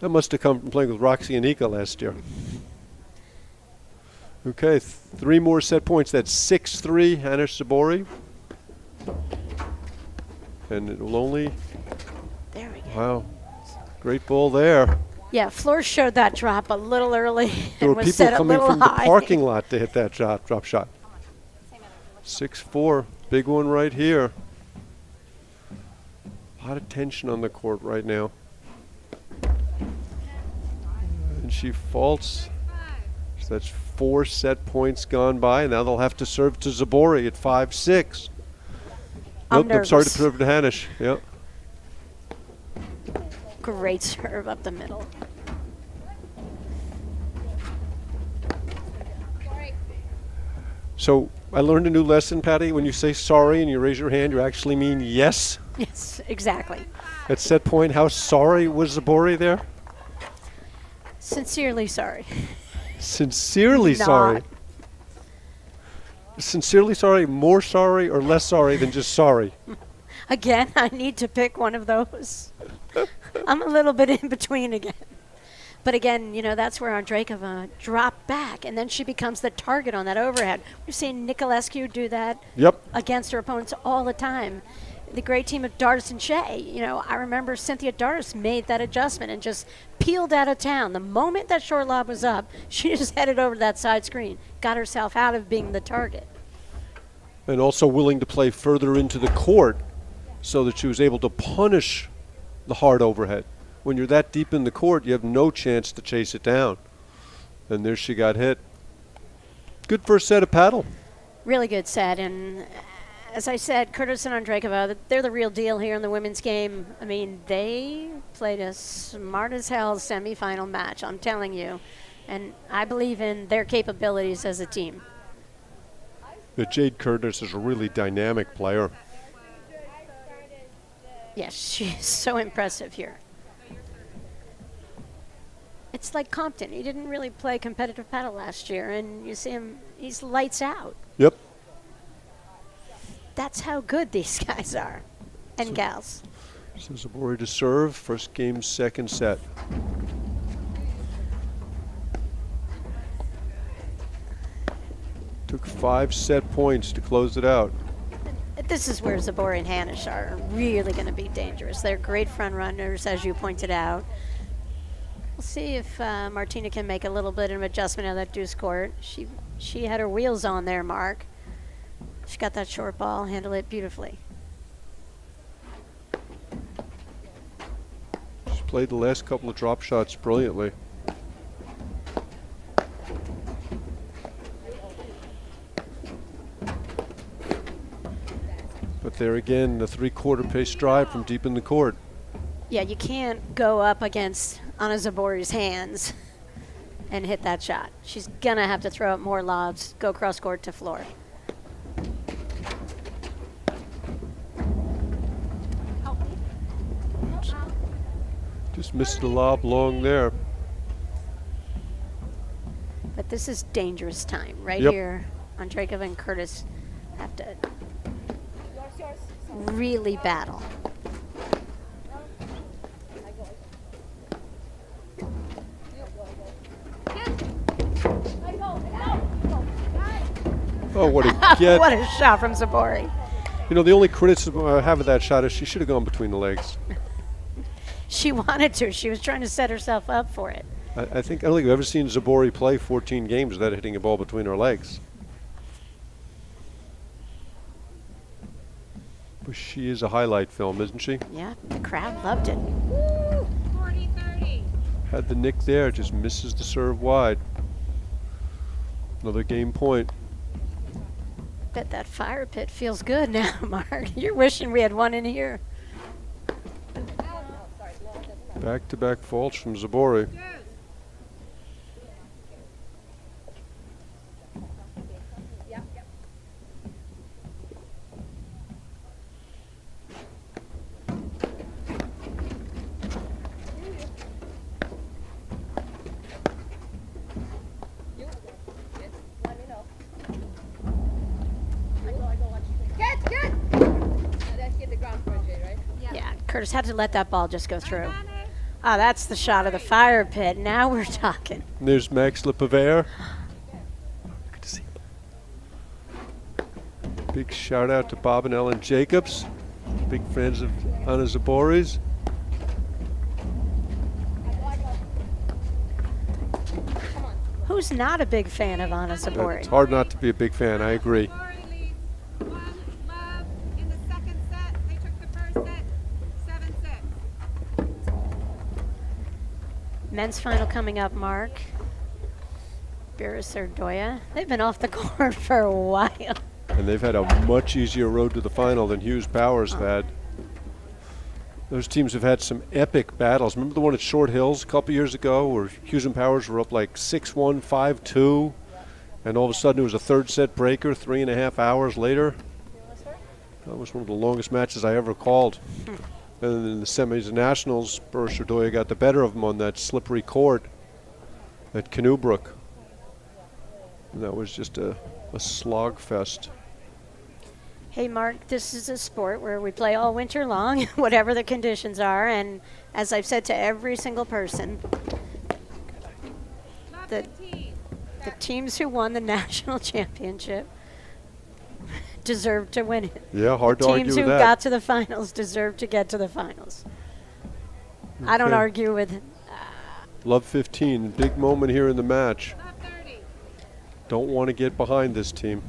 That must have come from playing with Roxy and Ika last year. Okay, 3 more set points. That's 6-3, Hanish Zabori. And it will only, There we go. wow, great ball there. Yeah, Fleur showed that drop a little early There and were was people set a coming little from the high. parking lot to hit that drop shot. 6-4, big one right here. A lot of tension on the court right now. And she faults. So that's 4 set points gone by. Now they'll have to serve to Zabori at 5-6. I'm Nope, I'm sorry to nervous. serve to Hanish. Yep. Great serve up the middle. So I learned a new lesson, Patty. When you say sorry and you raise your hand, you actually mean yes. Yes, exactly. At set point, how sorry was Zabori there? Sincerely sorry. Sincerely sorry. Not. Sincerely sorry, more sorry, or less sorry than just sorry? Again, I need to pick one of those. I'm a little bit in between again. But again, you know, that's where Andrakova dropped back, and then she becomes the target on that overhead. We've seen Nicolescu do that Yep. against her opponents all the time. The great team of Dardis and Shea, you know, I remember Cynthia Dardis made that adjustment and just peeled out of town. The moment that short lob was up, she just headed over to that side screen, got herself out of being the target. And also willing to play further into the court so that she was able to punish the hard overhead. When you're that deep in the court, you have no chance to chase it down. And there she got hit. Good first set of paddle. Really good set, and as I said, Curtis and Andrakova, they're the real deal here in the women's game. I mean, they played a smart as hell semifinal match, I'm telling you. And I believe in their capabilities as a team. Jade Curtis is a really dynamic player. Yes, she's so impressive here. It's like Compton. He didn't really play competitive paddle last year, and you see him, he's lights out. Yep. That's how good these guys are, and gals. So Zabori to serve. First game, second set. Took 5 set points to close it out. This is where Zabori and Hanish are really going to be dangerous. They're great front runners, as you pointed out. We'll see if Martina can make a little bit of an adjustment on that deuce court. She had her wheels on there, Mark. She got that short ball, handled it beautifully. She played the last couple of drop shots brilliantly. there again, the 3/4 pace drive from deep in the court. Yeah, you can't go up against Anna Zabori's hands and hit that shot. She's going to have to throw up more lobs, go cross court to floor. Just missed the lob long there. But this is dangerous time right Yep. here. Andrakova and Curtis have to Yours. really battle. Oh, what a get. What a shot from Zabori. You know, the only criticism I have of that shot is she should have gone between the legs. She wanted to. She was trying to set herself up for it. I don't think I've ever seen Zabori play 14 games without hitting a ball between her legs. But she is a highlight film, isn't she? Yeah, the crowd loved it. 40-30. Had the nick there, just misses the serve wide. Another game point. Bet that fire pit feels good now, Mark. You're wishing we had one in here. Back-to-back faults from Zabori. Hughes. Let me know. I go watch. Good. That's hit the ground for Jay, right? Yeah, Curtis had to let that ball just go through. Hanish. Oh, that's the shot of the fire pit. Now we're talking. And there's Max Lepavere. Good to see him. Big shout out to Bob and Ellen Jacobs. Big fans of Anna Zabori's. Who's not a big fan of Anna It's Zabori? hard not to be a big fan, I agree. Zabori leads 1-love in the second set. They took the first set 7-6. Men's final coming up, Mark. Burris Ordoya. They've been off the court for a while. And they've had a much easier road to the final than Hughes Powers have had. Those teams have had some epic battles. Remember the one at Short Hills a couple years ago where Hughes and Powers were up like 6-1, 5-2, and all of a sudden it was a third set breaker 3.5 hours later? That was one of the longest matches I ever called. And then in the semis and nationals, Burris Ordoya got the better of them on that slippery court at Canoebrook. And that was just a slog fest. Hey, Mark, this is a sport where we play all winter long, whatever the conditions are. And as I've said to every single person, Love The- 15. the teams who won the national championship deserve to win it. Yeah, hard to argue Teams with who that. got to the finals deserve to get to the finals. I don't Okay. argue with Love 15, big moment here in the match. Love 30. Don't want to get behind this team.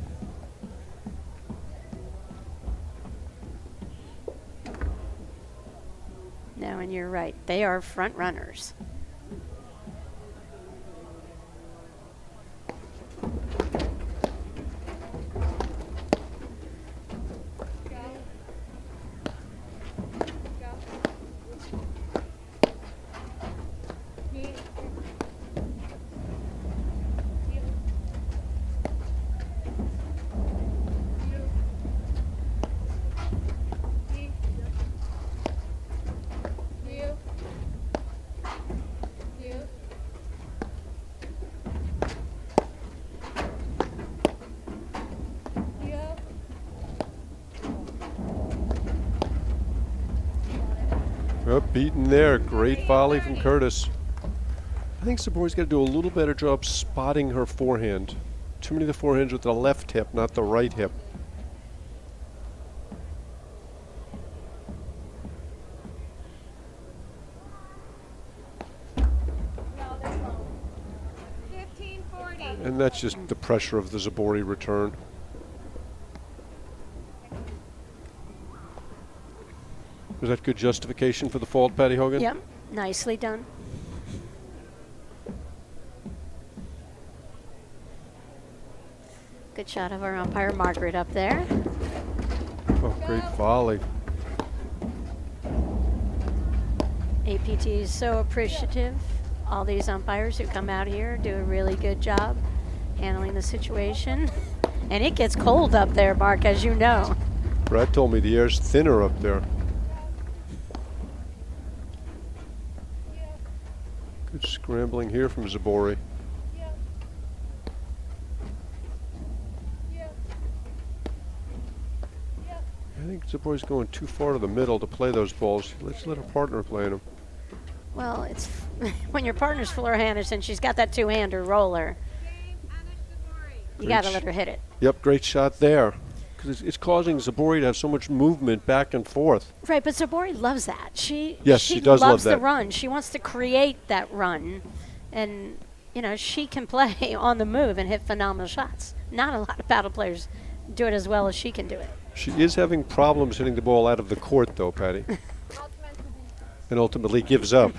No, and you're right. They are front runners. Oh, beaten there. Great volley from Curtis. I think Zabori's got to do a little better job spotting her forehand. Too many of the forehands with the left hip, not the right hip. No, that's wrong. 15-40. And that's just the pressure of the Zabori return. Was that good justification for the fault, Patty Hogan? Yep, nicely done. Good shot of our umpire, Margaret, up there. Oh, Great volley. APT is so appreciative. All these umpires who come out here do a really good job handling the situation. And it gets cold up there, Mark, as you know. Brad told me the air's thinner up there. Good scrambling here from Zabori. I think Zabori's going too far to the middle to play those balls. Let's let her partner play them. Well, it's when your partner's Fleur Hanish and she's got that two-hander roller, Game, Hanish Zabori. you got to let her hit it. Yep, great shot there. Because it's causing Zabori to have so much movement back and forth. Right, but Zabori loves that. Yes, she does love loves the that. run. She wants to create that run, and you know she can play on the move and hit phenomenal shots. Not a lot of paddle players do it as well as she can do it. She is having problems hitting the ball out of the court, though, Patty. And ultimately gives up.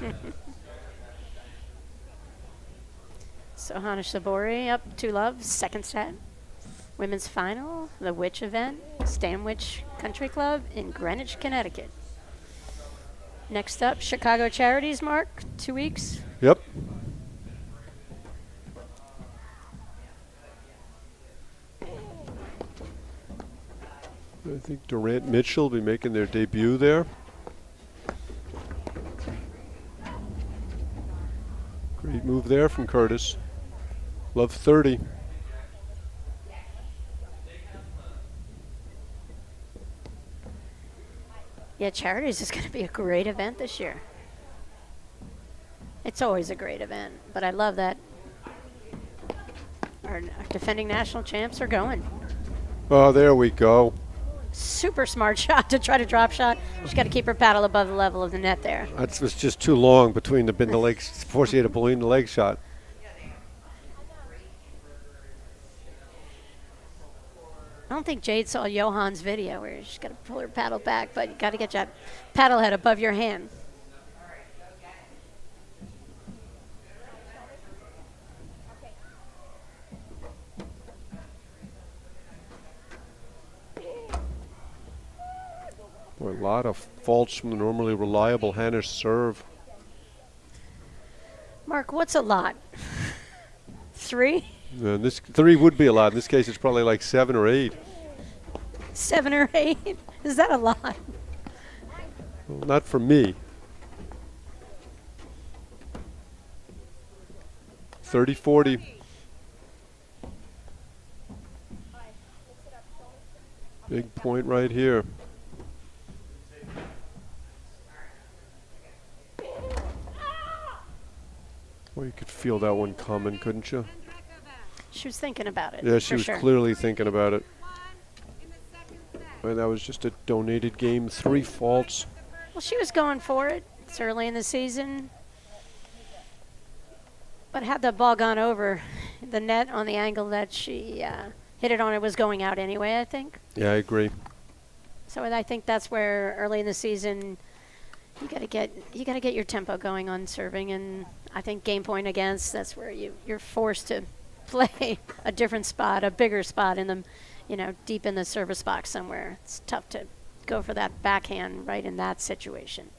So Hanish Zabori up 2-love, second set. Women's final, the Witch event, Stanwich Country Club in Greenwich, Connecticut. Next up, Chicago Charities, Mark, 2 weeks. Yep. I think Durant Mitchell will be making their debut there. Great move there from Curtis. Love 30. Yeah, Charities is going to be a great event this year. It's always a great event, but I love that our defending national champs are going. Oh, there we go. Super smart shot to try to drop shot. She's got to keep her paddle above the level of the net there. That was just too long between the legs, forcing you to pull in the leg shot. I don't think Jade saw Johan's video where she's got to pull her paddle back, but you got to get that paddle head above your hand. Boy, a lot of faults from the normally reliable Hanish serve. Mark, what's a lot? 3? This 3 would be a lot. In this case, it's probably like 7 or 8. 7 or 8? Is that a lot? Well, not for me. 30-40. Big point right here. Well, you could feel that one coming, couldn't you? She was thinking about it. Yeah, she for was sure. clearly thinking about it. In the second set. And that was just a donated game. 3 faults. Well, she was going for it. It's early in the season. But had the ball gone over the net on the angle that she hit it on, it was going out anyway, I think. Yeah, I agree. So I think that's where early in the season you got to get your tempo going on serving, and I think game point against, that's where you're forced to play a different spot, a bigger spot in the, deep in the service box somewhere. It's tough to go for that backhand right in that situation.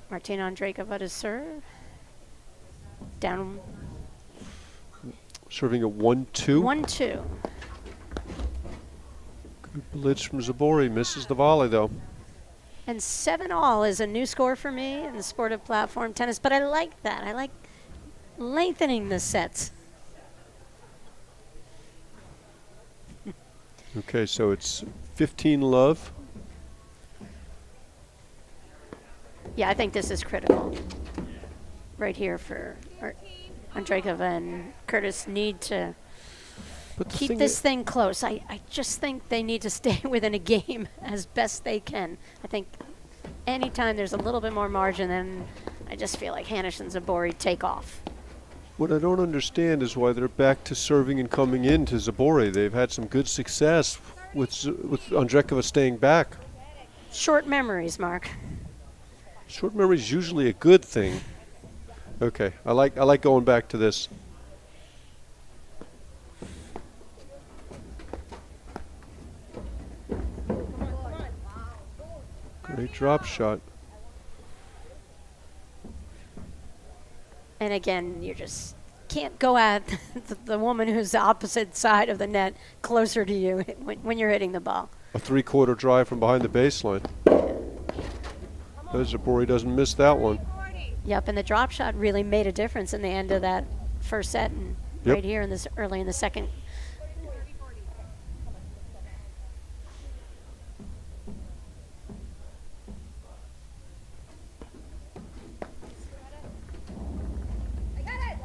Martina Andrakova to serve. Down Serving at 1-2. 1-2. Good blitz from Zabori. Misses the volley, though. And 7-all is a new score for me in the sport of platform tennis, but I like that. I like lengthening the sets. Okay, so it's 15-love. Yeah, I think this is critical right here for Andrakova and Curtis need to But the keep thing this thing close. I just think they need to stay within a game as best they can. I think anytime there's a little bit more margin, then I just feel like Hanish and Zabori take off. What I don't understand is why they're back to serving and coming into Zabori. They've had some good success with Andrakova staying back. Short memories, Mark. Short memory is usually a good thing. Okay, I like going back to this. Great drop shot. And again, you just can't go at the woman who's the opposite side of the net closer to you when you're hitting the ball. A three-quarter drive from behind the baseline. Zabori doesn't miss that one. Yep, and the drop shot really made a difference in the end of that first set, and Yep. right here in this early in the second. I got it.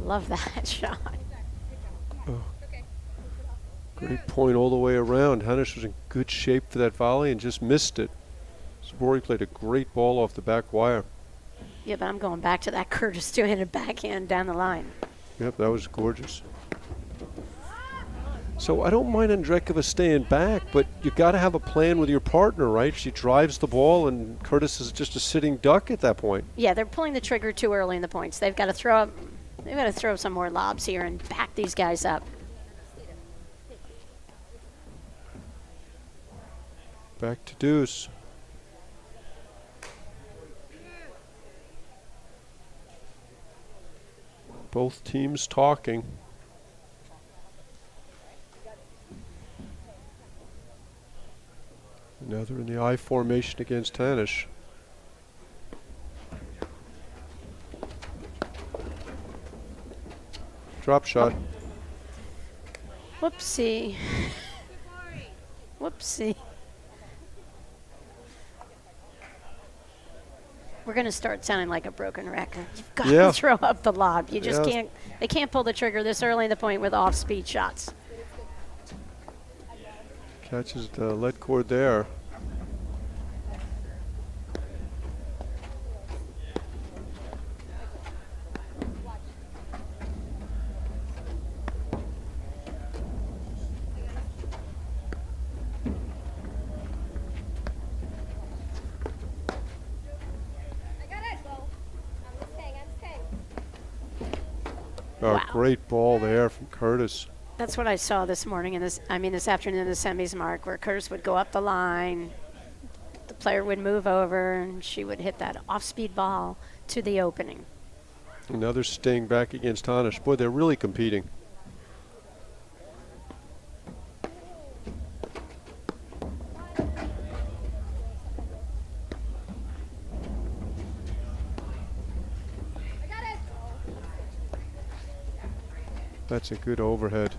Love that shot. Great point all the way around. Hanish was in good shape for that volley and just missed it. Zabori played a great ball off the back wire. Yeah, but I'm going back to that Curtis two-handed backhand down the line. Yep, that was gorgeous. So I don't mind Andrakova staying back, but you got to have a plan with your partner, right? She drives the ball, and Curtis is just a sitting duck at that point. Yeah, they're pulling the trigger too early in the points. They've got to throw up. They've got to throw some more lobs here and back these guys up. Back to deuce. Both teams talking. Now they're in the I formation against Hanish. Drop shot. Whoopsie. Whoopsie. We're going to start sounding like a broken record. You've got Yeah. to throw up the lob. You just Yeah. can't. They can't pull the trigger this early in the point with off-speed shots. Catches the lead cord there. I got it. I'm just staying. A Wow. great ball there from Curtis. That's what I saw this morning in this. I mean, this afternoon in the semis, Mark, where Curtis would go up the line, the player would move over, and she would hit that off-speed ball to the opening. Another sting back against Hanish. Boy, they're really competing. I got it. That's a good overhead.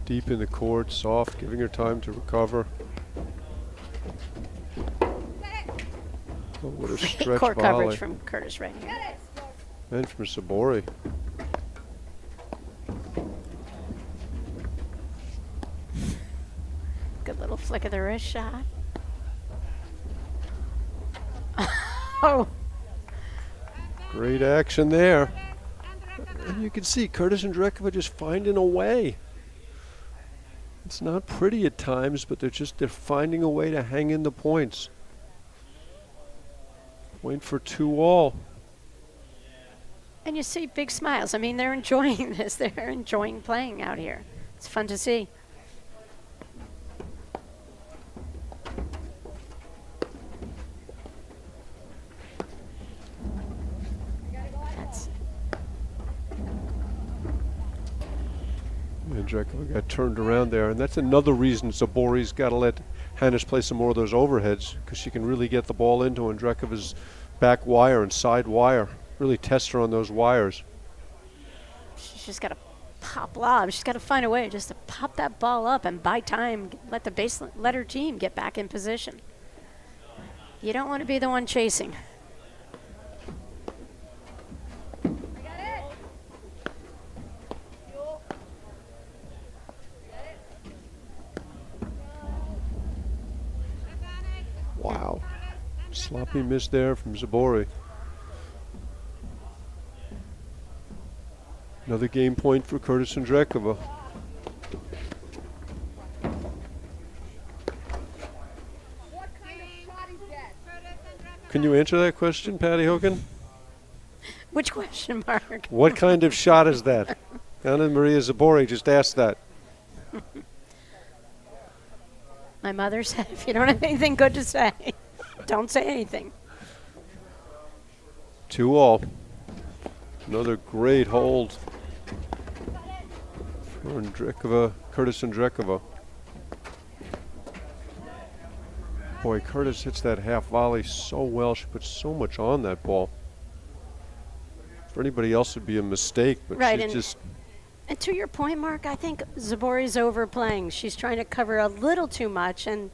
Deep in the court, soft, giving her time to recover. Oh, what a stretch Court volley. coverage from Curtis right here. Got it. And from Zabori. Good little flick of the wrist shot. Oh, Great action there. And you can see Curtis and Andrakova just finding a way. It's not pretty at times, but they're finding a way to hang in the points. Point for 2-all. and you see big smiles. I mean, they're enjoying this. They're enjoying playing out here. It's fun to see. That's Andrakova got turned around there, and that's another reason Zabori's got to let Hanish play some more of those overheads, because she can really get the ball into Andrakova's back wire and side wire. Really test her on those wires. she's just got to pop lob. She's got to find a way just to pop that ball up and buy time. Let her team get back in position. You don't want to be the one chasing. I got it. Wow. Sloppy miss there from Zabori. Another game point for Curtis Andrakova. What kind of shot is that? Can you answer that question, Patty Hogan? Which question mark? What kind of shot is that? Anna Maria Zabori just asked that. My mother said, if you don't have anything good to say, don't say anything. 2-all. Another great hold for Andrakova, Curtis Andrakova. Boy, Curtis hits that half volley so well. She puts so much on that ball. For anybody else, it'd be a mistake, but Right, she's and- just And to your point, Mark, I think Zabori's overplaying. She's trying to cover a little too much, and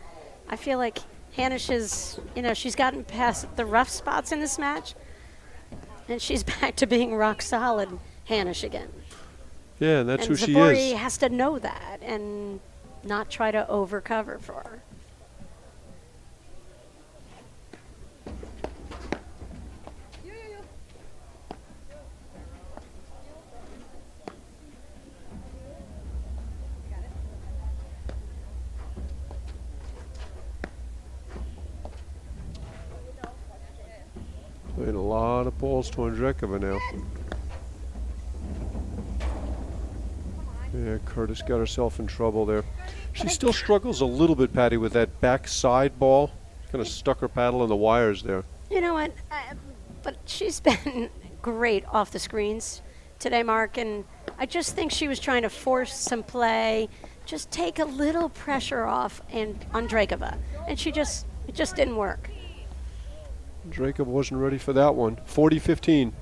I feel like Hanish is, she's gotten past the rough spots in this match, and she's back to being rock solid Hanish again. yeah, and that's and who she Zabori is. has to know that and not try to overcover for her. Playing a lot of balls to Andrakova now. Yeah, Curtis got herself in trouble there. She still struggles a little bit, Patty, with that backside ball. Kind of stuck her paddle in the wires there. You know what? But she's been great off the screens today, Mark, and I just think she was trying to force some play, just take a little pressure off and Andrakova, and it just didn't work. Andrakova wasn't ready for that one. 40-15.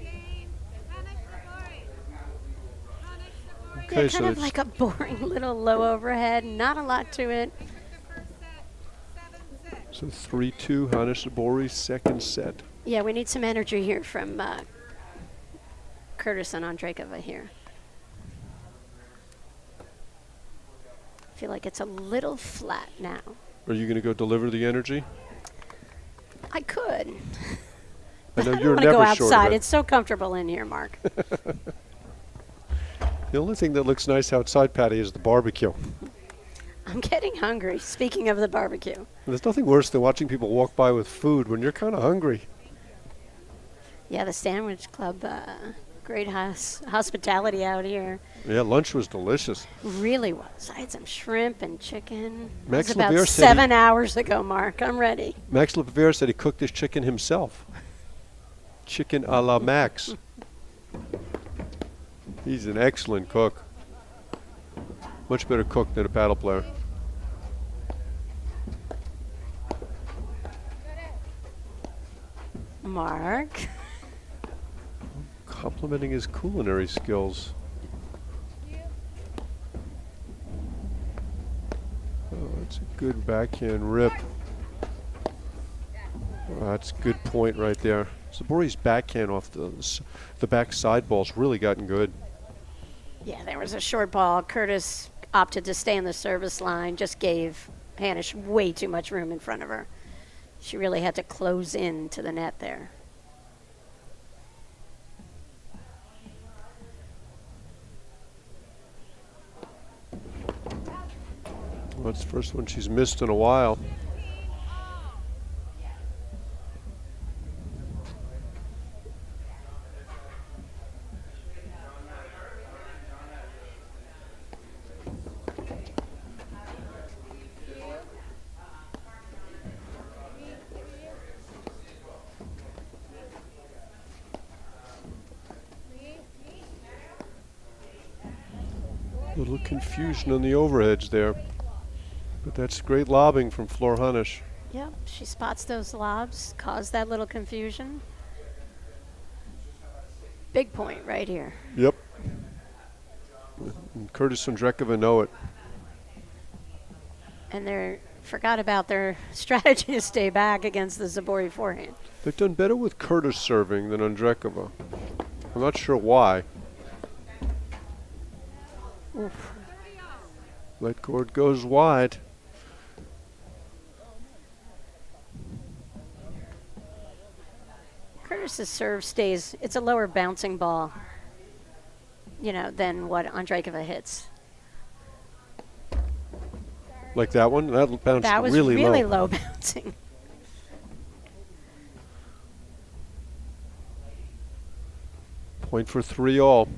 Game. Hanish Zabori. Hanish Zabori. Okay, Yeah, so kind of it's like a boring little low overhead, not a lot to it. Take the first set. 7-6. so 3-2. Hanish Zabori, second set. Yeah, we need some energy here from Curtis and Andrakova here. I feel like it's a little flat now. Are you going to go deliver the energy? I could. I know I don't you're want to never go short outside. of it. It's so comfortable in here, Mark. The only thing that looks nice outside, Patty, is the barbecue. I'm getting hungry. Speaking of the barbecue. There's nothing worse than watching people walk by with food when you're kind of hungry. Yeah, the Sandwich Club, great hospitality out here. Yeah, lunch was delicious. Really was. I had some shrimp and chicken. That Max was about Levere said he- 7 hours ago, Mark. I'm ready. Max LePavere said he cooked his chicken himself. Chicken a la Max. He's an excellent cook. Much better cook than a paddle player. Mark. Complimenting his culinary skills. Oh, that's a good backhand rip. Oh, that's a good point right there. Zabori's backhand off the back side ball's really gotten good. Yeah, there was a short ball. Curtis opted to stay on the service line, just gave Hanish way too much room in front of her. She really had to close in to the net there. Well, that's the first one she's missed in a while. Little confusion on the overheads there. But that's great lobbing from Flor Hanish. Yep, she spots those lobs, caused that little confusion. Big point right here. Yep. And Curtis and Andrakova know it. And they forgot about their strategy to stay back against the Zabori forehand. They've done better with Curtis serving than Andrakova. I'm not sure why. Oof. Let cord goes wide. Curtis's serve stays, it's a lower bouncing ball. than what Andrakova hits. Like that one? That bounced That was really really low. low bouncing. Point for 3-all.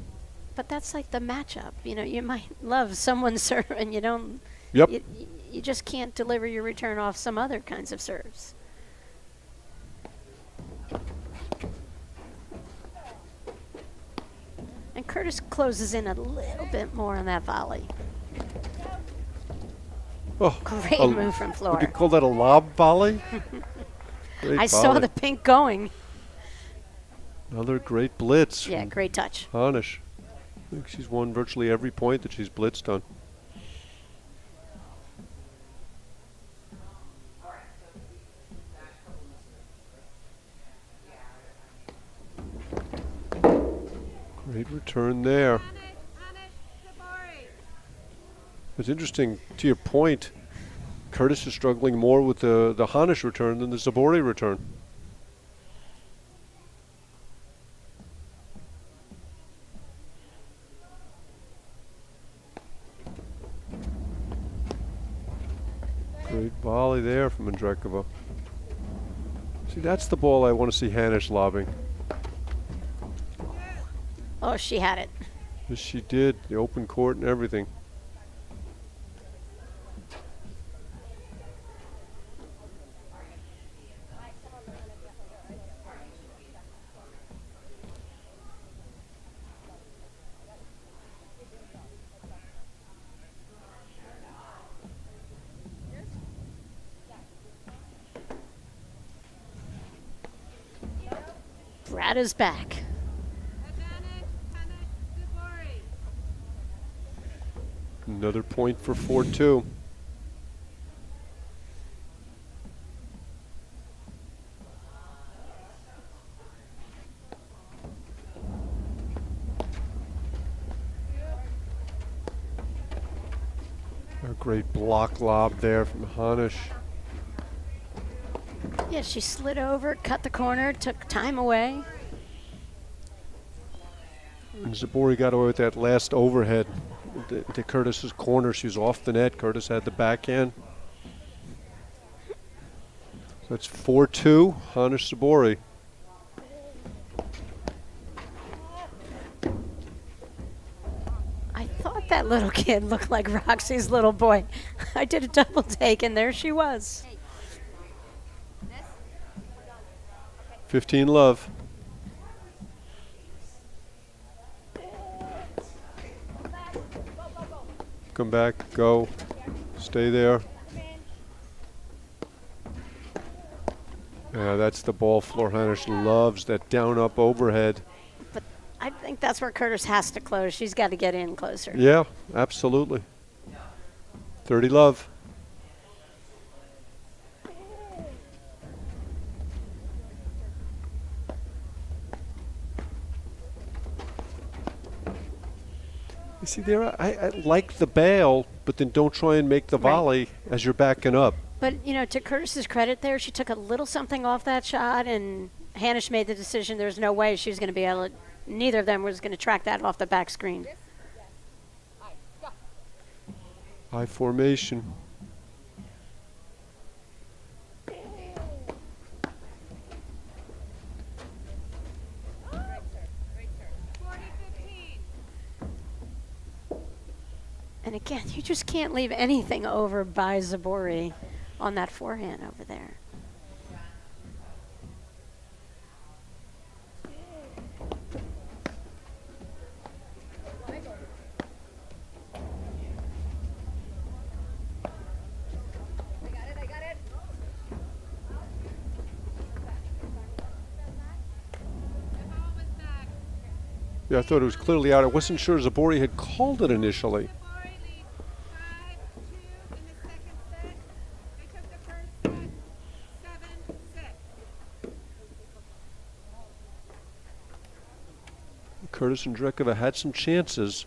But that's like the matchup. You might love someone's serve, and you don't. Yep. You just can't deliver your return off some other kinds of serves. And Curtis closes in a little bit more on that volley. Oh, Great a- move from Would you Flora. call that a lob volley? Great I saw volley. the pink going. Another great blitz. Yeah, from great touch. Hanish. I think she's won virtually every point that she's blitzed on. Great return there. Hanish, Zabori. It's interesting, to your point, Curtis is struggling more with the Hanish return than the Zabori return. Great volley there from Andrakova. See, that's the ball I want to see Hanish lobbing. Oh, she had it. Yes, she did. The open court and everything. Brad is back. Advantage, Hanish, Zabori. Another point for 4-2. A great block lob there from Hanish. Yeah, she slid over, cut the corner, took time away. And Zabori got away with that last overhead to Curtis's corner. She was off the net. Curtis had the backhand. So it's 4-2, Hanish Zabori. I thought that little kid looked like Roxy's little boy. I did a double take, and there she was. 15 love. Come back, go, stay there. Yeah, that's the ball Flor Hanish loves, that down-up overhead. But I think that's where Curtis has to close. She's got to get in closer. Yeah, absolutely. 30 love. You see there, I like the bail, but then don't try and make the Right. volley as you're backing up. But, to Curtis's credit there, she took a little something off that shot, and Hanish made the decision there's no way she was going to be able to, neither of them was going to track that off the back screen. High formation. And again, you just can't leave anything over by Zabori on that forehand over there. I got it. The ball was back. Yeah, I thought it was clearly out. I wasn't sure Zabori had called it initially. Zabori leads 5-2 in the second set. They took the first set 7-6. Curtis and Andrakova had some chances.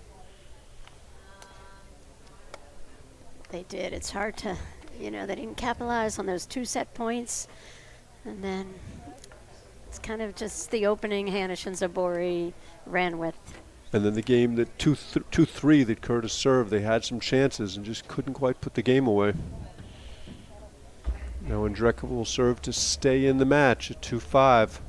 They did. It's hard to, they didn't capitalize on those 2 set points. And then it's kind of just the opening Hanish and Zabori ran with. And then the game that 2-3 that Curtis served, they had some chances and just couldn't quite put the game away. Now Andrakova will serve to stay in the match at 2-5.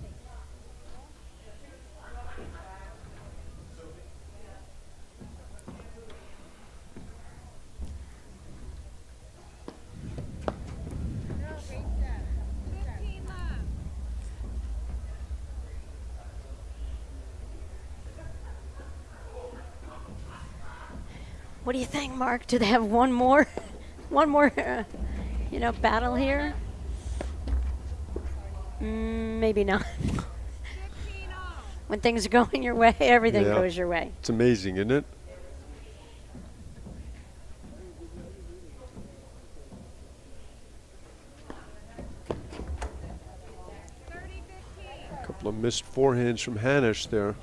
What do you think, Mark? Do they have one more, battle here? Maybe not. When things are going your way, everything Yeah. goes your way. It's amazing, isn't it? A couple of missed forehands from Hanish there.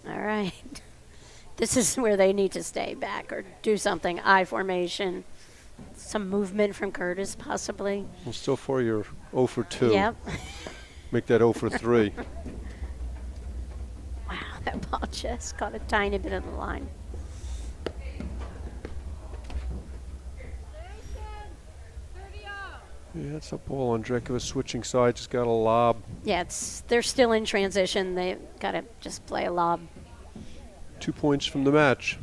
All right. This is where they need to stay back or do something. I formation. Some movement from Curtis, possibly. Well, so far you're 0 for 2. Yep. Make that 0 for 3. Wow, that ball just caught a tiny bit of the line. Yeah, that's a ball. Andrakova switching sides, just got a lob. Yeah, they're still in transition. They've got to just play a lob. 2 points from the match.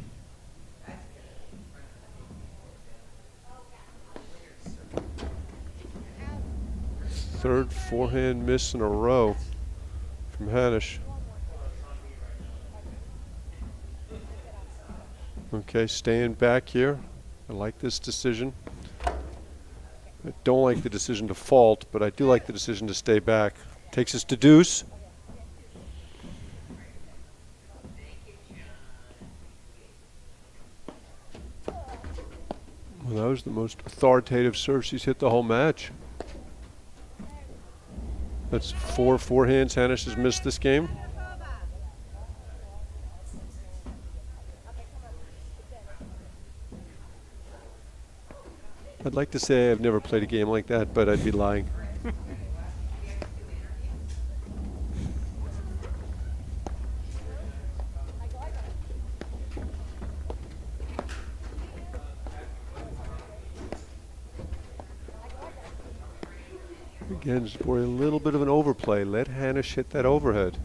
Third forehand miss in a row from Hanish. Okay, staying back here. I like this decision. I don't like the decision to fault, but I do like the decision to stay back. Takes us to deuce. Well, that was the most authoritative serve she's hit the whole match. That's 4 forehands Hanish has missed this game. I'd like to say I've never played a game like that, but I'd be lying. Again, Zabori, a little bit of an overplay. Let Hanish hit that overhead.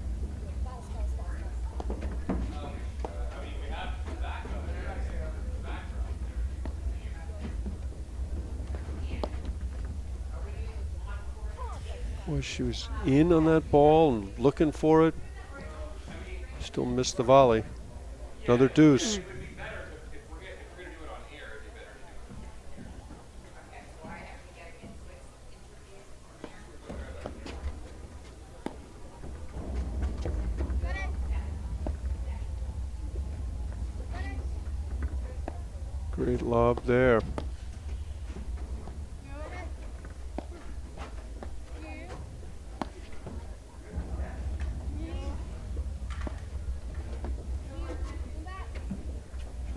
Boy, she was in on that ball and looking for it. Still missed the volley. Another deuce. Great lob there.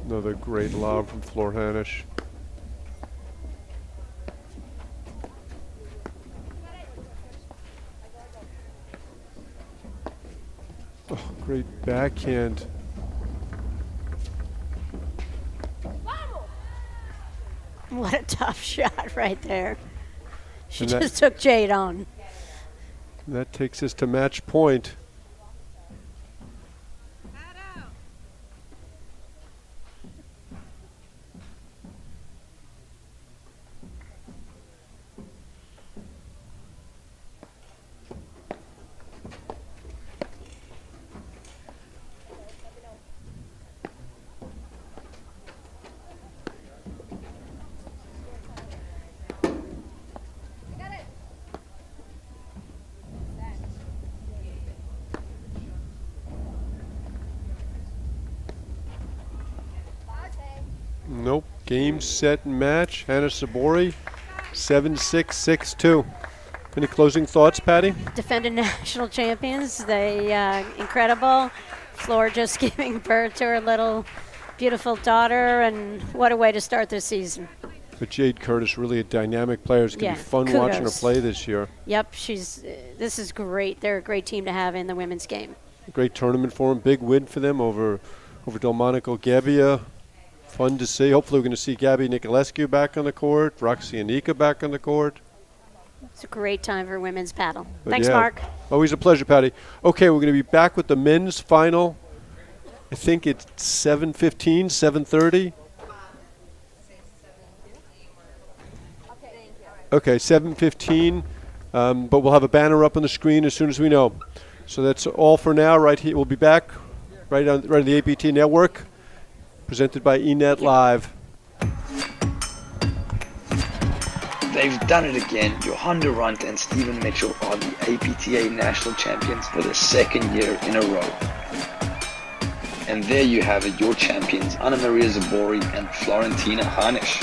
Another great lob from Flor Hanish. Oh, great backhand. What a tough shot right there. She And that- just took Jade on. That takes us to match point. Nope. Game, set, and match. Hanish Zabori, 7-6, 6-2. Any closing thoughts, Patty? Defending national champions. They incredible. Flor just giving birth to her little beautiful daughter, and what a way to start this season. But Jade Curtis, really a dynamic player. It's going to be fun watching her kudos. play this year. Yep, this is great. They're a great team to have in the women's game. Great tournament for them. Big win for them over Delmonico Gebbia. Fun to see. Hopefully we're going to see Gabby Nicolescu back on the court, Roxy Anika back on the court. It's a great time for women's paddle. But Thanks, yeah, Mark. Always a pleasure, Patty. Okay, we're going to be back with the men's final. I think it's 7:15, 7:30. Okay, 7:15. But we'll have a banner up on the screen as soon as we know. So that's all for now. Right here, we'll be back right on the APT network, presented by eNet Live. They've done it again. Johanna Runt and Stephen Mitchell are the APTA national champions for the second year in a row. And there you have it, your champions, Anna Maria Zabori and Florentina Hanish.